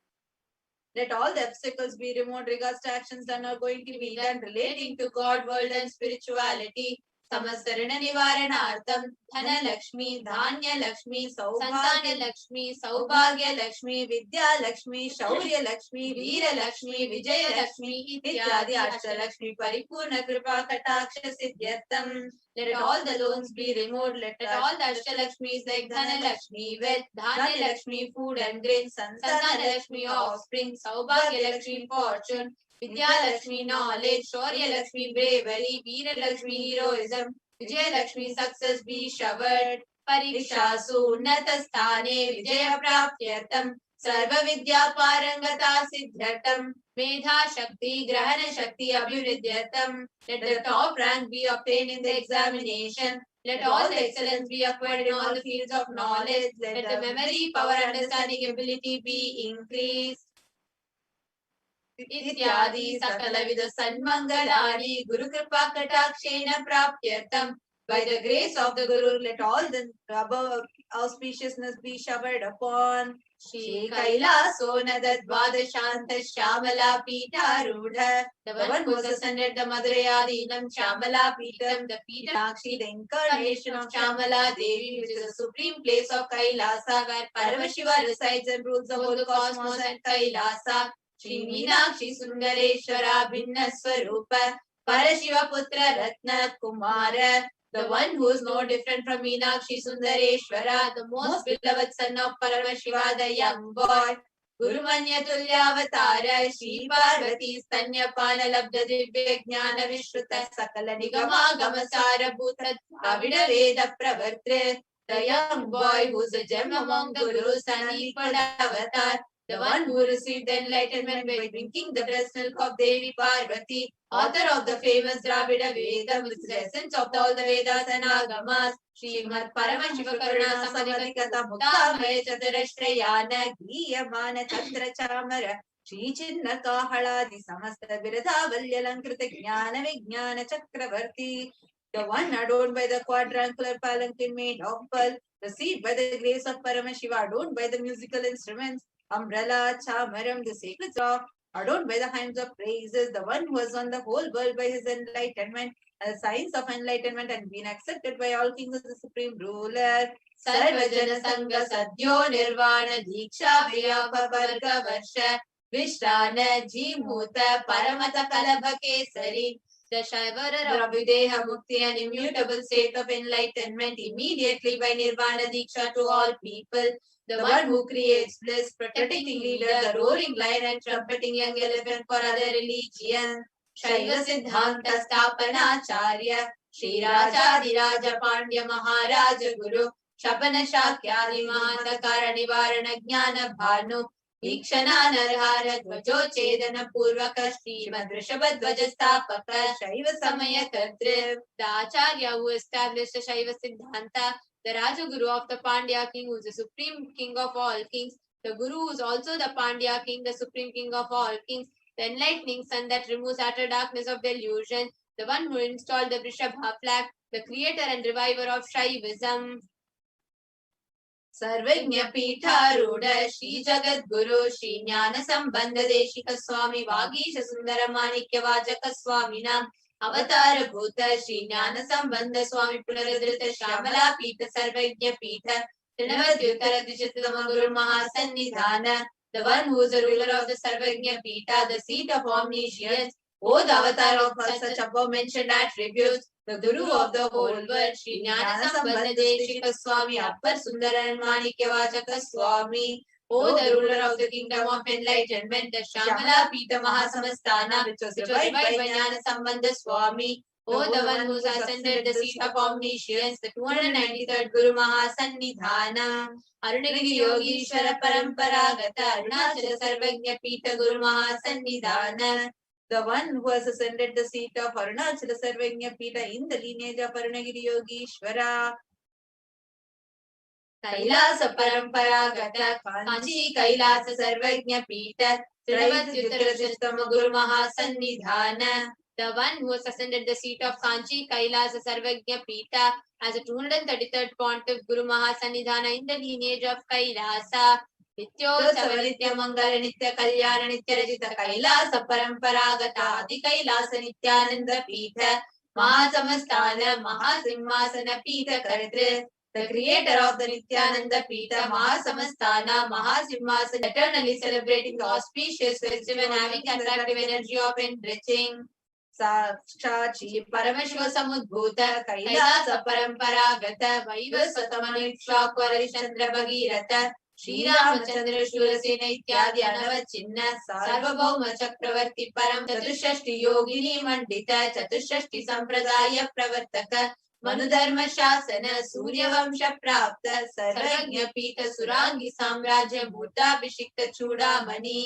Let all the obstacles be removed regards to actions that are going to be done relating to God, world and spirituality. Samasarana Nivaranartham, Dhana Lakshmi, Dhanya Lakshmi, Saubhagya Lakshmi, Saubhagya Lakshmi, Vidya Lakshmi, Shaurya Lakshmi, Veera Lakshmi, Vijaya Lakshmi, Ityadi Ashta Lakshmi, Paripurna Kripa Kataksha Siddhyartham. Let all the loans be removed. Let all the Ashtalakshmis like Dhana Lakshmi, wealth, Dhanya Lakshmi, food and grain, Santana Lakshmi, offspring, Saubhagya Lakshmi, fortune, Vidya Lakshmi, knowledge, Shaurya Lakshmi, bravery, Veera Lakshmi, heroism, Vijaya Lakshmi, success be showered, Parikshasu, Unnata Sthane, Vijaya Praptyartham, Sarva Vidya Parangata Siddhartam, Medha Shakti, Grahana Shakti, Abhiruddhyatam. Let the top rank be obtained in the examination. Let all the excellence be acquired in all the fields of knowledge. Let the memory, power, understanding, ability be increased. Ityadi Sakala Vida Sanmangalani Guru Kripa Katakshena Praptyartham. By the grace of the Guru, let all the above auspiciousness be showered upon. Shri Kailaso Nadadvada Shanta Shamala Pita Rudha. The one who has ascended the Madarayadinam Shamala Pitam, the Pitakshi, the incarnation of Shamala Devi, which is the supreme place of Kailasa, where Paramashiva resides and rules the whole cosmos and Kailasa. Shri Meenakshi Sundareshwara Bhinna Swarupa Parashiva Putra Ratna Kumara, the one who is no different from Meenakshi Sundareshwara, the most beloved son of Paramashiva, the young boy. Guru Manya Tulyavatara Shri Parvati Stanya Pana Labda Divya Jnana Vishruta Sakala Nigama Gamasara Bhuta Avida Veda Pravartre, the young boy who is a gem among Gurus and equal avatar, the one who received the enlightenment by drinking the breast milk of Devi Parvati, author of the famous Dravida Vedam, which is the essence of all the Vedas and Agamas, Srimad Paramashiva Karuna Samadikata Muktamaya Chaturashrayana Giyamana Chandra Chamara Shri Chinna Kahaladi Samasta Viradha Valyalankrita Jnana Vijnana Chakravarti, the one adorned by the quadrangular palanquin made of pearl, received by the grace of Paramashiva, adorned by the musical instruments, umbrella, chamaram, the sacred rock, adorned by the hymns of praises, the one who has won the whole world by his enlightenment, and the signs of enlightenment and been accepted by all kings as the supreme ruler. Sarvajana Sangha Sadhyo Nirvana Diksha Vyapa Varga Varsha Vishrana Jimuta Paramata Kalabha Kesari, the Shaivara Abhideha Mukti, an immutable state of enlightenment immediately by Nirvana Diksha to all people. The one who creates bliss, protecting leader, the roaring lion and trumpeting young elephant for other religions. Shaiva Siddhanta Stapana Acharya, श्रीराजाधिराज Pandya महाराज गुरु शपन शाक्यादि महांतकार निवारण ज्ञान भानु वीक्षणा नरहार ध्वजोच्छेदन पूर्वक श्रीमद् वृषभ ध्वज स्थापक शैव समय कर्तृ. The Acharya who established the Shaiva Siddhanta, the Rajaguru of the Pandya king, who is the supreme king of all kings, the Guru who is also the Pandya king, the supreme king of all kings, the enlightening sun that removes utter darkness of delusion, the one who installed the Vrishabha flag, the creator and reviver of Shaivism. सर्वज्ञ पीठारूढ़ श्री जगत गुरु श्री ज्ञान संबंध देशिक स्वामी वागीश सुंदर माणिक्य वाचक स्वामी नाम अवतार भूत श्री ज्ञान संबंध स्वामी पुनरुद्धृत श्यामला पीठ सर्वज्ञ पीठ तृणवद्युत्तर द्विशततम गुरु महासन्निधान. The one who is the ruler of the Sarvagnya Pita, the seat of omniscience, O the avatar of such above mentioned attributes, the Guru of the whole world, Shri Jnana Sambandha Deshika Swami, Appar Sundaran Manikya Vachaka Swami, O the ruler of the kingdom of enlightenment, the Shamala Pita Mahasamastana, which was revived by Jnana Sambandha Swami, O the one who has ascended the seat of omniscience, the 293rd Guru Mahasannidhana. Arunagiri Yogishwara Paramparagata Arunachala Sarvagnya Pita Guru Mahasannidhana. The one who has ascended the seat of Arunachala Sarvagnya Pita in the lineage of Arunagiri Yogishwara. Kailasa Paramparagata Kanchi Kailasa Sarvagnya Pita Trivadhyutarajastama Guru Mahasannidhana. The one who has ascended the seat of Kanchi Kailasa Sarvagnya Pita as a 233rd pontiff Guru Mahasannidhana in the lineage of Kailasa. Nityosava Nitya Mangala Nitya Kalyana Nitya Rajita Kailasa Paramparagata Adi Kailasa Nithyananda Pita Mahasamastana Mahasimhasana Pita Kartri. The creator of the Nithyananda Pita Mahasamastana Mahasimhasana, eternally celebrating the auspicious festival and having attractive energy of enriching. Sakshachi Paramashivoham Kailasa Paramparagata Vaivasvatamanikshakwara Chandra Bhagirata Shri Ramachandra Shurasena Ityadi Anavachinna Sarvabhauma Chakravarti Param Chatushashti Yogini Mandita Chatushashti Sampradaya Pravartaka Manudharma Shasana Surya Vamsha Prapta Sarvagnya Pita Surangi Samrajya Bhuta Bhishikta Chudamani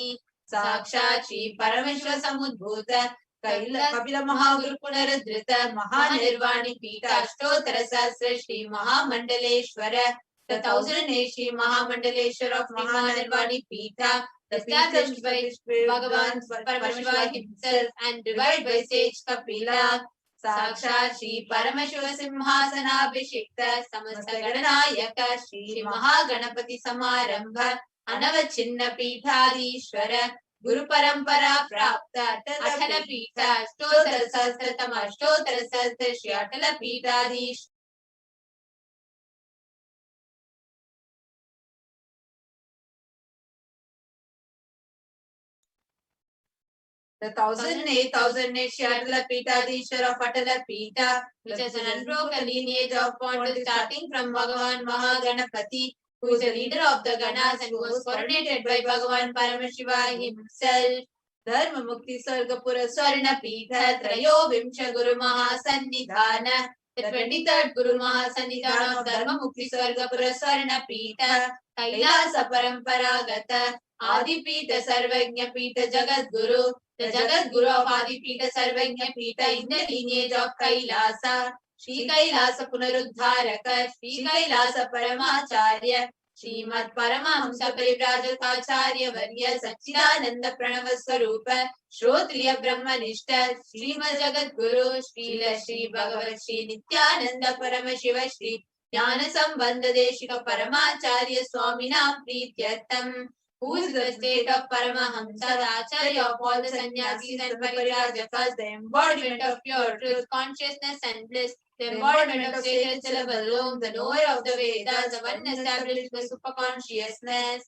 Sakshachi Paramashivoham Kapila Mahaguru Punaradhrita Mahanirvani Pita Ashtotara Sahasra Shri Mahamandaleshwara. The 1008 Shri Mahamandaleshwara of Mahanirvani Pita, established by Bhagavan Paramashiva himself and revived by sage Kapila. Sakshat Shri Paramashiva Simhasana Abhishekta Samasta Gadanayaka Shri Mahaganapati Samarambha Anavachinna Pithadishwara Guru Parampara Prapta Atala Pita Ashtotara Sahasratama Ashtotara Sahasra Shri Atala Pithadish. The 1008 Shri Atala Pithadishwara of Atala Pita, which has an unbroken lineage of pontiffs starting from Bhagavan Mahaganapati, who is the leader of the Ganas and who was coronated by Bhagavan Paramashiva himself. Dharma Mukti Sargapura Swarna Pitha Trayo Vimsha Guru Mahasannidhana. The 23rd Guru Mahasannidhana of Dharma Mukti Sargapura Swarna Pitha Kailasa Paramparagata Adipita Sarvagnya Pita Jagat Guru. The Jagat Guru of Adipita Sarvagnya Pita in the lineage of Kailasa. Shri Kailasa Punaruddharaka Shri Kailasa Paramacharya Srimad Paramahamsa Parivrajatacharya Varya Satchidananda Pranava Swarupa Shrotriya Brahmanishta Srimad Jagat Guru Srila Shri Bhagavat Shri Nithyananda Paramashiva Shri Jnana Sambandha Deshika Paramacharya Swaminam Prityartham. Who is the state of Paramahamsa, the Acharya of all the sannyasis and parirajakas, the embodiment of pure truth, consciousness and bliss, the embodiment of sacred syllable Om, the knower of the Vedas, the one established by superconsciousness.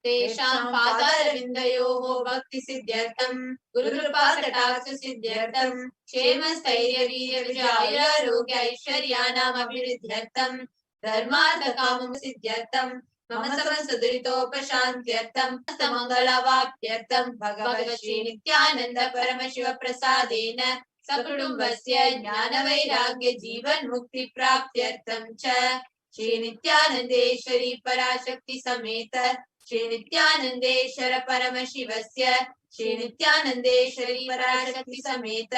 Tesham Padaravindayoho Bhakti Siddhyartham Guru Kripa Kataksa Siddhyartham Kshema Stairya Virya Vijaya Rogya Aishwaryanam Abhiridhyartham Dharmartha Kamam Siddhyartham Mama Samaduritopasantyartham Samangala Vaptyartham Bhagavat Shri Nithyananda Paramashiva Prasadena सकुटुम्बस्य ज्ञानवैराग्य जीवन मुक्ति प्राप्त्यर्थं च श्री नित्यानन्देश्वरी पराशक्ति समेत श्री नित्यानन्देश्वर परमशिवस्य श्री नित्यानन्देश्वरी पराशक्ति समेत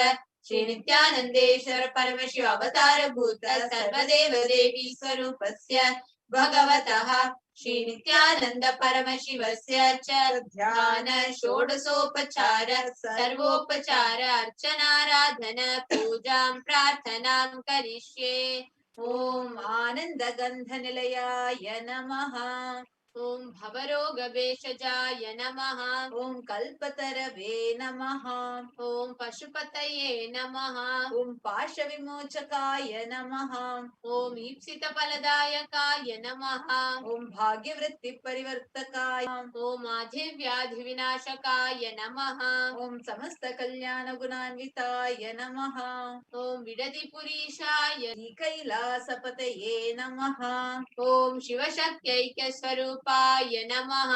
श्री नित्यानन्देश्वर परमशिव अवतारभूत सर्वदेव देवी स्वरूपस्य भगवतः श्री नित्यानन्द परमशिवस्य च ध्यान षोडशोपचार सर्वोपचार अर्चनाराधन पूजां प्रार्थनां करिष्ये। ॐ आनन्दगन्धनिलयाय नमः। ॐ भवरोगभेषजाय नमः। ॐ कल्पतरवे नमः। ॐ पशुपतये नमः। ॐ पाशविमोचकाय नमः। ॐ ईप्सितफलदायकाय नमः। ॐ भाग्यवृत्तिपरिवर्तकाय। ॐ आधिव्याधिविनाशकाय नमः। ॐ समस्तकल्याणगुणान्विताय नमः। ॐ विडदिपुरीशाय कैलासपतये नमः। ॐ शिवशक्त्यैक्यस्वरूपाय नमः।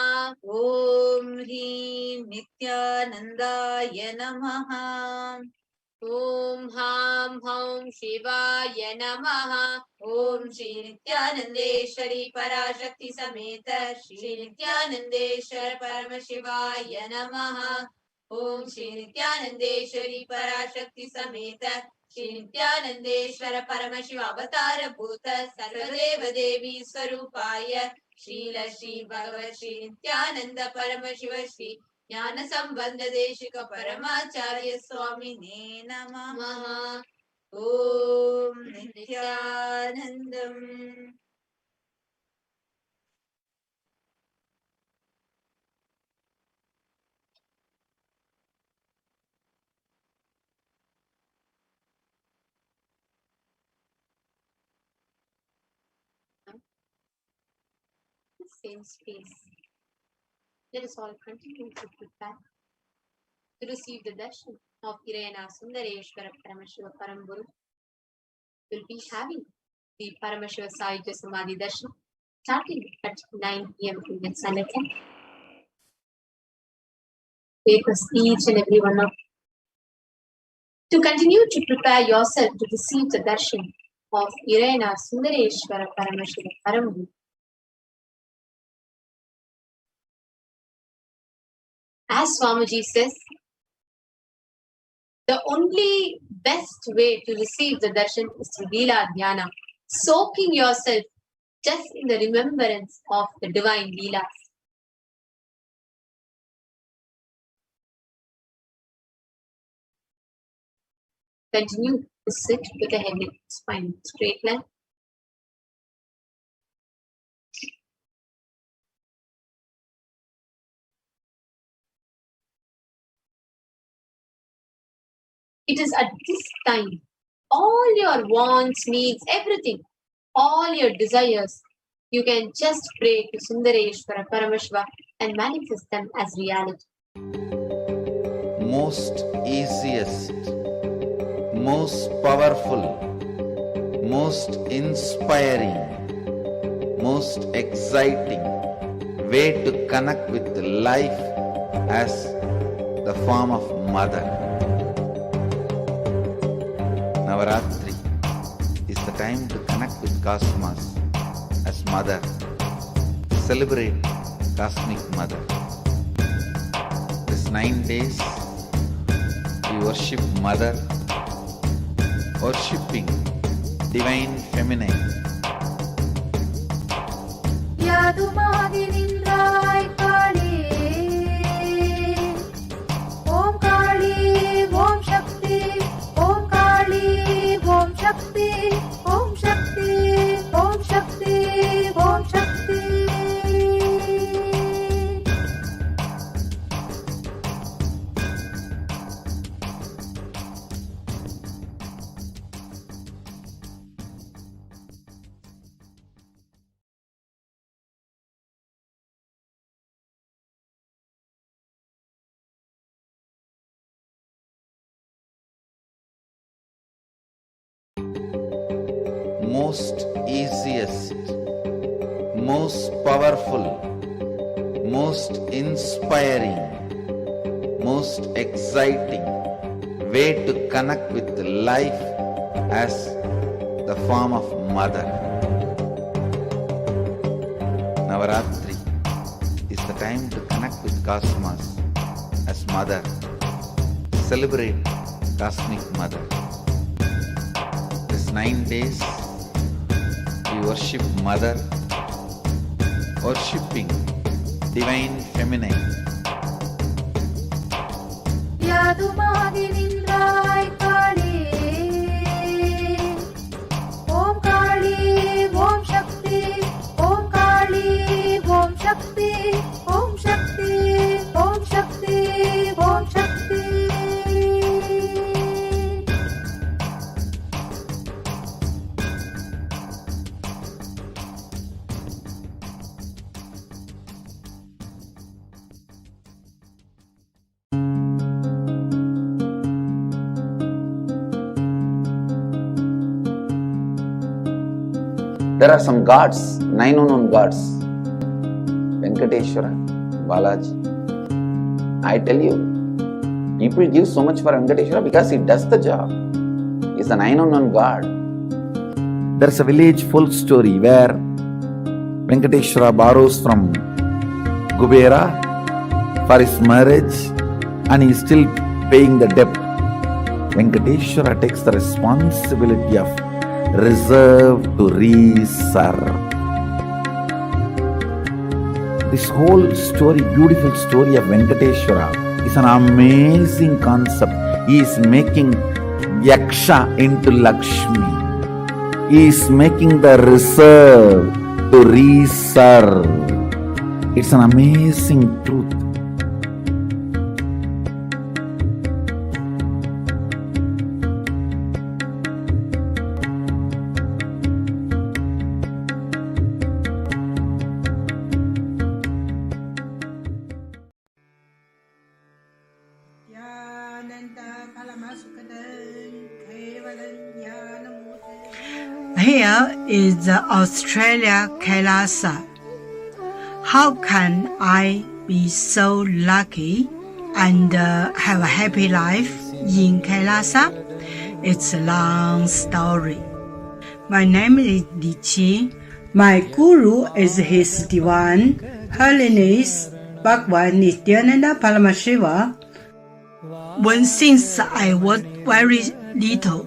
ॐ ह्रीं नित्यानन्दाय नमः। ॐ हां हौं शिवाय नमः। ॐ श्री नित्यानन्देश्वरी पराशक्ति समेत श्री नित्यानन्देश्वर परमशिवाय नमः। ॐ श्री नित्यानन्देश्वरी पराशक्ति समेत श्री नित्यानन्देश्वर परमशिव अवतारभूत सर्वदेव देवी स्वरूपाय श्रील श्री भगवत् श्री नित्यानन्द परमशिव श्री ज्ञान संबंध देशिक परमाचार्य स्वामिने नमः। ॐ नित्यानन्दम्। Same space. Let us all continue to prepare to receive the darshan of Irayana Sundareshwara Paramashiva Paramburu. We'll be having the Paramashiva Sahitya Samadhi darshan starting at 9 p.m. Indian Standard Time. Take us each and every one of to continue to prepare yourself to receive the darshan of Irayana Sundareshwara Paramashiva Paramburu. As Swamiji says, the only best way to receive the darshan is through Leela Dhyana, soaking yourself just in the remembrance of the divine Leelas. Continue to sit with the head and spine straight line. It is at this time, all your wants, needs, everything, all your desires, you can just pray to Sundareshwara Paramashiva and manifest them as reality.
Most easiest, most powerful, most inspiring, most exciting way to connect with life as the form of mother. Navaratri is the time to connect with Cosmos as Mother. Celebrate Cosmic Mother. This 9 days, we worship Mother, worshipping Divine Feminine.
Yadumadinindrai Kali, Om Kali, Om Shakti, Om Kali, Om Shakti, Om Shakti, Om Shakti, Om Shakti.
Most easiest, most powerful, most inspiring, most exciting way to connect with life as the form of mother. Navaratri is the time to connect with cosmos as mother. Celebrate cosmic mother. This 9 days we worship mother, worshipping divine feminine.
யாதுமாகி நின்றாய் காளி ஓம் காளி ஓம் சக்தி ஓம் காளி ஓம் சக்தி ஓம் சக்தி ஓம் சக்தி ஓம் சக்தி.
There are some gods, 9 unknown gods. Venkateshwara, Balaji. I tell you, people give so much for Venkateshwara because he does the job. He's a 9 unknown god.
There's a village folk story where Venkateshwara borrows from Kubera for his marriage and he's still paying the debt. Venkateshwara takes the responsibility of reserve to reserve. This whole story, beautiful story of Venkateshwara is an amazing concept. He is making Yaksha into Lakshmi. He is making the reserve to reserve. It's an amazing truth.
Here is the Australia Kailasa. How can I be so lucky and have a happy life in Kailasa? It's a long story. My name is Li Qi. My guru is His Divine Holiness Bhagwan Nithyananda Paramashivam. Since I was very little,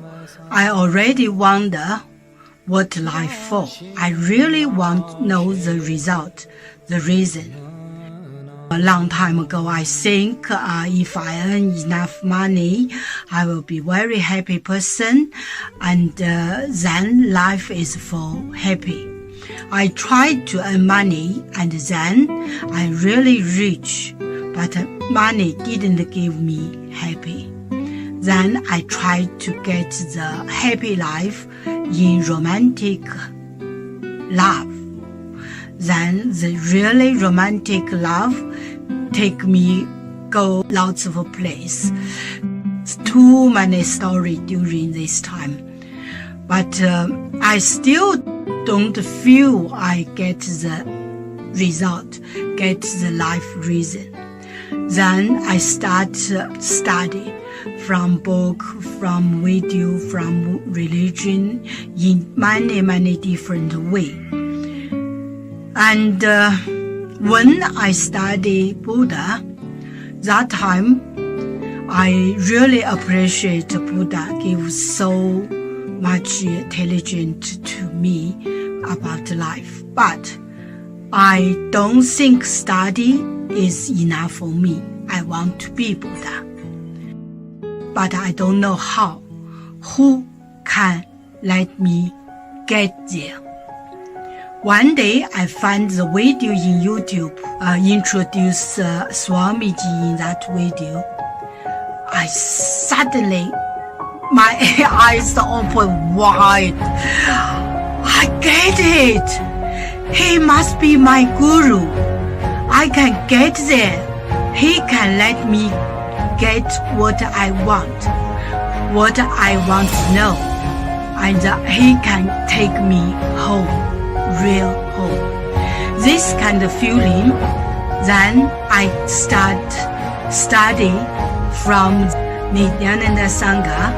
I already wonder what life for. I really want to know the result, the reason. A long time ago, I think if I earn enough money, I will be very happy person, and then life is for happy. I tried to earn money, and then I really rich, but money didn't give me happy. Then I tried to get the happy life in romantic love. Then the really romantic love take me go lots of place. Too many stories during this time. But I still don't feel I get the result, get the life reason. Then I start study from book, from video, from religion in many different ways. And when I study Buddha, that time I really appreciate Buddha gives so much intelligence to me about life. But I don't think study is enough for me. I want to be Buddha. But I don't know how. Who can let me get there? One day I found the video in YouTube, introduced Swamiji in that video. I suddenly, my eyes open wide. I get it. He must be my guru. I can get there. He can let me get what I want to know, and he can take me home, real home. This kind of feeling, then I start study from Nithyananda Sangha,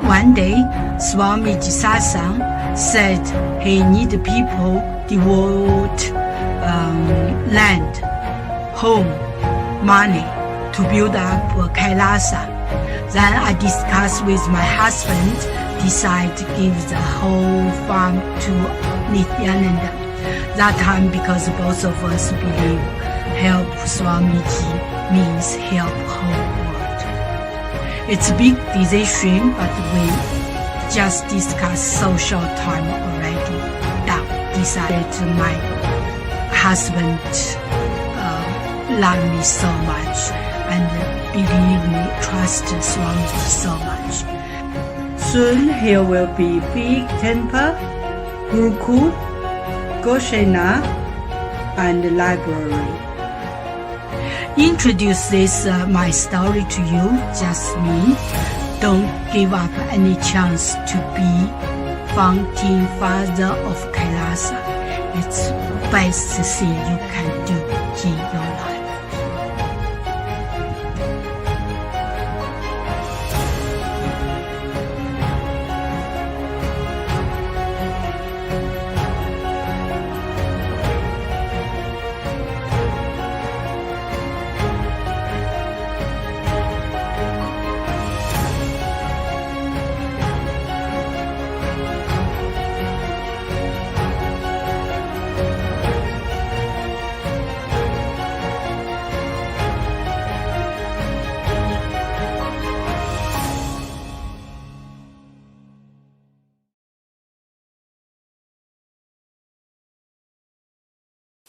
one day Swamiji Satsang said he needed people devote land, home, money to build up Kailasa. Then I discussed with my husband, decided to give the whole farm to Nithyananda. That time, because both of us believe help Swamiji means help whole world. It's a big decision, but we just discussed so short time already. That decided my husband love me so much and believe me, trust Swamiji so much. Soon here will be big temple, Gurukul, Goshena, and library. Introduce this my story to you just mean don't give up any chance to be founding father of Kailasa. It's best thing you can do in your life.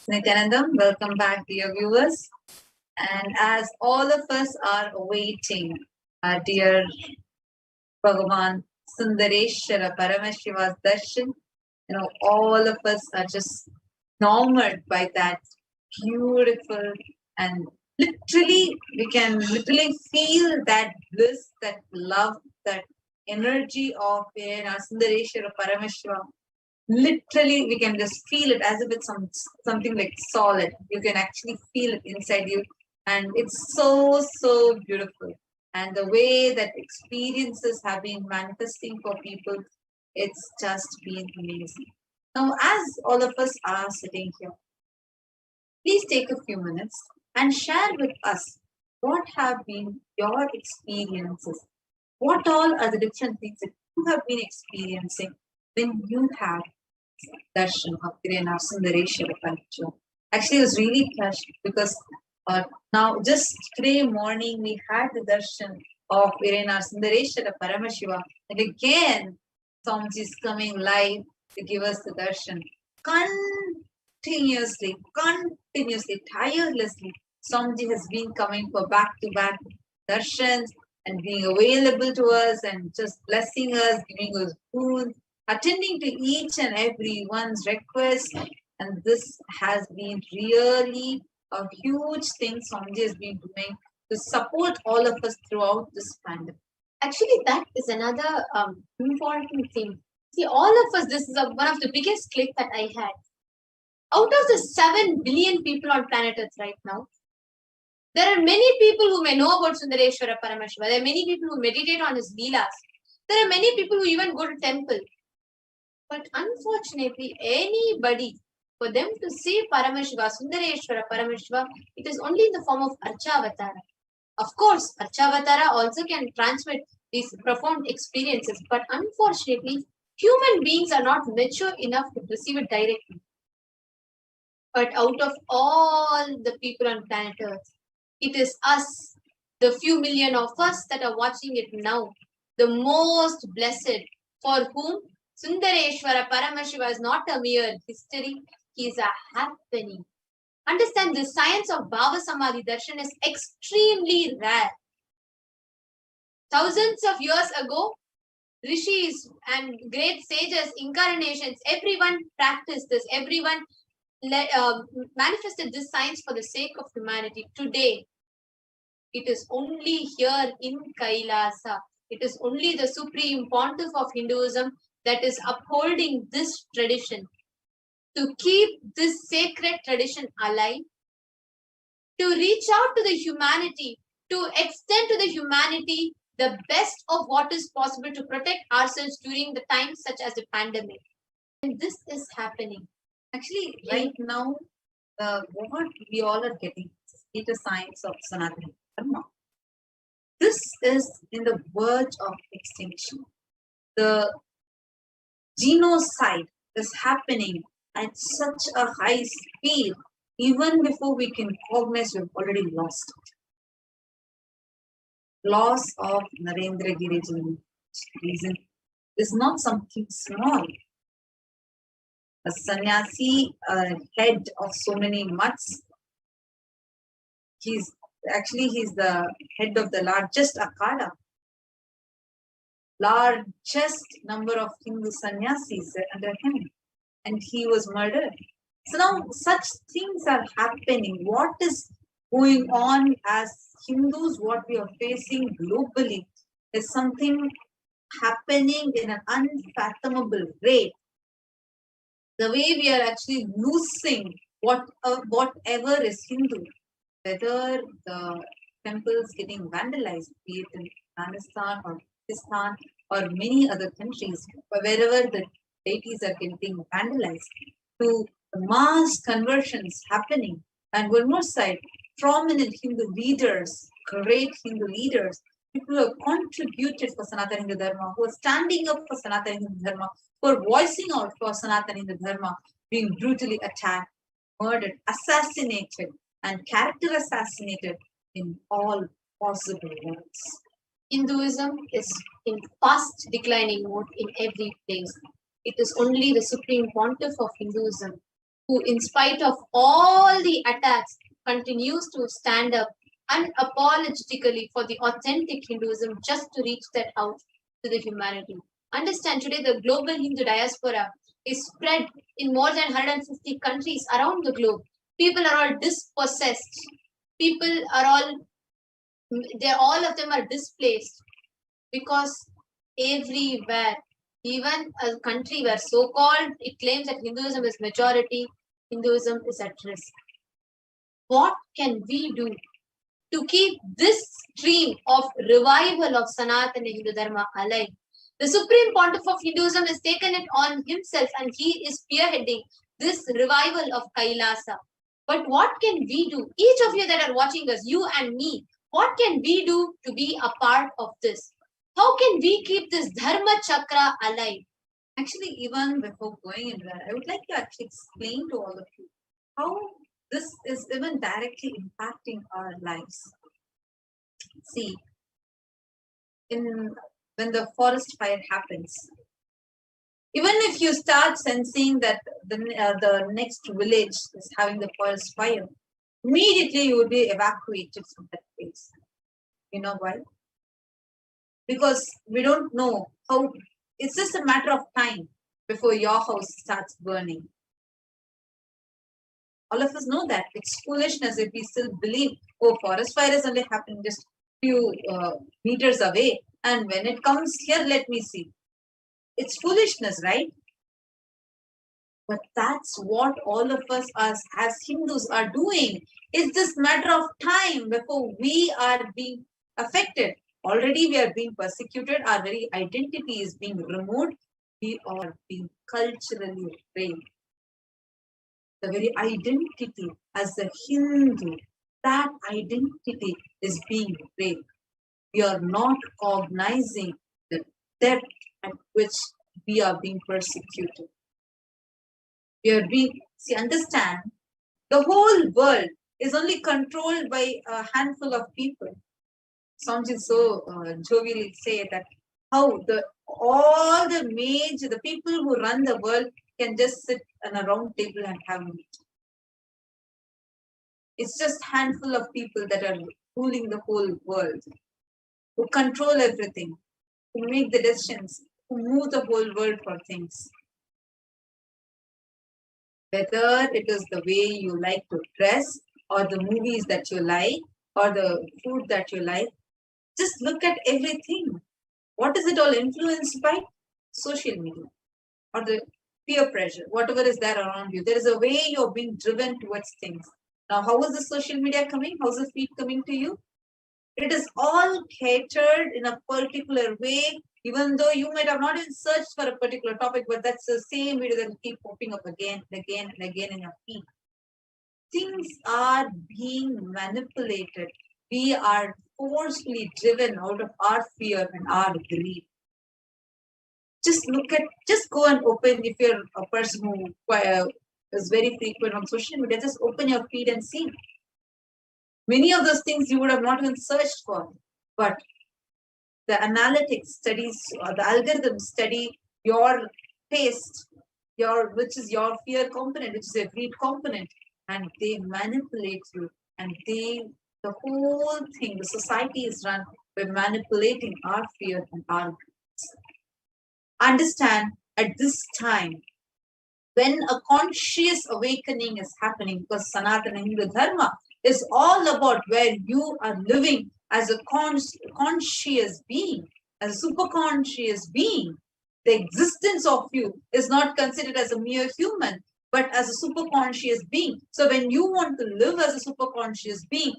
Nithyanandam, welcome back, dear viewers. And as all of us are awaiting our dear Bhagavan Sundareshwara Paramashiva's darshan, all of us are just enamored by that beautiful and literally, we can literally feel that bliss, that love, that energy of our Sundareshwara Paramashiva. Literally, we can just feel it as if it's something like solid. You can actually feel it inside you. And it's so, so beautiful. And the way that experiences have been manifesting for people, it's just been amazing. Now, as all of us are sitting here, please take a few minutes and share with us what have been your experiences. What all are the different things that you have been experiencing when you have darshan of Kirena Sundareshwara Paramashivam. Actually, I was really touched because now just today morning we had the darshan of Kirena Sundareshwara Paramashivam, and again Swamiji is coming live to give us the darshan continuously, tirelessly. Swamiji has been coming for back-to-back darshans and being available to us and just blessing us, giving us food, attending to each and every one's request. And this has been really a huge thing Swamiji has been doing to support all of us throughout this pandemic.
Actually, that is another important thing. See, all of us, this is one of the biggest click that I had. Out of the 7 billion people on planet Earth right now, there are many people who may know about Sundareshwara Paramashiva. There are many people who meditate on his leelas. There are many people who even go to temple. But unfortunately, anybody, for them to see Paramashiva, Sundareshwara Paramashiva, it is only in the form of Archavatara. Of course, Archavatara also can transmit these profound experiences, but unfortunately, human beings are not mature enough to receive it directly. But out of all the people on planet Earth, it is us, the few million of us that are watching it now, the most blessed, for whom Sundareshwara Paramashiva is not a mere history, he is a happening. Understand, the science of Bhava Samadhi Darshan is extremely rare. Thousands of years ago, rishis and great sages, incarnations, everyone practiced this, everyone manifested this science for the sake of humanity. Today, it is only here in Kailasa, it is only the Supreme Pontiff of Hinduism that is upholding this tradition, to keep this sacred tradition alive, to reach out to the humanity to extend to the humanity the best of what is possible to protect ourselves during the times such as the pandemic. And this is happening.
Actually, right now, what we all are getting is the science of Sanatana Dharma. This is in the verge of extinction. The genocide is happening at such a high speed, even before we can cognize, we've already lost it. Loss of Narendra Giri's reason is not something small. A sannyasi, head of so many mutts, he's the head of the largest akhada. Largest number of Hindu sannyasis under him, and he was murdered. So now such things are happening. What is going on as Hindus, what we are facing globally is something happening in an unfathomable rate. The way we are actually losing whatever is Hindu, whether the temples getting vandalized, be it in Afghanistan or Pakistan or many other countries, wherever the deities are getting vandalized, to mass conversions happening. And one more side, prominent Hindu leaders, great Hindu leaders, people who have contributed for Sanatana Hindu Dharma, who are standing up for Sanatana Hindu Dharma, who are voicing out for Sanatana Hindu Dharma, being brutally attacked, murdered, assassinated, and character assassinated in all possible ways.
Hinduism is in fast declining mode in every place. It is only the Supreme Pontiff of Hinduism who, in spite of all the attacks, continues to stand up unapologetically for the authentic Hinduism just to reach that out to the humanity. Understand, today the global Hindu diaspora is spread in more than 150 countries around the globe. People are all dispossessed. People are all of them are displaced because everywhere, even a country where so-called it claims that Hinduism is majority, Hinduism is at risk. What can we do to keep this stream of revival of Sanatana Hindu Dharma alive? The Supreme Pontiff of Hinduism has taken it on himself and he is spearheading this revival of Kailasa. But what can we do? Each of you that are watching us, you and me, what can we do to be a part of this? How can we keep this Dharma Chakra alive?
Actually, even before going into that, I would like to actually explain to all of you how this is even directly impacting our lives. See, when the forest fire happens, even if you start sensing that the next village is having the forest fire, immediately you will be evacuated from that place. You know why? Because we don't know how, it's just a matter of time before your house starts burning. All of us know that. It's foolishness if we still believe, oh, forest fire is only happening just few meters away. And when it comes here, let me see. It's foolishness, right? But that's what all of us as Hindus are doing. It's just matter of time before we are being affected. Already we are being persecuted. Our very identity is being removed. We are being culturally raped. The very identity as a Hindu, that identity is being raped. We are not cognizing the depth at which we are being persecuted. We are being, understand, the whole world is only controlled by a handful of people. Swamiji so jovially say that how all the people who run the world can just sit on a round table and have meat. It's just handful of people that are ruling the whole world, who control everything, who make the decisions, who move the whole world for things. Whether it is the way you like to dress, or the movies that you like, or the food that you like, just look at everything. What is it all influenced by? Social media or the peer pressure, whatever is there around you. There is a way you're being driven towards things. Now, how is the social media coming? How's the feed coming to you? It is all catered in a particular way, even though you might have not even searched for a particular topic, but that's the same video that will keep popping up again and again and again in your feed. Things are being manipulated. We are forcefully driven out of our fear and our greed. Just go and open, if you're a person who is very frequent on social media, just open your feed and see. Many of those things you would have not even searched for, but the analytics studies, or the algorithms study your taste, which is your fear component, which is your greed component, and they manipulate you. And the whole thing, the society is run by manipulating our fear and our greed. Understand, at this time, when a conscious awakening is happening, because Sanatana Hindu Dharma is all about where you are living as a conscious being, as a super conscious being. The existence of you is not considered as a mere human, but as a super conscious being. So when you want to live as a super conscious being,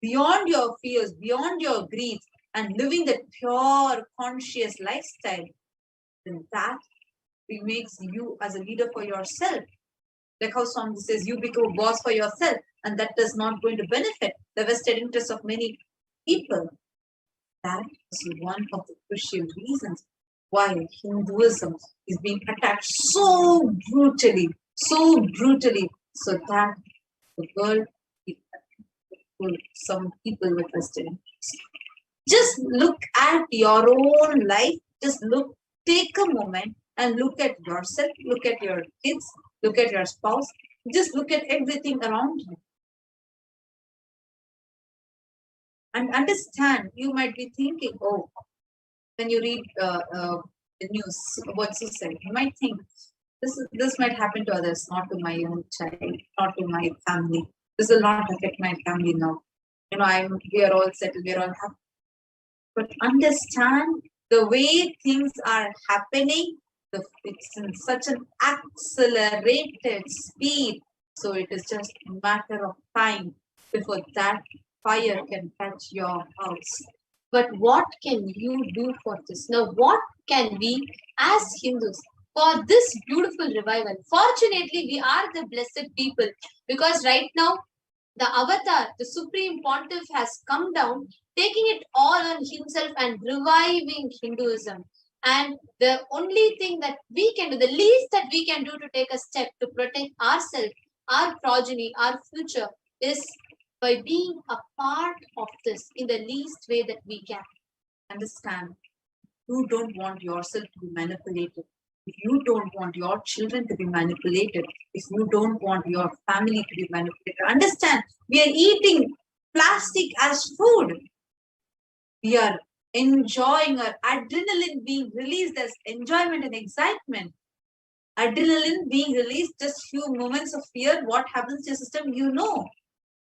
beyond your fears, beyond your greed, and living that pure conscious lifestyle, then that makes you as a leader for yourself. Like how Swami says, you become a boss for yourself, and that is not going to benefit the vested interests of many people. That is one of the crucial reasons why Hinduism is being attacked so brutally, so that the world, some people with vested interests. Just look at your own life. Take a moment and look at yourself, look at your kids, look at your spouse, just look at everything around you. And understand, you might be thinking, oh, when you read the news about suicide, you might think, this might happen to others, not to my own child, not to my family. This will not affect my family now. We are all settled, we are all happy. But understand, the way things are happening, it's in such an accelerated speed. So it is just a matter of time before that fire can touch your house.
But what can you do for this? Now, what can we as Hindus for this beautiful revival? Fortunately, we are the blessed people, because right now the avatar, the supreme pontiff, has come down, taking it all on himself and reviving Hinduism. And the only thing that we can do, the least that we can do to take a step to protect ourselves, our progeny, our future, is by being a part of this in the least way that we can.
Understand, you don't want yourself to be manipulated. If you don't want your children to be manipulated, if you don't want your family to be manipulated, understand, we are eating plastic as food. We are enjoying our adrenaline being released as enjoyment and excitement. Adrenaline being released, just few moments of fear, what happens to your system, you know.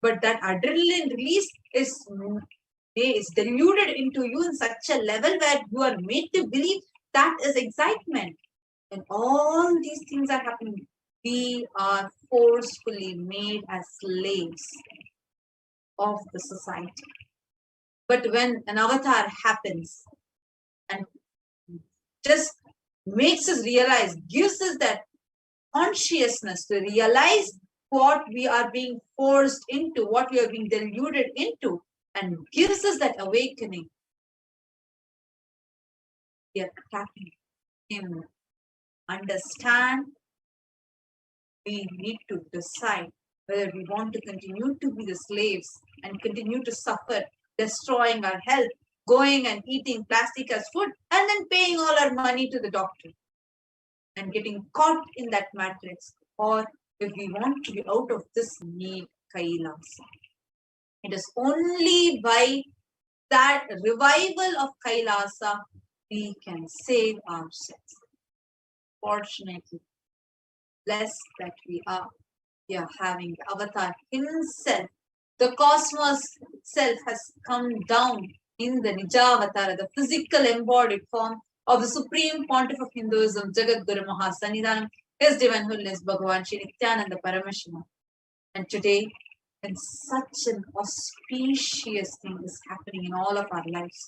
But that adrenaline release is diluted into you in such a level where you are made to believe that is excitement. And all these things are happening. We are forcefully made as slaves of the society. But when an avatar happens and just makes us realize, gives us that consciousness to realize what we are being forced into, what we are being deluded into, and gives us that awakening, we are attacking him. Understand, we need to decide whether we want to continue to be the slaves and continue to suffer, destroying our health, going and eating plastic as food, and then paying all our money to the doctor and getting caught in that matrix, or if we want to be out of this need, Kailasa. It is only by that revival of Kailasa we can save ourselves. Fortunately, blessed that we are having the avatar himself. The cosmos itself has come down in the Nijavatara, the physical embodied form of the Supreme Pontiff of Hinduism, Jagat Guru Mahasannidhanam, His Divine Holiness Bhagavan Shri Nithyananda Paramashivam. And today, when such an auspicious thing is happening in all of our lives.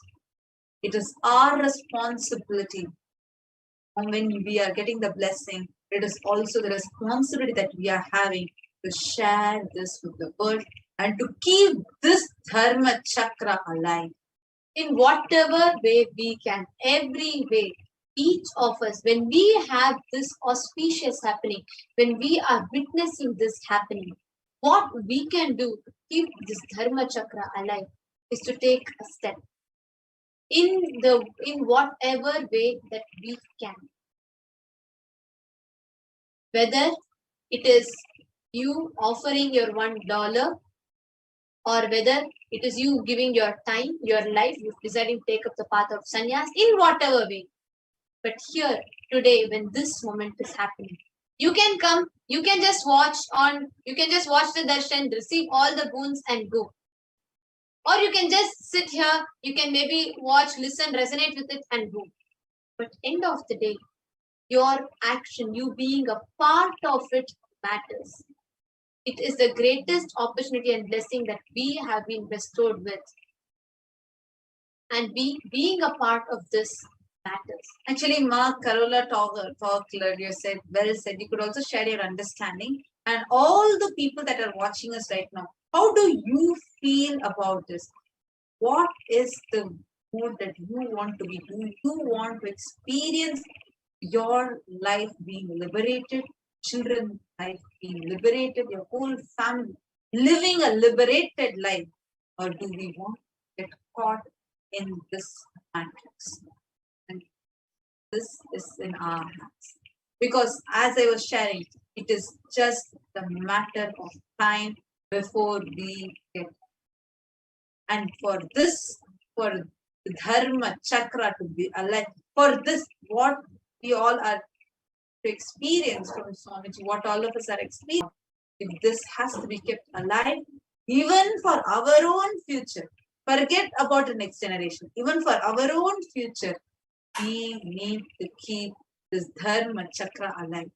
It is our responsibility. And when we are getting the blessing, it is also the responsibility that we are having to share this with the world and to keep this Dharma Chakra alive.
In whatever way we can, every way, each of us, when we have this auspicious happening, when we are witnessing this happening, what we can do to keep this Dharma Chakra alive is to take a step in whatever way that we can. Whether it is you offering your $1, or whether it is you giving your time, your life, you deciding to take up the path of sannyas, in whatever way. But here, today, when this moment is happening, you can come, you can just watch the darshan, receive all the boons and go. Or you can just sit here, you can maybe watch, listen, resonate with it and go. But end of the day, your action, you being a part of it matters. It is the greatest opportunity and blessing that we have been bestowed with. And being a part of this matters.
Actually, Mark Carola talked earlier, said, well said. You could also share your understanding. And all the people that are watching us right now, how do you feel about this? What is the mood that you want to be doing? You want to experience your life being liberated, children's life being liberated, your whole family living a liberated life, or do we want to get caught in this matrix? And this is in our hands. Because as I was sharing, it is just the matter of time before we get. And for this, for the Dharma Chakra to be alive, for this, what we all are to experience from Swamiji, what all of us are experiencing, if this has to be kept alive, even for our own future, forget about the next generation, even for our own future, we need to keep this Dharma Chakra alive.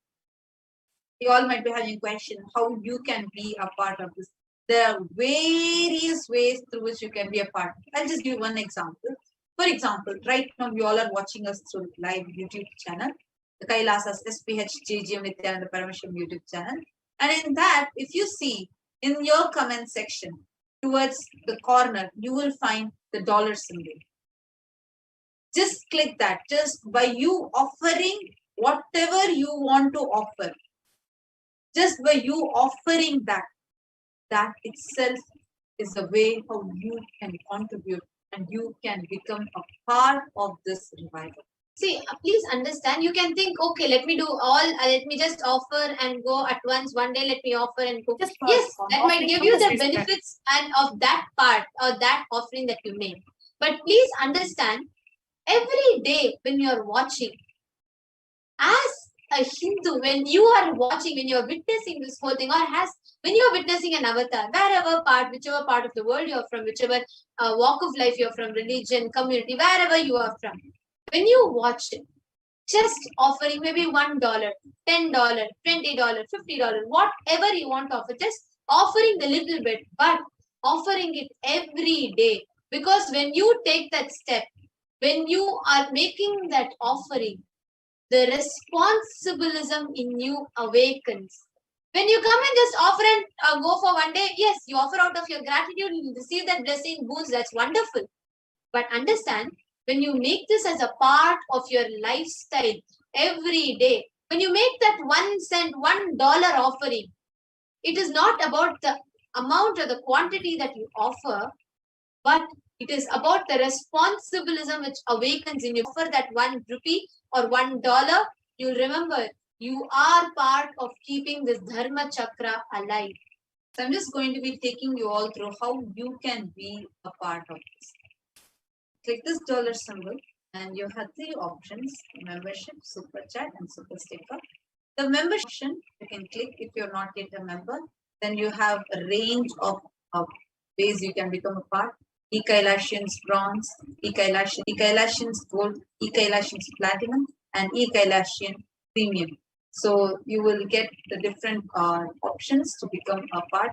You all might be having a question, how you can be a part of this. There are various ways through which you can be a part. I'll just give one example. For example, right now you all are watching us through live YouTube channel, the Kailasa's HDH Nithyananda Paramashivam YouTube channel. And in that, if you see in your comment section, towards the corner, you will find the dollar symbol. Just click that. Just by you offering whatever you want to offer, just by you offering that itself is the way how you can contribute and you can become a part of this revival.
See, please understand, you can think, okay, let me just offer and go at once. One day, let me offer and go. Yes, that might give you the benefits and of that part or that offering that you made. But please understand, every day when you're watching, as a Hindu, when you are watching, when you're witnessing this whole thing, or when you're witnessing an avatar, whichever part of the world you're from, whichever walk of life you're from, religion, community, wherever you are from, when you watch it, just offering maybe $1, $10, $20, $50, whatever you want to offer, just offering the little bit, but offering it every day. Because when you take that step, when you are making that offering, the responsibilism in you awakens. When you come and just offer and go for one day, yes, you offer out of your gratitude, you receive that blessing, boost, that's wonderful. But understand, when you make this as a part of your lifestyle every day, when you make that 1 cent, $1 offering, it is not about the amount or the quantity that you offer, but it is about the responsibilism which awakens in you. Offer that 1 rupee or $1, you'll remember you are part of keeping this Dharma Chakra alive.
So I'm just going to be taking you all through how you can be a part of this. Click this dollar symbol and you have 3 options: membership, super chat and super sticker. The membership option you can click if you're not yet a member. Then you have a range of ways you can become a part. E-Kailashians Bronze, E-Kailashians Gold, E-Kailashians Platinum and E-Kailashian Premium. So you will get the different options to become a part.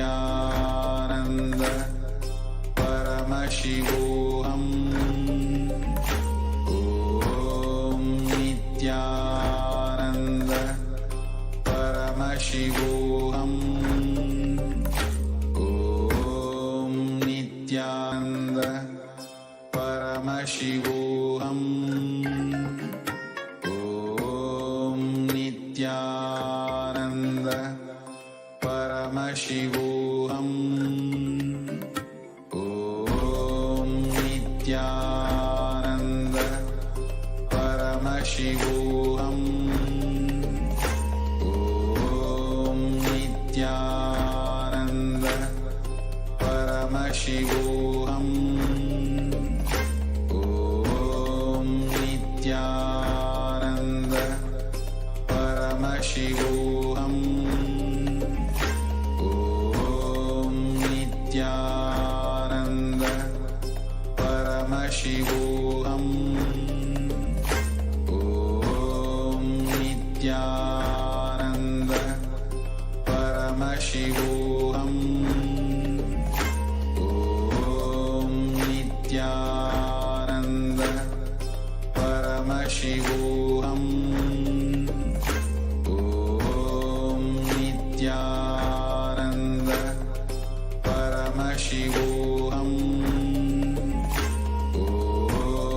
Nithyananda Paramashivoham. Om Nithyananda Paramashivoham. Om Nithyananda Paramashivoham. Om Nithyananda Paramashivoham. Om Nithyananda Paramashivoham. Om Nithyananda Paramashivoham. Om Nithyananda Paramashivoham. Om Nithyananda Paramashivoham. Om Nithyananda Paramashivoham. Om Nithyananda Paramashivoham. Om Nithyananda Paramashivoham. Om Nithyananda Paramashivoham. Om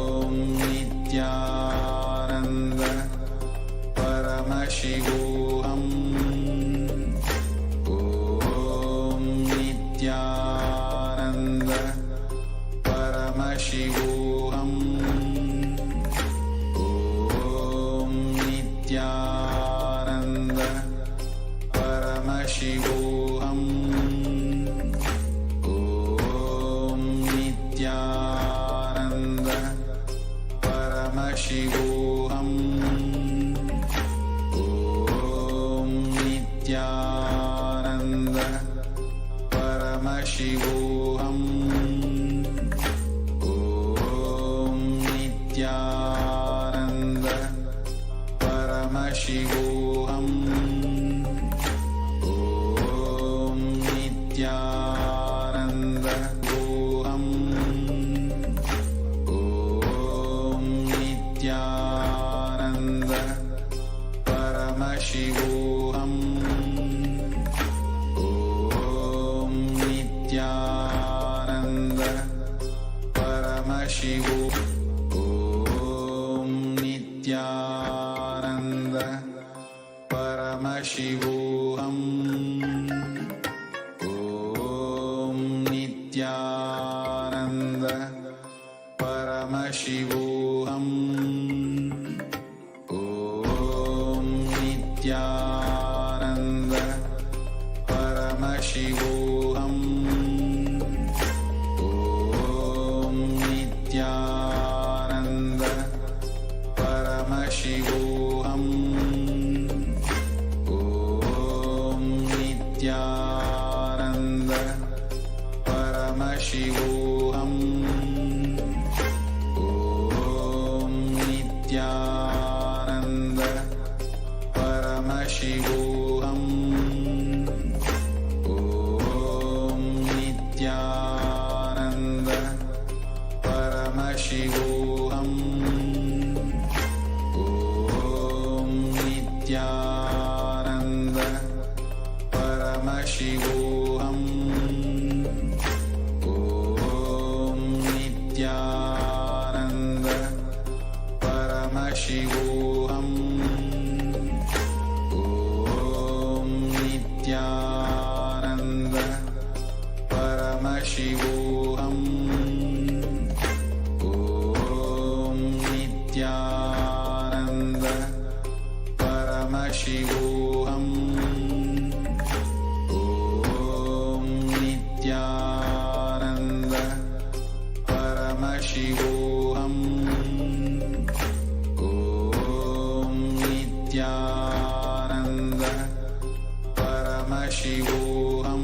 Nithyananda Paramashivoham. Om Nithyananda Paramashivoham. Om Nithyananda Paramashivoham. Om Nithyananda Paramashivoham. Om Nithyananda Paramashivoham. Om Nithyananda Voham. Om Nithyananda Paramashivoham. Om Nithyananda Paramashivoham. Om Nithyananda Paramashivoham. Om Nithyananda Paramashivoham. Om Nithyananda Paramashivoham. Om Nithyananda Paramashivoham. Om Nithyananda Paramashivoham. Om Nithyananda Paramashivoham. Om Nithyananda Paramashivoham. Om Nithyananda Paramashivoham. Om Nithyananda Paramashivoham. Om Nithyananda Paramashivoham. Om Nithyananda Paramashivoham. Om Nithyananda Paramashivoham. Om Nithyananda Paramashivoham.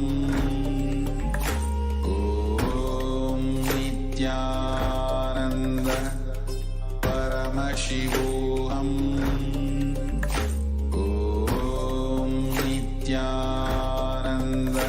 Om Nithyananda Paramashivoham. Om Nithyananda